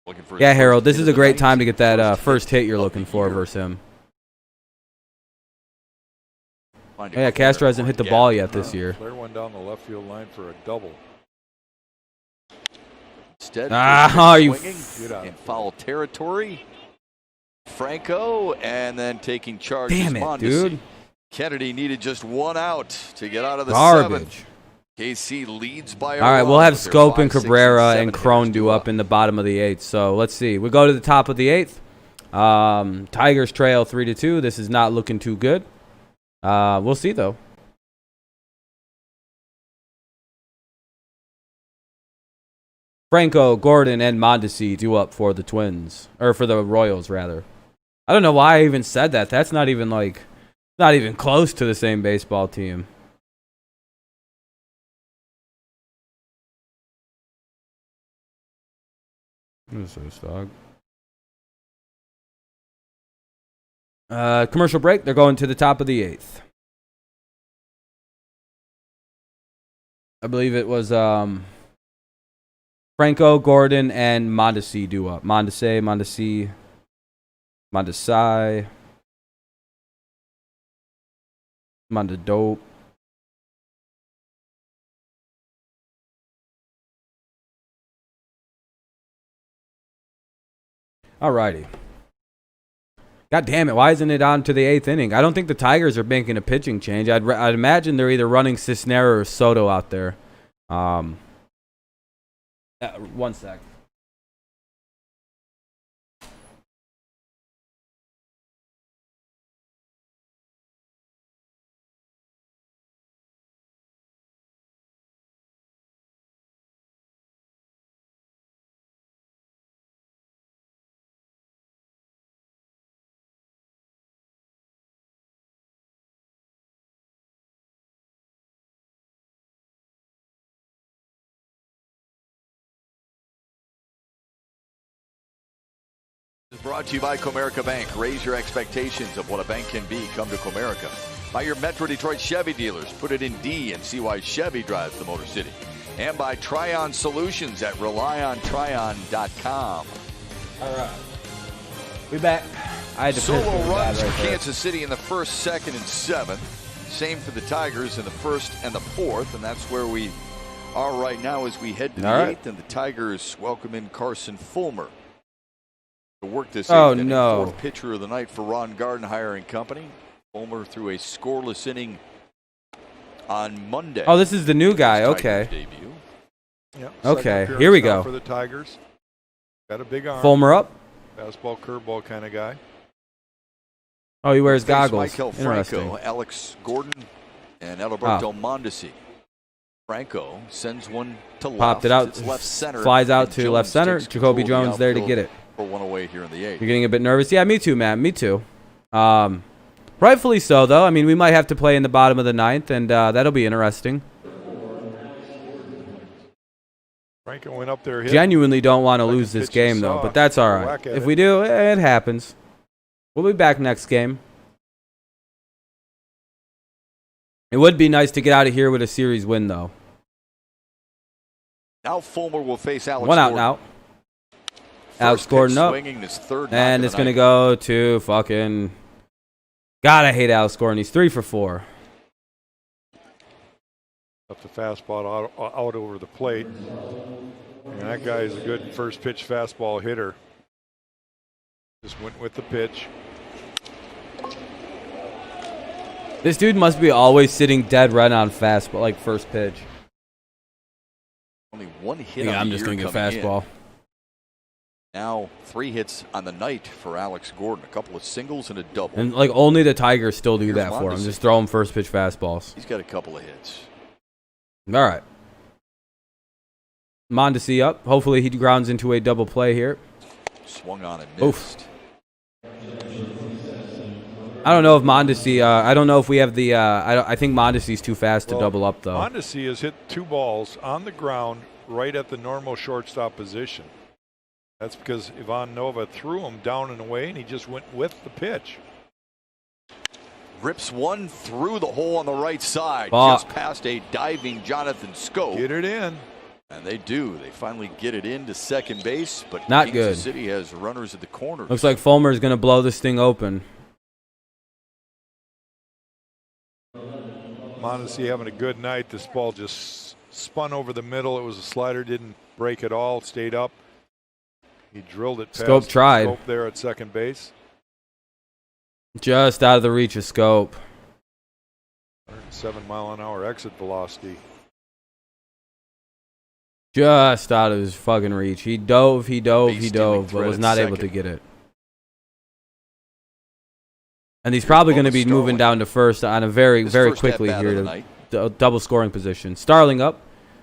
Speaker 2: Looking for his
Speaker 1: Yeah,
Speaker 2: first
Speaker 1: Harold, this
Speaker 2: hit
Speaker 1: is
Speaker 2: of
Speaker 1: a
Speaker 2: the
Speaker 1: great
Speaker 2: night,
Speaker 1: time to get that first hit you're
Speaker 2: of
Speaker 1: looking
Speaker 2: the
Speaker 1: for
Speaker 2: year.
Speaker 1: versus him.
Speaker 2: Find a
Speaker 1: Yeah,
Speaker 2: corner
Speaker 1: Castro hasn't
Speaker 2: or
Speaker 1: hit the
Speaker 2: gap.
Speaker 1: ball yet this year.
Speaker 3: Clear one down the left field line for a double.
Speaker 2: Instead,
Speaker 1: Ah, you
Speaker 2: swinging in foul territory. Franco, and then taking charge.
Speaker 1: Damn
Speaker 2: is
Speaker 1: it,
Speaker 2: Mondesi.
Speaker 1: dude.
Speaker 2: Kennedy needed just 1 out to get out of the
Speaker 1: Garbage.
Speaker 2: 7th. KC leads by a
Speaker 1: All right,
Speaker 2: run
Speaker 1: we'll have
Speaker 2: with their
Speaker 1: Scope and
Speaker 2: 5, 6,
Speaker 1: Cabrera
Speaker 2: 7
Speaker 1: and Crone
Speaker 2: hitters
Speaker 1: due up in the bottom of the 8th. So let's see. We go to the top of the 8th. Tigers trail 3-2. This is not looking too good. We'll see though. Franco, Gordon, and Mondesi due up for the Twins, or for the Royals rather. I don't know why I even said that. That's not even close to the same baseball team. What is this, dog? Commercial break. They're going to the top of the 8th. I believe it was Franco, Gordon, and Mondesi do up. Mondesi, Mondesi, Mondadope. Alrighty. God damn it! Why isn't it on to the 8th inning? I don't think the Tigers are making a pitching change. I'd imagine they're either running Cisnero or Soto out there. 1 sec.
Speaker 2: Brought to you by Comerica Bank. Raise your expectations of what a bank can be. Come to Comerica. By your Metro Detroit Chevy dealers. Put it in D and see why Chevy drives the Motor City. And by Tryon Solutions at RelyOnTryon.com.
Speaker 1: All right. We back. I had to
Speaker 2: Solo
Speaker 1: piss really
Speaker 2: runs
Speaker 1: bad
Speaker 2: for
Speaker 1: there.
Speaker 2: Kansas City in the first, second, and seventh. Same for the Tigers in the first and the fourth. And that's where we are right now as we head to the
Speaker 1: All right.
Speaker 2: eighth. And the Tigers welcome in Carson Fulmer to work this
Speaker 1: Oh,
Speaker 2: eighth inning.
Speaker 1: no.
Speaker 2: Fourth pitcher of the night for Ron Gardenhire and company. Fulmer threw a scoreless inning on Monday.
Speaker 1: Oh, this is the new guy.
Speaker 2: His
Speaker 1: Okay.
Speaker 2: Tigers debut.
Speaker 3: Yep,
Speaker 1: Okay,
Speaker 3: second appearance
Speaker 1: here we
Speaker 3: now
Speaker 1: go.
Speaker 3: for the Tigers. Got a big arm.
Speaker 1: Fulmer up.
Speaker 3: Fastball, curveball kind of guy.
Speaker 1: Oh, he wears
Speaker 2: Face
Speaker 1: goggles.
Speaker 2: Michael
Speaker 1: Interesting.
Speaker 2: Franco, Alex Gordon, and Alberto Mondesi. Franco sends one to left.
Speaker 1: Popped it out.
Speaker 2: It's left center.
Speaker 1: Flies out
Speaker 2: and
Speaker 1: to
Speaker 2: Jones
Speaker 1: left center.
Speaker 2: takes
Speaker 1: Jacoby
Speaker 2: control of the
Speaker 1: Jones there to
Speaker 2: outfield
Speaker 1: get it.
Speaker 2: For one away here in the eighth.
Speaker 1: You're getting a bit nervous. Yeah, me too, man. Me too. Rightfully so, though. I mean, we might have to play in the bottom of the 9th, and that'll be interesting.
Speaker 3: Franco went up there. Hit.
Speaker 1: Genuinely don't want to
Speaker 3: Second
Speaker 1: lose this
Speaker 3: pitch
Speaker 1: game,
Speaker 3: is
Speaker 1: though,
Speaker 3: soft.
Speaker 1: but that's all right.
Speaker 3: Whack at
Speaker 1: If
Speaker 3: it.
Speaker 1: we do, it happens. We'll be back next game. It would be nice to get out of here with a series win, though.
Speaker 2: Now Fulmer will face Alex
Speaker 1: One out
Speaker 2: Gordon.
Speaker 1: now.
Speaker 2: First
Speaker 1: Alex
Speaker 2: pitch
Speaker 1: Gordon up.
Speaker 2: swinging his third
Speaker 1: And
Speaker 2: knock
Speaker 1: it's
Speaker 2: of
Speaker 1: going
Speaker 2: the
Speaker 1: to
Speaker 2: night.
Speaker 1: go to fucking... God, I hate Alex Gordon. He's 3 for 4.
Speaker 3: Up the fastball out over the plate. And that guy is a good first pitch fastball hitter. Just went with the pitch.
Speaker 1: This dude must be always sitting dead right on fastball, like first pitch.
Speaker 2: Only one hit
Speaker 1: Yeah,
Speaker 2: on
Speaker 1: I'm
Speaker 2: the
Speaker 1: just
Speaker 2: year
Speaker 1: going to get
Speaker 2: coming in.
Speaker 1: fastball.
Speaker 2: Now 3 hits on the night for Alex Gordon. A couple of singles and a double.
Speaker 1: And like only the Tigers still do
Speaker 2: Here's
Speaker 1: that for him.
Speaker 2: Mondesi.
Speaker 1: Just throw him first pitch fastballs.
Speaker 2: He's got a couple of hits.
Speaker 1: All right. Mondesi up. Hopefully he grounds into a double play here.
Speaker 2: Swung on and
Speaker 1: Oof.
Speaker 2: missed.
Speaker 1: I don't know if Mondesi. I don't know if we have the. I think Mondesi's too fast to
Speaker 3: Well,
Speaker 1: double up though.
Speaker 3: Mondesi has hit 2 balls on the ground right at the normal shortstop position. That's because Ivan Nova threw him down and away, and he just went with the pitch.
Speaker 2: Rips one through the hole on the right side.
Speaker 1: Fuck.
Speaker 2: Just past a diving Jonathan Scope.
Speaker 3: Get it in.
Speaker 2: And they do. They finally get it into second base, but
Speaker 1: Not
Speaker 2: Kansas
Speaker 1: good.
Speaker 2: City has runners at the corners.
Speaker 1: Looks like Fulmer's going to blow this thing open.
Speaker 3: Mondesi having a good night. This ball just spun over the middle. It was a slider, didn't break at all, stayed up. He drilled it past
Speaker 1: Scope tried.
Speaker 3: Scope there at second base.
Speaker 1: Just out of the reach of Scope.
Speaker 3: 107-mile-an-hour exit velocity.
Speaker 1: Just out of his fucking reach. He dove,
Speaker 2: Base
Speaker 1: but
Speaker 2: stealing threat
Speaker 1: was
Speaker 2: at
Speaker 1: not able
Speaker 2: second.
Speaker 1: to get it. And he's probably going to be moving down to first on a very,
Speaker 2: His
Speaker 1: very
Speaker 2: first
Speaker 1: quickly
Speaker 2: at-bat
Speaker 1: here
Speaker 2: of the
Speaker 1: to
Speaker 2: night.
Speaker 1: double scoring position. Starling up.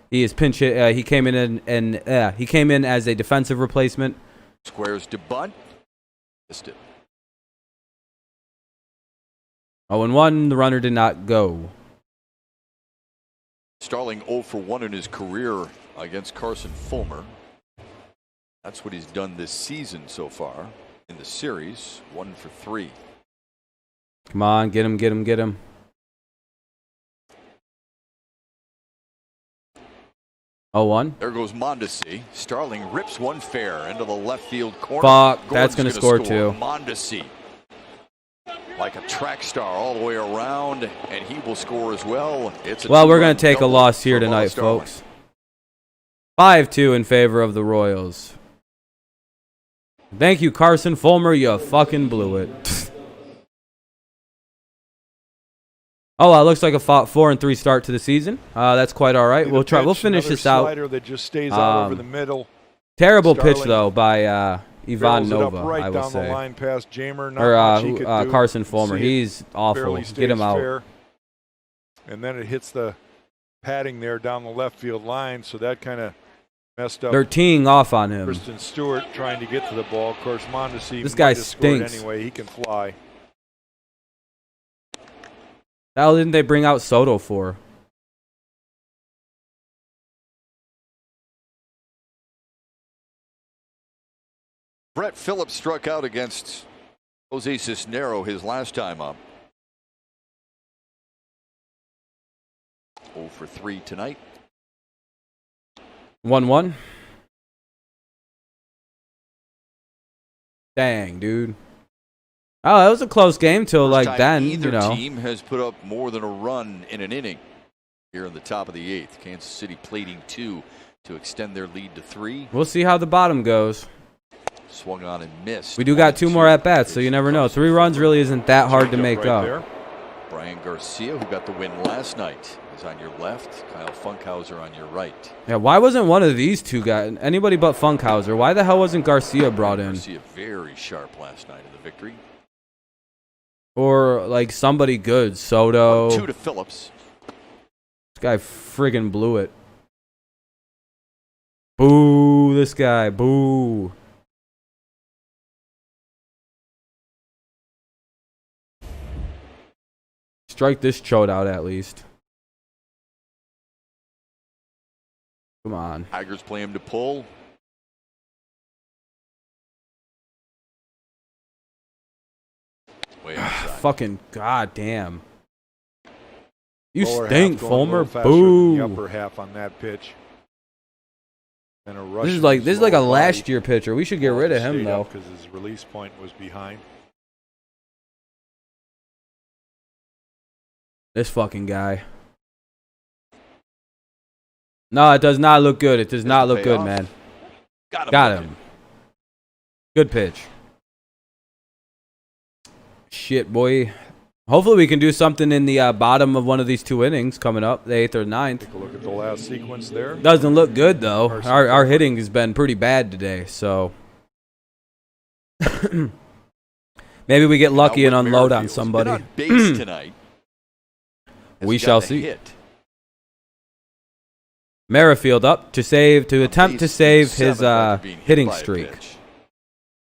Speaker 1: He is pinch hit. He came in and he came in as a defensive replacement.
Speaker 2: Squares to bunt. Missed it.
Speaker 1: 0-1. The runner did not go.
Speaker 2: Starling 0 for 1 in his career against Carson Fulmer. That's what he's done this season so far in the series. 1 for 3.
Speaker 1: Come on, get him, get him, get him. 0-1.
Speaker 2: There goes Mondesi. Starling rips one fair into the left field corner.
Speaker 1: Fuck,
Speaker 2: Gordon's
Speaker 1: that's gonna score too.
Speaker 2: Mondesi, like a track star all the way around, and he will score as well. It's a
Speaker 1: Well, we're
Speaker 2: two-run
Speaker 1: gonna take a
Speaker 2: double
Speaker 1: loss here
Speaker 2: for
Speaker 1: tonight,
Speaker 2: Starling.
Speaker 1: folks. 5-2 in favor of the Royals. Thank you, Carson Fulmer. You fucking blew it. Oh, looks like a 4-3 start to the season. That's quite all right. We'll try. We'll finish this out.
Speaker 3: Slider that just stays out over the middle.
Speaker 1: Terrible
Speaker 3: Starling
Speaker 1: pitch though by Ivan
Speaker 3: barrels it up
Speaker 1: Nova.
Speaker 3: right
Speaker 1: I will
Speaker 3: down
Speaker 1: say.
Speaker 3: the line past Jamer. Not much he could do.
Speaker 1: Carson Fulmer.
Speaker 3: See it
Speaker 1: He's awful.
Speaker 3: barely
Speaker 1: Get him
Speaker 3: stays
Speaker 1: out.
Speaker 3: fair. And then it hits the padding there down the left field line, so that kind of messed up.
Speaker 1: They're teeing off on him.
Speaker 3: Kristen Stewart trying to get to the ball. Of course, Mondesi
Speaker 1: This guy
Speaker 3: might have scored
Speaker 1: stinks.
Speaker 3: anyway. He can fly.
Speaker 1: The hell didn't they bring out Soto for?
Speaker 2: Brett Phillips struck out against Jose Cisnero his last time up. 0 for 3 tonight.
Speaker 1: 1-1. Dang, dude. Oh, that was a close game till
Speaker 2: First
Speaker 1: like
Speaker 2: time
Speaker 1: then,
Speaker 2: either
Speaker 1: you know.
Speaker 2: team has put up more than a run in an inning here in the top of the 8th. Kansas City plating 2 to extend their lead to 3.
Speaker 1: We'll see how the bottom goes.
Speaker 2: Swung on and missed.
Speaker 1: We do got 2 more at bats, so you never know. 3 runs really isn't that hard to make
Speaker 3: Right
Speaker 1: up.
Speaker 3: there.
Speaker 2: Brian Garcia, who got the win last night, is on your left. Kyle Funkhauser on your right.
Speaker 1: Yeah, why wasn't one of these two guys, anybody but Funkhauser? Why the hell wasn't Garcia brought in?
Speaker 2: Garcia very sharp last night in the victory.
Speaker 1: Or like somebody good, Soto.
Speaker 2: 1-2 to Phillips.
Speaker 1: This guy friggin' blew it. Boo, this guy, boo. Strike this chode out at least. Come on.
Speaker 2: Tigers play him to pull. Way outside.
Speaker 1: Fucking goddamn. You
Speaker 3: Lower
Speaker 1: stink,
Speaker 3: half going a
Speaker 1: Fulmer.
Speaker 3: little faster than the
Speaker 1: Boo.
Speaker 3: upper half on that pitch. And a rush
Speaker 1: This is like
Speaker 3: his
Speaker 1: a
Speaker 3: lower
Speaker 1: last
Speaker 3: body.
Speaker 1: year pitcher. We should get rid of him
Speaker 3: Stayed
Speaker 1: though.
Speaker 3: up 'cause his release point was behind.
Speaker 1: This fucking guy. No, it does not look good. It does not look good, man. Got him. Good pitch. Shit, boy. Hopefully we can do something in the bottom of one of these 2 innings coming up, the 8th or 9th.
Speaker 3: Take a look at the last sequence there.
Speaker 1: Doesn't look good, though. Our hitting has been pretty bad today, so. Maybe we get lucky and unload on somebody.
Speaker 2: Been on base tonight.
Speaker 1: We
Speaker 2: Has
Speaker 1: shall
Speaker 2: gotten a
Speaker 1: see.
Speaker 2: hit.
Speaker 1: Merrifield up to attempt to
Speaker 2: Base
Speaker 1: save his
Speaker 2: 7th after being hit
Speaker 1: hitting
Speaker 2: by a
Speaker 1: streak.
Speaker 2: pitch.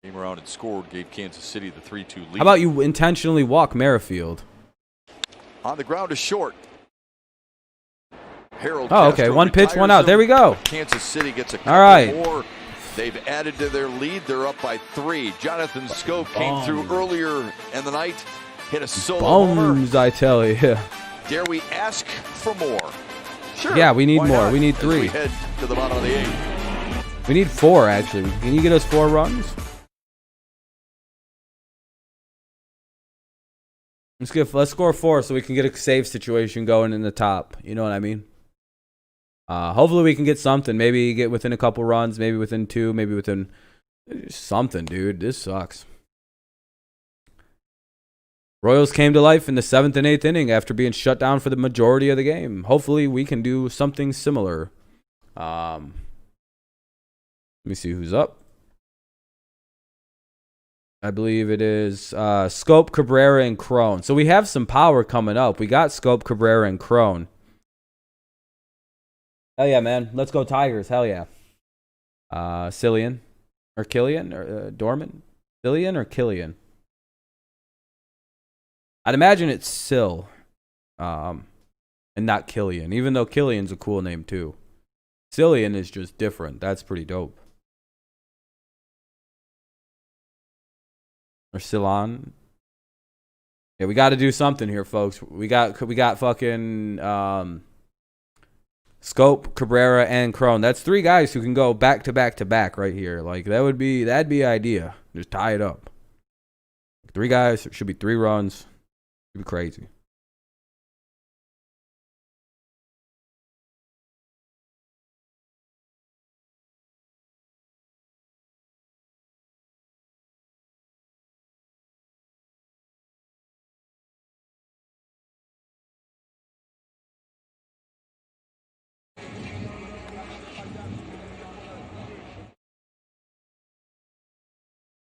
Speaker 2: Came around and scored, gave Kansas City the 3-2 lead.
Speaker 1: How about you intentionally walk Merrifield?
Speaker 2: On the ground to short. Harold
Speaker 1: Oh, okay.
Speaker 2: Castro
Speaker 1: 1 pitch, 1
Speaker 2: retires
Speaker 1: out. There we
Speaker 2: him.
Speaker 1: go.
Speaker 2: Kansas City gets a couple
Speaker 1: All right.
Speaker 2: more. They've added to their lead. They're up by 3. Jonathan Scope came through earlier in the night, hit a solo homer.
Speaker 1: Bones, I tell you.
Speaker 2: Dare we ask for more? Sure.
Speaker 1: Yeah, we need
Speaker 2: why
Speaker 1: more.
Speaker 2: not?
Speaker 1: We need
Speaker 2: As
Speaker 1: 3.
Speaker 2: we head to the bottom of the 8th.
Speaker 1: We need 4, actually. Can you get us 4 runs? Let's score 4 so we can get a save situation going in the top. You know what I mean? Hopefully we can get something. Maybe get within a couple runs. Maybe within 2. Maybe within something, dude. This sucks. Royals came to life in the 7th and 8th inning after being shut down for the majority of the game. Hopefully we can do something similar. Let me see who's up. I believe it is Scope, Cabrera, and Crone. So we have some power coming up. We got Scope, Cabrera, and Crone. Hell yeah, man. Let's go Tigers. Hell yeah. Cillian. Or Killian? Or Dorman? Cillian or Killian? I'd imagine it's Sill. And not Killian. Even though Killian's a cool name too. Cillian is just different. That's pretty dope. Or Cylon. Yeah, we got to do something here, folks. We got fucking Scope, Cabrera, and Crone. That's 3 guys who can go back to back to back right here. Like that'd be an idea. Just tie it up. 3 guys, it should be 3 runs. It'd be crazy.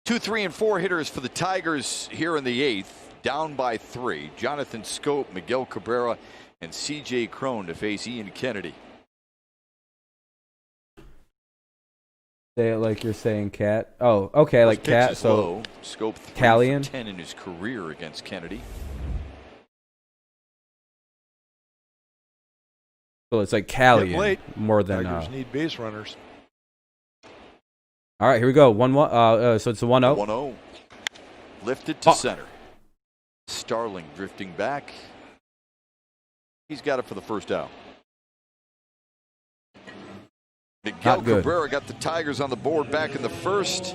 Speaker 2: Two, 3, and 4 hitters for the Tigers here in the 8th. Down by 3. Jonathan Scope, Miguel Cabrera, and C.J. Crone to face Ian Kennedy.
Speaker 1: Say it like you're saying cat. Oh, okay, like cat. So
Speaker 2: low. Scope 3
Speaker 1: Callian.
Speaker 2: for 10 in his career against Kennedy.
Speaker 1: So it's like
Speaker 3: Getting
Speaker 1: Callian
Speaker 3: late.
Speaker 1: more than.
Speaker 3: Tigers need base runners.
Speaker 1: All right, here we go. 1-1. So it's a 1-0.
Speaker 2: 1-0. Lifted to center. Starling drifting back. He's got it for the first out. Miguel Cabrera got the Tigers on the board back in the first.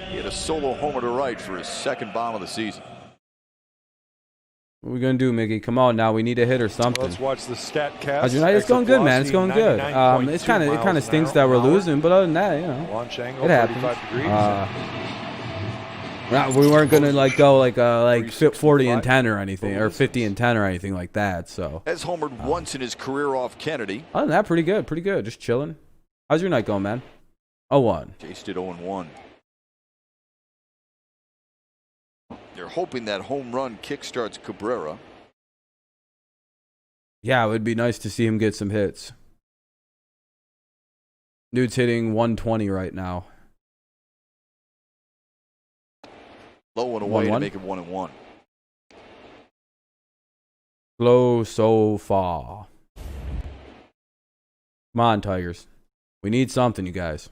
Speaker 2: He had a solo homer to right for his 2nd bomb of the season.
Speaker 1: What are we gonna do, Miggy? Come on now, we need a hit or something.
Speaker 3: Let's watch the stat cast.
Speaker 1: How's your night? It's going good, man. It's going good. It's kind of stinks that we're losing, but other than that, you know,
Speaker 3: Launch angle,
Speaker 1: it happens.
Speaker 3: 35 degrees.
Speaker 1: We weren't gonna go like 40 and 10 or anything, or 50 and 10 or anything like that. So
Speaker 2: Has homered once in his career off Kennedy.
Speaker 1: other than that, pretty good, pretty good. Just chilling. How's your night going, man? 0-1.
Speaker 2: Chased it 0-1. They're hoping that home run kickstarts Cabrera.
Speaker 1: Yeah, it would be nice to see him get some hits. Dude's hitting 120 right now.
Speaker 2: Low and away to
Speaker 1: 1-1.
Speaker 2: make it 1-1.
Speaker 1: Low so far. Come on, Tigers. We need something, you guys.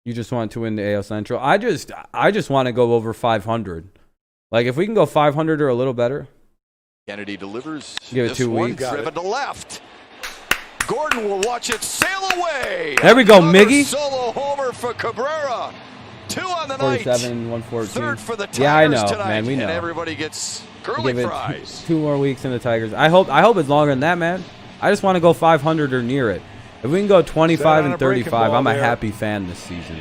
Speaker 1: You just want to win the AL Central. I just want to go over 500. Like if we can go 500 or a little better.
Speaker 2: Kennedy delivers.
Speaker 1: Give it
Speaker 2: this
Speaker 1: 2
Speaker 2: one
Speaker 1: weeks.
Speaker 2: driven to left. Gordon will watch it sail away.
Speaker 1: There we go,
Speaker 2: Another
Speaker 1: Miggy.
Speaker 2: Solo homer for Cabrera. 2 on the night.
Speaker 1: 47, 114.
Speaker 2: 3rd for the Tigers
Speaker 1: yeah, I know,
Speaker 2: tonight,
Speaker 1: man. We know.
Speaker 2: And everybody gets curly
Speaker 1: Give it
Speaker 2: fries.
Speaker 1: 2 more weeks in the Tigers. I hope it's longer than that, man. I just want to go 500 or near it. If we can go 25 and 35, I'm a happy fan this season.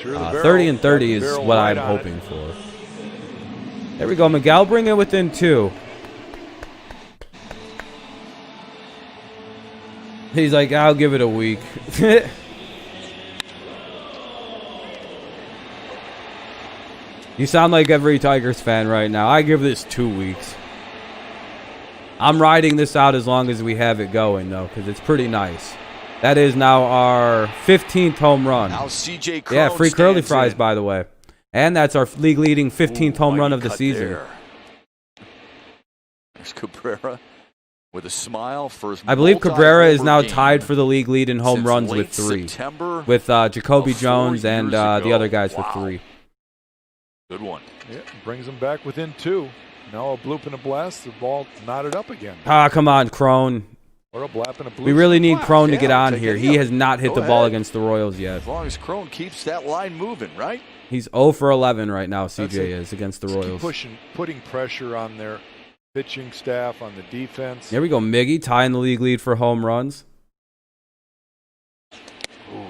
Speaker 1: 30 and 30 is what I'm hoping for. There we go, Miguel. Bring it within 2. He's like, I'll give it a week. You sound like every Tigers fan right now. I give this 2 weeks. I'm riding this out as long as we have it going, though, because it's pretty nice. That is now our 15th home run.
Speaker 2: Now C.J. Crone
Speaker 1: Yeah, free curly
Speaker 2: stands
Speaker 1: fries,
Speaker 2: in.
Speaker 1: by the way. And that's our league-leading 15th home run of the season.
Speaker 2: There's Cabrera with a smile. First,
Speaker 1: I believe Cabrera is now
Speaker 2: game
Speaker 1: tied for the league lead in home
Speaker 2: since
Speaker 1: runs
Speaker 2: late
Speaker 1: with 3.
Speaker 2: September
Speaker 1: With Jacoby
Speaker 2: of 4
Speaker 1: Jones and
Speaker 2: years
Speaker 1: the other
Speaker 2: ago.
Speaker 1: guys
Speaker 2: Wow.
Speaker 1: with 3.
Speaker 2: Good one.
Speaker 3: Yeah, brings them back within 2. Now a bloop and a blast. The ball knotted up again.
Speaker 1: Ah, come on, Crone.
Speaker 3: Or a blap and a bloop.
Speaker 1: We really need Crone to
Speaker 2: Yeah,
Speaker 1: get on
Speaker 2: take
Speaker 1: here.
Speaker 2: it.
Speaker 1: He has not hit
Speaker 2: Go
Speaker 1: the ball
Speaker 2: ahead.
Speaker 1: against the Royals yet.
Speaker 2: As long as Crone keeps that line moving, right?
Speaker 1: He's 0 for 11 right now,
Speaker 3: That's
Speaker 1: CJ
Speaker 3: it.
Speaker 1: is, against the
Speaker 3: Just keep
Speaker 1: Royals.
Speaker 3: putting pressure on their pitching staff, on the defense.
Speaker 1: There we go, Miggy tying the league lead for home runs.
Speaker 2: Ooh,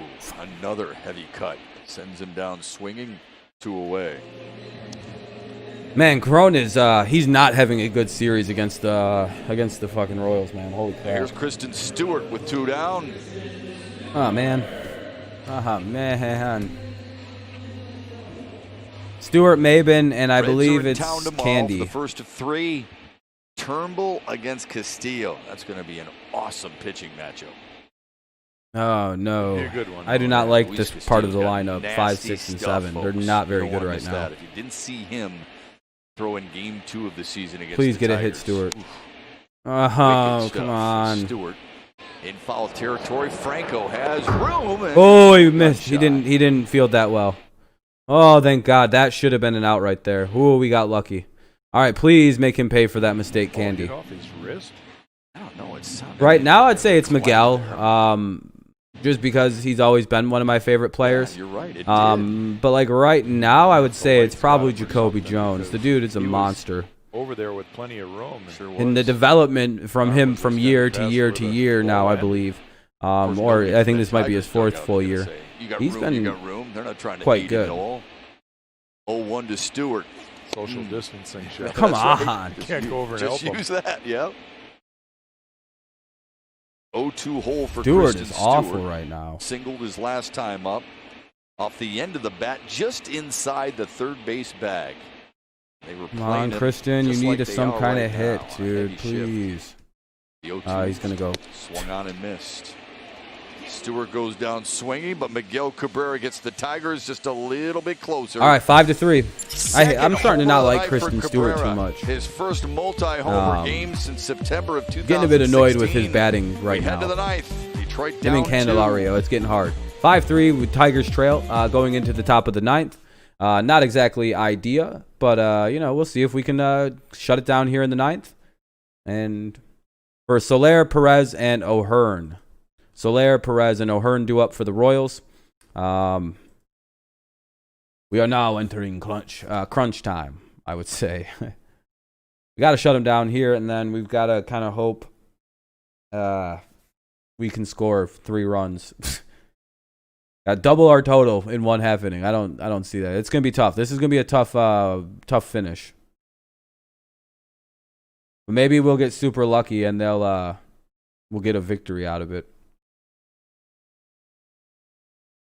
Speaker 2: another heavy cut. Sends him down swinging. 2 away.
Speaker 1: Man, Crone is he's not having a good series against the fucking Royals, man. Holy crap.
Speaker 2: Here's Kristen Stewart with 2 down.
Speaker 1: Oh man. Man. Stuart Mabin, and I
Speaker 2: Reds
Speaker 1: believe
Speaker 2: are in
Speaker 1: it's
Speaker 2: town tomorrow
Speaker 1: Candy.
Speaker 2: for the first of 3. Turnbull against Castillo. That's going to be an awesome pitching matchup.
Speaker 1: Oh
Speaker 3: Be
Speaker 1: no.
Speaker 3: a good one.
Speaker 1: I do not like
Speaker 2: Luis
Speaker 1: this
Speaker 2: Castillo's
Speaker 1: part of the
Speaker 2: got
Speaker 1: lineup.
Speaker 2: nasty
Speaker 1: 5, 6, and
Speaker 2: stuff,
Speaker 1: 7.
Speaker 2: folks.
Speaker 1: They're not very
Speaker 2: You don't
Speaker 1: good
Speaker 2: wanna
Speaker 1: right
Speaker 2: miss
Speaker 1: now.
Speaker 2: that. If you didn't see him throw in game 2 of the season against
Speaker 1: Please
Speaker 2: the
Speaker 1: get a hit,
Speaker 2: Tigers.
Speaker 1: Stewart.
Speaker 2: Oof.
Speaker 1: Oh,
Speaker 2: Wicked
Speaker 1: come
Speaker 2: stuff.
Speaker 1: on.
Speaker 2: Stewart in foul territory. Franco has room. And
Speaker 1: Oh, he
Speaker 2: good
Speaker 1: missed. He
Speaker 2: shot.
Speaker 1: didn't field that well. Oh, thank God. That should have been an out right there. Ooh, we got lucky. All right, please make him pay for that mistake,
Speaker 3: Ball
Speaker 1: Candy.
Speaker 3: hit off his wrist.
Speaker 2: I don't know. It's
Speaker 1: Right now, I'd say it's Miguel. Just because he's always been one of my favorite players.
Speaker 2: Yeah, you're right. It
Speaker 1: But like right now, I would say it's probably Jacoby Jones. The dude is a monster.
Speaker 3: Over there with plenty of room.
Speaker 1: In the development from him from year to year to year now, I believe. Or I think this might be his 4th full year. He's been
Speaker 2: They're not trying to
Speaker 1: quite
Speaker 2: eat
Speaker 1: good.
Speaker 2: it all. 0-1 to Stewart.
Speaker 3: Social distancing shot.
Speaker 1: Come
Speaker 2: That's
Speaker 1: on.
Speaker 2: right.
Speaker 3: Can't go over and help
Speaker 2: Just
Speaker 3: him.
Speaker 2: use that, yep. 0-2 hole for
Speaker 1: Stewart
Speaker 2: Kristen
Speaker 1: is awful
Speaker 2: Stewart.
Speaker 1: right now.
Speaker 2: Singled his last time up. Off the end of the bat, just inside the third base bag. They were
Speaker 1: Come on,
Speaker 2: playing it
Speaker 1: Kristen, you
Speaker 2: just
Speaker 1: need
Speaker 2: like they
Speaker 1: some
Speaker 2: are
Speaker 1: kind
Speaker 2: right
Speaker 1: of hit,
Speaker 2: now. A
Speaker 1: dude.
Speaker 2: heavy shift.
Speaker 1: Please.
Speaker 2: The 0-2
Speaker 1: He's going to go.
Speaker 2: swung on and missed. Stewart goes down swinging, but Miguel Cabrera gets the Tigers just a little bit closer.
Speaker 1: All right, 5-3. I'm
Speaker 2: Second
Speaker 1: starting to not
Speaker 2: home
Speaker 1: like
Speaker 2: run for
Speaker 1: Kristen Stewart too
Speaker 2: Cabrera.
Speaker 1: much.
Speaker 2: His first multi-homer game since September of 2016.
Speaker 1: Getting a bit annoyed with his batting right
Speaker 2: we head to the
Speaker 1: now.
Speaker 2: ninth. Detroit
Speaker 1: Him
Speaker 2: down
Speaker 1: and Candelario, it's getting hard. 5-3 with Tigers trail going into the top of the 9th. Not exactly idea, but you know, we'll see if we can shut it down here in the 9th. And for Soler, Perez, and O'Hearn. Soler, Perez, and O'Hearn due up for the Royals. We are now entering crunch time, I would say. We got to shut them down here, and then we've got to kind of hope we can score 3 runs. Got double our total in 1/2 inning. I don't see that. It's gonna be tough. This is gonna be a tough finish. But maybe we'll get super lucky and we'll get a victory out of it.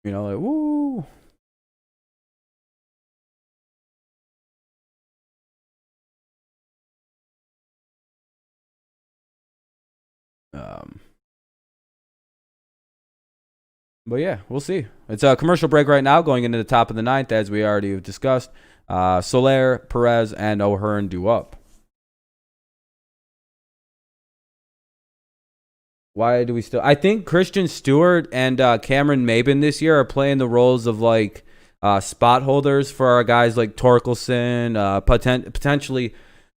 Speaker 1: You know, like woo. But yeah, we'll see. It's a commercial break right now, going into the top of the 9th, as we already have discussed. Soler, Perez, and O'Hearn due up. Why do we still? I think Christian Stewart and Cameron Maben this year are playing the roles of like spot holders for our guys like Torkelson, potentially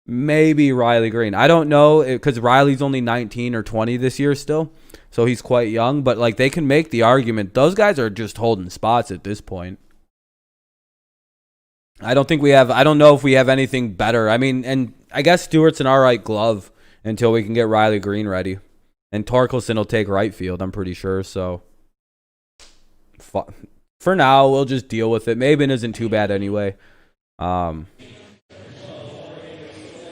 Speaker 1: maybe Riley Green. I don't know because Riley's only 19 or 20 this year still. So he's quite young, but like they can make the argument. Those guys are just holding spots at this point. I don't know if we have anything better. I mean, and I guess Stewart's an all right glove until we can get Riley Green ready. And Torkelson will take right field, I'm pretty sure. So for now, we'll just deal with it. Maben isn't too bad anyway. Why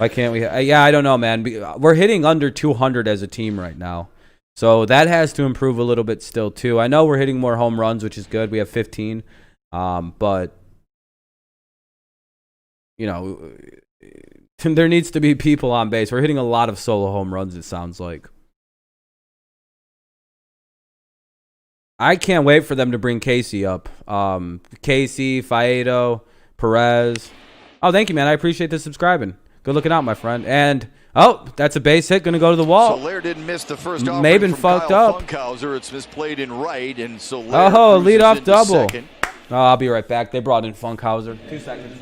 Speaker 1: can't we? Yeah, I don't know, man. We're hitting under 200 as a team right now. So that has to improve a little bit still, too. I know we're hitting more home runs, which is good. We have 15. But, you know, there needs to be people on base. We're hitting a lot of solo home runs, it sounds like. I can't wait for them to bring Casey up. Casey, Faedo, Perez. Oh, thank you, man. I appreciate the subscribing. Good looking out, my friend. And, oh, that's a base hit. Going to go to the wall.
Speaker 2: Soler didn't miss the first
Speaker 1: Maben fucked
Speaker 2: Kyle
Speaker 1: up.
Speaker 2: Funkhauser. It's misplayed in right, and Soler
Speaker 1: Oh, lead off
Speaker 2: into
Speaker 1: double.
Speaker 2: second.
Speaker 1: Oh, I'll be right back. They brought in Funkhauser. 2 seconds.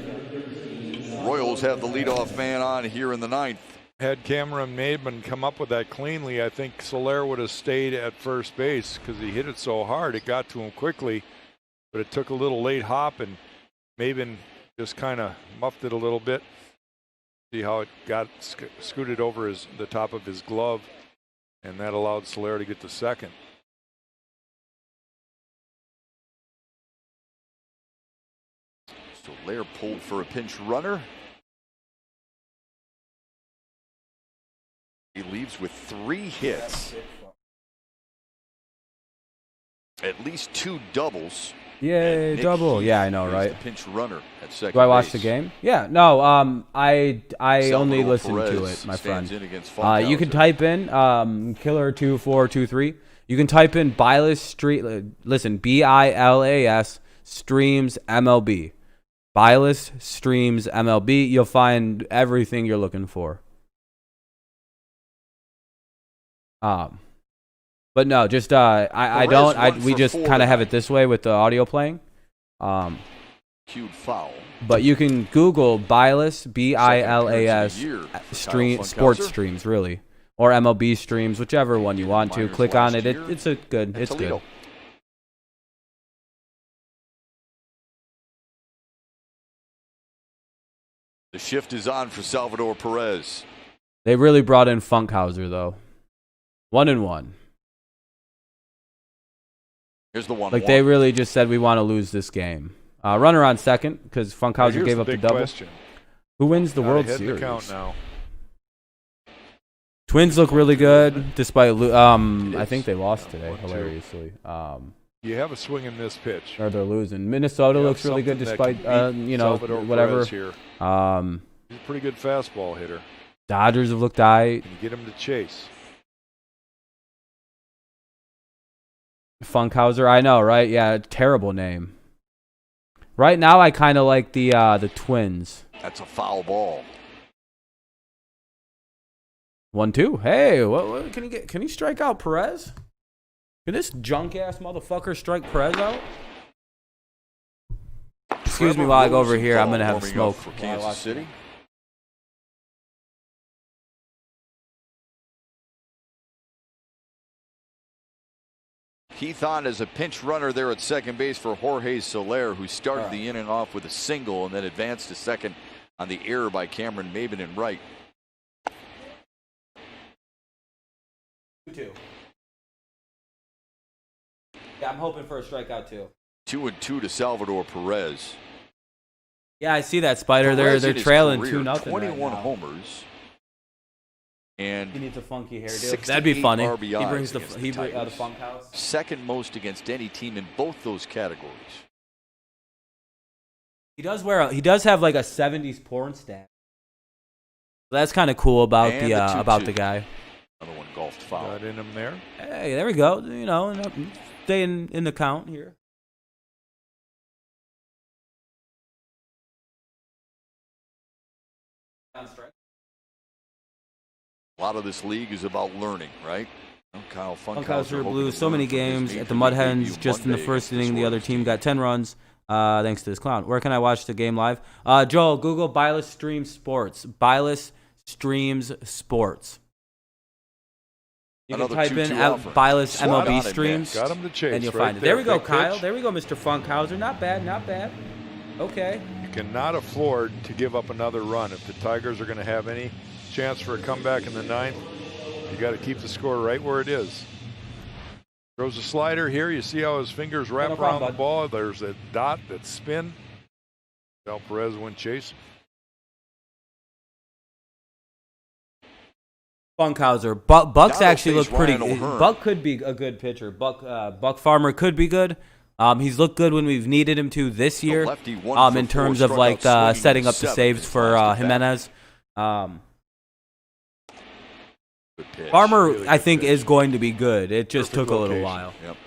Speaker 2: Royals have the leadoff man on here in the 9th.
Speaker 3: Had Cameron Maben come up with that cleanly, I think Soler would have stayed at first base because he hit it so hard. It got to him quickly, but it took a little late hop, and Maben just kind of muffed it a little bit. See how it got scooted over the top of his glove, and that allowed Soler to get to second.
Speaker 2: Soler pulled for a pinch runner. He leaves with 3 hits. At least 2 doubles.
Speaker 1: Yay,
Speaker 2: Nick
Speaker 1: double.
Speaker 2: Heath
Speaker 1: Yeah, I know,
Speaker 2: is
Speaker 1: right?
Speaker 2: the pinch runner at second
Speaker 1: Do I watch
Speaker 2: base.
Speaker 1: the game? Yeah, no. I only
Speaker 2: Salvador
Speaker 1: listen to
Speaker 2: Perez
Speaker 1: it, my
Speaker 2: stands
Speaker 1: friend.
Speaker 2: in against
Speaker 1: You can
Speaker 2: Funkhauser.
Speaker 1: type in Killer2423. You can type in Bilas Street. Listen, BILAS Streams MLB. Bilas Streams MLB. You'll find everything you're looking for. But no, just we just kind of have it this way with the audio playing.
Speaker 2: Cued foul.
Speaker 1: But you can Google Bilas,
Speaker 2: Second appearance of
Speaker 1: BILAS
Speaker 2: the year for Kyle
Speaker 1: stream
Speaker 2: Funkhauser.
Speaker 1: sports streams, really. or MLB streams, whichever one you want to.
Speaker 2: Minors
Speaker 1: Click on
Speaker 2: last
Speaker 1: it.
Speaker 2: year.
Speaker 1: It's a good.
Speaker 2: And
Speaker 1: It's good.
Speaker 2: Toledo. The shift is on for Salvador Perez.
Speaker 1: They really brought in Funkhauser though. 1-1.
Speaker 2: Here's the 1-1.
Speaker 1: Like they really just said we want to lose this game. Runner on second because Funkhauser
Speaker 3: Here's
Speaker 1: gave up the
Speaker 3: big
Speaker 1: double.
Speaker 3: question.
Speaker 1: Who wins the
Speaker 3: Gotta
Speaker 1: World
Speaker 3: head the
Speaker 1: Series?
Speaker 3: count now.
Speaker 1: Twins look really good despite I think they lost today
Speaker 3: 1-2.
Speaker 1: hilariously.
Speaker 3: You have a swing in this pitch.
Speaker 1: Or they're losing. Minnesota
Speaker 3: You have
Speaker 1: looks really good
Speaker 3: something that
Speaker 1: despite
Speaker 3: can beat
Speaker 1: you know
Speaker 3: Salvador
Speaker 1: whatever.
Speaker 3: Perez here.
Speaker 1: Um,
Speaker 3: He's a pretty good fastball hitter.
Speaker 1: Dodgers have looked aight.
Speaker 3: Can you get him to chase?
Speaker 1: Funkhauser, I know, right? Yeah, terrible name. Right now, I kind of like the Twins.
Speaker 2: That's a foul ball.
Speaker 1: 1-2. Hey, what can he get? Can he strike out Perez? Can this junk ass motherfucker strike Perez out? Excuse me
Speaker 2: Trevor
Speaker 1: while I go over
Speaker 2: Rosenthal
Speaker 1: here. I'm gonna have
Speaker 2: warming
Speaker 1: smoke
Speaker 2: up for
Speaker 1: while I
Speaker 2: Kansas
Speaker 1: watch
Speaker 2: City.
Speaker 1: it.
Speaker 2: Keith on as a pinch runner there at second base for Jorge Soler, who started the inning off with a single and then advanced to second on the error by Cameron Maben in right.
Speaker 1: 2-2. Yeah, I'm hoping for a strikeout too.
Speaker 2: 2-2 to Salvador Perez.
Speaker 1: Yeah, I see that, Spider.
Speaker 2: Perez
Speaker 1: They're
Speaker 2: in his
Speaker 1: trailing
Speaker 2: career,
Speaker 1: 2-0.
Speaker 2: 21
Speaker 1: right now.
Speaker 2: homers. And
Speaker 1: He needs a funky hairdo.
Speaker 2: 68
Speaker 1: That'd be funny. He
Speaker 2: RBIs
Speaker 1: brings the
Speaker 2: against the Tigers.
Speaker 1: funk house.
Speaker 2: second most against any team in both those categories.
Speaker 1: He does have like a 70s porn stat. That's kind of cool about
Speaker 2: And
Speaker 1: the
Speaker 2: the 2-2.
Speaker 1: guy.
Speaker 2: Another one golfed foul.
Speaker 3: Got in him there.
Speaker 1: Hey, there we go. You know, stay in the count here.
Speaker 2: A lot of this league is about learning, right? Kyle
Speaker 1: Funkhauser blew so many games at the Mud Hens. Just in the first inning, the other team got 10 runs. Thanks to this clown. Where can I watch the game live? Joel, Google Bylis Streams Sports. Bylis Streams Sports. You can
Speaker 2: Another
Speaker 1: type in
Speaker 2: 2-2 offer.
Speaker 1: Bylis
Speaker 2: Swat on
Speaker 1: MLB
Speaker 2: it,
Speaker 1: Streams,
Speaker 3: Got him to chase.
Speaker 1: and you'll
Speaker 3: right
Speaker 1: find it. There we go,
Speaker 3: Big
Speaker 1: Kyle.
Speaker 3: pitch.
Speaker 1: There we go, Mr. Funkhauser. Not bad, not bad. Okay.
Speaker 3: You cannot afford to give up another run. If the Tigers are going to have any chance for a comeback in the ninth, you got to keep the score right where it is. Throws a slider here. You see how his fingers wrap
Speaker 1: No problem,
Speaker 3: around the
Speaker 1: bud.
Speaker 3: ball. There's a dot that spin. Sal Perez went chase.
Speaker 1: Funkhauser. Buck's
Speaker 2: Now
Speaker 1: actually
Speaker 2: they'll
Speaker 1: look
Speaker 2: face
Speaker 1: pretty.
Speaker 2: Ryan O'Hearn.
Speaker 1: Buck could be a good pitcher. Buck Farmer could be good. He's looked good when we've needed him to this
Speaker 2: The
Speaker 1: year.
Speaker 2: lefty 1 for
Speaker 1: In
Speaker 2: 4,
Speaker 1: terms of
Speaker 2: struck
Speaker 1: like
Speaker 2: out swinging
Speaker 1: setting
Speaker 2: in
Speaker 1: up the
Speaker 2: 7
Speaker 1: saves
Speaker 2: his
Speaker 1: for
Speaker 2: last at bat.
Speaker 1: Jimenez.
Speaker 2: Good pitch.
Speaker 1: Farmer,
Speaker 3: Really
Speaker 1: I
Speaker 3: good
Speaker 1: think,
Speaker 3: pitch.
Speaker 1: is going to be good. It just
Speaker 3: Perfect
Speaker 1: took a little
Speaker 3: location.
Speaker 1: while.
Speaker 2: Yep.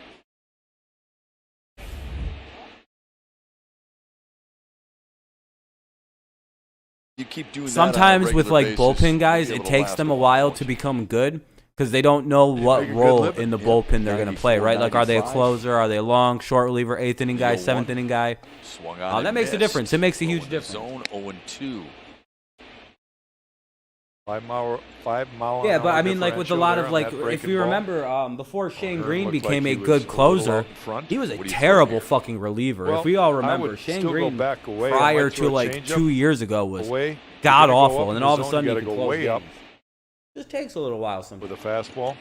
Speaker 2: You keep doing that on a
Speaker 1: Sometimes with
Speaker 2: regular
Speaker 1: like
Speaker 2: basis,
Speaker 1: bullpen guys,
Speaker 2: maybe
Speaker 1: it
Speaker 2: it'll
Speaker 1: takes
Speaker 2: last
Speaker 1: them a
Speaker 2: while,
Speaker 1: while
Speaker 2: won't
Speaker 1: to
Speaker 2: you?
Speaker 1: become good because they don't know what
Speaker 3: make a good
Speaker 1: role
Speaker 3: living.
Speaker 1: in the
Speaker 2: Yeah.
Speaker 1: bullpen they're going to play, right? Like, are they a
Speaker 2: 94,
Speaker 1: closer? Are they a long, short reliever, eighth inning guy,
Speaker 2: 0-1.
Speaker 1: seventh inning guy?
Speaker 2: Swung on
Speaker 1: That
Speaker 2: and
Speaker 1: makes a
Speaker 2: missed.
Speaker 1: difference. It makes a huge
Speaker 2: Oh, in the
Speaker 1: difference.
Speaker 2: Zone 0-2.
Speaker 3: 5 mile
Speaker 1: Yeah,
Speaker 3: an
Speaker 1: but
Speaker 3: hour
Speaker 1: I mean, like with a
Speaker 3: differential
Speaker 1: lot
Speaker 3: there
Speaker 1: of
Speaker 3: on
Speaker 1: like,
Speaker 3: that
Speaker 1: if
Speaker 3: breaking
Speaker 1: you
Speaker 3: ball.
Speaker 1: remember, before Shane
Speaker 3: O'Hearn
Speaker 1: Green
Speaker 3: looked
Speaker 1: became
Speaker 3: like
Speaker 1: a
Speaker 3: he was
Speaker 1: good
Speaker 3: a little
Speaker 1: closer,
Speaker 3: out in front.
Speaker 1: he was a
Speaker 2: What do you
Speaker 1: terrible
Speaker 2: think?
Speaker 1: fucking reliever.
Speaker 3: Well,
Speaker 1: if we all
Speaker 3: I
Speaker 1: remember,
Speaker 3: would
Speaker 1: Shane
Speaker 3: still go
Speaker 1: Green
Speaker 3: back away. I
Speaker 1: prior
Speaker 3: might
Speaker 1: to
Speaker 3: throw a
Speaker 1: like
Speaker 3: changeup
Speaker 1: 2 years ago was
Speaker 3: away.
Speaker 1: god
Speaker 3: You gotta go
Speaker 1: awful,
Speaker 3: up
Speaker 1: and
Speaker 3: in
Speaker 1: then
Speaker 3: the
Speaker 1: all of a
Speaker 3: zone,
Speaker 1: sudden
Speaker 3: you
Speaker 1: he
Speaker 3: gotta
Speaker 1: can
Speaker 3: go
Speaker 1: close
Speaker 3: way
Speaker 1: games.
Speaker 3: up
Speaker 1: Just takes a little while sometimes.
Speaker 3: with a fastball.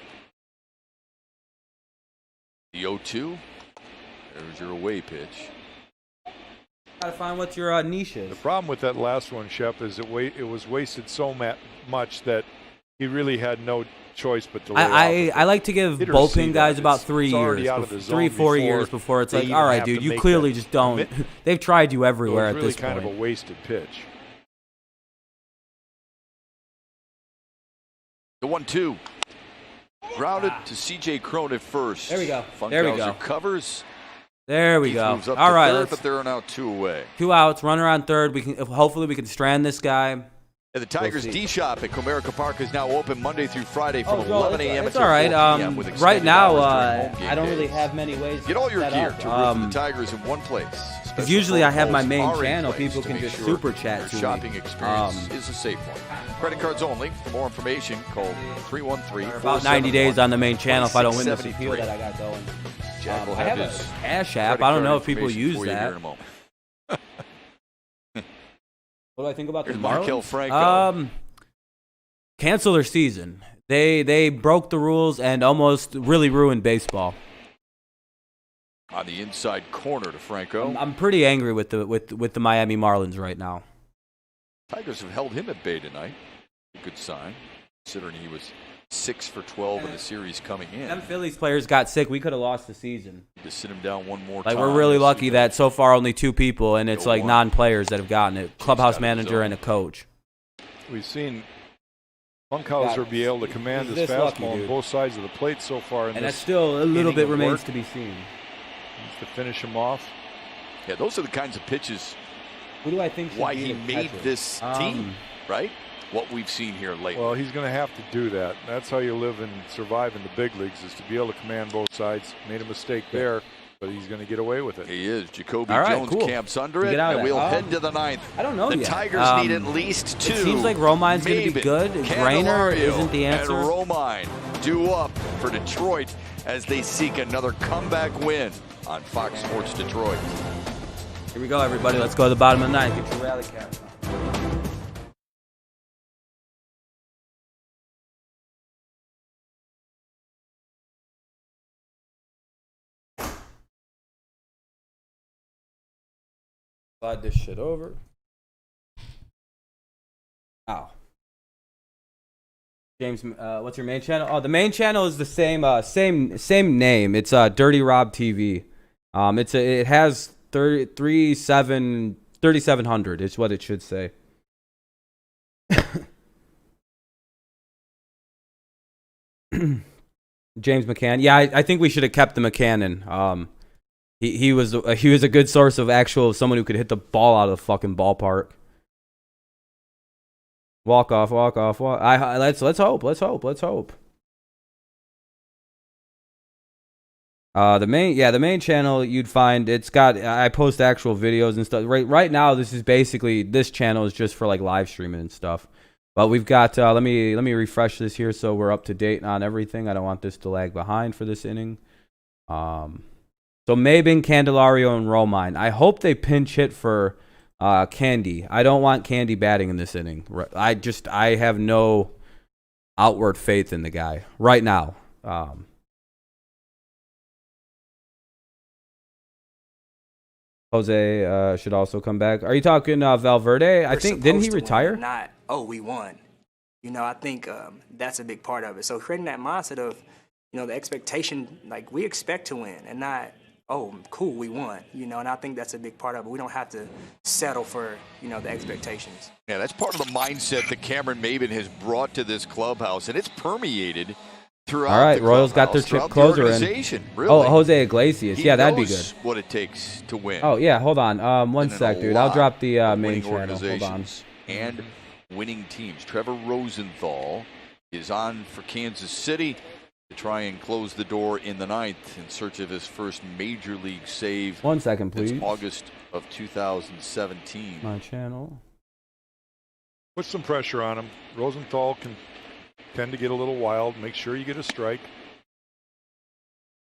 Speaker 2: The 0-2. There's your away pitch.
Speaker 1: Gotta find what your niche
Speaker 3: The
Speaker 1: is.
Speaker 3: problem with that last one, Shep, is it was wasted so much that he really had no choice but to lay off it.
Speaker 1: I like to give
Speaker 3: Hitters see
Speaker 1: bullpen
Speaker 3: that.
Speaker 1: guys about
Speaker 3: It's
Speaker 1: 3
Speaker 3: already
Speaker 1: years,
Speaker 3: out of the zone
Speaker 1: 3-4
Speaker 3: before
Speaker 1: years before it's
Speaker 3: they
Speaker 1: like,
Speaker 3: even
Speaker 1: all right,
Speaker 3: have to
Speaker 1: dude, you
Speaker 3: make
Speaker 1: clearly
Speaker 3: that
Speaker 1: just don't.
Speaker 3: commit.
Speaker 1: They've tried you
Speaker 3: So
Speaker 1: everywhere
Speaker 3: it's
Speaker 1: at
Speaker 3: really
Speaker 1: this
Speaker 3: kind
Speaker 1: point.
Speaker 3: of a wasted pitch.
Speaker 2: The 1-2. Grounded to C.J. Cron at first.
Speaker 1: There we go. There we go.
Speaker 2: Funkhauser covers.
Speaker 1: There we
Speaker 2: Keith
Speaker 1: go.
Speaker 2: moves up
Speaker 1: All
Speaker 2: to
Speaker 1: right,
Speaker 2: third,
Speaker 1: let's
Speaker 2: but there are now 2 away.
Speaker 1: 2 outs, runner on third. Hopefully we can strand this guy.
Speaker 2: And the Tigers
Speaker 1: see.
Speaker 2: D Shop at Comerica Park is now open Monday through Friday from
Speaker 1: Joel,
Speaker 2: 11 a.m.
Speaker 1: it's
Speaker 2: until
Speaker 1: all right.
Speaker 2: 4 p.m. with
Speaker 1: Right
Speaker 2: extended
Speaker 1: now,
Speaker 2: hours during home game
Speaker 1: I don't really
Speaker 2: days.
Speaker 1: have many ways.
Speaker 2: Get all your
Speaker 1: set
Speaker 2: gear
Speaker 1: up.
Speaker 2: to root for the Tigers in one place. Special
Speaker 1: usually I have my
Speaker 2: phone
Speaker 1: main
Speaker 2: calls are in
Speaker 1: channel.
Speaker 2: place
Speaker 1: People
Speaker 2: to
Speaker 1: can
Speaker 2: make
Speaker 1: just
Speaker 2: sure
Speaker 1: super chat
Speaker 2: your
Speaker 1: to me.
Speaker 2: shopping experience is a safe one. Credit cards only. For more information, call 313.
Speaker 1: About 90 days on the main channel if I don't win this appeal that I got going.
Speaker 2: Jack will
Speaker 1: I have
Speaker 2: his
Speaker 1: a Cash App.
Speaker 2: credit
Speaker 1: I don't
Speaker 2: card
Speaker 1: know if people
Speaker 2: information
Speaker 1: use
Speaker 2: for you here
Speaker 1: that.
Speaker 2: in a moment.
Speaker 1: What do I think about the
Speaker 2: Here's Markel
Speaker 1: Marlins?
Speaker 2: Franco.
Speaker 1: Cancel their season. They broke the rules and almost really ruined baseball.
Speaker 2: On the inside corner to Franco.
Speaker 1: I'm pretty angry with the Miami Marlins right now.
Speaker 2: Tigers have held him at bay tonight. A good sign, considering he was 6 for 12 in the series coming in.
Speaker 1: Them Phillies players got sick. We could have lost the season.
Speaker 2: To sit him down one more
Speaker 1: Like,
Speaker 2: time.
Speaker 1: we're really
Speaker 2: this
Speaker 1: lucky
Speaker 2: season.
Speaker 1: that so far only 2 people, and it's
Speaker 2: Go
Speaker 1: like
Speaker 2: one.
Speaker 1: non-players that have gotten it. Clubhouse
Speaker 2: out of
Speaker 1: manager
Speaker 2: zone.
Speaker 1: and a coach.
Speaker 3: We've seen Funkhauser be able to command his
Speaker 1: This lucky,
Speaker 3: fastball on
Speaker 1: dude.
Speaker 3: both sides of the plate so far in
Speaker 1: And
Speaker 3: this
Speaker 1: that's still a little
Speaker 3: inning
Speaker 1: bit
Speaker 3: of
Speaker 1: remains
Speaker 3: work.
Speaker 1: to be seen.
Speaker 3: To finish him off.
Speaker 2: Yeah, those are the kinds of pitches
Speaker 1: Who do I think should
Speaker 2: why
Speaker 1: be
Speaker 2: he
Speaker 1: the
Speaker 2: made
Speaker 1: catcher?
Speaker 2: this team, right? What we've seen here lately.
Speaker 3: Well, he's going to have to do that. That's how you live and survive in the big leagues, is to be able to command both sides. Made a mistake there, but he's going to get away with it.
Speaker 2: He is. Jacoby
Speaker 1: All right,
Speaker 2: Jones
Speaker 1: cool.
Speaker 2: camps under
Speaker 1: Get
Speaker 2: it,
Speaker 1: out of
Speaker 2: and
Speaker 1: that.
Speaker 2: we'll head to the 9th.
Speaker 1: I don't know
Speaker 2: The
Speaker 1: yet.
Speaker 2: Tigers need at least 2.
Speaker 1: It seems like Romine's going to be good. Grainer
Speaker 2: Candelario
Speaker 1: isn't the answer.
Speaker 2: And Romine due up for Detroit as they seek another comeback win on Fox Sports Detroit.
Speaker 1: Here we go, everybody. Let's go to the bottom of the 9th. Get your rally cap. Slide this shit over. Ow. James, what's your main channel? Oh, the main channel is the same name. It's Dirty Rob TV. It has 3,700 is what it should say. James McCann. Yeah, I think we should have kept the McCannon. He was a good source of actual someone who could hit the ball out of the fucking ballpark. Walk off. Let's hope. The main channel you'd find I post actual videos and stuff. Right now this channel is just for like live streaming and stuff. But we've got let me refresh this here so we're up to date on everything. I don't want this to lag behind for this inning. So Maben, Candelario, and Romine. I hope they pinch hit for Candy. I don't want Candy batting in this inning. I have no outward faith in the guy right now. Jose should also come back. Are you talking Valverde? I think didn't he retire?
Speaker 7: Not, oh, we won. I think that's a big part of it. So creating that mindset of, the expectation, like we expect to win and not, oh, cool, we won, and I think that's a big part of it. We don't have to settle for, the expectations.
Speaker 2: Yeah, that's part of the mindset that Cameron Maben has brought to this clubhouse, and it's permeated throughout.
Speaker 1: All right,
Speaker 2: the
Speaker 1: Royals got their
Speaker 2: clubhouse,
Speaker 1: chip
Speaker 2: throughout the
Speaker 1: closer in.
Speaker 2: organization, Really.
Speaker 1: Oh, Jose Iglesias.
Speaker 2: He
Speaker 1: Yeah, that'd be
Speaker 2: knows
Speaker 1: good.
Speaker 2: what it takes to win.
Speaker 1: Oh, yeah, hold on. One
Speaker 2: And in
Speaker 1: sec,
Speaker 2: a
Speaker 1: dude. I'll
Speaker 2: lot
Speaker 1: drop the
Speaker 2: of
Speaker 1: main
Speaker 2: winning
Speaker 1: channel. Hold on.
Speaker 2: organizations and winning teams. Trevor Rosenthal is on for Kansas City to try and close the door in the 9th in search of his first major league save.
Speaker 1: 1 second, please.
Speaker 2: Since August of 2017.
Speaker 1: My channel.
Speaker 3: Put some pressure on him. Rosenthal can tend to get a little wild. Make sure you get a strike.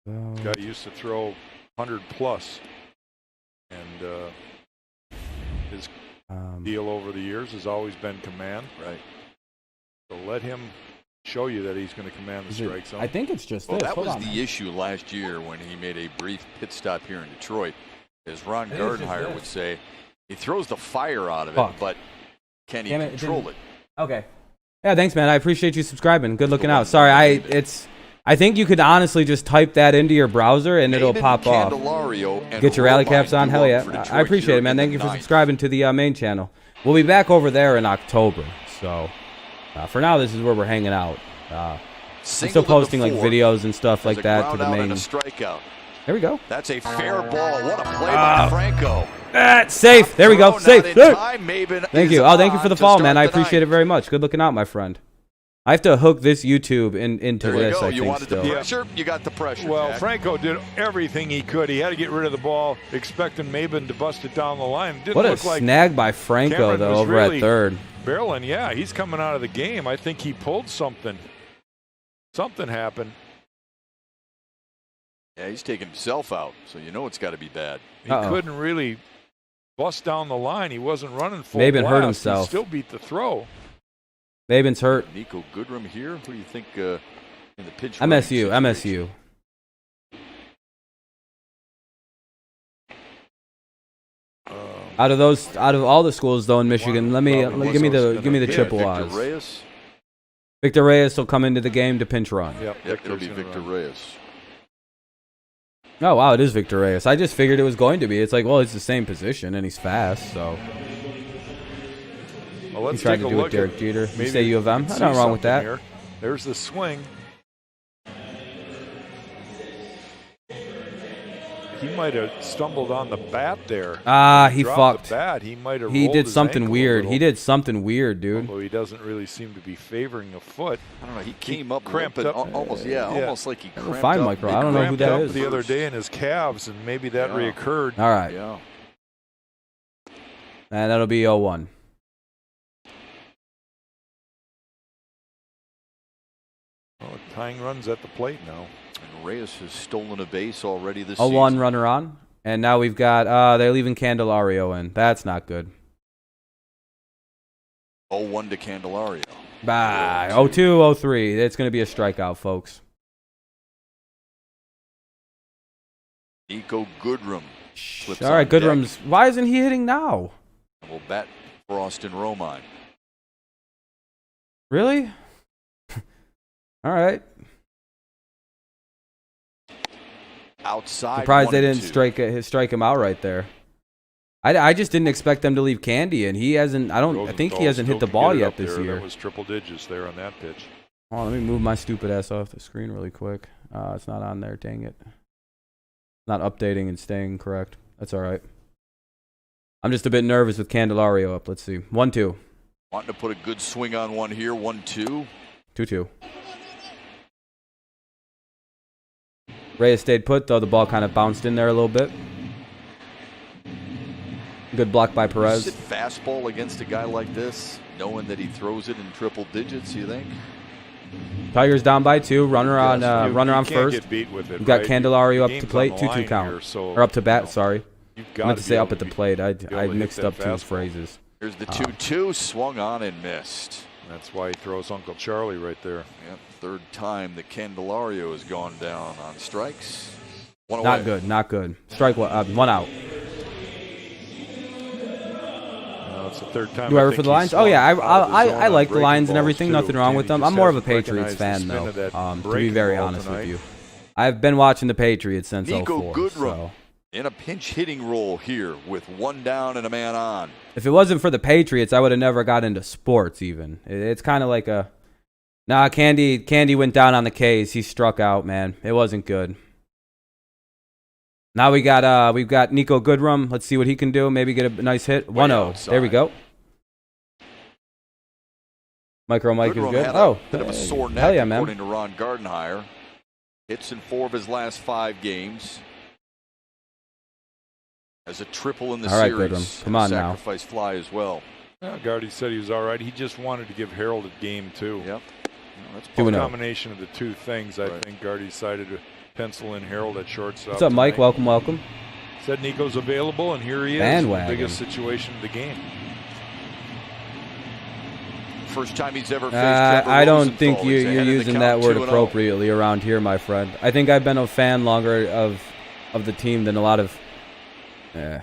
Speaker 3: Guy used to throw 100 plus. And his deal over the years has always been command.
Speaker 2: Right.
Speaker 3: So let him show you that he's going to command the strike zone.
Speaker 1: I think it's just
Speaker 2: Well,
Speaker 1: this.
Speaker 2: that
Speaker 1: Hold
Speaker 2: was
Speaker 1: on,
Speaker 2: the
Speaker 1: man.
Speaker 2: issue last year when he made a brief pit stop here in Detroit. As Ron
Speaker 1: I think it's just
Speaker 2: Gardenhire
Speaker 1: this.
Speaker 2: would say, he throws the fire out of it,
Speaker 1: Fuck.
Speaker 2: but can he
Speaker 1: Damn it, it
Speaker 2: control
Speaker 1: didn't-
Speaker 2: it?
Speaker 1: Okay. Yeah, thanks, man. I appreciate you subscribing. Good looking
Speaker 2: one
Speaker 1: out. Sorry,
Speaker 2: that
Speaker 1: I think you could honestly just type that into your browser and it'll
Speaker 2: Maben,
Speaker 1: pop off.
Speaker 2: Candelario, and
Speaker 1: Get your rally
Speaker 2: Romine
Speaker 1: caps on.
Speaker 2: due
Speaker 1: Hell
Speaker 2: up
Speaker 1: yeah.
Speaker 2: for Detroit
Speaker 1: I appreciate
Speaker 2: here
Speaker 1: it, man.
Speaker 2: in
Speaker 1: Thank
Speaker 2: the
Speaker 1: you for
Speaker 2: 9th.
Speaker 1: subscribing to the main channel. We'll be back over there in October. So for now, this is where we're hanging out. I'm still
Speaker 2: Singled in the
Speaker 1: posting like
Speaker 2: 4th
Speaker 1: videos and stuff like
Speaker 2: as a
Speaker 1: that to
Speaker 2: ground
Speaker 1: the
Speaker 2: out and
Speaker 1: main.
Speaker 2: a strikeout.
Speaker 1: There we go.
Speaker 2: That's a fair ball. What a play by Franco.
Speaker 1: Safe. There we go.
Speaker 2: Thrown
Speaker 1: Safe.
Speaker 2: out in time. Maben
Speaker 1: Thank
Speaker 2: is
Speaker 1: you. Oh, thank you for
Speaker 2: on
Speaker 1: the
Speaker 2: to
Speaker 1: follow,
Speaker 2: start
Speaker 1: man. I
Speaker 2: the
Speaker 1: appreciate
Speaker 2: 9th.
Speaker 1: it very much. Good looking out, my friend. I have to hook this YouTube into
Speaker 2: There you
Speaker 1: this.
Speaker 2: go.
Speaker 1: I
Speaker 2: You
Speaker 1: think
Speaker 2: wanted the
Speaker 1: still.
Speaker 2: pressure, you got the pressure.
Speaker 3: Well,
Speaker 2: Jack.
Speaker 3: Franco did everything he could. He had to get rid of the ball, expecting Maben to bust it down the line. Didn't
Speaker 1: What a
Speaker 3: look like
Speaker 1: snag by Franco
Speaker 3: Cameron
Speaker 1: though
Speaker 3: was
Speaker 1: over
Speaker 3: really
Speaker 1: at third.
Speaker 3: barreling. Yeah, he's coming out of the game. I think he pulled something. Something happened.
Speaker 2: Yeah, he's taking himself out, so you know it's got to be bad.
Speaker 3: He couldn't really bust down the line. He wasn't running full
Speaker 1: Maben
Speaker 3: blast.
Speaker 1: hurt himself.
Speaker 3: He still beat the throw.
Speaker 1: Maben's hurt.
Speaker 2: Nico Goodrum here. Who do you think in the pinch?
Speaker 1: MSU.
Speaker 2: running
Speaker 1: MSU. Out of all the schools though in Michigan, give me the Chippewas.
Speaker 2: Victor Reyes.
Speaker 1: Victor Reyes will come into the game to pinch run.
Speaker 3: Yep,
Speaker 2: Yep, it'll be
Speaker 3: Victor's gonna
Speaker 2: Victor
Speaker 3: run.
Speaker 2: Reyes.
Speaker 1: Oh wow, it is Victor Reyes. I just figured it was going to be. It's like, well, it's the same position and he's fast, so
Speaker 3: Well,
Speaker 1: he
Speaker 3: let's
Speaker 1: tried
Speaker 3: take
Speaker 1: to
Speaker 3: a
Speaker 1: do it
Speaker 3: look
Speaker 1: Derek
Speaker 3: at
Speaker 1: Jeter. You
Speaker 3: maybe
Speaker 1: say U of M?
Speaker 3: we can
Speaker 1: Nothing
Speaker 3: see
Speaker 1: wrong with
Speaker 3: something
Speaker 1: that.
Speaker 3: here. There's the swing. He might have stumbled on the bat there.
Speaker 1: Ah, he
Speaker 3: Dropped
Speaker 1: fucked.
Speaker 3: the bat. He might have.
Speaker 1: He
Speaker 3: rolled
Speaker 1: did
Speaker 3: his
Speaker 1: something
Speaker 3: ankle a
Speaker 1: weird.
Speaker 3: little,
Speaker 1: He did something weird, dude.
Speaker 3: although he doesn't really seem to be favoring a foot.
Speaker 2: I don't know. He came up
Speaker 3: cramped
Speaker 2: limping,
Speaker 3: up.
Speaker 2: almost,
Speaker 3: Yeah.
Speaker 2: almost like he cramped
Speaker 1: fine,
Speaker 2: up.
Speaker 1: Micro. I don't know who
Speaker 3: Cramped
Speaker 1: that
Speaker 3: up
Speaker 1: is.
Speaker 3: the other day in his calves, and maybe that
Speaker 2: Yeah.
Speaker 3: reoccurred.
Speaker 1: All right,
Speaker 2: Yeah.
Speaker 1: and that'll be 0-1.
Speaker 3: Well, tying runs at the plate now.
Speaker 2: And Reyes has stolen a base already this
Speaker 1: 0-1
Speaker 2: season.
Speaker 1: runner on, and now we've got they're leaving Candelario in. That's not good.
Speaker 2: 0-1 to Candelario.
Speaker 1: Bye. 0-2, 0-3. It's going to be a strikeout, folks.
Speaker 2: Nico Goodrum slips
Speaker 1: All right,
Speaker 2: on deck.
Speaker 1: Goodrum's. Why isn't he hitting now?
Speaker 2: Will bat for Austin Romine.
Speaker 1: Really? All right.
Speaker 2: Outside.
Speaker 1: Surprised they
Speaker 2: 1-2.
Speaker 1: didn't strike him out right there. I just didn't expect them to leave Candy, and he hasn't. I think he
Speaker 3: Rosenthal
Speaker 1: hasn't hit
Speaker 3: still
Speaker 1: the
Speaker 3: could
Speaker 1: ball
Speaker 3: get it
Speaker 1: yet
Speaker 3: up
Speaker 1: this
Speaker 3: there.
Speaker 1: year.
Speaker 3: That was triple digits there on that pitch.
Speaker 1: Hold on, let me move my stupid ass off the screen really quick. It's not on there. Dang it. Not updating and staying correct. That's all right. I'm just a bit nervous with Candelario up. Let's see. 1-2.
Speaker 2: Wanting to put a good swing on one here. 1-2.
Speaker 1: 2-2. Reyes stayed put, though the ball kind of bounced in there a little bit. Good block by Perez.
Speaker 2: Sit fastball against a guy like this, knowing that he throws it in triple digits, you think?
Speaker 1: Tigers down by 2. Runner on
Speaker 3: You
Speaker 1: runner on
Speaker 3: can't
Speaker 1: first.
Speaker 3: get beat with it,
Speaker 1: We've got
Speaker 3: right?
Speaker 1: Candelario up
Speaker 3: Game's
Speaker 1: to plate.
Speaker 3: on the
Speaker 1: 2-2
Speaker 3: line
Speaker 1: count.
Speaker 3: here, so,
Speaker 1: Or up to bat,
Speaker 3: you know,
Speaker 1: sorry.
Speaker 3: you've
Speaker 1: I
Speaker 3: got
Speaker 1: meant to say
Speaker 3: be
Speaker 1: up
Speaker 3: able
Speaker 1: at the
Speaker 3: to be-
Speaker 1: plate.
Speaker 3: be
Speaker 1: I
Speaker 3: able to hit
Speaker 1: mixed
Speaker 3: that
Speaker 1: up two
Speaker 3: fastball.
Speaker 1: phrases.
Speaker 2: Here's the 2-2, swung on and missed.
Speaker 3: That's why he throws Uncle Charlie right there.
Speaker 2: Yep, third time that Candelario has gone down on strikes. One
Speaker 1: Not
Speaker 2: away.
Speaker 1: good, not good. Strike one out.
Speaker 3: It's the third time.
Speaker 1: Do I
Speaker 3: I
Speaker 1: ever
Speaker 3: think
Speaker 1: for the
Speaker 3: he's
Speaker 1: Lions? Oh
Speaker 3: swung
Speaker 1: yeah,
Speaker 3: out of the zone
Speaker 1: I
Speaker 3: on
Speaker 1: like the
Speaker 3: breaking
Speaker 1: Lions and
Speaker 3: balls,
Speaker 1: everything.
Speaker 3: too.
Speaker 1: Nothing wrong with
Speaker 3: He
Speaker 1: them.
Speaker 3: just
Speaker 1: I'm more of a
Speaker 3: hasn't
Speaker 1: Patriots
Speaker 3: recognized
Speaker 1: fan
Speaker 3: the spin
Speaker 1: though.
Speaker 3: of that
Speaker 1: To be
Speaker 3: breaking
Speaker 1: very
Speaker 3: ball
Speaker 1: honest with
Speaker 3: tonight.
Speaker 1: you, I've been watching the Patriots since
Speaker 2: Nico
Speaker 1: 04.
Speaker 2: Goodrum
Speaker 1: So.
Speaker 2: in a pinch hitting role here with one down and a man on.
Speaker 1: If it wasn't for the Patriots, I would have never got into sports even. It's kind of like a... Nah, Candy went down on the K's. He struck out, man. It wasn't good. Now we've got Nico Goodrum. Let's see what he can do. Maybe get a nice hit. 1-0. There we go. Micro Mike is
Speaker 2: Goodrum
Speaker 1: good.
Speaker 2: had
Speaker 1: Oh,
Speaker 2: a bit of a sore neck,
Speaker 1: hell yeah, man.
Speaker 2: according to Ron Gardenhire. Hits in 4 of his last 5 games. Has a triple in the
Speaker 1: All right,
Speaker 2: series.
Speaker 1: Goodrum.
Speaker 2: and
Speaker 1: Come
Speaker 2: a
Speaker 1: on now.
Speaker 2: sacrifice fly as well.
Speaker 3: Yeah, Gardy said he was all right. He just wanted to give Harold a game too.
Speaker 2: Yep. That's
Speaker 1: Two
Speaker 3: A
Speaker 1: and oh.
Speaker 3: combination of the two things. I
Speaker 2: Right.
Speaker 3: think Gardy decided to pencil in Harold at shortstop.
Speaker 1: What's up, Mike?
Speaker 3: tonight.
Speaker 1: Welcome.
Speaker 3: Said Nico's available, and here he is.
Speaker 1: Bandwagon.
Speaker 3: The biggest situation of the game.
Speaker 2: First time he's ever faced Trevor
Speaker 1: I don't
Speaker 2: Rosenthal.
Speaker 1: think
Speaker 2: He's
Speaker 1: you're
Speaker 2: ahead in the
Speaker 1: using
Speaker 2: count,
Speaker 1: that word
Speaker 2: 2-0.
Speaker 1: appropriately around here, my friend. I think I've been a fan longer of the team than a lot of. I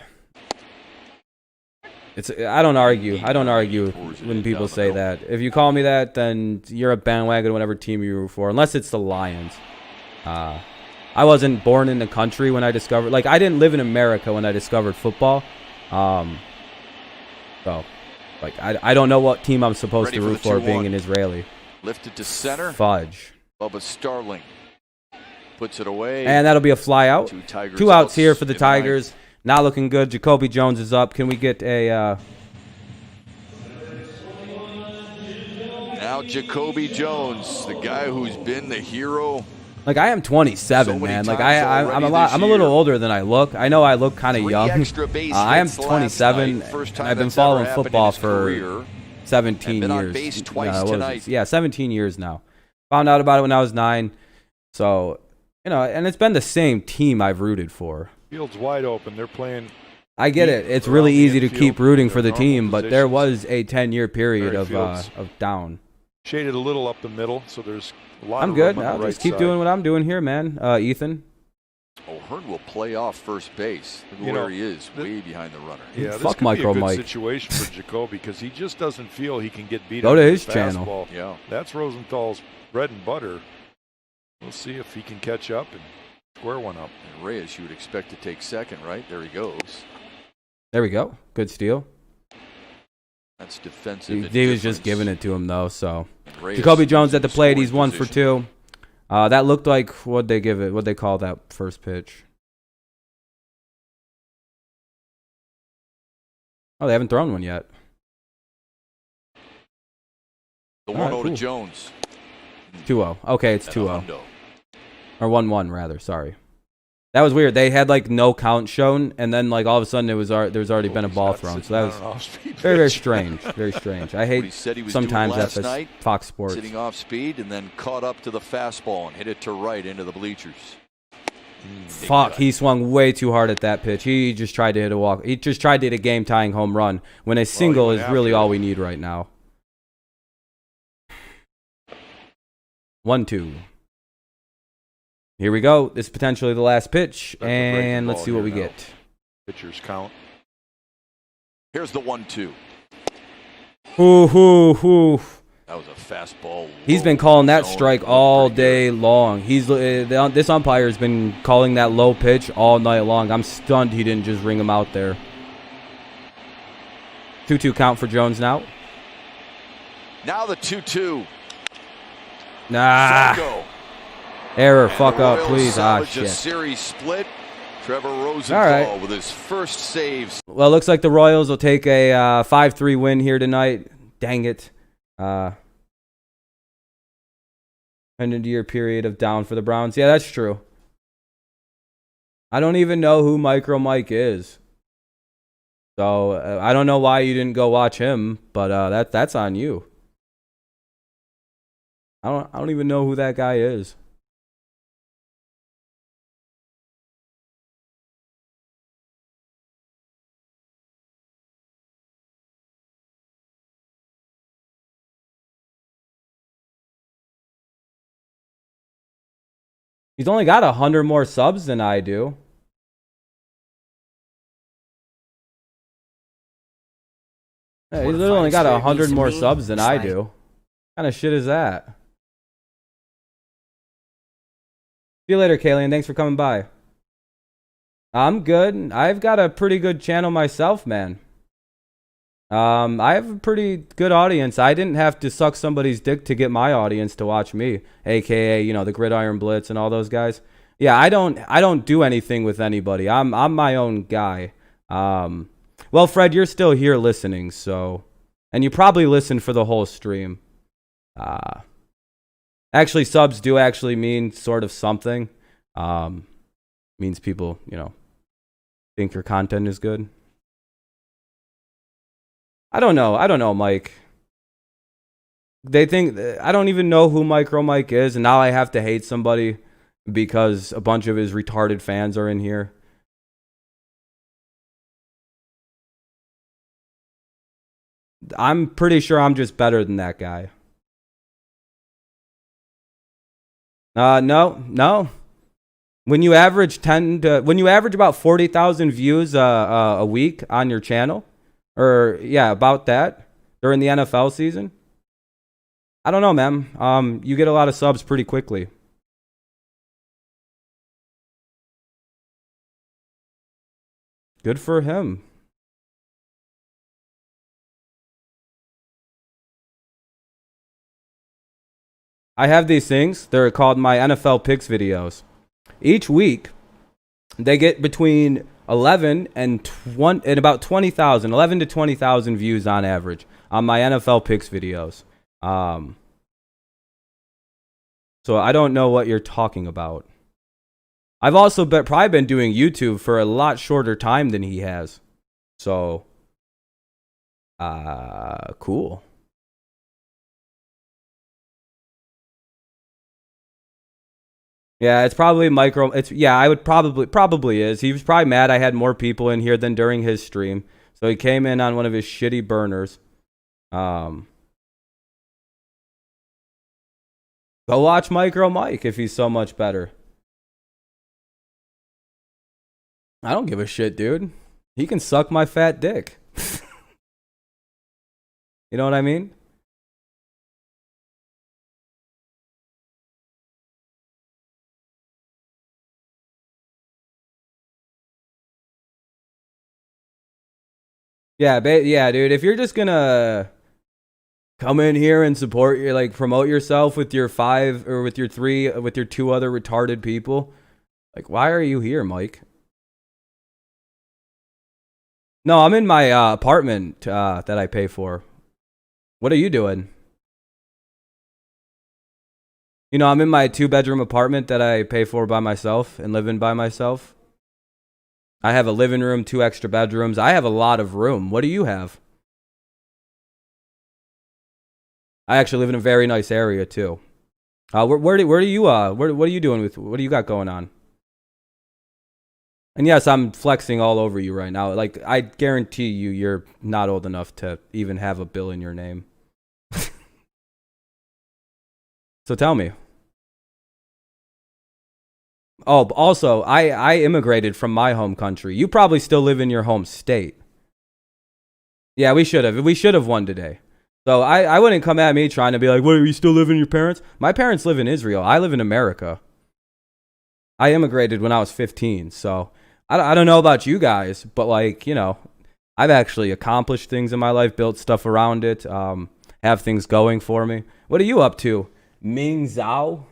Speaker 1: don't argue. I don't argue when people say that. If you call me that, then you're a bandwagon whatever team you root for, unless it's the Lions. I wasn't born in the country when I discovered. Like, I didn't live in America when I discovered football. So, like, I don't know what team I'm supposed
Speaker 2: Ready
Speaker 1: to
Speaker 2: for
Speaker 1: root
Speaker 2: the
Speaker 1: for
Speaker 2: 2-1.
Speaker 1: being an Israeli.
Speaker 2: Lifted to center.
Speaker 1: Fudge.
Speaker 2: Bubba Starling puts it away.
Speaker 1: And that'll be a fly out.
Speaker 2: 2 Tigers
Speaker 1: 2 outs here for the
Speaker 2: in the ninth.
Speaker 1: Tigers. Not looking good. Jacoby Jones is up. Can we get a...
Speaker 2: now Jacoby Jones, the guy who's been the hero.
Speaker 1: Like, I am 27,
Speaker 2: So many
Speaker 1: man. Like,
Speaker 2: times
Speaker 1: I'm
Speaker 2: already
Speaker 1: I'm a
Speaker 2: this
Speaker 1: little
Speaker 2: year.
Speaker 1: older than I look. I know I look kind of
Speaker 2: 3
Speaker 1: young.
Speaker 2: extra base
Speaker 1: I am
Speaker 2: hits last
Speaker 1: 27,
Speaker 2: night. First
Speaker 1: and
Speaker 2: time
Speaker 1: I've been
Speaker 2: that's ever
Speaker 1: following
Speaker 2: happened in
Speaker 1: football
Speaker 2: his
Speaker 1: for
Speaker 2: career.
Speaker 1: 17
Speaker 2: And been on
Speaker 1: years.
Speaker 2: base twice
Speaker 1: what was it?
Speaker 2: tonight.
Speaker 1: Yeah, 17 years now. Found out about it when I was 9. So, you know, and it's been the same team I've rooted for.
Speaker 3: Field's wide open. They're playing.
Speaker 1: I get
Speaker 3: Deep
Speaker 1: it. It's
Speaker 3: around
Speaker 1: really
Speaker 3: the
Speaker 1: easy to
Speaker 3: infield,
Speaker 1: keep rooting
Speaker 3: their
Speaker 1: for the
Speaker 3: normal
Speaker 1: team, but there
Speaker 3: positions.
Speaker 1: was a 10-year period
Speaker 3: Barry
Speaker 1: of
Speaker 3: Fields.
Speaker 1: down.
Speaker 3: Shaded a little up the middle, so there's a lot
Speaker 1: I'm
Speaker 3: of
Speaker 1: good.
Speaker 3: room on
Speaker 1: I'll
Speaker 3: the right
Speaker 1: just keep
Speaker 3: side.
Speaker 1: doing what I'm doing here, man. Ethan.
Speaker 2: O'Hearn will play off first base. Look
Speaker 3: You
Speaker 2: where
Speaker 3: know,
Speaker 2: he is, way behind the runner.
Speaker 3: Yeah, this
Speaker 1: Fuck
Speaker 3: could
Speaker 1: Micro
Speaker 3: be a good
Speaker 1: Mike.
Speaker 3: situation for Jacoby because he just doesn't feel he can get beat
Speaker 1: Go
Speaker 3: up
Speaker 1: to
Speaker 3: with
Speaker 1: his
Speaker 3: the
Speaker 1: channel.
Speaker 3: fastball.
Speaker 2: Yeah.
Speaker 3: That's Rosenthal's bread and butter. We'll see if he can catch up and square one up.
Speaker 2: And Reyes, you would expect to take second, right? There he goes.
Speaker 1: There we go. Good steal.
Speaker 2: That's defensive.
Speaker 1: He was just giving it to him, though, so.
Speaker 2: Reyes
Speaker 1: Jacoby Jones
Speaker 2: in
Speaker 1: at the plate. He's
Speaker 2: scoring
Speaker 1: 1 for
Speaker 2: position.
Speaker 1: 2. That looked like, what'd they give it? What'd they call that first pitch? Oh, they haven't thrown one yet.
Speaker 2: The
Speaker 1: All right,
Speaker 2: 1-0 to
Speaker 1: cool.
Speaker 2: Jones.
Speaker 1: 2-0. Okay, it's
Speaker 2: And
Speaker 1: 2-0.
Speaker 2: a hundo.
Speaker 1: Or 1-1, rather. Sorry. That was weird. They had, like, no count shown, and then, like, all of a sudden, there's already been a
Speaker 3: He's
Speaker 1: ball
Speaker 3: not
Speaker 1: thrown.
Speaker 3: sitting
Speaker 1: So that
Speaker 3: on
Speaker 1: was
Speaker 3: an off-speed
Speaker 1: very, very
Speaker 3: pitch.
Speaker 1: strange. Very strange. I
Speaker 2: What he
Speaker 1: hate
Speaker 2: said he was
Speaker 1: sometimes
Speaker 2: doing last
Speaker 1: FS
Speaker 2: night,
Speaker 1: Fox Sports.
Speaker 2: sitting off speed and then caught up to the fastball and hit it to right into the bleachers.
Speaker 1: Fuck, he swung way too hard at that pitch. He just tried to hit a walk. He just tried to hit a game-tying home run when a single
Speaker 3: went
Speaker 1: is really
Speaker 3: after
Speaker 1: all
Speaker 3: it.
Speaker 1: we need right now. 1-2. Here we go. This is potentially the last pitch,
Speaker 3: That's a breaking
Speaker 1: and let's
Speaker 3: ball
Speaker 1: see what
Speaker 3: here
Speaker 1: we
Speaker 3: now.
Speaker 1: get.
Speaker 3: Pitchers count.
Speaker 2: Here's the 1-2.
Speaker 1: Ooh.
Speaker 2: That was a fastball.
Speaker 1: He's
Speaker 2: low
Speaker 1: been calling that
Speaker 2: zone.
Speaker 1: strike
Speaker 2: Looked
Speaker 1: all
Speaker 2: pretty
Speaker 1: day
Speaker 2: good.
Speaker 1: long. This umpire has been calling that low pitch all night long. I'm stunned he didn't just ring him out there. 2-2 count for Jones now.
Speaker 2: Now the 2-2.
Speaker 1: Nah.
Speaker 2: Psycho.
Speaker 1: Error.
Speaker 2: And
Speaker 1: Fuck
Speaker 2: the
Speaker 1: up,
Speaker 2: Royals
Speaker 1: please.
Speaker 2: salvage a
Speaker 1: Shit.
Speaker 2: series split. Trevor Rosenthal
Speaker 1: right.
Speaker 2: with his first save.
Speaker 1: Well, it looks like the Royals will take a 5-3 win here tonight. Dang it. An end-of-year period of down for the Browns. Yeah, that's true. I don't even know who Micro Mike is. So I don't know why you didn't go watch him, but that's on you. I don't even know who that guy is. He's only got 100 more subs than I do. Yeah, he's literally only got 100 more subs than I do. What kind of shit is that? See you later, Kayleen. Thanks for coming by. I'm good. I've got a pretty good channel myself, man. I have a pretty good audience. I didn't have to suck somebody's dick to get my audience to watch me, aka, the Gridiron Blitz and all those guys. Yeah, I don't do anything with anybody. I'm my own guy. Well, Fred, you're still here listening, so, and you probably listened for the whole stream. Actually, subs do actually mean sort of something. Means people, think your content is good. I don't know, Mike. They think I don't even know who Micro Mike is, and now I have to hate somebody because a bunch of his retarded fans are in here. I'm pretty sure I'm just better than that guy. No. When you average about 40,000 views a week on your channel, or yeah, about that during the NFL season, I don't know, man. You get a lot of subs pretty quickly. Good for him. I have these things. They're called my NFL picks videos. Each week, they get between 11 and about 20,000, 11 to 20,000 views on average on my NFL picks videos. So I don't know what you're talking about. I've also probably been doing YouTube for a lot shorter time than he has. So, cool. Yeah, it's probably micro. I would probably is. He was probably mad I had more people in here than during his stream. So he came in on one of his shitty burners. Go watch Micro Mike if he's so much better. I don't give a shit, dude. He can suck my fat dick. You know what I mean? Yeah, dude. If you're just gonna come in here and support your, like, promote yourself with your 5 or with your 3, with your 2 other retarded people, like, why are you here, Mike? No, I'm in my apartment that I pay for. What are you doing? You know, I'm in my 2-bedroom apartment that I pay for by myself and live in by myself. I have a living room, 2 extra bedrooms. I have a lot of room. What do you have? I actually live in a very nice area too. What are you doing with, what do you got going on? And yes, I'm flexing all over you right now. Like, I guarantee you, you're not old enough to even have a bill in your name. So tell me. Oh, also, I immigrated from my home country. You probably still live in your home state. Yeah, we should have. We should have won today. So I wouldn't come at me trying to be like, what, are you still living with your parents? My parents live in Israel. I live in America. I immigrated when I was 15. So I don't know about you guys, but, like, you know, I've actually accomplished things in my life, built stuff around it, have things going for me. What are you up to? Ming Zhao?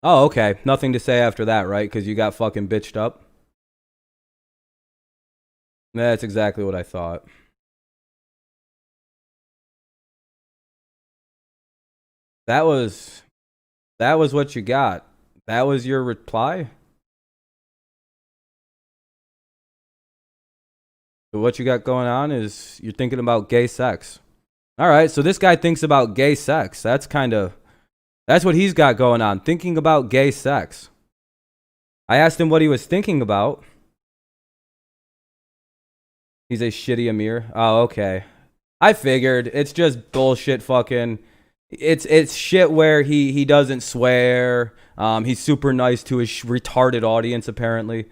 Speaker 1: Oh, okay. Nothing to say after that, right? Because you got fucking bitched up. That's exactly what I thought. That was what you got. That was your reply? So what you got going on is you're thinking about gay sex. All right, so this guy thinks about gay sex. That's what he's got going on, thinking about gay sex. I asked him what he was thinking about. He's a shitty Amir. Oh, okay. I figured. It's just bullshit fucking. It's shit where he doesn't swear. He's super nice to his retarded audience, apparently.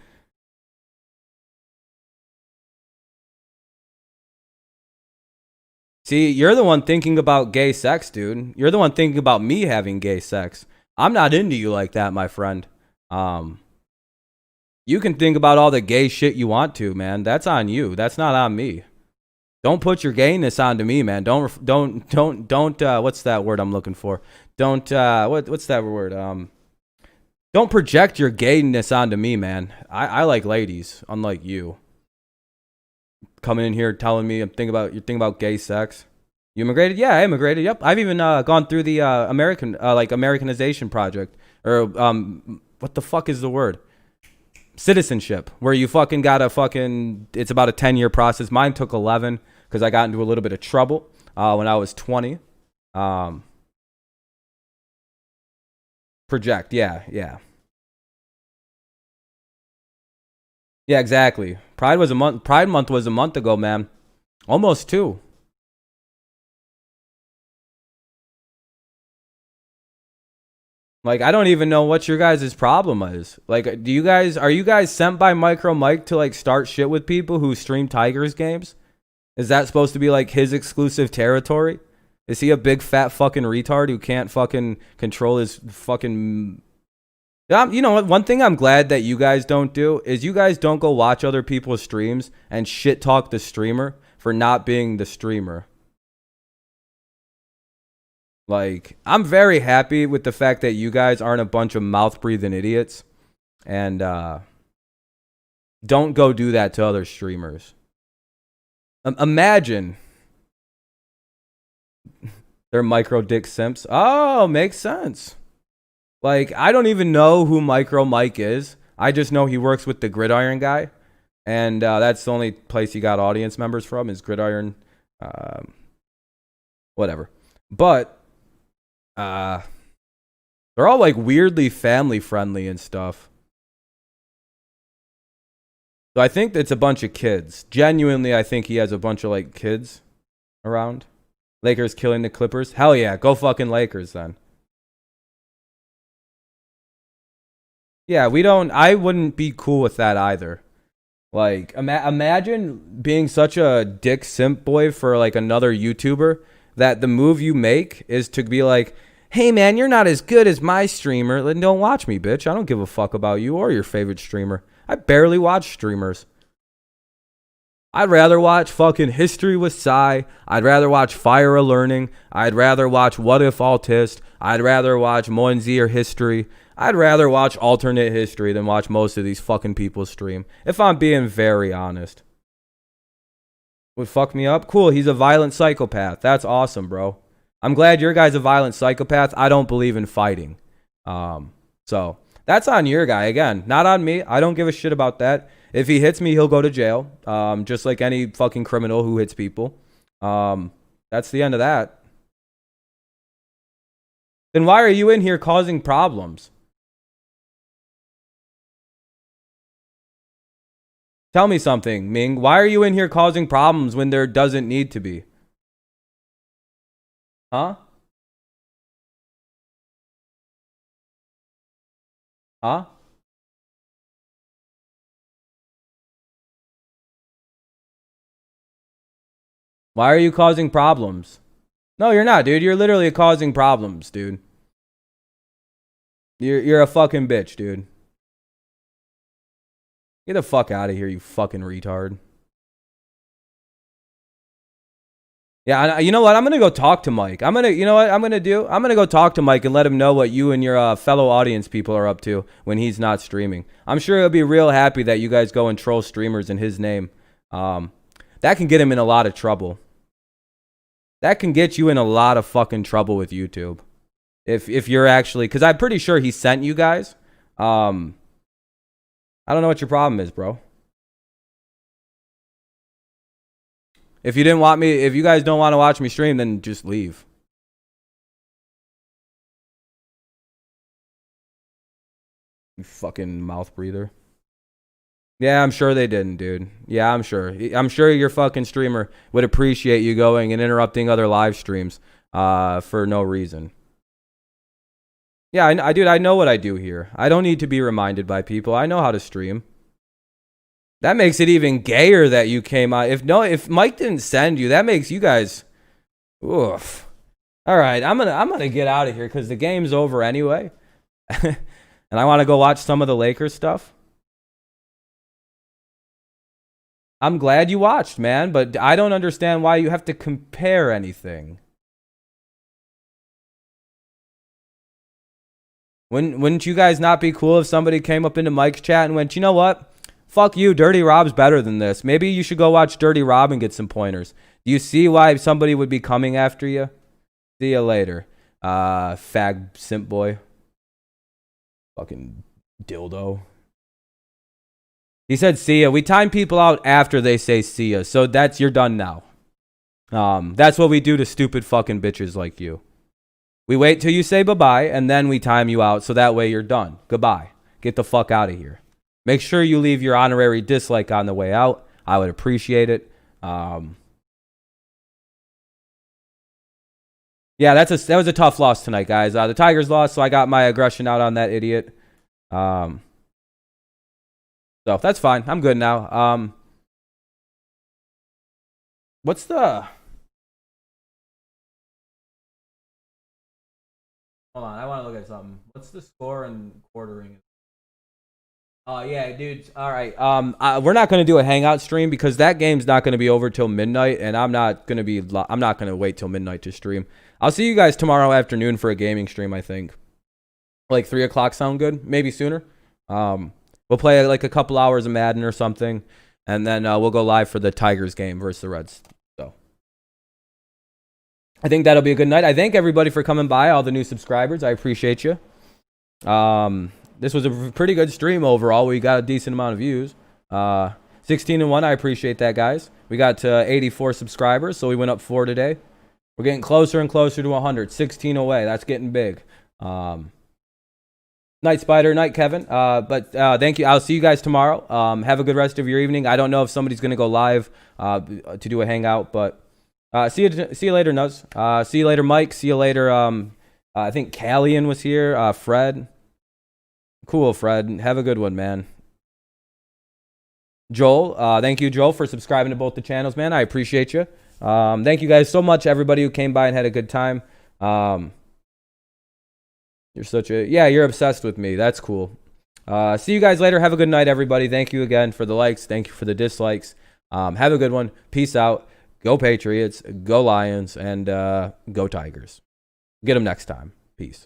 Speaker 1: See, you're the one thinking about gay sex, dude. You're the one thinking about me having gay sex. I'm not into you like that, my friend. You can think about all the gay shit you want to, man. That's on you. That's not on me. Don't put your gayness onto me, man. Don't what's that word I'm looking for? What's that word? Don't project your gayness onto me, man. I like ladies, unlike you. Coming in here telling me you're thinking about gay sex. You immigrated? Yeah, I immigrated. Yep. I've even gone through the Americanization project, or what the fuck is the word? Citizenship, where you fucking gotta it's about a 10-year process. Mine took 11 because I got into a little bit of trouble when I was 20. Project, yeah. Yeah, exactly. Pride Month was a month ago, man. Almost 2. Like, I don't even know what your guys' problem is. Like, are you guys sent by Micro Mike to, like, start shit with people who stream Tigers games? Is that supposed to be, like, his exclusive territory? Is he a big fat fucking retard who can't fucking control his fucking... You know what? One thing I'm glad that you guys don't do is you guys don't go watch other people's streams and shit talk the streamer for not being the streamer. Like, I'm very happy with the fact that you guys aren't a bunch of mouth-breathing idiots. And don't go do that to other streamers. Imagine They're micro dick simps. Oh, makes sense. Like, I don't even know who Micro Mike is. I just know he works with the Gridiron guy. And that's the only place he got audience members from is Gridiron. Whatever. But they're all like weirdly family friendly and stuff. So I think it's a bunch of kids. Genuinely, I think he has a bunch of like kids around. Lakers killing the Clippers. Hell yeah, go fucking Lakers then. Yeah, I wouldn't be cool with that either. Like, imagine being such a dick simp boy for like another YouTuber that the move you make is to be like, hey man, you're not as good as my streamer. Then don't watch me, bitch. I don't give a fuck about you or your favorite streamer. I barely watch streamers. I'd rather watch fucking History with Psy. I'd rather watch Fire a Learning. I'd rather watch What If Autist. I'd rather watch Moenzi or History. I'd rather watch alternate history than watch most of these fucking people stream. If I'm being very honest. Would fuck me up? Cool, he's a violent psychopath. That's awesome, bro. I'm glad your guy's a violent psychopath. I don't believe in fighting. So, that's on your guy. Again, not on me. I don't give a shit about that. If he hits me, he'll go to jail. Just like any fucking criminal who hits people. That's the end of that. Then why are you in here causing problems? Tell me something, Ming. Why are you in here causing problems when there doesn't need to be? Huh? Huh? Why are you causing problems? No, you're not, dude. You're literally causing problems, dude. You're a fucking bitch, dude. Get the fuck out of here, you fucking retard. Yeah, you know what? I'm going to go talk to Mike. You know what I'm going to do? I'm going to go talk to Mike and let him know what you and your fellow audience people are up to when he's not streaming. I'm sure he'll be real happy that you guys go and troll streamers in his name. That can get him in a lot of trouble. That can get you in a lot of fucking trouble with YouTube. If you're actually, because I'm pretty sure he sent you guys. I don't know what your problem is, bro. If you guys don't want to watch me stream, then just leave. You fucking mouth breather. Yeah, I'm sure they didn't, dude. Yeah, I'm sure. I'm sure your fucking streamer would appreciate you going and interrupting other live streams for no reason. Yeah, I know what I do here. I don't need to be reminded by people. I know how to stream. That makes it even gayer that you came out. If Mike didn't send you, that makes you guys. Oof. All right, I'm gonna get out of here because the game's over anyway, and I want to go watch some of the Lakers stuff. I'm glad you watched, man, but I don't understand why you have to compare anything. Wouldn't you guys not be cool if somebody came up into Mike's chat and went, you know what? Fuck you, Dirty Rob's better than this. Maybe you should go watch Dirty Rob and get some pointers. Do you see why somebody would be coming after you? See you later. Fag simp boy. Fucking dildo. He said see ya. We time people out after they say see ya. So you're done now. That's what we do to stupid fucking bitches like you. We wait till you say bye-bye, and then we time you out, so that way you're done. Goodbye. Get the fuck out of here. Make sure you leave your honorary dislike on the way out. I would appreciate it. Yeah, that was a tough loss tonight, guys. The Tigers lost, so I got my aggression out on that idiot. So that's fine. I'm good now. What's the... Hold on, I want to look at something. What's the score and quartering? Oh yeah, dude. All right. We're not gonna do a hangout stream because that game's not gonna be over till midnight, and I'm not gonna wait till midnight to stream. I'll see you guys tomorrow afternoon for a gaming stream. I think like 3 o'clock sound good? Maybe sooner. We'll play like a couple hours of Madden or something, and then we'll go live for the Tigers game versus the Reds. So I think that'll be a good night. I thank everybody for coming by, all the new subscribers. I appreciate you. This was a pretty good stream overall. We got a decent amount of views. 16-1, I appreciate that, guys. We got to 84 subscribers, so we went up 4 today. We're getting closer and closer to 100. 16 away. That's getting big. Night, Spider. Night, Kevin. But thank you. I'll see you guys tomorrow. Have a good rest of your evening. I don't know if somebody's going to go live to do a hangout, but see you later, Nuz. See you later, Mike. See you later. I think Callian was here. Fred. Cool, Fred. Have a good one, man. Joel. Thank you, Joel, for subscribing to both the channels, man. I appreciate you. Thank you guys so much, everybody who came by and had a good time. You're such a... Yeah, you're obsessed with me. That's cool. See you guys later. Have a good night, everybody. Thank you again for the likes. Thank you for the dislikes. Have a good one. Peace out. Go Patriots. Go Lions. And go Tigers. Get them next time. Peace.